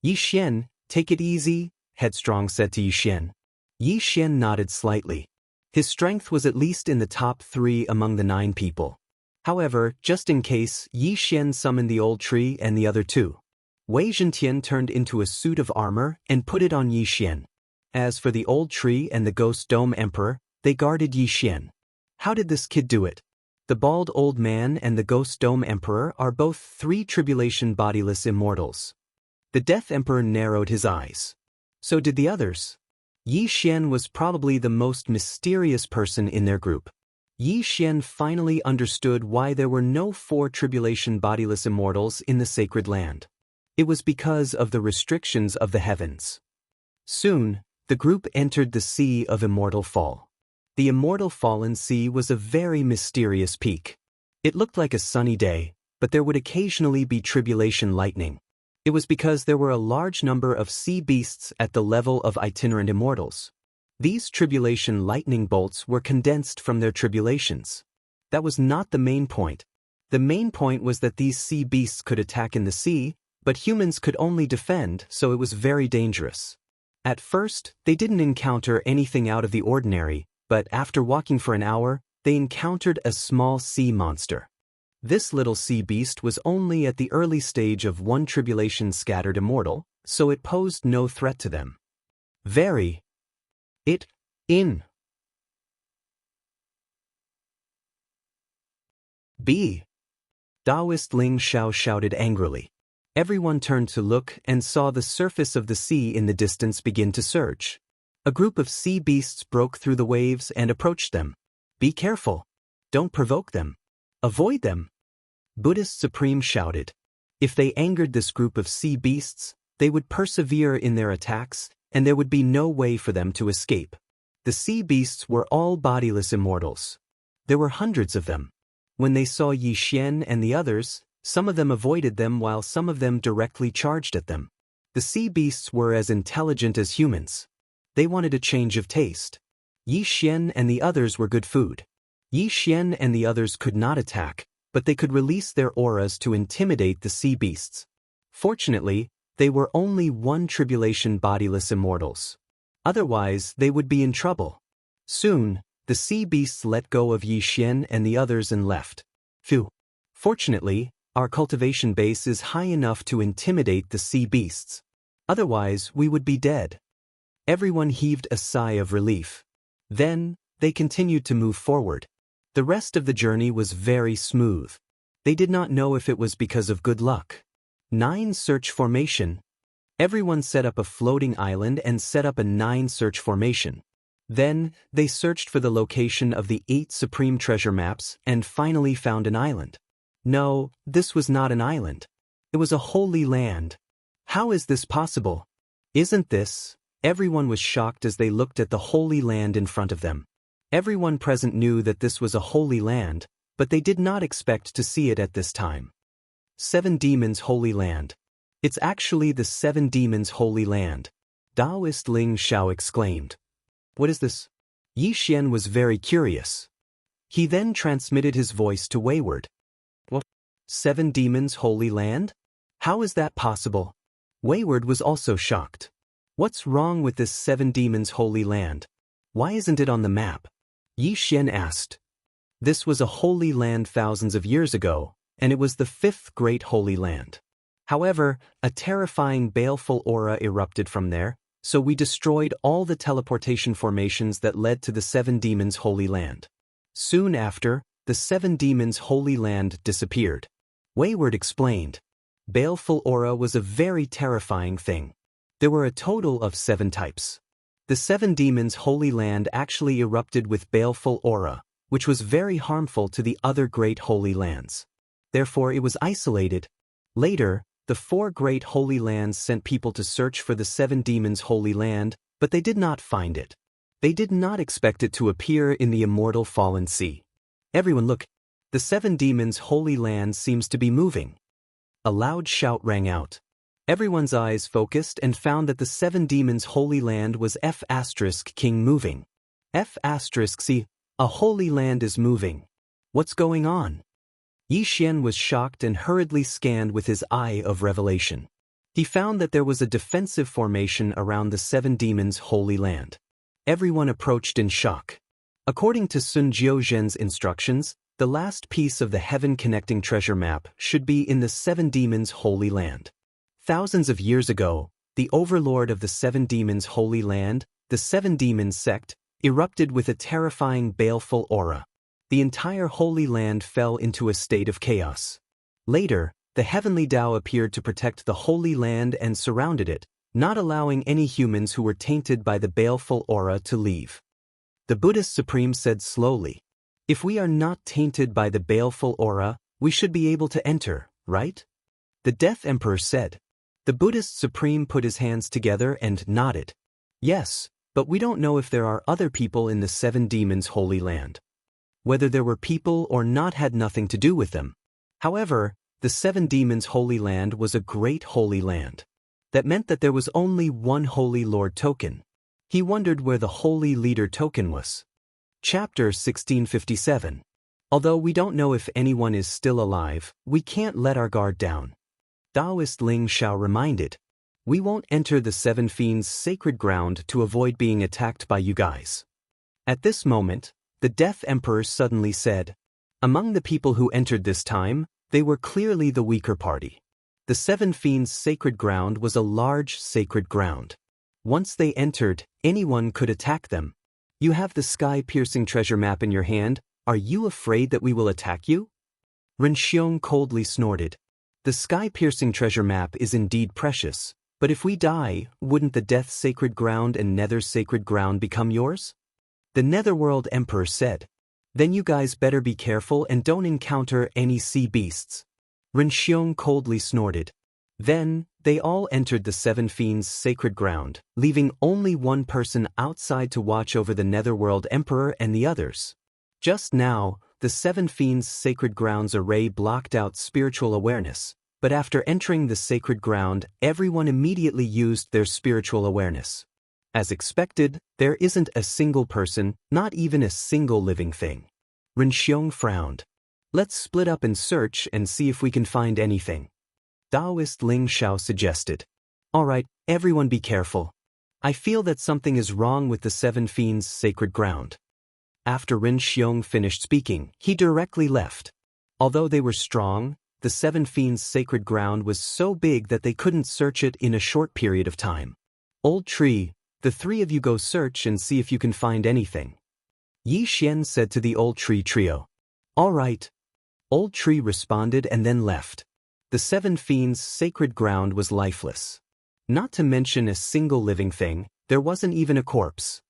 Yi Xian, take it easy, Headstrong said to Yi Xian. Yi Xian nodded slightly. His strength was at least in the top 3 among the 9 people. However, just in case, Yi Xian summoned the old tree and the other 2. Wei Zhentian turned into a suit of armor and put it on Yi Xian. As for the old tree and the Ghost Dome Emperor, they guarded Yi Xian. How did this kid do it? The bald old man and the Ghost Dome Emperor are both 3 tribulation bodiless immortals. The Death Emperor narrowed his eyes. So did the others. Yi Xian was probably the most mysterious person in their group. Yi Xian finally understood why there were no 4 tribulation bodiless immortals in the sacred land. It was because of the restrictions of the heavens. Soon, the group entered the Sea of Immortal Fall. The Immortal Fallen Sea was a very mysterious peak. It looked like a sunny day, but there would occasionally be tribulation lightning. It was because there were a large number of sea beasts at the level of itinerant immortals. These tribulation lightning bolts were condensed from their tribulations. That was not the main point. The main point was that these sea beasts could attack in the sea, but humans could only defend, so it was very dangerous. At first, they didn't encounter anything out of the ordinary, but after walking for an hour, they encountered a small sea monster. This little sea beast was only at the early stage of 1 tribulation scattered immortal, so it posed no threat to them. Taoist Ling Xiao shouted angrily. Everyone turned to look and saw the surface of the sea in the distance begin to surge. A group of sea beasts broke through the waves and approached them. Be careful. Don't provoke them. Avoid them. Buddhist Supreme shouted. If they angered this group of sea beasts, they would persevere in their attacks, and there would be no way for them to escape. The sea beasts were all bodiless immortals. There were hundreds of them. When they saw Yi Xian and the others, some of them avoided them while some of them directly charged at them. The sea beasts were as intelligent as humans. They wanted a change of taste. Yi Xian and the others were good food. Yi Xian and the others could not attack, but they could release their auras to intimidate the sea beasts. Fortunately, they were only 1 tribulation bodiless immortals. Otherwise, they would be in trouble. Soon, the sea beasts let go of Yi Xian and the others and left. Phew. Fortunately, our cultivation base is high enough to intimidate the sea beasts. Otherwise, we would be dead. Everyone heaved a sigh of relief. Then, they continued to move forward. The rest of the journey was very smooth. They did not know if it was because of good luck. 9 search formation. Everyone set up a floating island and set up a 9 search formation. Then, they searched for the location of the 8 supreme treasure maps and finally found an island. No, this was not an island. It was a holy land. How is this possible? Isn't this? Everyone was shocked as they looked at the holy land in front of them. Everyone present knew that this was a holy land, but they did not expect to see it at this time. 7 Demons' Holy Land. It's actually the 7 Demons' Holy Land. Taoist Ling Xiao exclaimed. What is this? Yi Xian was very curious. He then transmitted his voice to Wayward. What? 7 Demons' Holy Land? How is that possible? Wayward was also shocked. What's wrong with this 7 Demons' Holy Land? Why isn't it on the map? Yi Xian asked. This was a holy land thousands of years ago, and it was the 5th great holy land. However, a terrifying baleful aura erupted from there, so we destroyed all the teleportation formations that led to the 7 Demons' Holy Land. Soon after, the 7 Demons' Holy Land disappeared. Wayward explained. Baleful aura was a very terrifying thing. There were a total of 7 types. The 7 Demons' Holy Land actually erupted with baleful aura, which was very harmful to the other great holy lands. Therefore it was isolated. Later, the 4 great holy lands sent people to search for the 7 Demons' Holy Land, but they did not find it. They did not expect it to appear in the immortal fallen sea. Everyone look. The 7 Demons' Holy Land seems to be moving. A loud shout rang out. Everyone's eyes focused and found that the 7 Demons' Holy Land was F*King moving. F*C, a holy land is moving. What's going on? Yi Xian was shocked and hurriedly scanned with his eye of revelation. He found that there was a defensive formation around the 7 Demons' Holy Land. Everyone approached in shock. According to Sun Jiuzhen's instructions, the last piece of the heaven-connecting treasure map should be in the 7 Demons' Holy Land. Thousands of years ago, the overlord of the 7 Demons' Holy Land, the 7 Demons sect, erupted with a terrifying baleful aura. The entire Holy Land fell into a state of chaos. Later, the heavenly Tao appeared to protect the Holy Land and surrounded it, not allowing any humans who were tainted by the baleful aura to leave. The Buddhist Supreme said slowly, "If we are not tainted by the baleful aura, we should be able to enter, right?" The Death Emperor said. The Buddhist Supreme put his hands together and nodded. Yes, but we don't know if there are other people in the 7 Demons' Holy Land. Whether there were people or not had nothing to do with them. However, the 7 Demons' Holy Land was a great holy land. That meant that there was only one Holy Lord token. He wondered where the Holy Leader token was. Chapter 1657. Although we don't know if anyone is still alive, we can't let our guard down. Taoist Ling Xiao reminded. We won't enter the 7 Fiends' sacred ground to avoid being attacked by you guys. At this moment, the Death Emperor suddenly said, among the people who entered this time, they were clearly the weaker party. The 7 Fiends' sacred ground was a large sacred ground. Once they entered, anyone could attack them. You have the sky-piercing treasure map in your hand. Are you afraid that we will attack you? Ren Xiong coldly snorted. The sky-piercing treasure map is indeed precious, but if we die, wouldn't the Death's sacred ground and Nether's sacred ground become yours? The Netherworld Emperor said. Then you guys better be careful and don't encounter any sea beasts. Ren Xiong coldly snorted. Then, they all entered the 7 Fiends' sacred ground, leaving only one person outside to watch over the Netherworld Emperor and the others. Just now, the 7 Fiends' sacred ground's array blocked out spiritual awareness, but after entering the sacred ground, everyone immediately used their spiritual awareness. As expected, there isn't a single person, not even a single living thing. Ren Xiong frowned. Let's split up and search and see if we can find anything. Taoist Ling Xiao suggested. Alright, everyone be careful. I feel that something is wrong with the 7 Fiends' sacred ground. After Ren Xiong finished speaking, he directly left. Although they were strong, the 7 Fiends' sacred ground was so big that they couldn't search it in a short period of time. Old Tree, the 3 of you go search and see if you can find anything. Yi Xian said to the Old Tree trio. All right. Old Tree responded and then left. The 7 Fiends' sacred ground was lifeless. Not to mention a single living thing, there wasn't even a corpse.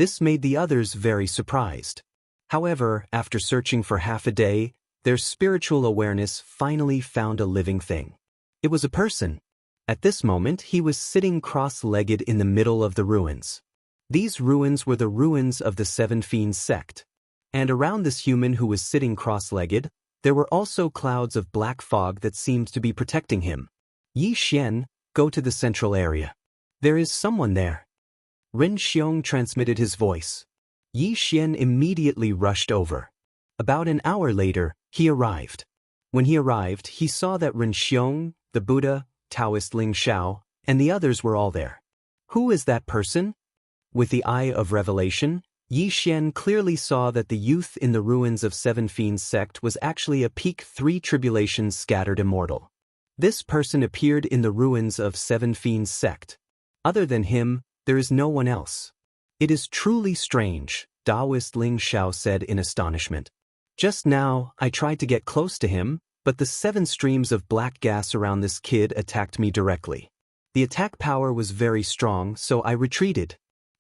This made the others very surprised. However, after searching for half a day, their spiritual awareness finally found a living thing. It was a person. At this moment, he was sitting cross-legged in the middle of the ruins. These ruins were the ruins of the Seven Fiends sect. And around this human who was sitting cross-legged, there were also clouds of black fog that seemed to be protecting him. Yi Xian, go to the central area. There is someone there. Ren Xiong transmitted his voice. Yi Xian immediately rushed over. About an hour later, he arrived. When he arrived, he saw that Ren Xiong, the Buddha, Taoist Ling Xiao, and the others were all there. Who is that person? With the eye of revelation, Yi Xian clearly saw that the youth in the ruins of Seven Fiends sect was actually a peak 3 tribulations scattered immortal. This person appeared in the ruins of Seven Fiends sect. Other than him, there is no one else. It is truly strange, Taoist Ling Xiao said in astonishment. Just now, I tried to get close to him, but the 7 streams of black gas around this kid attacked me directly. The attack power was very strong, so I retreated.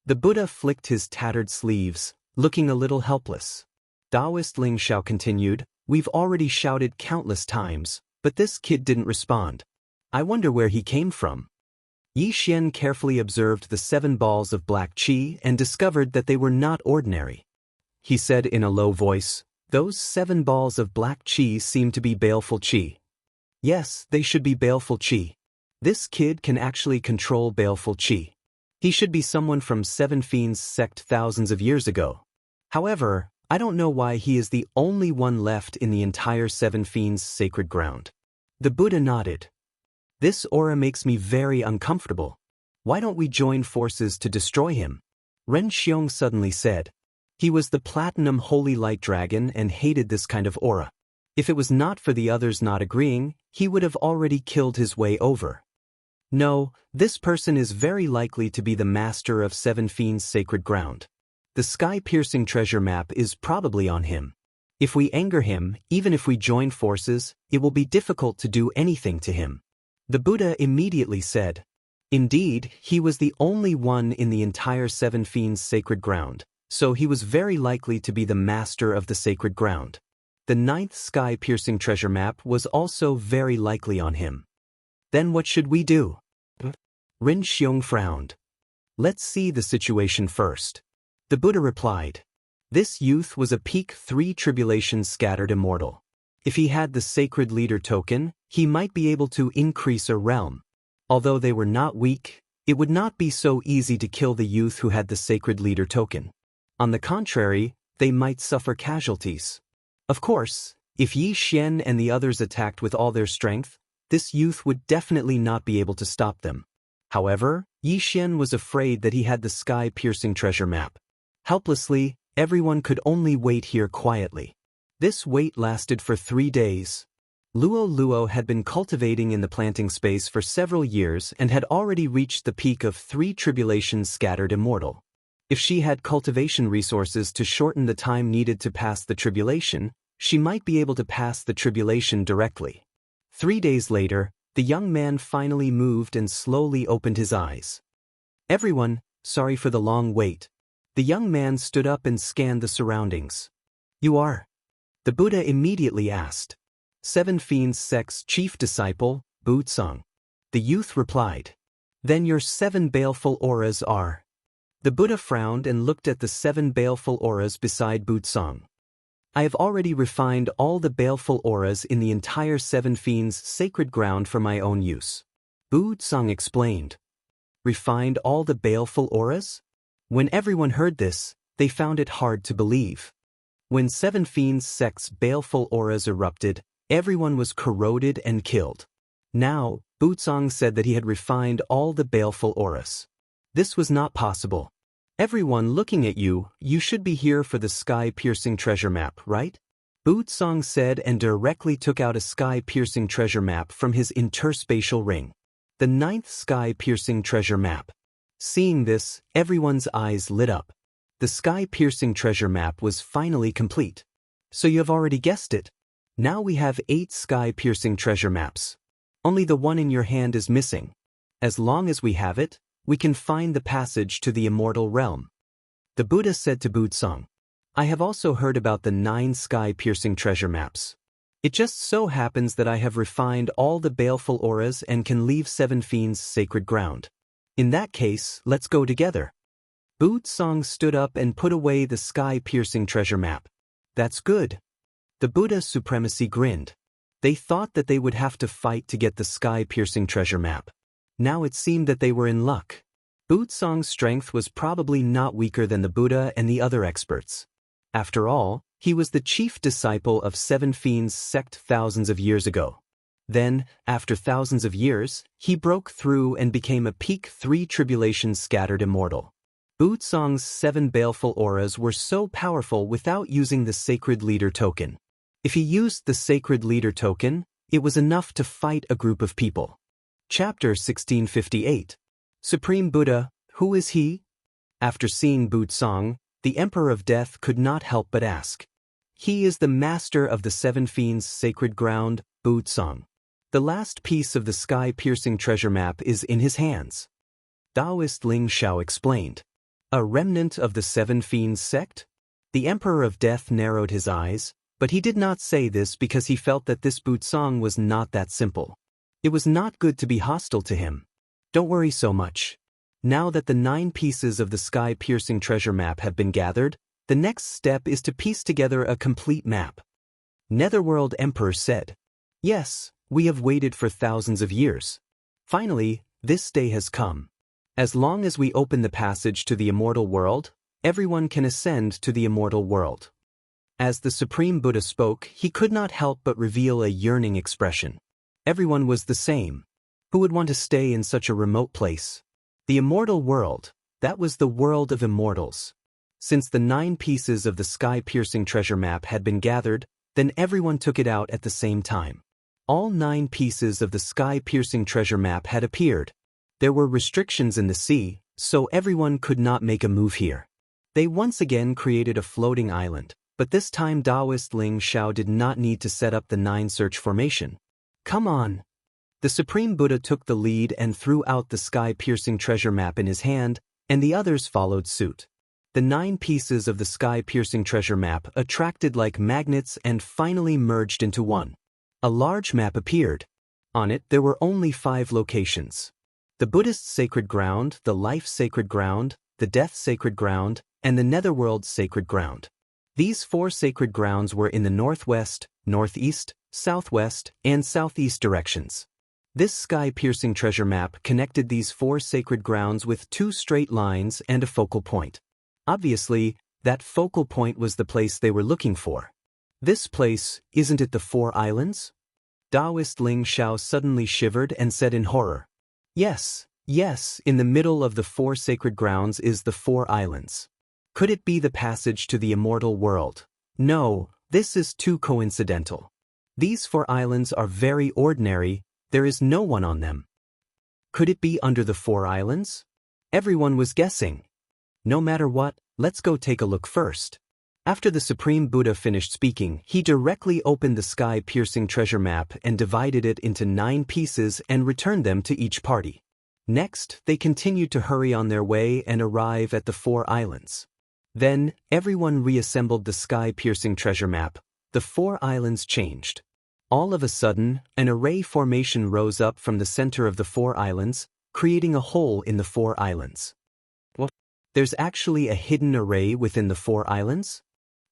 The Buddha flicked his tattered sleeves, looking a little helpless. Taoist Ling Xiao continued, we've already shouted countless times, but this kid didn't respond. I wonder where he came from. Yi Xian carefully observed the 7 balls of black qi and discovered that they were not ordinary. He said in a low voice, those 7 balls of black qi seem to be baleful qi. Yes, they should be baleful qi. This kid can actually control baleful qi. He should be someone from Seven Fiends sect thousands of years ago. However, I don't know why he is the only one left in the entire Seven Fiends sacred ground. The Buddha nodded. This aura makes me very uncomfortable. Why don't we join forces to destroy him? Ren Xiong suddenly said. He was the Platinum Holy Light Dragon and hated this kind of aura. If it was not for the others not agreeing, he would have already killed his way over. No, this person is very likely to be the master of Seven Fiends' sacred ground. The sky-piercing treasure map is probably on him. If we anger him, even if we join forces, it will be difficult to do anything to him. The Buddha immediately said. Indeed, he was the only one in the entire Seven Fiends' sacred ground, so he was very likely to be the master of the sacred ground. The 9th sky-piercing treasure map was also very likely on him. Then what should we do? Ren Xiong frowned. Let's see the situation first. The Buddha replied. This youth was a peak 3 tribulations scattered immortal. If he had the sacred leader token, he might be able to increase a realm. Although they were not weak, it would not be so easy to kill the youth who had the sacred leader token. On the contrary, they might suffer casualties. Of course, if Yi Xian and the others attacked with all their strength, this youth would definitely not be able to stop them. However, Yi Xian was afraid that he had the sky-piercing treasure map. Helplessly, everyone could only wait here quietly. This wait lasted for 3 days. Luo had been cultivating in the planting space for several years and had already reached the peak of 3 tribulations scattered immortal. If she had cultivation resources to shorten the time needed to pass the tribulation, she might be able to pass the tribulation directly. 3 days later, the young man finally moved and slowly opened his eyes. Everyone, sorry for the long wait. The young man stood up and scanned the surroundings. You are? The Buddha immediately asked. Seven Fiends sect's chief disciple, Wuxia. The youth replied. Then your 7 baleful auras are. The Buddha frowned and looked at the 7 baleful auras beside Wuxia. I have already refined all the baleful auras in the entire Seven Fiends sacred ground for my own use. Wuxia explained. Refined all the baleful auras? When everyone heard this, they found it hard to believe. When Seven Fiends sect's baleful auras erupted, everyone was corroded and killed. Now, Wuxia said that he had refined all the baleful auras. This was not possible. Everyone looking at you, you should be here for the sky-piercing treasure map, right? Wuxia said and directly took out a sky-piercing treasure map from his interspatial ring. The 9th sky-piercing treasure map. Seeing this, everyone's eyes lit up. The sky-piercing treasure map was finally complete. So you have already guessed it. Now we have 8 sky-piercing treasure maps. Only the one in your hand is missing. As long as we have it, we can find the passage to the immortal realm. The Buddha said to Budsong, I have also heard about the 9 sky-piercing treasure maps. It just so happens that I have refined all the baleful auras and can leave 7 fiends sacred ground. In that case, let's go together. Budsong stood up and put away the sky-piercing treasure map. That's good. The Buddha's supremacy grinned. They thought that they would have to fight to get the sky-piercing treasure map. Now it seemed that they were in luck. Budsong's strength was probably not weaker than the Buddha and the other experts. After all, he was the chief disciple of 7 Fiends sect thousands of years ago. Then, after thousands of years, he broke through and became a peak 3 tribulations scattered immortal. Budsong's 7 baleful auras were so powerful without using the sacred leader token. If he used the sacred leader token, it was enough to fight a group of people. Chapter 1658. Supreme Buddha, who is he? After seeing Budsong, the Emperor of Death could not help but ask. He is the master of the 7 Fiends sacred ground, Budsong. The last piece of the sky-piercing treasure map is in his hands. Taoist Ling Xiao explained. A remnant of the 7 Fiends sect? The Emperor of Death narrowed his eyes, but he did not say this because he felt that this Budsong was not that simple. It was not good to be hostile to him. Don't worry so much. Now that the 9 pieces of the sky-piercing treasure map have been gathered, the next step is to piece together a complete map. Netherworld Emperor said. Yes, we have waited for thousands of years. Finally, this day has come. As long as we open the passage to the immortal world, everyone can ascend to the immortal world. As the Supreme Buddha spoke, he could not help but reveal a yearning expression. Everyone was the same. Who would want to stay in such a remote place? The immortal world, that was the world of immortals. Since the 9 pieces of the sky-piercing treasure map had been gathered, then everyone took it out at the same time. All 9 pieces of the sky-piercing treasure map had appeared. There were restrictions in the sea, so everyone could not make a move here. They once again created a floating island, but this time Taoist Ling Xiao did not need to set up the 9 search formation. Come on! The Supreme Buddha took the lead and threw out the sky-piercing treasure map in his hand, and the others followed suit. The 9 pieces of the sky-piercing treasure map attracted like magnets and finally merged into one. A large map appeared. On it there were only 5 locations. The Buddhist sacred ground, the life sacred ground, the death sacred ground, and the netherworld sacred ground. These 4 sacred grounds were in the northwest, northeast, southwest, and southeast directions. This sky-piercing treasure map connected these 4 sacred grounds with 2 straight lines and a focal point. Obviously, that focal point was the place they were looking for. This place, isn't it the 4 islands? Taoist Ling Xiao suddenly shivered and said in horror. Yes, in the middle of the 4 sacred grounds is the 4 islands. Could it be the passage to the immortal world? No, this is too coincidental. These 4 islands are very ordinary, there is no one on them. Could it be under the 4 islands? Everyone was guessing. No matter what, let's go take a look first. After the Supreme Buddha finished speaking, he directly opened the sky-piercing treasure map and divided it into 9 pieces and returned them to each party. Next, they continued to hurry on their way and arrive at the 4 islands. Then, everyone reassembled the sky-piercing treasure map. The 4 islands changed. All of a sudden, an array formation rose up from the center of the 4 islands, creating a hole in the 4 islands. What? There's actually a hidden array within the 4 islands?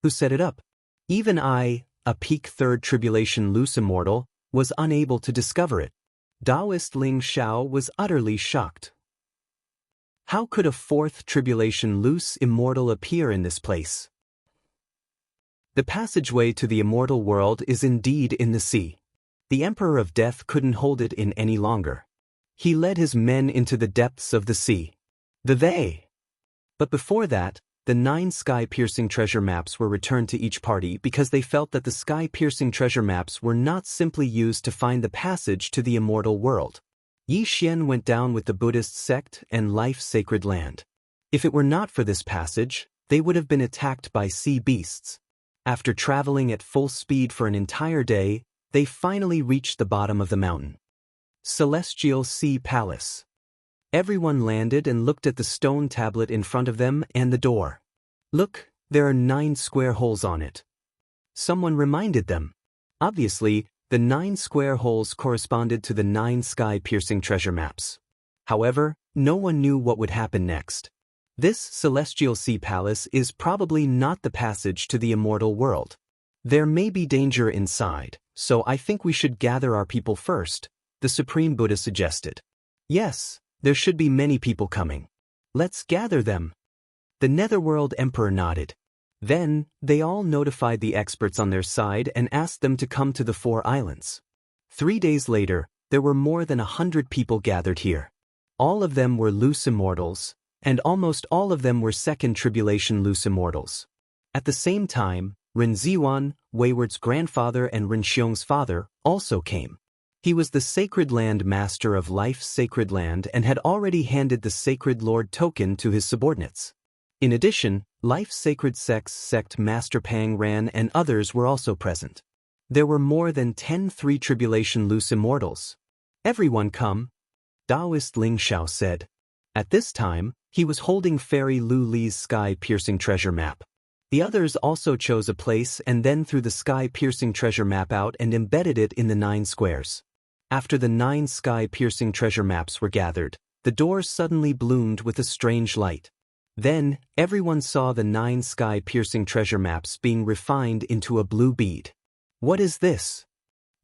Who set it up? Even I, a peak 3rd tribulation loose immortal, was unable to discover it. Taoist Ling Xiao was utterly shocked. How could a 4th tribulation loose immortal appear in this place? The passageway to the immortal world is indeed in the sea. The Emperor of Death couldn't hold it in any longer. He led his men into the depths of the sea. But before that, the 9 sky-piercing treasure maps were returned to each party because they felt that the sky-piercing treasure maps were not simply used to find the passage to the immortal world. Yi Xian went down with the Buddhist sect and life sacred land. If it were not for this passage, they would have been attacked by sea beasts. After traveling at full speed for an entire day, they finally reached the bottom of the mountain. Celestial Sea Palace. Everyone landed and looked at the stone tablet in front of them and the door. Look, there are 9 square holes on it. Someone reminded them. Obviously, the 9 square holes corresponded to the 9 sky-piercing treasure maps. However, no one knew what would happen next. This celestial sea palace is probably not the passage to the immortal world. There may be danger inside, so I think we should gather our people first, the Supreme Buddha suggested. Yes, there should be many people coming. Let's gather them. The Netherworld Emperor nodded. Then, they all notified the experts on their side and asked them to come to the 4 islands. 3 days later, there were more than 100 people gathered here. All of them were loose immortals, and almost all of them were Second Tribulation loose immortals. At the same time, Ren Ziwan, Wayward's grandfather and Ren Xiong's father, also came. He was the Sacred Land Master of Life's Sacred Land and had already handed the Sacred Lord token to his subordinates. In addition, Life's Sacred Sects Sect Master Pang Ran and others were also present. There were more than 10 Three Tribulation loose immortals. Everyone come, Taoist Ling Xiao said. At this time, he was holding Fairy Lu Li's sky-piercing treasure map. The others also chose a place and then threw the sky-piercing treasure map out and embedded it in the 9 squares. After the 9 sky-piercing treasure maps were gathered, the door suddenly bloomed with a strange light. Then, everyone saw the 9 sky-piercing treasure maps being refined into a blue bead. What is this?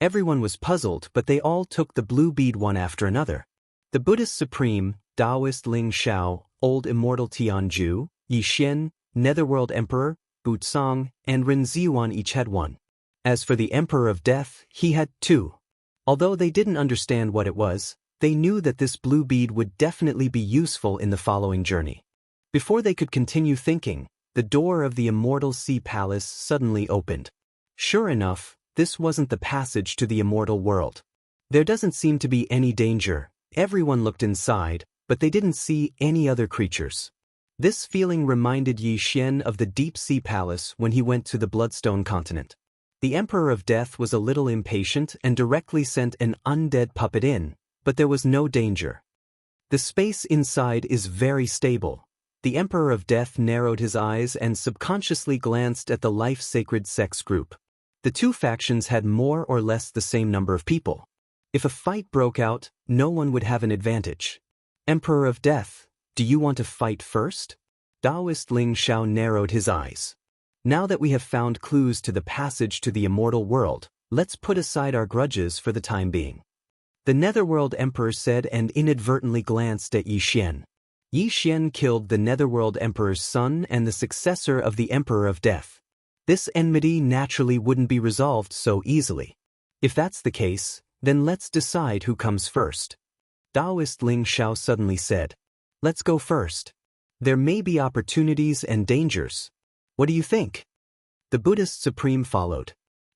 Everyone was puzzled, but they all took the blue bead one after another. The Buddhist Supreme, Taoist Ling Xiao, Old Immortal Tianju, Yi Xian, Netherworld Emperor, Butsong, and Ren Ziwan each had 1. As for the Emperor of Death, he had 2. Although they didn't understand what it was, they knew that this blue bead would definitely be useful in the following journey. Before they could continue thinking, the door of the Immortal Sea Palace suddenly opened. Sure enough, this wasn't the passage to the immortal world. There doesn't seem to be any danger. Everyone looked inside, but they didn't see any other creatures. This feeling reminded Yi Xian of the Deep Sea Palace when he went to the Bloodstone continent. The Emperor of Death was a little impatient and directly sent an undead puppet in, but there was no danger. The space inside is very stable. The Emperor of Death narrowed his eyes and subconsciously glanced at the Life Sacred Sects group. The 2 factions had more or less the same number of people. If a fight broke out, no one would have an advantage. Emperor of Death, do you want to fight first? Taoist Ling Xiao narrowed his eyes. Now that we have found clues to the passage to the immortal world, let's put aside our grudges for the time being. The Netherworld Emperor said and inadvertently glanced at Yi Xian. Yi Xian killed the Netherworld Emperor's son and the successor of the Emperor of Death. This enmity naturally wouldn't be resolved so easily. If that's the case, then let's decide who comes first. Taoist Ling Xiao suddenly said. Let's go first. There may be opportunities and dangers. What do you think? The Buddhist Supreme followed.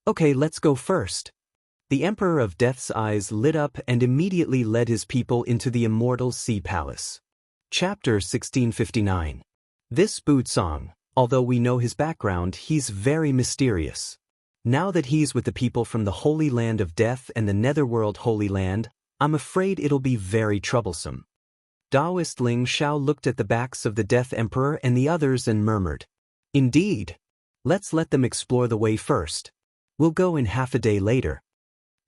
Okay, let's go first. The Emperor of Death's eyes lit up and immediately led his people into the Immortal Sea Palace. Chapter 1659. This Butsong, although we know his background, he's very mysterious. Now that he's with the people from the Holy Land of Death and the Netherworld Holy Land, I'm afraid it'll be very troublesome. Taoist Ling Xiao looked at the backs of the Death Emperor and the others and murmured. Indeed. Let's let them explore the way first. We'll go in half a day later.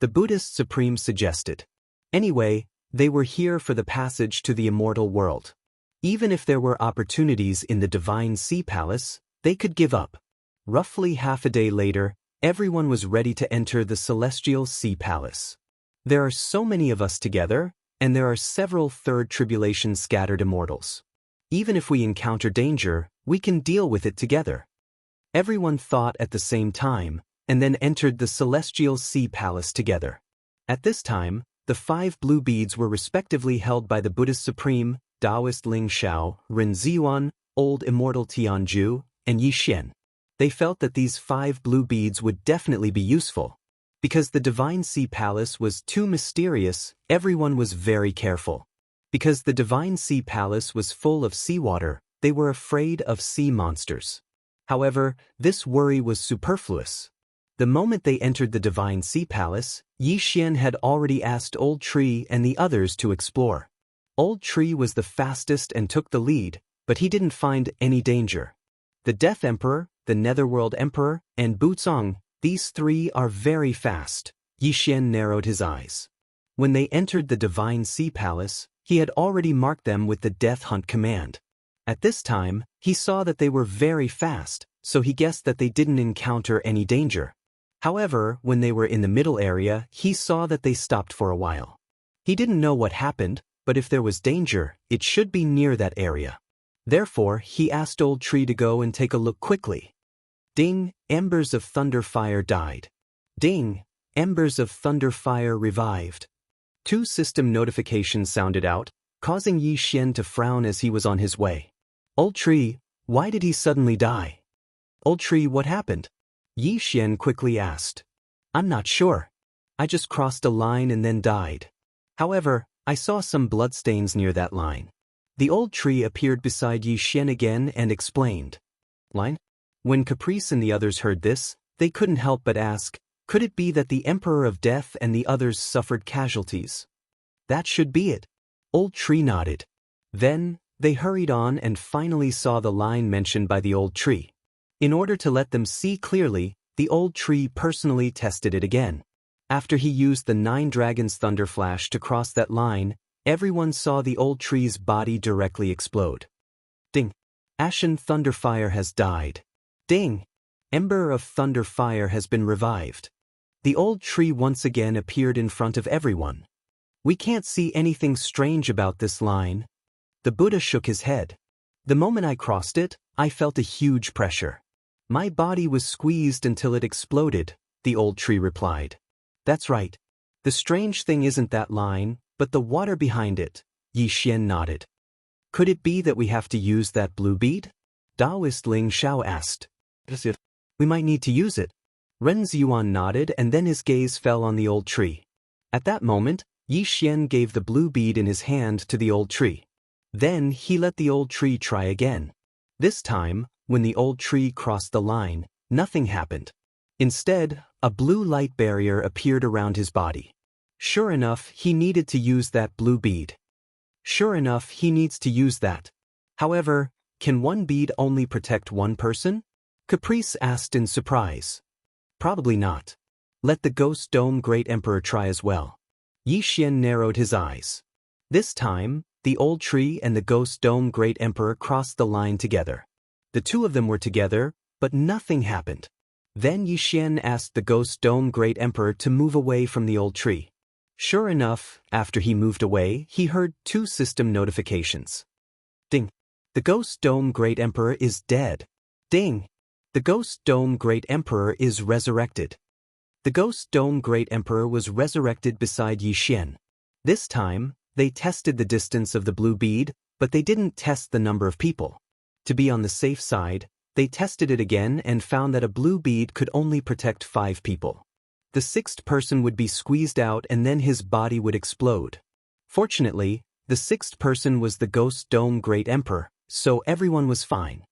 The Buddhist Supreme suggested. Anyway, they were here for the passage to the immortal world. Even if there were opportunities in the Divine Sea Palace, they could give up. Roughly half a day later, everyone was ready to enter the Celestial Sea Palace. There are so many of us together, and there are several Third Tribulation scattered immortals. Even if we encounter danger, we can deal with it together. Everyone thought at the same time, and then entered the Celestial Sea Palace together. At this time, the 5 blue beads were respectively held by the Buddhist Supreme, Taoist Ling Xiao, Ren Ziwan, Old Immortal Tianju, and Yi Xian. They felt that these 5 blue beads would definitely be useful. Because the Divine Sea Palace was too mysterious, everyone was very careful. Because the Divine Sea Palace was full of seawater, they were afraid of sea monsters. However, this worry was superfluous. The moment they entered the Divine Sea Palace, Yi Xian had already asked Old Tree and the others to explore. Old Tree was the fastest and took the lead, but he didn't find any danger. The Death Emperor, the Netherworld Emperor, and Bucong, these three are very fast. Yi Xian narrowed his eyes. When they entered the Divine Sea Palace, he had already marked them with the Death Hunt command. At this time, he saw that they were very fast, so he guessed that they didn't encounter any danger. However, when they were in the middle area, he saw that they stopped for a while. He didn't know what happened, but if there was danger, it should be near that area. Therefore, he asked Old Tree to go and take a look quickly. Ding, embers of thunder fire died. Ding, embers of thunder fire revived. 2 system notifications sounded out, causing Yi Xian to frown as he was on his way. Old Tree, why did he suddenly die? Old Tree, what happened? Yi Xian quickly asked. I'm not sure. I just crossed a line and then died. However, I saw some bloodstains near that line. The Old Tree appeared beside Yi Xian again and explained. Line? When Caprice and the others heard this, they couldn't help but ask, could it be that the Emperor of Death and the others suffered casualties? That should be it. Old Tree nodded. Then, they hurried on and finally saw the line mentioned by the Old Tree. In order to let them see clearly, the Old Tree personally tested it again. After he used the 9 Dragons Thunder Flash to cross that line, everyone saw the Old Tree's body directly explode. Ding! Ashen Thunder Fire has died. Ding! Ember of Thunder Fire has been revived. The Old Tree once again appeared in front of everyone. We can't see anything strange about this line. The Buddha shook his head. The moment I crossed it, I felt a huge pressure. My body was squeezed until it exploded, the Old Tree replied. That's right. The strange thing isn't that line, but the water behind it, Yi Xian nodded. Could it be that we have to use that blue bead? Taoist Ling Xiao asked. We might need to use it. Ren Ziyuan nodded and then his gaze fell on the Old Tree. At that moment, Yi Xian gave the blue bead in his hand to the Old Tree. Then he let the Old Tree try again. This time, when the Old Tree crossed the line, nothing happened. Instead, a blue light barrier appeared around his body. Sure enough, he needed to use that blue bead. Sure enough, he needs to use that. However, can one bead only protect one person? Caprice asked in surprise. Probably not. Let the Ghost Dome Great Emperor try as well. Yi Xian narrowed his eyes. This time, the Old Tree and the Ghost Dome Great Emperor crossed the line together. The two of them were together, but nothing happened. Then Yi Xian asked the Ghost Dome Great Emperor to move away from the Old Tree. Sure enough, after he moved away, he heard 2 system notifications. Ding! The Ghost Dome Great Emperor is dead. Ding! The Ghost Dome Great Emperor is resurrected. The Ghost Dome Great Emperor was resurrected beside Yi Xian. This time, they tested the distance of the blue bead, but they didn't test the number of people. To be on the safe side, they tested it again and found that a blue bead could only protect 5 people. The 6th person would be squeezed out and then his body would explode. Fortunately, the 6th person was the Ghost Dome Great Emperor, so everyone was fine.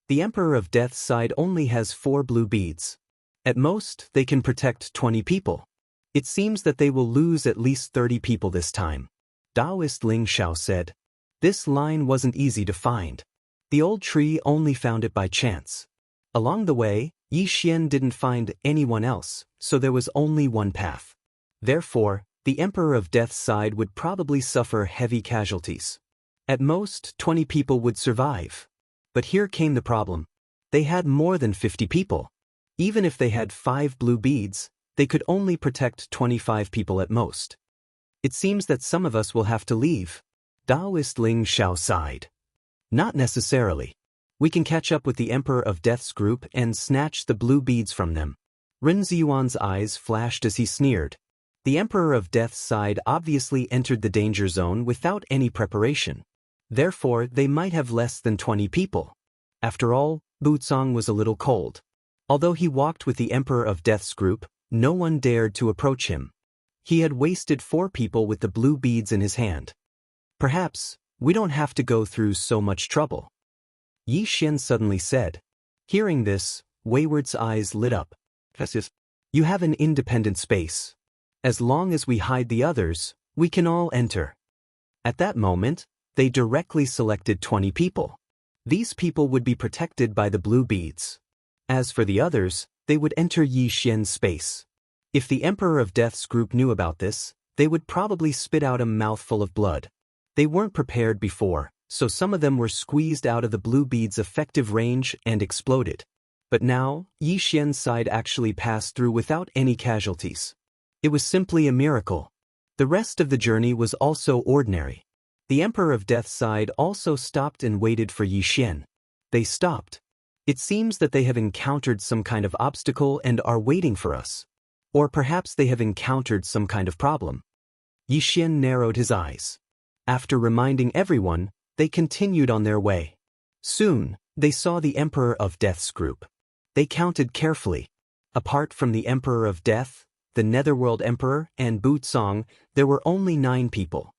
The Emperor of Death's side only has 4 blue beads. At most, they can protect 20 people. It seems that they will lose at least 30 people this time. Taoist Ling Xiao said. This line wasn't easy to find. The Old Tree only found it by chance. Along the way, Yi Xian didn't find anyone else, so there was only one path. Therefore, the Emperor of Death's side would probably suffer heavy casualties. At most, 20 people would survive. But here came the problem. They had more than 50 people. Even if they had 5 blue beads, they could only protect 25 people at most. It seems that some of us will have to leave. Taoist Ling Xiao sighed. Not necessarily. We can catch up with the Emperor of Death's group and snatch the blue beads from them. Ren Ziyuan's eyes flashed as he sneered. The Emperor of Death's side obviously entered the danger zone without any preparation. Therefore, they might have less than 20 people. After all, Bucong was a little cold. Although he walked with the Emperor of Death's group, no one dared to approach him. He had wasted 4 people with the blue beads in his hand. Perhaps, we don't have to go through so much trouble. Yi Xian suddenly said. Hearing this, Wayward's eyes lit up. You have an independent space. As long as we hide the others, we can all enter. At that moment, they directly selected 20 people. These people would be protected by the blue beads. As for the others, they would enter Yi Xian's space. If the Emperor of Death's group knew about this, they would probably spit out a mouthful of blood. They weren't prepared before, so some of them were squeezed out of the blue bead's effective range and exploded. But now, Yi Xian's side actually passed through without any casualties. It was simply a miracle. The rest of the journey was also ordinary. The Emperor of Death's side also stopped and waited for Yi Xian. They stopped. It seems that they have encountered some kind of obstacle and are waiting for us. Or perhaps they have encountered some kind of problem. Yi Xian narrowed his eyes. After reminding everyone, they continued on their way. Soon, they saw the Emperor of Death's group. They counted carefully. Apart from the Emperor of Death, the Netherworld Emperor, and Butsong, there were only 9 people.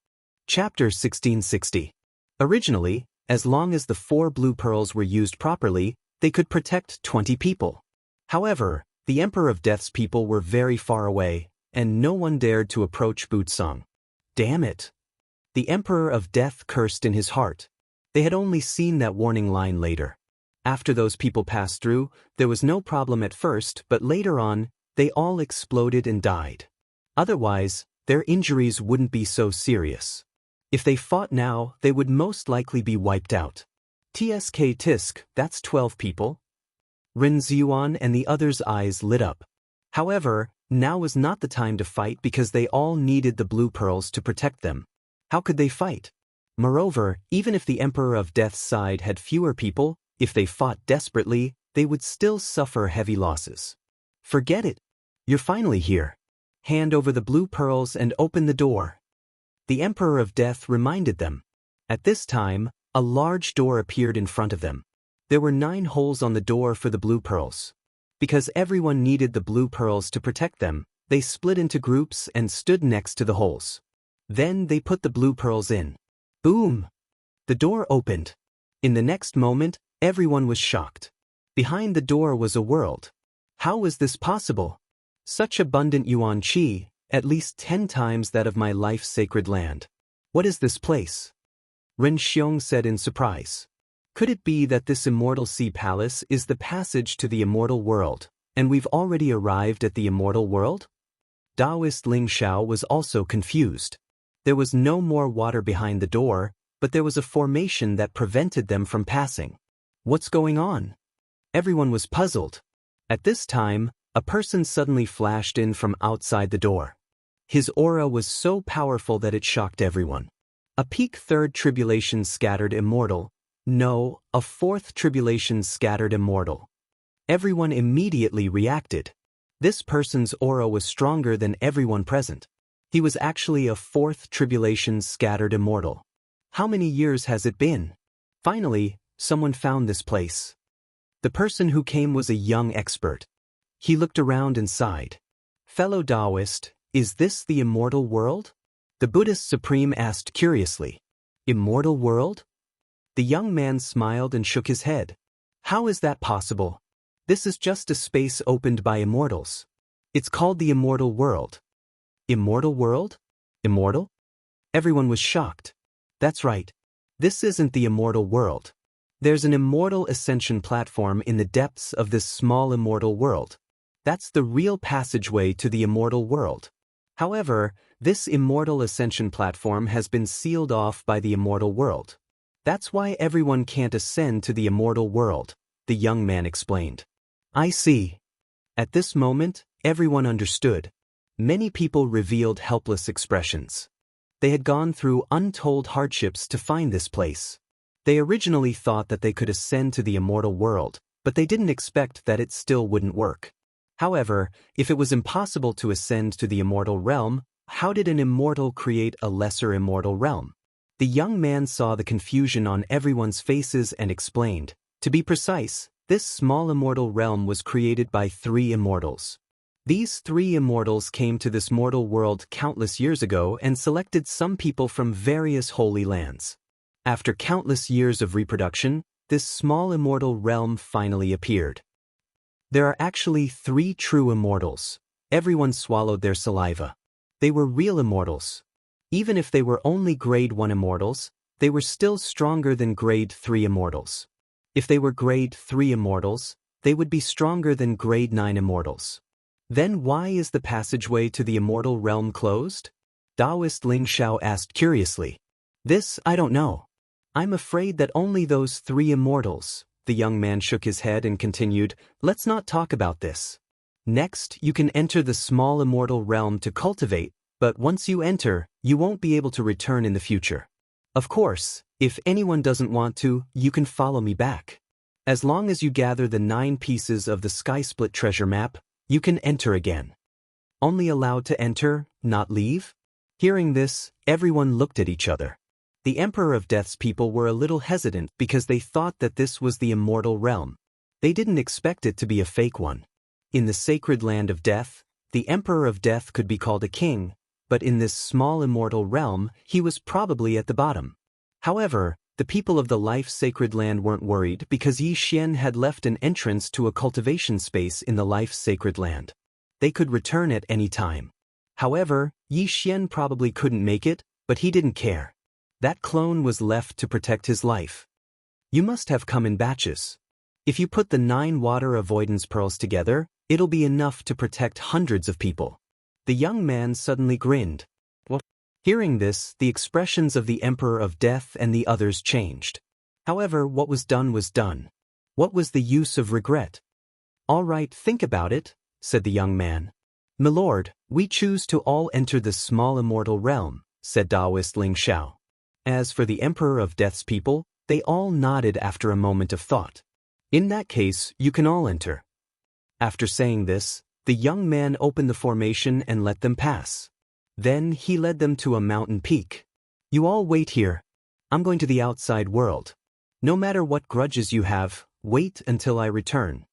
Chapter 1660. Originally, as long as the 4 blue pearls were used properly, they could protect 20 people. However, the Emperor of Death's people were very far away, and no one dared to approach Butsong. Damn it! The Emperor of Death cursed in his heart. They had only seen that warning line later. After those people passed through, there was no problem at first, but later on, they all exploded and died. Otherwise, their injuries wouldn't be so serious. If they fought now, they would most likely be wiped out. TSK Tisk, that's 12 people. Rin Ziyuan and the others' eyes lit up. However, now was not the time to fight because they all needed the blue pearls to protect them. How could they fight? Moreover, even if the Emperor of Death's side had fewer people, if they fought desperately, they would still suffer heavy losses. Forget it. You're finally here. Hand over the blue pearls and open the door. The Emperor of Death reminded them. At this time, a large door appeared in front of them. There were 9 holes on the door for the blue pearls. Because everyone needed the blue pearls to protect them, they split into groups and stood next to the holes. Then they put the blue pearls in. Boom! The door opened. In the next moment, everyone was shocked. Behind the door was a world. How was this possible? Such abundant yuan qi, at least 10 times that of my life's sacred land. What is this place? Ren Xiong said in surprise. Could it be that this immortal sea palace is the passage to the immortal world, and we've already arrived at the immortal world? Taoist Ling Xiao was also confused. There was no more water behind the door, but there was a formation that prevented them from passing. What's going on? Everyone was puzzled. At this time, a person suddenly flashed in from outside the door. His aura was so powerful that it shocked everyone. A peak 3rd tribulation scattered immortal. No, a 4th tribulation scattered immortal. Everyone immediately reacted. This person's aura was stronger than everyone present. He was actually a 4th tribulation scattered immortal. How many years has it been? Finally, someone found this place. The person who came was a young expert. He looked around and sighed. Fellow Taoist, is this the immortal world? The Buddhist Supreme asked curiously. Immortal world? The young man smiled and shook his head. How is that possible? This is just a space opened by immortals. It's called the immortal world. Immortal world? Immortal? Everyone was shocked. That's right. This isn't the immortal world. There's an immortal ascension platform in the depths of this small immortal world. That's the real passageway to the immortal world. However, this immortal ascension platform has been sealed off by the immortal world. That's why everyone can't ascend to the immortal world, the young man explained. I see. At this moment, everyone understood. Many people revealed helpless expressions. They had gone through untold hardships to find this place. They originally thought that they could ascend to the immortal world, but they didn't expect that it still wouldn't work. However, if it was impossible to ascend to the immortal realm, how did an immortal create a lesser immortal realm? The young man saw the confusion on everyone's faces and explained. To be precise, this small immortal realm was created by 3 immortals. These 3 immortals came to this mortal world countless years ago and selected some people from various holy lands. After countless years of reproduction, this small immortal realm finally appeared. There are actually 3 true immortals. Everyone swallowed their saliva. They were real immortals. Even if they were only grade 1 immortals, they were still stronger than grade 3 immortals. If they were grade 3 immortals, they would be stronger than grade 9 immortals. Then why is the passageway to the immortal realm closed? Taoist Ling Xiao asked curiously. This, I don't know. I'm afraid that only those 3 immortals. The young man shook his head and continued, let's not talk about this. Next, you can enter the small immortal realm to cultivate, but once you enter, you won't be able to return in the future. Of course, if anyone doesn't want to, you can follow me back. As long as you gather the 9 pieces of the Sky Split treasure map, you can enter again. Only allowed to enter, not leave? Hearing this, everyone looked at each other. The Emperor of Death's people were a little hesitant because they thought that this was the immortal realm. They didn't expect it to be a fake one. In the sacred land of death, the Emperor of Death could be called a king, but in this small immortal realm, he was probably at the bottom. However, the people of the life-sacred land weren't worried because Yi Xian had left an entrance to a cultivation space in the life-sacred land. They could return at any time. However, Yi Xian probably couldn't make it, but he didn't care. That clone was left to protect his life. You must have come in batches. If you put the 9 water avoidance pearls together, it'll be enough to protect hundreds of people. The young man suddenly grinned. What? Hearing this, the expressions of the Emperor of Death and the others changed. However, what was done was done. What was the use of regret? All right, think about it, said the young man. Milord, we choose to all enter the small immortal realm, said Taoist Ling Xiao. As for the Emperor of Death's people, they all nodded after a moment of thought. In that case, you can all enter. After saying this, the young man opened the formation and let them pass. Then he led them to a mountain peak. You all wait here. I'm going to the outside world. No matter what grudges you have, wait until I return.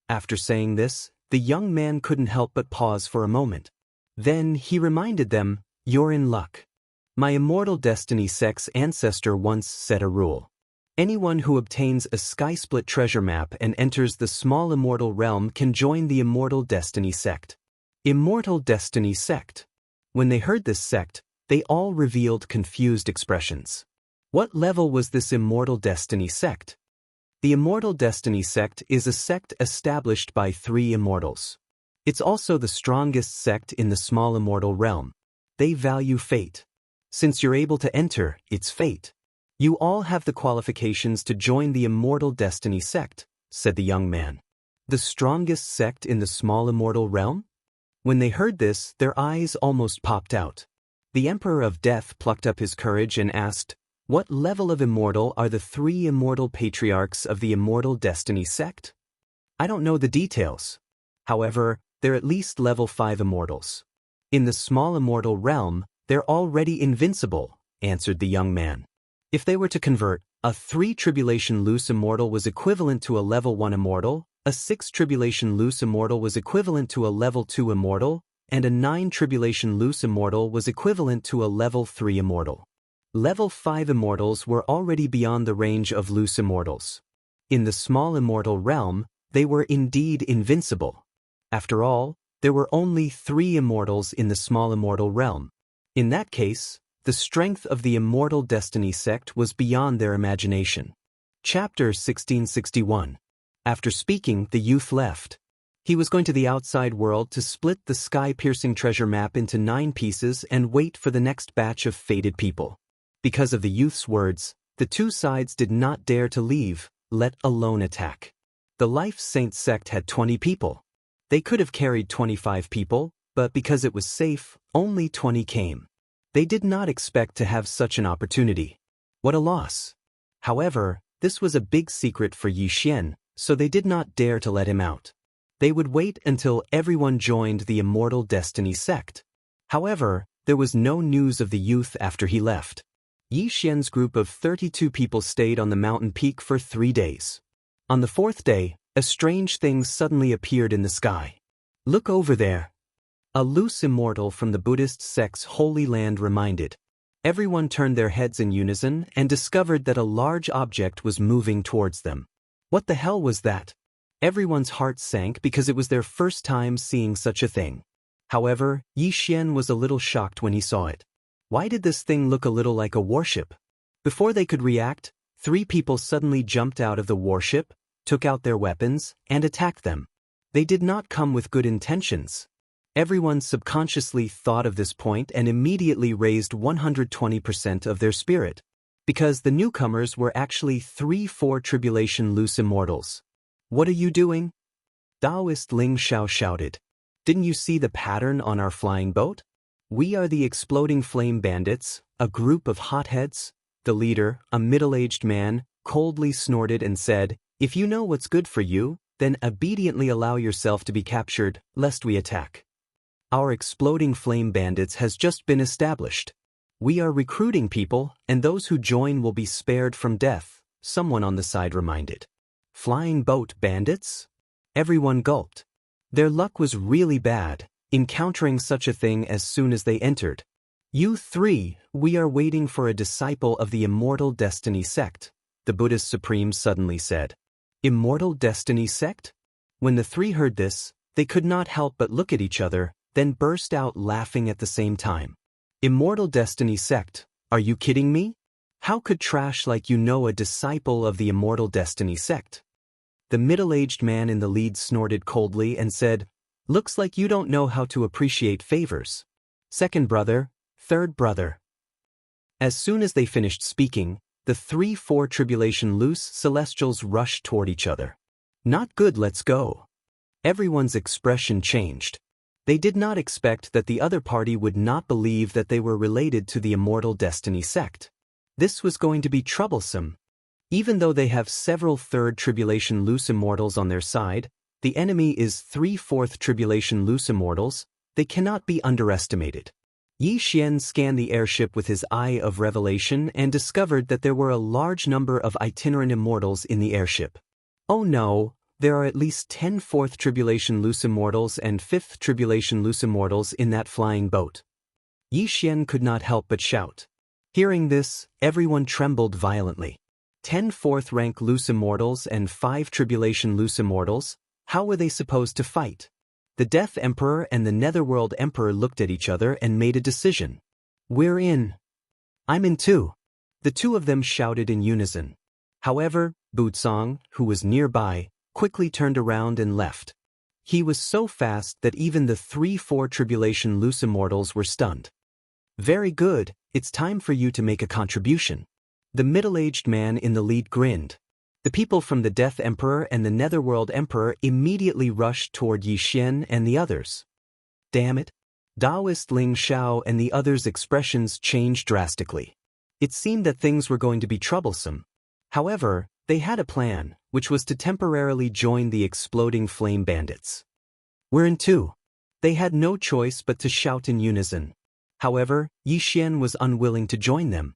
After saying this, the young man couldn't help but pause for a moment. Then he reminded them, you're in luck. My immortal destiny sect's ancestor once set a rule. Anyone who obtains a Sky Split treasure map and enters the small immortal realm can join the Immortal Destiny sect. Immortal Destiny sect. When they heard this sect, they all revealed confused expressions. What level was this Immortal Destiny sect? The Immortal Destiny sect is a sect established by 3 immortals. It's also the strongest sect in the small immortal realm. They value fate. Since you're able to enter, it's fate. You all have the qualifications to join the Immortal Destiny sect, said the young man. The strongest sect in the small immortal realm? When they heard this, their eyes almost popped out. The Emperor of Death plucked up his courage and asked, what level of immortal are the 3 immortal patriarchs of the Immortal Destiny sect? I don't know the details. However, they're at least level 5 immortals. In the small immortal realm, they're already invincible, answered the young man. If they were to convert, a 3 tribulation loose immortal was equivalent to a level 1 immortal, a 6 tribulation loose immortal was equivalent to a level 2 immortal, and a 9 tribulation loose immortal was equivalent to a level 3 immortal. Level 5 immortals were already beyond the range of loose immortals. In the small immortal realm, they were indeed invincible. After all, there were only 3 immortals in the small immortal realm. In that case, the strength of the Immortal Destiny sect was beyond their imagination. Chapter 1661. After speaking, the youth left. He was going to the outside world to split the sky-piercing treasure map into 9 pieces and wait for the next batch of fated people. Because of the youth's words, the 2 sides did not dare to leave, let alone attack. The Life Saint sect had 20 people. They could have carried 25 people, but because it was safe, only 20 came. They did not expect to have such an opportunity. What a loss. However, this was a big secret for Yi Xian, so they did not dare to let him out. They would wait until everyone joined the Immortal Destiny sect. However, there was no news of the youth after he left. Yi Xian's group of 32 people stayed on the mountain peak for 3 days. On the 4th day, a strange thing suddenly appeared in the sky. Look over there. A loose immortal from the Buddhist sect's Holy Land reminded. Everyone turned their heads in unison and discovered that a large object was moving towards them. What the hell was that? Everyone's heart sank because it was their first time seeing such a thing. However, Yi Xian was a little shocked when he saw it. Why did this thing look a little like a warship? Before they could react, 3 people suddenly jumped out of the warship, took out their weapons, and attacked them. They did not come with good intentions. Everyone subconsciously thought of this point and immediately raised 120% of their spirit, because the newcomers were actually 3/4 tribulation loose immortals. "What are you doing?" Taoist Ling Xiao shouted. "Didn't you see the pattern on our flying boat? We are the exploding flame bandits, a group of hotheads." The leader, a middle-aged man, coldly snorted and said, "If you know what's good for you, then obediently allow yourself to be captured, lest we attack. Our exploding flame bandits has just been established. We are recruiting people, and those who join will be spared from death," someone on the side reminded. "Flying boat bandits?" Everyone gulped. Their luck was really bad, encountering such a thing as soon as they entered. "You 3, we are waiting for a disciple of the Immortal Destiny sect," the Buddhist Supreme suddenly said. Immortal Destiny sect? When the 3 heard this, they could not help but look at each other, then burst out laughing at the same time. "Immortal Destiny sect? Are you kidding me? How could trash like you know a disciple of the Immortal Destiny sect?" The middle-aged man in the lead snorted coldly and said, "Looks like you don't know how to appreciate favors. Second brother, third brother." As soon as they finished speaking, the 3/4 tribulation loose celestials rushed toward each other. "Not good, let's go." Everyone's expression changed. They did not expect that the other party would not believe that they were related to the Immortal Destiny sect. This was going to be troublesome. Even though they have several 3rd tribulation loose immortals on their side, the enemy is 3/4 tribulation loose immortals. They cannot be underestimated. Yi Xian scanned the airship with his eye of revelation and discovered that there were a large number of itinerant immortals in the airship. "Oh no, there are at least 10 4th tribulation loose immortals and 5th tribulation loose immortals in that flying boat." Yi Xian could not help but shout. Hearing this, everyone trembled violently. 10 4th rank loose immortals and 5 tribulation loose immortals, how were they supposed to fight? The Death Emperor and the Netherworld Emperor looked at each other and made a decision. "We're in." "I'm in too." The 2 of them shouted in unison. However, Butsong, who was nearby, quickly turned around and left. He was so fast that even the 3/4 tribulation loose immortals were stunned. "Very good, it's time for you to make a contribution." The middle-aged man in the lead grinned. The people from the Death Emperor and the Netherworld Emperor immediately rushed toward Yi Xian and the others. Damn it! Taoist Ling Xiao and the others' expressions changed drastically. It seemed that things were going to be troublesome. However, they had a plan, which was to temporarily join the exploding flame bandits. "We're in too." They had no choice but to shout in unison. However, Yi Xian was unwilling to join them.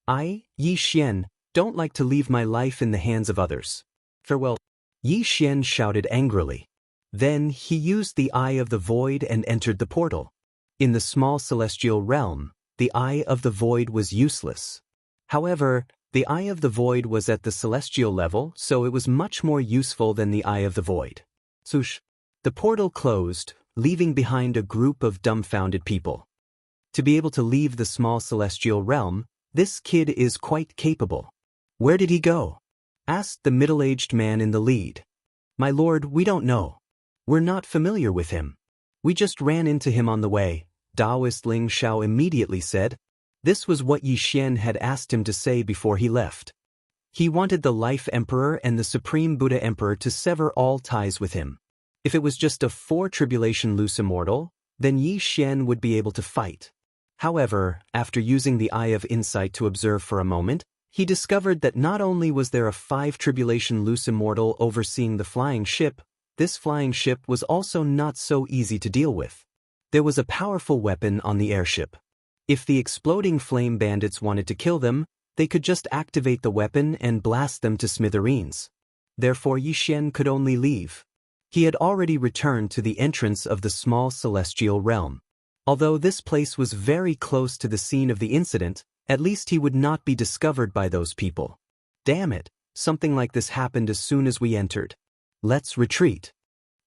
"I, Yi Xian, don't like to leave my life in the hands of others. Farewell." Yi Xian shouted angrily. Then he used the Eye of the Void and entered the portal. In the small celestial realm, the Eye of the Void was useless. However, the Eye of the Void was at the celestial level, so it was much more useful than the Eye of the Void. Swoosh! The portal closed, leaving behind a group of dumbfounded people. To be able to leave the small celestial realm, this kid is quite capable. "Where did he go?" asked the middle-aged man in the lead. "My lord, we don't know. We're not familiar with him. We just ran into him on the way," Taoist Ling Xiao immediately said. This was what Yi Xian had asked him to say before he left. He wanted the Life Emperor and the Supreme Buddha Emperor to sever all ties with him. If it was just a 4 tribulation loose immortal, then Yi Xian would be able to fight. However, after using the Eye of Insight to observe for a moment, he discovered that not only was there a 5 tribulation loose immortal overseeing the flying ship, this flying ship was also not so easy to deal with. There was a powerful weapon on the airship. If the exploding flame bandits wanted to kill them, they could just activate the weapon and blast them to smithereens. Therefore Yi Xian could only leave. He had already returned to the entrance of the small celestial realm. Although this place was very close to the scene of the incident, at least he would not be discovered by those people. Damn it, something like this happened as soon as we entered. Let's retreat.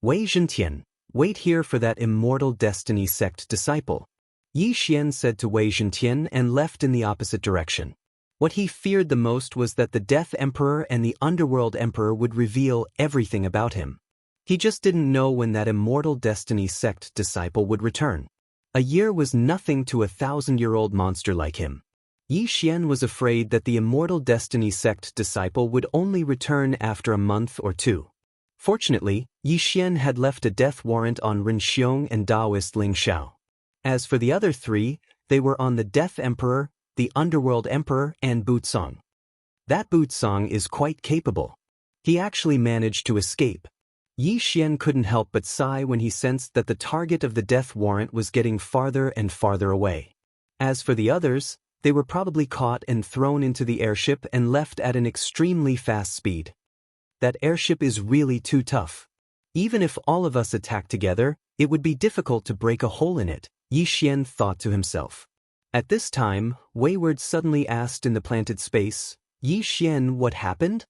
Wei Zhentian, wait here for that Immortal Destiny sect disciple. Yi Xian said to Wei Zhentian and left in the opposite direction. What he feared the most was that the Death Emperor and the Underworld Emperor would reveal everything about him. He just didn't know when that Immortal Destiny sect disciple would return. A year was nothing to a 1,000-year-old monster like him. Yi Xian was afraid that the Immortal Destiny sect disciple would only return after a month or two. Fortunately, Yi Xian had left a death warrant on Ren Xiong and Daoist Ling Xiao. As for the other three, they were on the Death Emperor, the Underworld Emperor, and Butsong. That Butsong is quite capable. He actually managed to escape. Yi Xian couldn't help but sigh when he sensed that the target of the death warrant was getting farther and farther away. As for the others, they were probably caught and thrown into the airship and left at an extremely fast speed. That airship is really too tough. Even if all of us attack together, it would be difficult to break a hole in it, Yi Xian thought to himself. At this time, Wayward suddenly asked in the planted space, "Yi Xian, what happened?"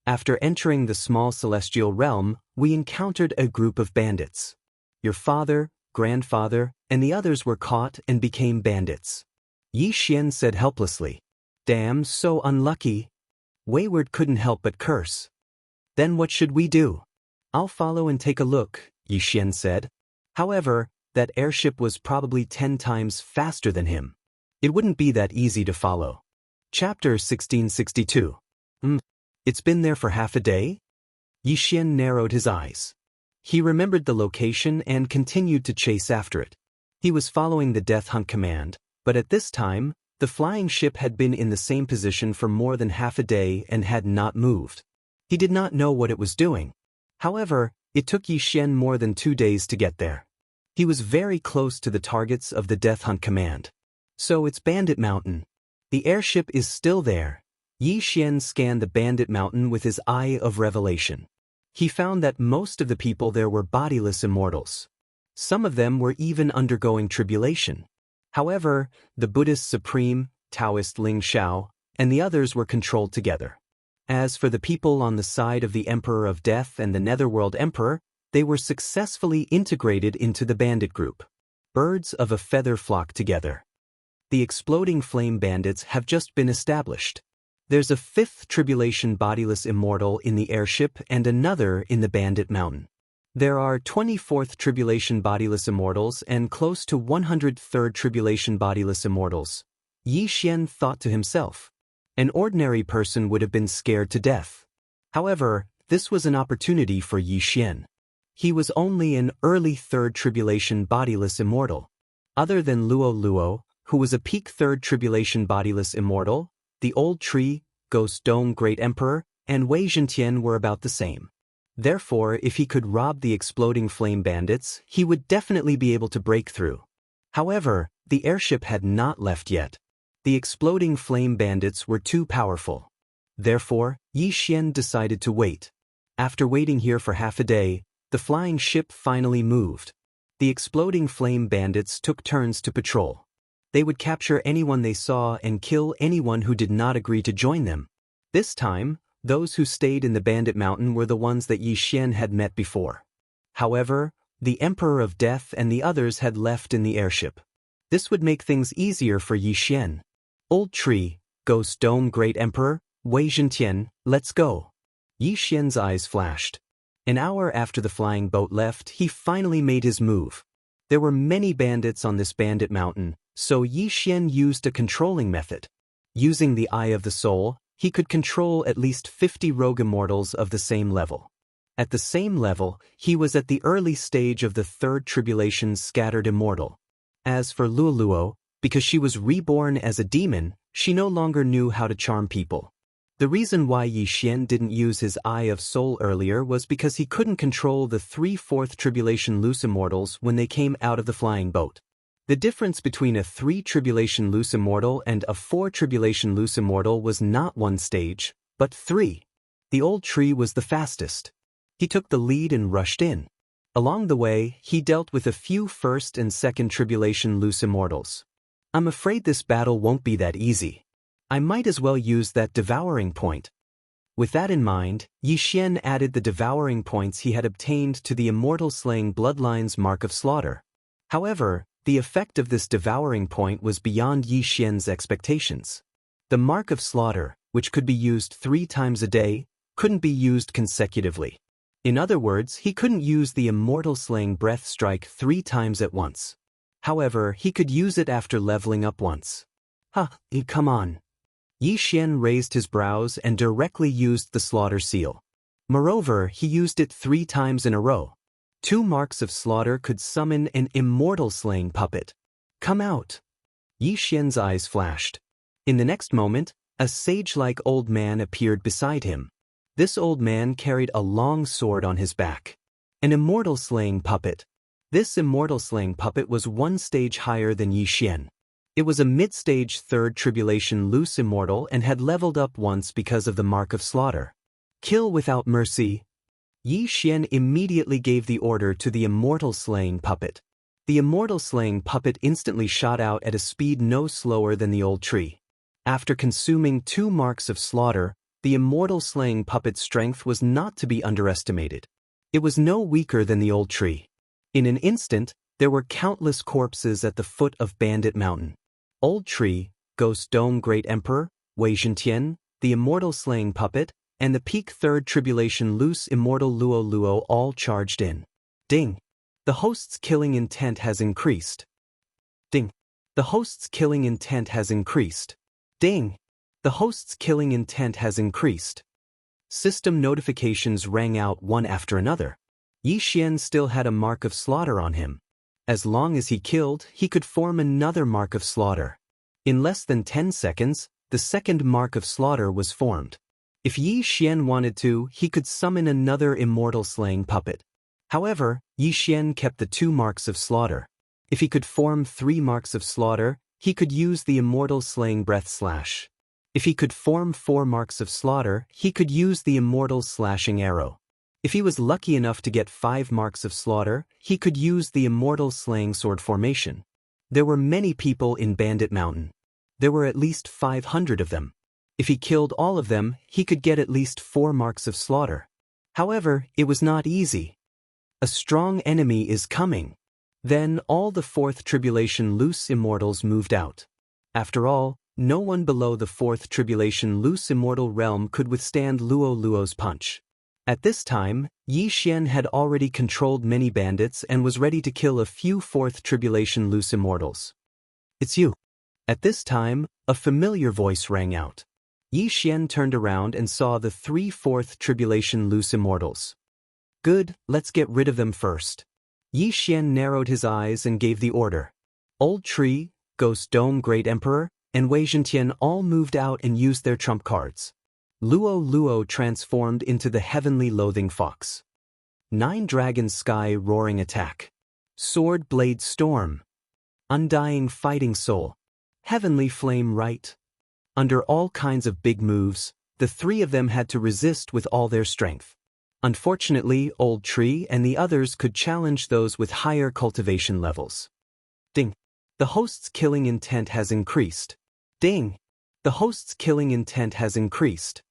After entering the small celestial realm, we encountered a group of bandits. Your father, grandfather, and the others were caught and became bandits. Yi Xian said helplessly. Damn, so unlucky. Wayward couldn't help but curse. Then what should we do? I'll follow and take a look, Yi Xian said. However, that airship was probably 10 times faster than him. It wouldn't be that easy to follow. Chapter 1662. It's been there for half a day? Yi Xian narrowed his eyes. He remembered the location and continued to chase after it. He was following the death hunt command, but at this time, the flying ship had been in the same position for more than half a day and had not moved. He did not know what it was doing. However, it took Yi Xian more than 2 days to get there. He was very close to the targets of the death hunt command. So it's Bandit Mountain. The airship is still there. Yi Xian scanned the Bandit Mountain with his eye of revelation. He found that most of the people there were bodiless immortals. Some of them were even undergoing tribulation. However, the Buddhist Supreme, Taoist Ling Xiao, and the others were controlled together. As for the people on the side of the Emperor of Death and the Netherworld Emperor, they were successfully integrated into the bandit group. Birds of a feather flock together. The Exploding Flame Bandits have just been established. There's a 5th Tribulation Bodiless Immortal in the airship and another in the Bandit Mountain. There are 24th Tribulation Bodiless Immortals and close to 103rd Tribulation Bodiless Immortals. Yi Xian thought to himself. An ordinary person would have been scared to death. However, this was an opportunity for Yi Xian. He was only an early 3rd Tribulation Bodiless Immortal. Other than Luo Luo, who was a peak 3rd Tribulation Bodiless Immortal, the Old Tree, Ghost Dome Great Emperor, and Wei Zhentian were about the same. Therefore, if he could rob the Exploding Flame Bandits, he would definitely be able to break through. However, the airship had not left yet. The Exploding Flame Bandits were too powerful. Therefore, Yi Xian decided to wait. After waiting here for half a day, the flying ship finally moved. The Exploding Flame Bandits took turns to patrol. They would capture anyone they saw and kill anyone who did not agree to join them. This time, those who stayed in the Bandit Mountain were the ones that Yi Xian had met before. However, the Emperor of Death and the others had left in the airship. This would make things easier for Yi Xian. Old Tree, Ghost Dome Great Emperor, Wei Zhentian, let's go. Yi Xian's eyes flashed. An hour after the flying boat left, he finally made his move. There were many bandits on this Bandit Mountain, so Yi Xian used a controlling method. Using the Eye of the Soul, he could control at least 50 rogue immortals of the same level. At the same level, he was at the early stage of the 3rd Tribulation's Scattered Immortal. As for Luoluo, because she was reborn as a demon, she no longer knew how to charm people. The reason why Yi Xian didn't use his Eye of Soul earlier was because he couldn't control the 3/4 Tribulation Loose Immortals when they came out of the flying boat. The difference between a 3 Tribulation Loose Immortal and a 4 Tribulation Loose Immortal was not 1 stage, but 3. The Old Tree was the fastest. He took the lead and rushed in. Along the way, he dealt with a few 1st and 2nd Tribulation Loose Immortals. I'm afraid this battle won't be that easy. I might as well use that devouring point. With that in mind, Yi Xian added the devouring points he had obtained to the Immortal Slaying Bloodline's Mark of Slaughter. However, the effect of this devouring point was beyond Yi Xian's expectations. The mark of slaughter, which could be used 3 times a day, couldn't be used consecutively. In other words, he couldn't use the immortal slaying breath strike 3 times at once. However, he could use it after leveling up once. Come on. Yi Xian raised his brows and directly used the slaughter seal. Moreover, he used it 3 times in a row. 2 marks of slaughter could summon an immortal slaying puppet. Come out. Yi Xian's eyes flashed. In the next moment, a sage-like old man appeared beside him. This old man carried a long sword on his back. An immortal slaying puppet. This immortal slaying puppet was 1 stage higher than Yi Xian. It was a mid-stage 3rd tribulation loose immortal and had leveled up once because of the mark of slaughter. Kill without mercy. Yi Xian immediately gave the order to the immortal slaying puppet. The immortal slaying puppet instantly shot out at a speed no slower than the old tree. After consuming 2 marks of slaughter, the immortal slaying puppet's strength was not to be underestimated. It was no weaker than the old tree. In an instant, there were countless corpses at the foot of Bandit Mountain. Old Tree, Ghost Dome Great Emperor, Wei Zhentian, the immortal slaying puppet, and the peak 3rd tribulation loose immortal Luo Luo all charged in. Ding! The host's killing intent has increased. Ding! The host's killing intent has increased. Ding! The host's killing intent has increased. System notifications rang out one after another. Yi Xian still had a mark of slaughter on him. As long as he killed, he could form another mark of slaughter. In less than 10 seconds, the 2nd mark of slaughter was formed. If Yi Xian wanted to, he could summon another immortal slaying puppet. However, Yi Xian kept the 2 marks of slaughter. If he could form 3 marks of slaughter, he could use the immortal slaying breath slash. If he could form 4 marks of slaughter, he could use the immortal slashing arrow. If he was lucky enough to get 5 marks of slaughter, he could use the immortal slaying sword formation. There were many people in Bandit Mountain. There were at least 500 of them. If he killed all of them, he could get at least 4 marks of slaughter. However, it was not easy. A strong enemy is coming. Then all the 4th tribulation loose immortals moved out. After all, no one below the 4th tribulation loose immortal realm could withstand Luo Luo's punch. At this time, Yi Xian had already controlled many bandits and was ready to kill a few 4th tribulation loose immortals. It's you. At this time, a familiar voice rang out. Yi Xian turned around and saw the 3 4th tribulation loose immortals. Good, let's get rid of them first. Yi Xian narrowed his eyes and gave the order. Old Tree, Ghost Dome Great Emperor, and Wei Zhentian all moved out and used their trump cards. Luo Luo transformed into the heavenly loathing fox. 9 Dragon Sky Roaring Attack. Sword Blade Storm. Undying Fighting Soul. Heavenly Flame Right. Under all kinds of big moves, the 3 of them had to resist with all their strength. Unfortunately, Old Tree and the others could challenge those with higher cultivation levels. Ding! The host's killing intent has increased. Ding! The host's killing intent has increased.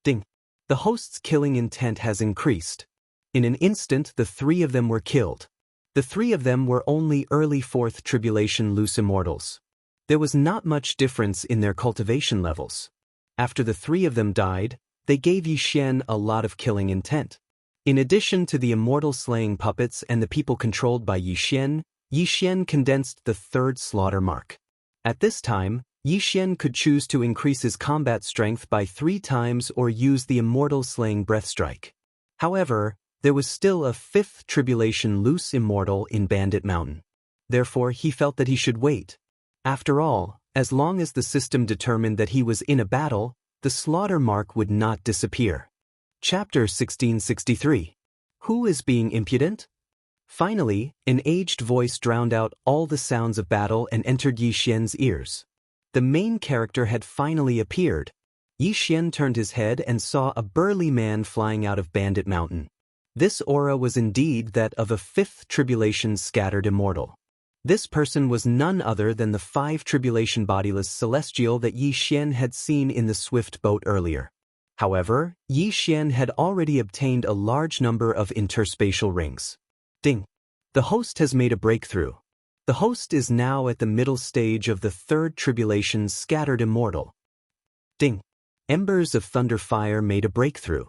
Ding! The host's killing intent has increased. In an instant, the 3 of them were killed. The 3 of them were only early 4th tribulation loose immortals. There was not much difference in their cultivation levels. After the 3 of them died, they gave Yi Xian a lot of killing intent. In addition to the immortal slaying puppets and the people controlled by Yi Xian condensed the 3rd slaughter mark. At this time, Yi Xian could choose to increase his combat strength by 3 times or use the immortal slaying breath strike. However, there was still a 5th tribulation loose immortal in Bandit Mountain. Therefore, he felt that he should wait. After all, as long as the system determined that he was in a battle, the slaughter mark would not disappear. Chapter 1663. Who is being impudent? Finally, an aged voice drowned out all the sounds of battle and entered Yi Xian's ears. The main character had finally appeared. Yi Xian turned his head and saw a burly man flying out of Bandit Mountain. This aura was indeed that of a 5th tribulation scattered immortal. This person was none other than the 5 tribulation bodiless celestial that Yi Xian had seen in the swift boat earlier. However, Yi Xian had already obtained a large number of interspatial rings. Ding! The host has made a breakthrough. The host is now at the middle stage of the 3rd tribulation scattered immortal. Ding. Embers of thunder fire made a breakthrough.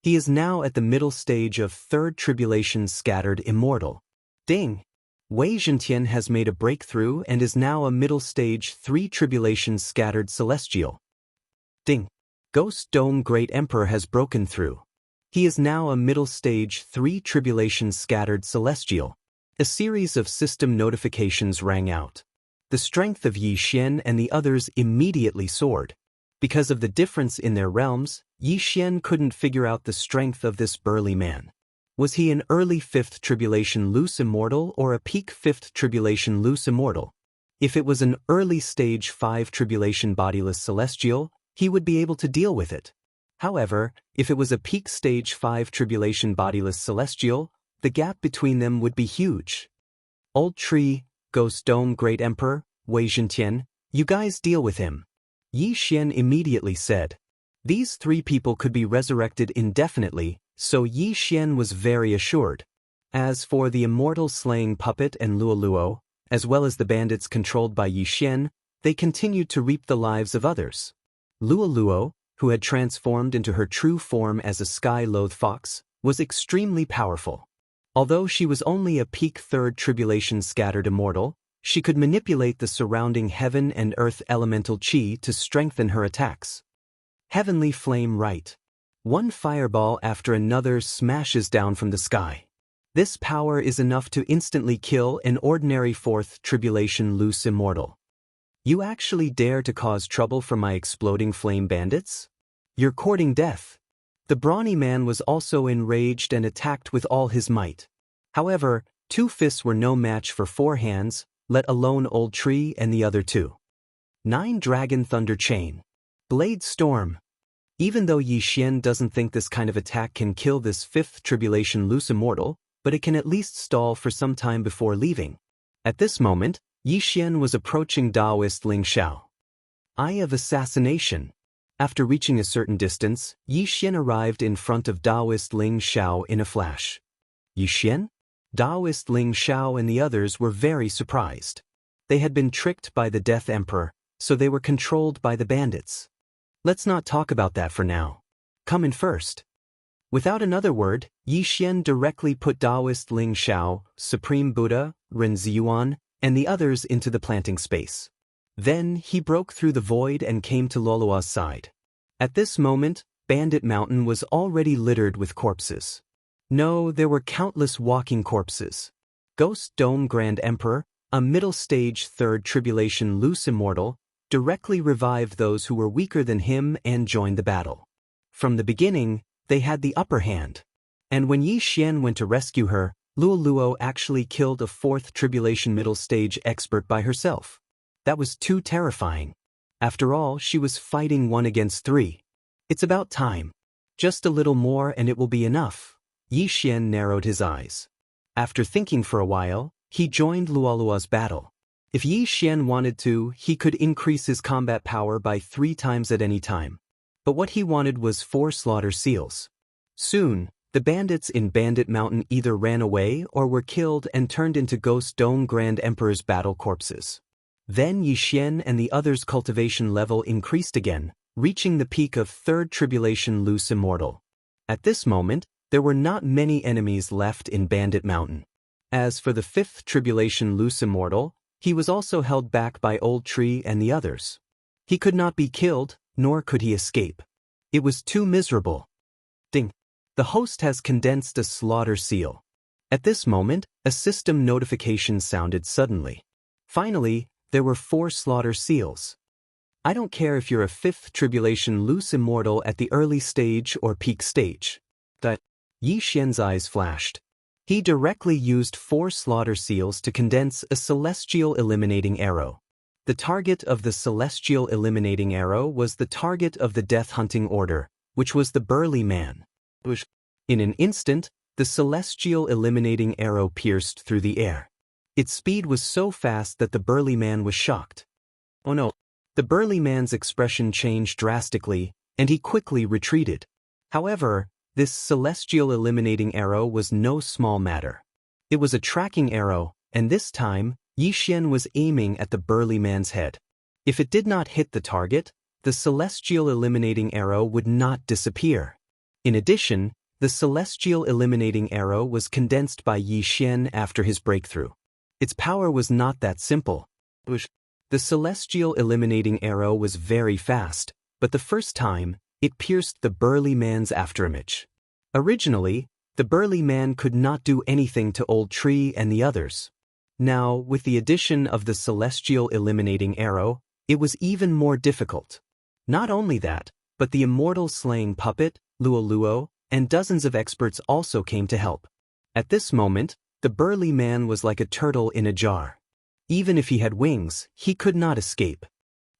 He is now at the middle stage of third tribulation scattered immortal. Ding. Wei Zhentian has made a breakthrough and is now a middle stage 3 tribulation scattered celestial. Ding. Ghost Dome Great Emperor has broken through. He is now a middle stage 3 tribulation scattered celestial. A series of system notifications rang out. The strength of Yi Xian and the others immediately soared. Because of the difference in their realms, Yi Xian couldn't figure out the strength of this burly man. Was he an early 5th tribulation loose immortal or a peak 5th tribulation loose immortal? If it was an early stage 5 tribulation bodiless celestial, he would be able to deal with it. However, if it was a peak stage 5 tribulation bodiless celestial, the gap between them would be huge. Old Tree, Ghost Dome Great Emperor, Wei Zhentian, you guys deal with him. Yi Xian immediately said. These 3 people could be resurrected indefinitely, so Yi Xian was very assured. As for the immortal slaying puppet and Luoluo, as well as the bandits controlled by Yi Xian, they continued to reap the lives of others. Luoluo, who had transformed into her true form as a sky-loathed fox, was extremely powerful. Although she was only a peak 3rd tribulation scattered immortal, she could manipulate the surrounding heaven and earth elemental chi to strengthen her attacks. Heavenly Flame Right. One fireball after another smashes down from the sky. This power is enough to instantly kill an ordinary 4th tribulation loose immortal. You actually dare to cause trouble for my exploding flame bandits? You're courting death. The brawny man was also enraged and attacked with all his might. However, 2 fists were no match for 4 hands, let alone Old Tree and the other 2. 9 Dragon Thunder Chain. Blade Storm. Even though Yi Xian doesn't think this kind of attack can kill this 5th tribulation loose immortal, but it can at least stall for some time before leaving. At this moment, Yi Xian was approaching Taoist Ling Xiao. Eye of Assassination. After reaching a certain distance, Yi Xian arrived in front of Taoist Ling Xiao in a flash. Yi Xian? Taoist Ling Xiao and the others were very surprised. They had been tricked by the Death Emperor, so they were controlled by the bandits. Let's not talk about that for now. Come in first. Without another word, Yi Xian directly put Taoist Ling Xiao, Supreme Buddha, Ren Ziyuan, and the others into the planting space. Then he broke through the void and came to Luoluo's side. At this moment, Bandit Mountain was already littered with corpses. No, there were countless walking corpses. Ghost Dome Grand Emperor, a middle stage 3rd tribulation loose immortal, directly revived those who were weaker than him and joined the battle. From the beginning, they had the upper hand. And when Yi Xian went to rescue her, Luoluo actually killed a 4th tribulation middle stage expert by herself. That was too terrifying. After all, she was fighting 1 against 3. It's about time. Just a little more and it will be enough. Yi Xian narrowed his eyes. After thinking for a while, he joined Luoluo's battle. If Yi Xian wanted to, he could increase his combat power by 3 times at any time. But what he wanted was 4 slaughter seals. Soon, the bandits in Bandit Mountain either ran away or were killed and turned into Ghost Dome Grand Emperor's battle corpses. Then Yi Xian and the others' cultivation level increased again, reaching the peak of 3rd tribulation loose immortal. At this moment, there were not many enemies left in Bandit Mountain. As for the 5th tribulation loose immortal, he was also held back by Old Tree and the others. He could not be killed, nor could he escape. It was too miserable. Ding. The host has condensed a slaughter seal. At this moment, a system notification sounded suddenly. Finally, there were 4 slaughter seals. I don't care if you're a 5th tribulation loose immortal at the early stage or peak stage. That Yi Xian's eyes flashed. He directly used 4 slaughter seals to condense a celestial eliminating arrow. The target of the celestial eliminating arrow was the target of the death hunting order, which was the burly man. In an instant, the celestial eliminating arrow pierced through the air. Its speed was so fast that the burly man was shocked. Oh no! The burly man's expression changed drastically, and he quickly retreated. However, this celestial eliminating arrow was no small matter. It was a tracking arrow, and this time, Yi Xian was aiming at the burly man's head. If it did not hit the target, the celestial eliminating arrow would not disappear. In addition, the celestial eliminating arrow was condensed by Yi Xian after his breakthrough. Its power was not that simple. The celestial eliminating arrow was very fast, but the first time, it pierced the burly man's afterimage. Originally, the burly man could not do anything to Old Tree and the others. Now, with the addition of the celestial eliminating arrow, it was even more difficult. Not only that, but the immortal slaying puppet, Luo Luo, and dozens of experts also came to help. At this moment, the burly man was like a turtle in a jar. Even if he had wings, he could not escape.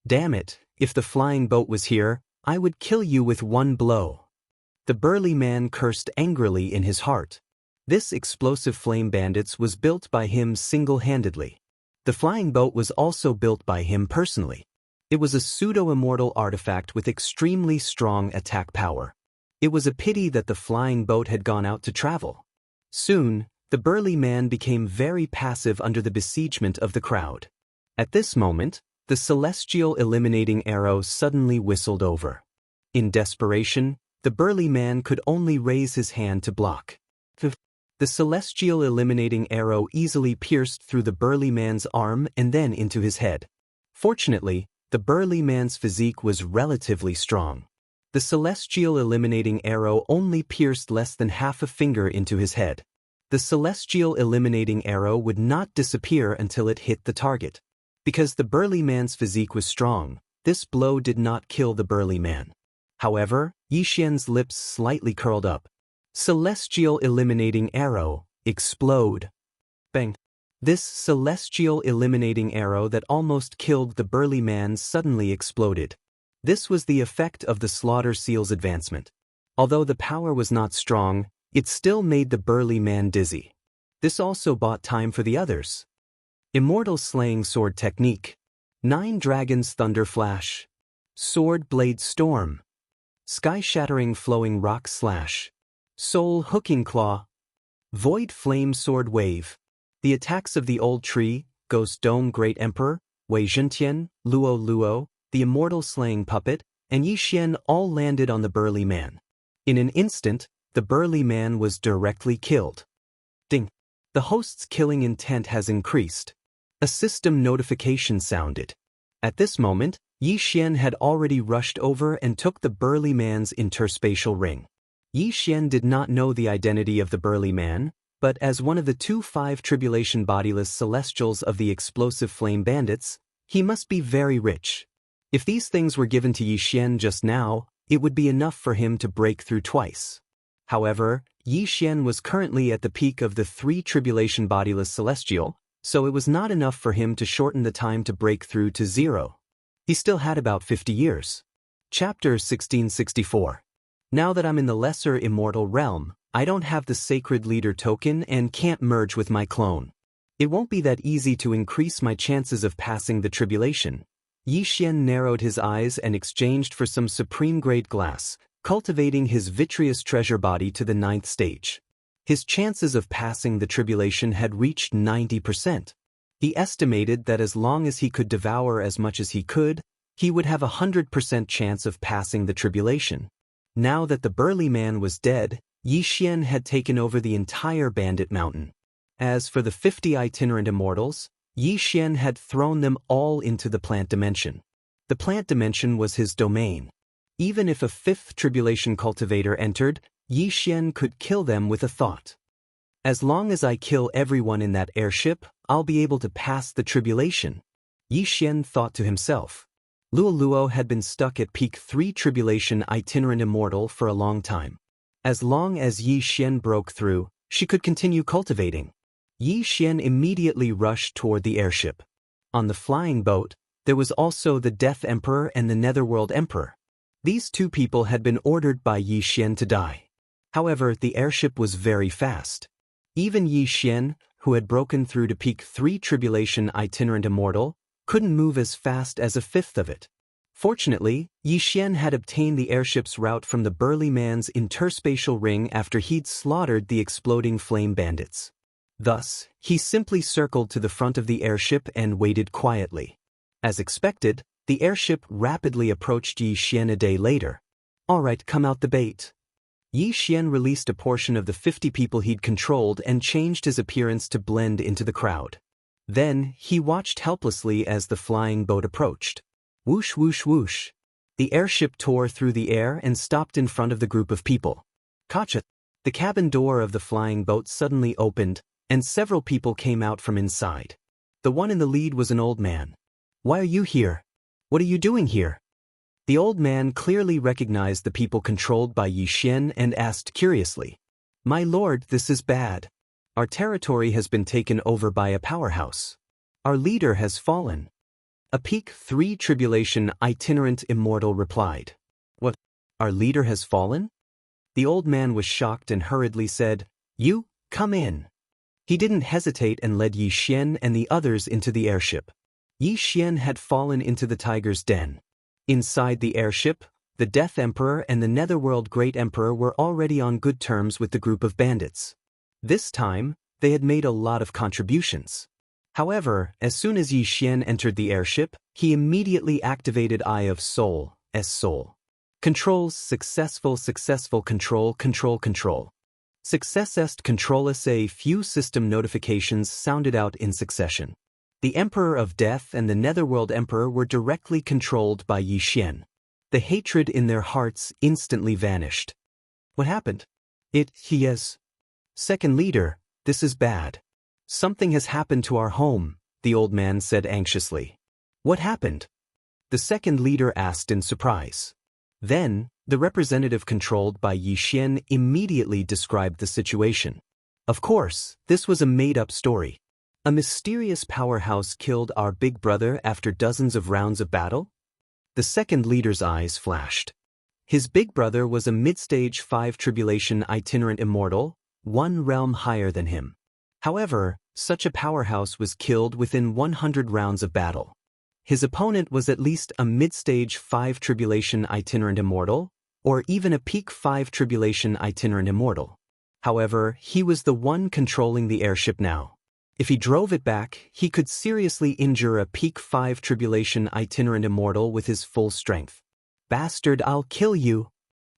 Damn it, if the flying boat was here, I would kill you with one blow. The burly man cursed angrily in his heart. This explosive flame bandits was built by him single-handedly. The flying boat was also built by him personally. It was a pseudo-immortal artifact with extremely strong attack power. It was a pity that the flying boat had gone out to travel. Soon, the burly man became very passive under the besiegement of the crowd. At this moment, the celestial eliminating arrow suddenly whistled over. In desperation, the burly man could only raise his hand to block. The celestial eliminating arrow easily pierced through the burly man's arm and then into his head. Fortunately, the burly man's physique was relatively strong. The celestial eliminating arrow only pierced less than half a finger into his head. The celestial eliminating arrow would not disappear until it hit the target. Because the burly man's physique was strong, this blow did not kill the burly man. However, Yi Xian's lips slightly curled up. Celestial eliminating arrow, explode. Bang. This celestial eliminating arrow that almost killed the burly man suddenly exploded. This was the effect of the slaughter seal's advancement. Although the power was not strong, it still made the burly man dizzy. This also bought time for the others. Immortal slaying sword technique. 9 dragons thunder flash. Sword blade storm. Sky-shattering flowing rock slash. Soul hooking claw. Void flame sword wave. The attacks of the Old Tree, Ghost Dome Great Emperor, Wei Zhentian, Luo Luo, the immortal slaying puppet, and Yi Xian all landed on the burly man. In an instant, the burly man was directly killed. Ding. The host's killing intent has increased. A system notification sounded. At this moment, Yi Xian had already rushed over and took the burly man's interspatial ring. Yi Xian did not know the identity of the burly man, but as one of the 2-5 tribulation bodiless celestials of the explosive flame bandits, he must be very rich. If these things were given to Yi Xian just now, it would be enough for him to break through twice. However, Yi Xian was currently at the peak of the 3 tribulation bodiless celestial, so it was not enough for him to shorten the time to break through to 0. He still had about 50 years. Chapter 1664. Now that I'm in the lesser immortal realm, I don't have the sacred leader token and can't merge with my clone. It won't be that easy to increase my chances of passing the tribulation. Yi Xian narrowed his eyes and exchanged for some supreme-grade glass, cultivating his vitreous treasure body to the 9th stage. His chances of passing the tribulation had reached 90%. He estimated that as long as he could devour as much as he could, he would have a 100% chance of passing the tribulation. Now that the burly man was dead, Yi Xian had taken over the entire bandit mountain. As for the 50 itinerant immortals, Yi Xian had thrown them all into the plant dimension. The plant dimension was his domain. Even if a 5th tribulation cultivator entered, Yi Xian could kill them with a thought. As long as I kill everyone in that airship, I'll be able to pass the tribulation. Yi Xian thought to himself. Luo Luo had been stuck at peak 3 tribulation itinerant immortal for a long time. As long as Yi Xian broke through, she could continue cultivating. Yi Xian immediately rushed toward the airship. On the flying boat, there was also the Death Emperor and the Netherworld Emperor. These 2 people had been ordered by Yi Xian to die. However, the airship was very fast. Even Yi Xian, who had broken through to peak 3 tribulation itinerant immortal, couldn't move as fast as a 5th of it. Fortunately, Yi Xian had obtained the airship's route from the burly man's interspatial ring after he'd slaughtered the exploding flame bandits. Thus, he simply circled to the front of the airship and waited quietly. As expected, The airship rapidly approached Yi Xian a day later. Alright, come out the bait. Yi Xian released a portion of the 50 people he'd controlled and changed his appearance to blend into the crowd. Then, he watched helplessly as the flying boat approached. Whoosh whoosh whoosh. The airship tore through the air and stopped in front of the group of people. Gotcha! The cabin door of the flying boat suddenly opened, and several people came out from inside. The one in the lead was an old man. Why are you here? What are you doing here? The old man clearly recognized the people controlled by Yi Xian and asked curiously. My lord, this is bad. Our territory has been taken over by a powerhouse. Our leader has fallen. A peak 3 tribulation itinerant immortal replied. What? Our leader has fallen? The old man was shocked and hurriedly said, You, come in. He didn't hesitate and led Yi Xian and the others into the airship. Yi Xian had fallen into the tiger's den. Inside the airship, the Death Emperor and the Netherworld Great Emperor were already on good terms with the group of bandits. This time, they had made a lot of contributions. However, as soon as Yi Xian entered the airship, he immediately activated Eye of Soul, S-Soul. Controls successful control. Success est controllus. A few system notifications sounded out in succession. The Emperor of Death and the Netherworld Emperor were directly controlled by Yi Xian. The hatred in their hearts instantly vanished. What happened? He is. Second leader, this is bad. Something has happened to our home, the old man said anxiously. What happened? The second leader asked in surprise. Then, the representative controlled by Yi Xian immediately described the situation. Of course, this was a made-up story. A mysterious powerhouse killed our big brother after dozens of rounds of battle? The second leader's eyes flashed. His big brother was a mid-stage 5 tribulation itinerant immortal, 1 realm higher than him. However, such a powerhouse was killed within 100 rounds of battle. His opponent was at least a mid-stage 5 tribulation itinerant immortal, or even a peak 5 tribulation itinerant immortal. However, he was the one controlling the airship now. If he drove it back, he could seriously injure a peak 5 tribulation itinerant immortal with his full strength. Bastard, I'll kill you!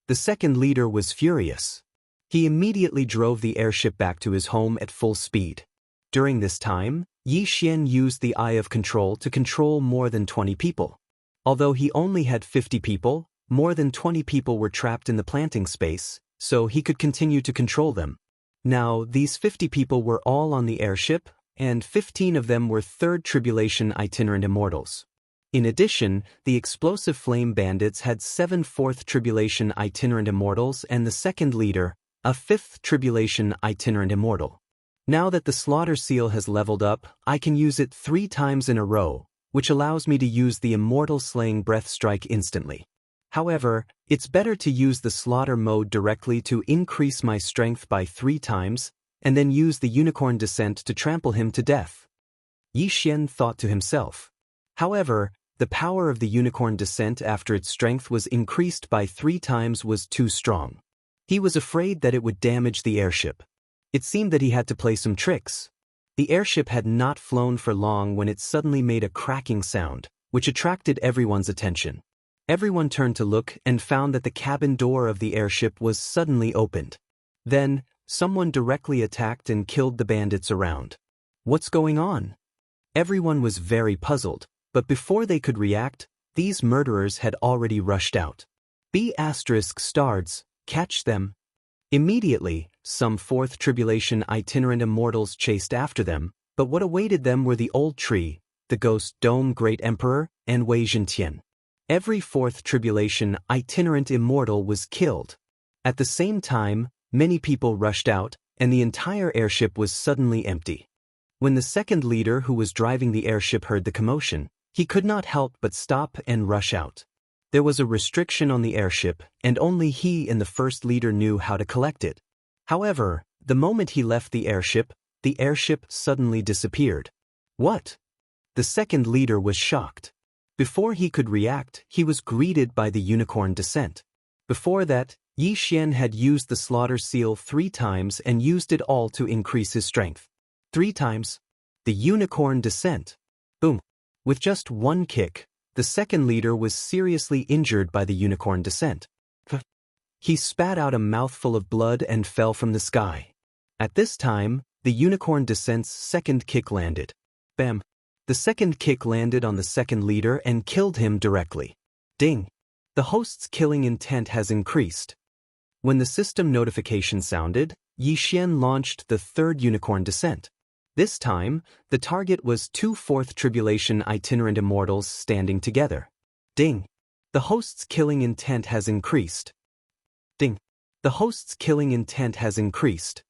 The second leader was furious. He immediately drove the airship back to his home at full speed. During this time, Yi Xian used the Eye of Control to control more than 20 people. Although he only had 50 people, more than 20 people were trapped in the planting space, so he could continue to control them. Now, these 50 people were all on the airship, and 15 of them were 3rd Tribulation itinerant immortals. In addition, the Explosive Flame Bandits had 7 4th Tribulation itinerant immortals and the second leader, a 5th Tribulation itinerant immortal. Now that the Slaughter Seal has leveled up, I can use it 3 times in a row, which allows me to use the Immortal Slaying Breath Strike instantly. However, it's better to use the Slaughter mode directly to increase my strength by 3 times, and then use the Unicorn Descent to trample him to death. Yi Xian thought to himself. However, the power of the Unicorn Descent after its strength was increased by 3 times was too strong. He was afraid that it would damage the airship. It seemed that he had to play some tricks. The airship had not flown for long when it suddenly made a cracking sound, which attracted everyone's attention. Everyone turned to look and found that the cabin door of the airship was suddenly opened. Then, someone directly attacked and killed the bandits around. What's going on? Everyone was very puzzled, but before they could react, these murderers had already rushed out. B*****, catch them. Immediately, some 4th Tribulation itinerant immortals chased after them, but what awaited them were the Old Tree, the Ghost Dome Great Emperor, and Wei Zhentian. Every 4th Tribulation itinerant immortal was killed. At the same time, many people rushed out, and the entire airship was suddenly empty. When the second leader who was driving the airship heard the commotion, he could not help but stop and rush out. There was a restriction on the airship, and only he and the first leader knew how to collect it. However, the moment he left the airship suddenly disappeared. What? The second leader was shocked. Before he could react, he was greeted by the Unicorn Descent. Before that, Yi Xian had used the Slaughter Seal 3 times and used it all to increase his strength. 3 times. The Unicorn Descent. Boom. With just one kick, the second leader was seriously injured by the unicorn descent. He spat out a mouthful of blood and fell from the sky. At this time, the unicorn descent's second kick landed. Bam! The second kick landed on the second leader and killed him directly. Ding! The host's killing intent has increased. When the system notification sounded, Xianxia launched the third unicorn descent. This time, the target was two Fourth Tribulation itinerant immortals standing together. Ding! The host's killing intent has increased. Ding! The host's killing intent has increased.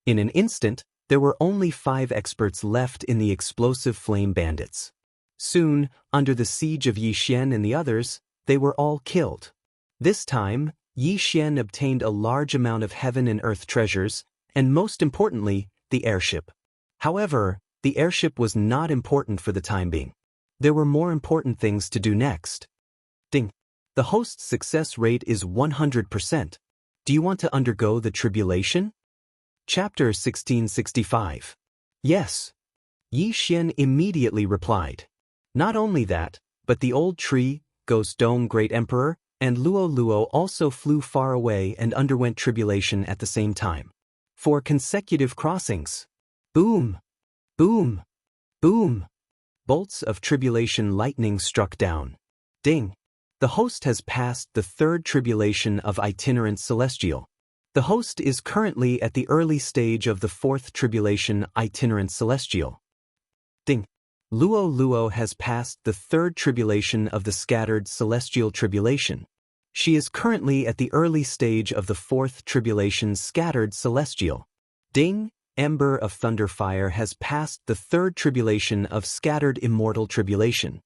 In an instant, there were only 5 experts left in the explosive flame bandits. Soon, under the siege of Xianxia and the others, they were all killed. This time, Xianxia obtained a large amount of heaven and earth treasures, and most importantly, the airship. However, the airship was not important for the time being. There were more important things to do next. Ding! The host's success rate is 100%. Do you want to undergo the tribulation? Chapter 1665. Yes. Xianxia immediately replied. Not only that, but the old tree, Ghost Dome Great Emperor, and Luo also flew far away and underwent tribulation at the same time. 4 consecutive crossings. Boom! Boom! Boom! Bolts of tribulation lightning struck down. Ding! The host has passed the third tribulation of itinerant celestial. The host is currently at the early stage of the fourth tribulation itinerant celestial. Ding! Luo has passed the third tribulation of the scattered celestial tribulation. She is currently at the early stage of the fourth tribulation scattered celestial. Ding! Ember of Thunderfire has passed the third tribulation of scattered immortal tribulation.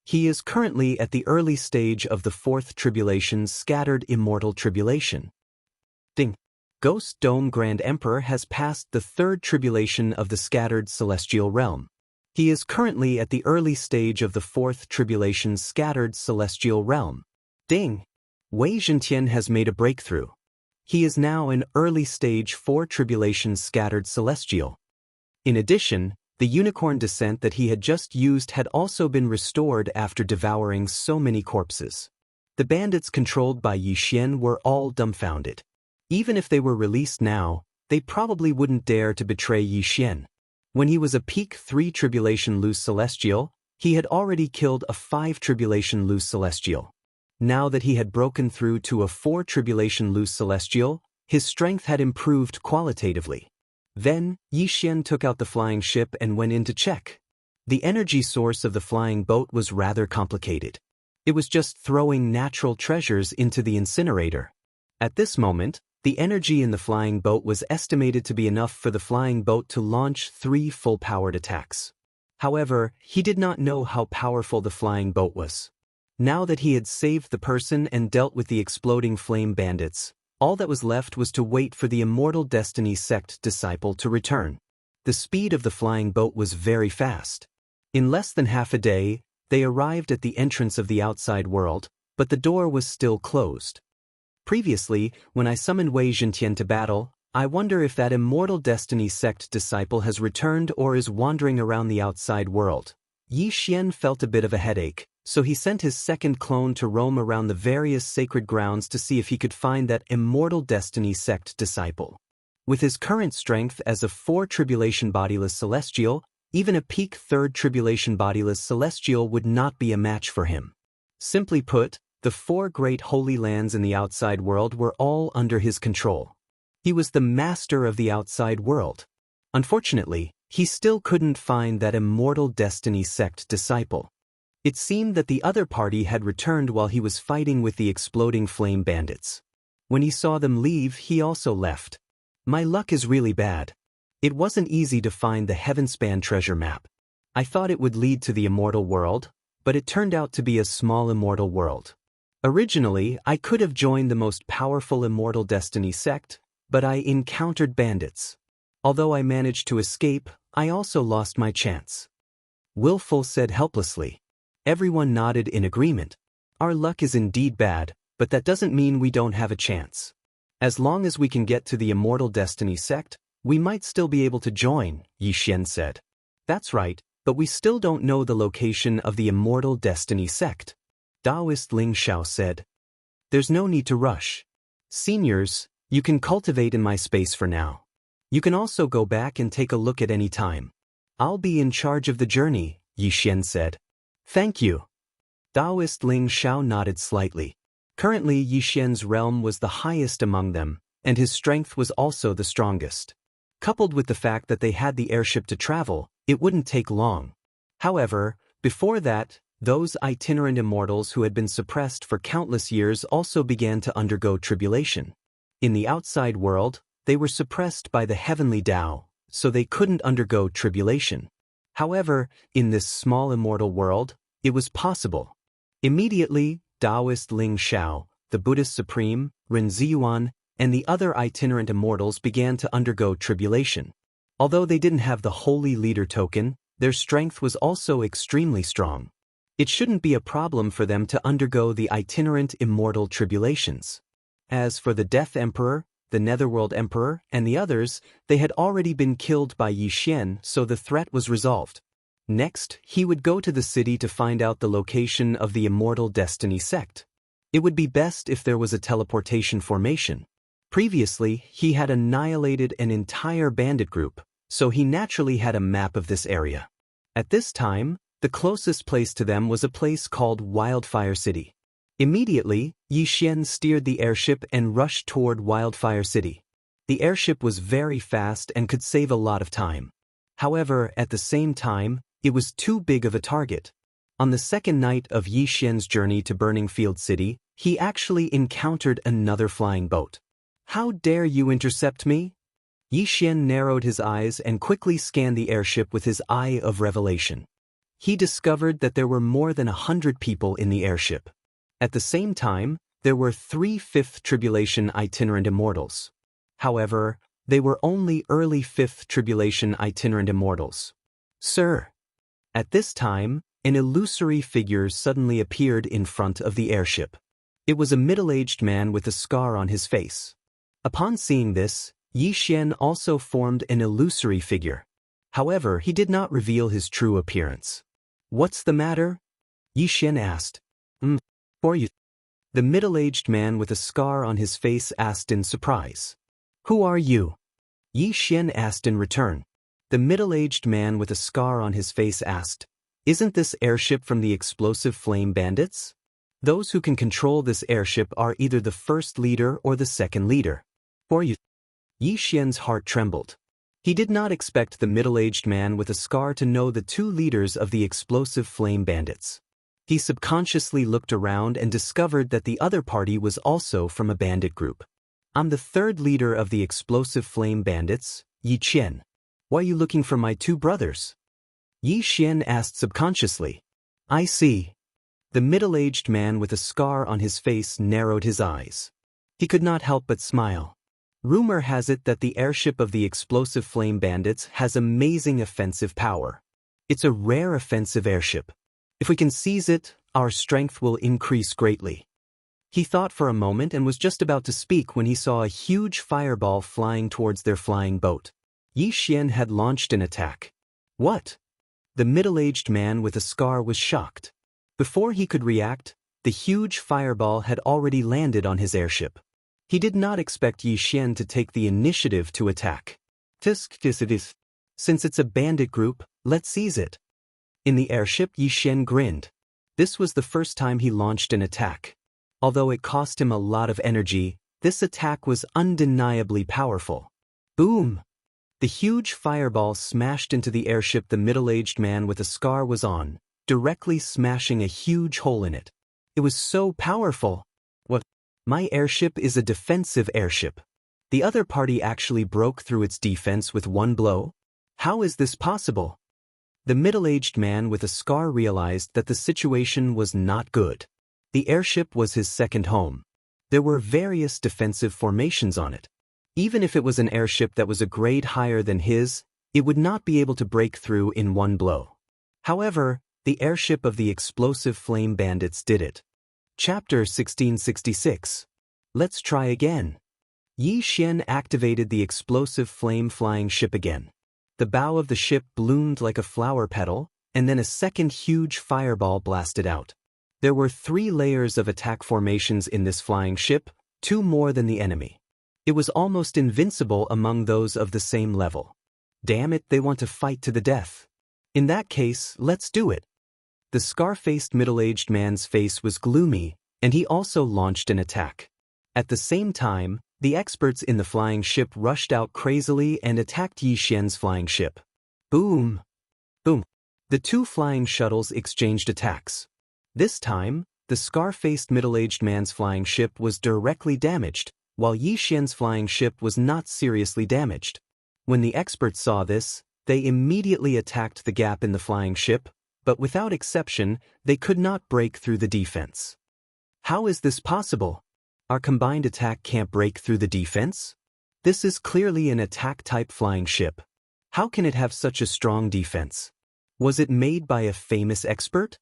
He is currently at the early stage of the fourth tribulation scattered immortal tribulation. Ding! Ghost Dome Grand Emperor has passed the third tribulation of the scattered celestial realm. He is currently at the early stage of the fourth tribulation scattered celestial realm. Ding! Wei Zhentian has made a breakthrough. He is now in early stage 4 tribulation scattered celestial. In addition, the unicorn descent that he had just used had also been restored after devouring so many corpses. The bandits controlled by Xianxia were all dumbfounded. Even if they were released now, they probably wouldn't dare to betray Xianxia. When he was a peak 3 tribulation loose celestial, he had already killed a 5 tribulation loose celestial. Now that he had broken through to a 4 tribulation loose celestial, his strength had improved qualitatively. Then, Xianxia took out the flying ship and went in to check. The energy source of the flying boat was rather complicated. It was just throwing natural treasures into the incinerator. At this moment, the energy in the flying boat was estimated to be enough for the flying boat to launch 3 full-powered attacks. However, he did not know how powerful the flying boat was. Now that he had saved the person and dealt with the exploding flame bandits, all that was left was to wait for the Immortal Destiny sect disciple to return. The speed of the flying boat was very fast. In less than half a day, they arrived at the entrance of the outside world, but the door was still closed. Previously, when I summoned Wei Zhentian to battle, I wonder if that Immortal Destiny sect disciple has returned or is wandering around the outside world. Xianxia felt a bit of a headache, so he sent his second clone to roam around the various sacred grounds to see if he could find that Immortal Destiny sect disciple. With his current strength as a 4 tribulation bodiless celestial, even a peak 3rd tribulation bodiless celestial would not be a match for him. Simply put, the 4 great holy lands in the outside world were all under his control. He was the master of the outside world. Unfortunately, he still couldn't find that Immortal Destiny sect disciple. It seemed that the other party had returned while he was fighting with the exploding flame bandits. When he saw them leave, he also left. My luck is really bad. It wasn't easy to find the Heavenspan treasure map. I thought it would lead to the immortal world, but it turned out to be a small immortal world. Originally, I could have joined the most powerful Immortal Destiny sect, but I encountered bandits. Although I managed to escape, I also lost my chance. Willful said helplessly. Everyone nodded in agreement. Our luck is indeed bad, but that doesn't mean we don't have a chance. As long as we can get to the Immortal Destiny sect, we might still be able to join, Xianxia said. That's right, But we still don't know the location of the Immortal Destiny sect. Taoist Ling Xiao said. There's no need to rush. Seniors, you can cultivate in my space for now. You can also go back and take a look at any time. I'll be in charge of the journey, Yixian said. Thank you. Taoist Ling Xiao nodded slightly. Currently Yixian's realm was the highest among them, and his strength was also the strongest. Coupled with the fact that they had the airship to travel, it wouldn't take long. However, before that, those itinerant immortals who had been suppressed for countless years also began to undergo tribulation. In the outside world, they were suppressed by the heavenly Tao, so they couldn't undergo tribulation. However, in this small immortal world, it was possible. Immediately, Taoist Ling Xiao, the Buddhist Supreme, Ren Ziyuan, and the other itinerant immortals began to undergo tribulation. Although they didn't have the Holy Leader token, their strength was also extremely strong. It shouldn't be a problem for them to undergo the itinerant immortal tribulations. As for the Death Emperor, the Netherworld Emperor, and the others, they had already been killed by Yixian, so the threat was resolved. Next, he would go to the city to find out the location of the Immortal Destiny sect. It would be best if there was a teleportation formation. Previously, he had annihilated an entire bandit group, so he naturally had a map of this area. At this time, the closest place to them was a place called Wildfire City. Immediately, Yixian steered the airship and rushed toward Wildfire City. The airship was very fast and could save a lot of time. However, at the same time, it was too big of a target. On the second night of Yixian's journey to Burning Field City, he actually encountered another flying boat. How dare you intercept me? Yixian narrowed his eyes and quickly scanned the airship with his eye of revelation. He discovered that there were more than 100 people in the airship. At the same time, there were 3 Fifth Tribulation itinerant immortals. However, they were only early Fifth Tribulation itinerant immortals. Sir. At this time, an illusory figure suddenly appeared in front of the airship. It was a middle-aged man with a scar on his face. Upon seeing this, Yixian also formed an illusory figure. However, he did not reveal his true appearance. What's the matter? Yixian asked. For you. The middle-aged man with a scar on his face asked in surprise. Who are you? Yixian asked in return. The middle-aged man with a scar on his face asked, Isn't this airship from the explosive flame bandits? Those who can control this airship are either the first leader or the second leader. For you. Yixian's heart trembled. He did not expect the middle-aged man with a scar to know the 2 leaders of the explosive flame bandits. He subconsciously looked around and discovered that the other party was also from a bandit group. I'm the 3rd leader of the explosive flame bandits, Yixian. Why are you looking for my 2 brothers? Yixian asked subconsciously. I see. The middle-aged man with a scar on his face narrowed his eyes. He could not help but smile. Rumor has it that the airship of the explosive flame bandits has amazing offensive power. It's a rare offensive airship. If we can seize it, our strength will increase greatly. He thought for a moment and was just about to speak when he saw a huge fireball flying towards their flying boat. Yixian had launched an attack. What? The middle-aged man with a scar was shocked. Before he could react, the huge fireball had already landed on his airship. He did not expect Yixian to take the initiative to attack. Since it's a bandit group, let's seize it. In the airship, Yixian grinned. This was the first time he launched an attack. Although it cost him a lot of energy, this attack was undeniably powerful. Boom! The huge fireball smashed into the airship the middle-aged man with a scar was on, directly smashing a huge hole in it. It was so powerful. What? My airship is a defensive airship. The other party actually broke through its defense with one blow? How is this possible? The middle-aged man with a scar realized that the situation was not good. The airship was his second home. There were various defensive formations on it. Even if it was an airship that was a grade higher than his, it would not be able to break through in one blow. However, the airship of the explosive flame bandits did it. Chapter 1666. Let's try again. Yixian activated the explosive flame-flying ship again. The bow of the ship bloomed like a flower petal, and then a second huge fireball blasted out. There were 3 layers of attack formations in this flying ship, 2 more than the enemy. It was almost invincible among those of the same level. Damn it, they want to fight to the death. In that case, let's do it. The scar-faced middle-aged man's face was gloomy, and he also launched an attack. At the same time, the experts in the flying ship rushed out crazily and attacked Yi Xian's flying ship. Boom! Boom! The 2 flying shuttles exchanged attacks. This time, the scar-faced middle-aged man's flying ship was directly damaged, while Yi Xian's flying ship was not seriously damaged. When the experts saw this, they immediately attacked the gap in the flying ship, but without exception, they could not break through the defense. How is this possible? Our combined attack can't break through the defense? This is clearly an attack-type flying ship. How can it have such a strong defense? Was it made by a famous expert?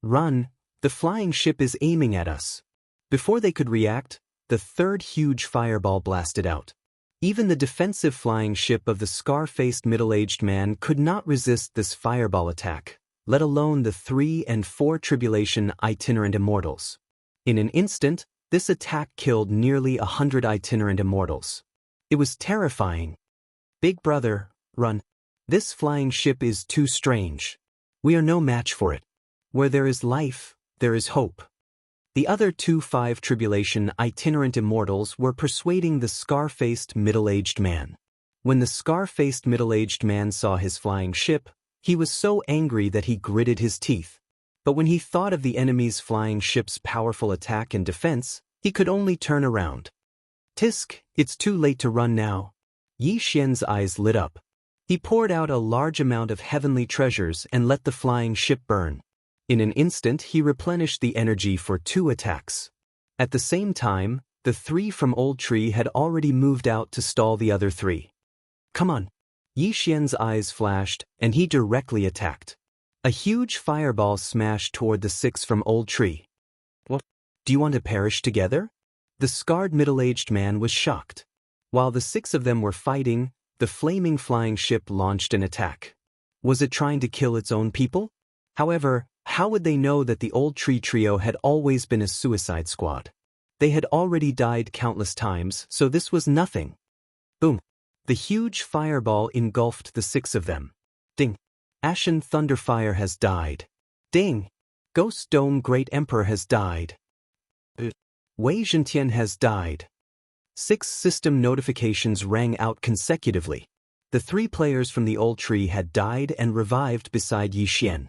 Run! The flying ship is aiming at us. Before they could react, the 3rd huge fireball blasted out. Even the defensive flying ship of the scar-faced middle-aged man could not resist this fireball attack, let alone the 3 and 4 tribulation itinerant immortals. In an instant, this attack killed nearly 100 itinerant immortals. It was terrifying. Big brother, run. This flying ship is too strange. We are no match for it. Where there is life, there is hope. The other 2 5 tribulation itinerant immortals were persuading the scar-faced middle-aged man. When the scar-faced middle-aged man saw his flying ship, he was so angry that he gritted his teeth. But when he thought of the enemy's flying ship's powerful attack and defense, he could only turn around. Tisk, it's too late to run now. Yi Xian's eyes lit up. He poured out a large amount of heavenly treasures and let the flying ship burn. In an instant, he replenished the energy for 2 attacks. At the same time, the 3 from Old Tree had already moved out to stall the other 3. Come on. Yi Xian's eyes flashed, and he directly attacked. A huge fireball smashed toward the 6 from Old Tree. What? Do you want to perish together? The scarred middle-aged man was shocked. While the 6 of them were fighting, the flaming flying ship launched an attack. Was it trying to kill its own people? However, how would they know that the Old Tree trio had always been a suicide squad? They had already died countless times, so this was nothing. Boom! The huge fireball engulfed the 6 of them. Ding! Ashen Thunderfire has died. Ding! Ghost Dome Great Emperor has died. Wei Zhentian has died. 6 system notifications rang out consecutively. The 3 players from the Old Tree had died and revived beside Yi Xian.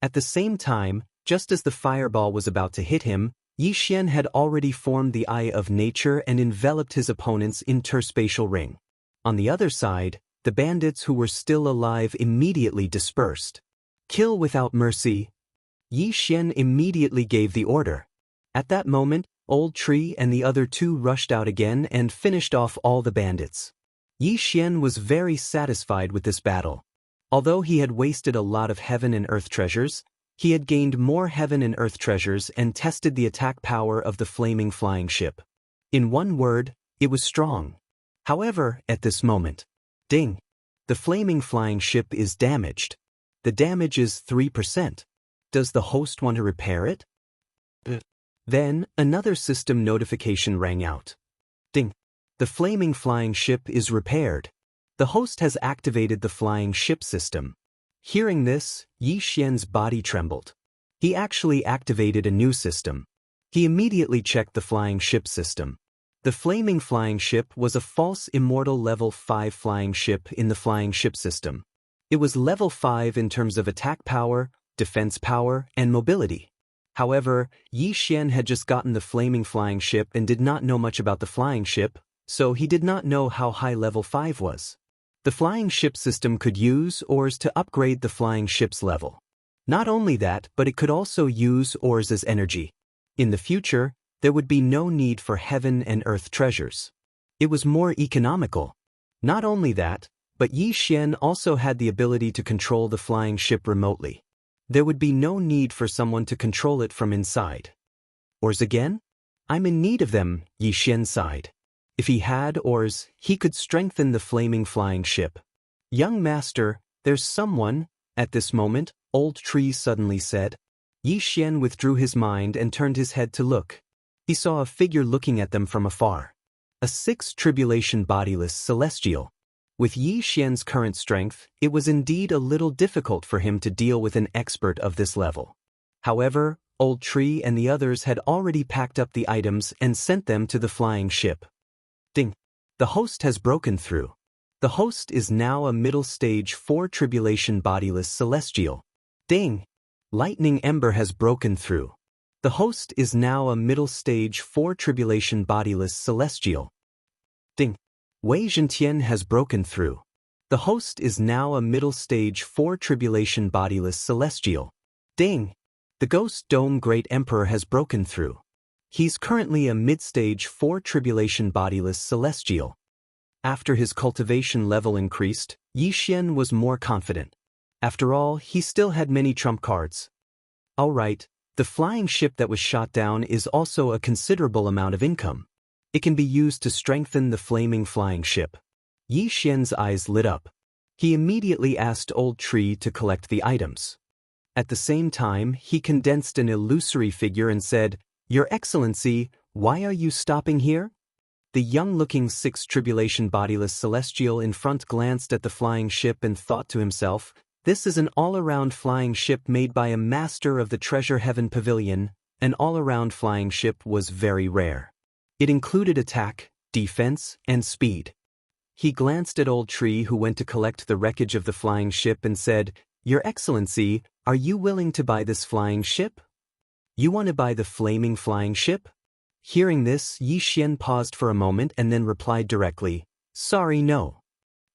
At the same time, just as the fireball was about to hit him, Yi Xian had already formed the Eye of Nature and enveloped his opponent's interspatial ring. On the other side, the bandits who were still alive immediately dispersed. Kill without mercy. Yi Xian immediately gave the order. At that moment, Old Tree and the other 2 rushed out again and finished off all the bandits. Yi Xian was very satisfied with this battle. Although he had wasted a lot of heaven and earth treasures, he had gained more heaven and earth treasures and tested the attack power of the flaming flying ship. In one word, it was strong. However, at this moment, ding! The flaming flying ship is damaged. The damage is 3%. Does the host want to repair it? Then, another system notification rang out. Ding! The flaming flying ship is repaired. The host has activated the flying ship system. Hearing this, Yi Xian's body trembled. He actually activated a new system. He immediately checked the flying ship system. The flaming flying ship was a false immortal level 5 flying ship in the flying ship system. It was level 5 in terms of attack power, defense power, and mobility. However, Yi Xian had just gotten the flaming flying ship and did not know much about the flying ship, so he did not know how high level 5 was. The flying ship system could use ores to upgrade the flying ship's level. Not only that, but it could also use ores as energy. In the future, there would be no need for heaven and earth treasures. It was more economical. Not only that, but Yi Xian also had the ability to control the flying ship remotely. There would be no need for someone to control it from inside. Ores again? I'm in need of them, Yi Xian sighed. If he had ores, he could strengthen the flaming flying ship. Young master, there's someone, at this moment, Old Tree suddenly said. Yi Xian withdrew his mind and turned his head to look. He saw a figure looking at them from afar. A sixth tribulation bodiless celestial. With Yi Xian's current strength, it was indeed a little difficult for him to deal with an expert of this level. However, Old Tree and the others had already packed up the items and sent them to the flying ship. Ding! The host has broken through. The host is now a middle stage 4 tribulation bodiless celestial. Ding! Lightning Ember has broken through. The host is now a middle stage 4 tribulation bodiless celestial. Ding! Wei Zhentian has broken through. The host is now a middle stage 4 tribulation bodiless celestial. Ding! The Ghost Dome Great Emperor has broken through. He's currently a mid-stage 4 tribulation bodiless celestial. After his cultivation level increased, Yi Xian was more confident. After all, he still had many trump cards. Alright, the flying ship that was shot down is also a considerable amount of income. It can be used to strengthen the flaming flying ship. Yi Xian's eyes lit up. He immediately asked Old Tree to collect the items. At the same time, he condensed an illusory figure and said, "Your Excellency, why are you stopping here?" The young-looking 6th tribulation bodiless celestial in front glanced at the flying ship and thought to himself, "This is an all-around flying ship made by a master of the Treasure Heaven Pavilion." An all-around flying ship was very rare. It included attack, defense, and speed. He glanced at Old Tree, who went to collect the wreckage of the flying ship, and said, "Your Excellency, are you willing to buy this flying ship? You want to buy the flaming flying ship?" Hearing this, Yi Xian paused for a moment and then replied directly, "Sorry, no."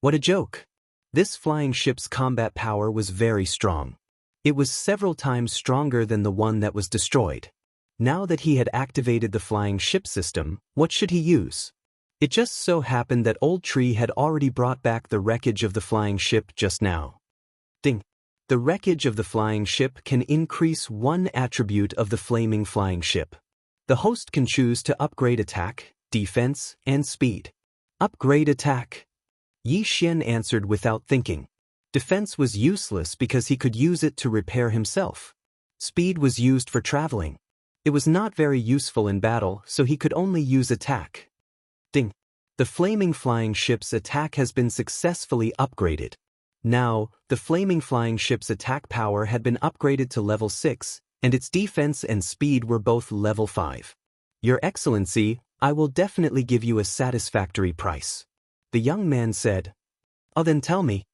What a joke! This flying ship's combat power was very strong. It was several times stronger than the one that was destroyed. Now that he had activated the flying ship system, what should he use? It just so happened that Old Tree had already brought back the wreckage of the flying ship just now. Ding! The wreckage of the flying ship can increase one attribute of the flaming flying ship. The host can choose to upgrade attack, defense, and speed. Upgrade attack. Yi Xian answered without thinking. Defense was useless because he could use it to repair himself. Speed was used for traveling. It was not very useful in battle, so he could only use attack. Ding! The flaming flying ship's attack has been successfully upgraded. Now, the flaming flying ship's attack power had been upgraded to level 6, and its defense and speed were both level 5. "Your Excellency, I will definitely give you a satisfactory price," the young man said. "Oh, then tell me."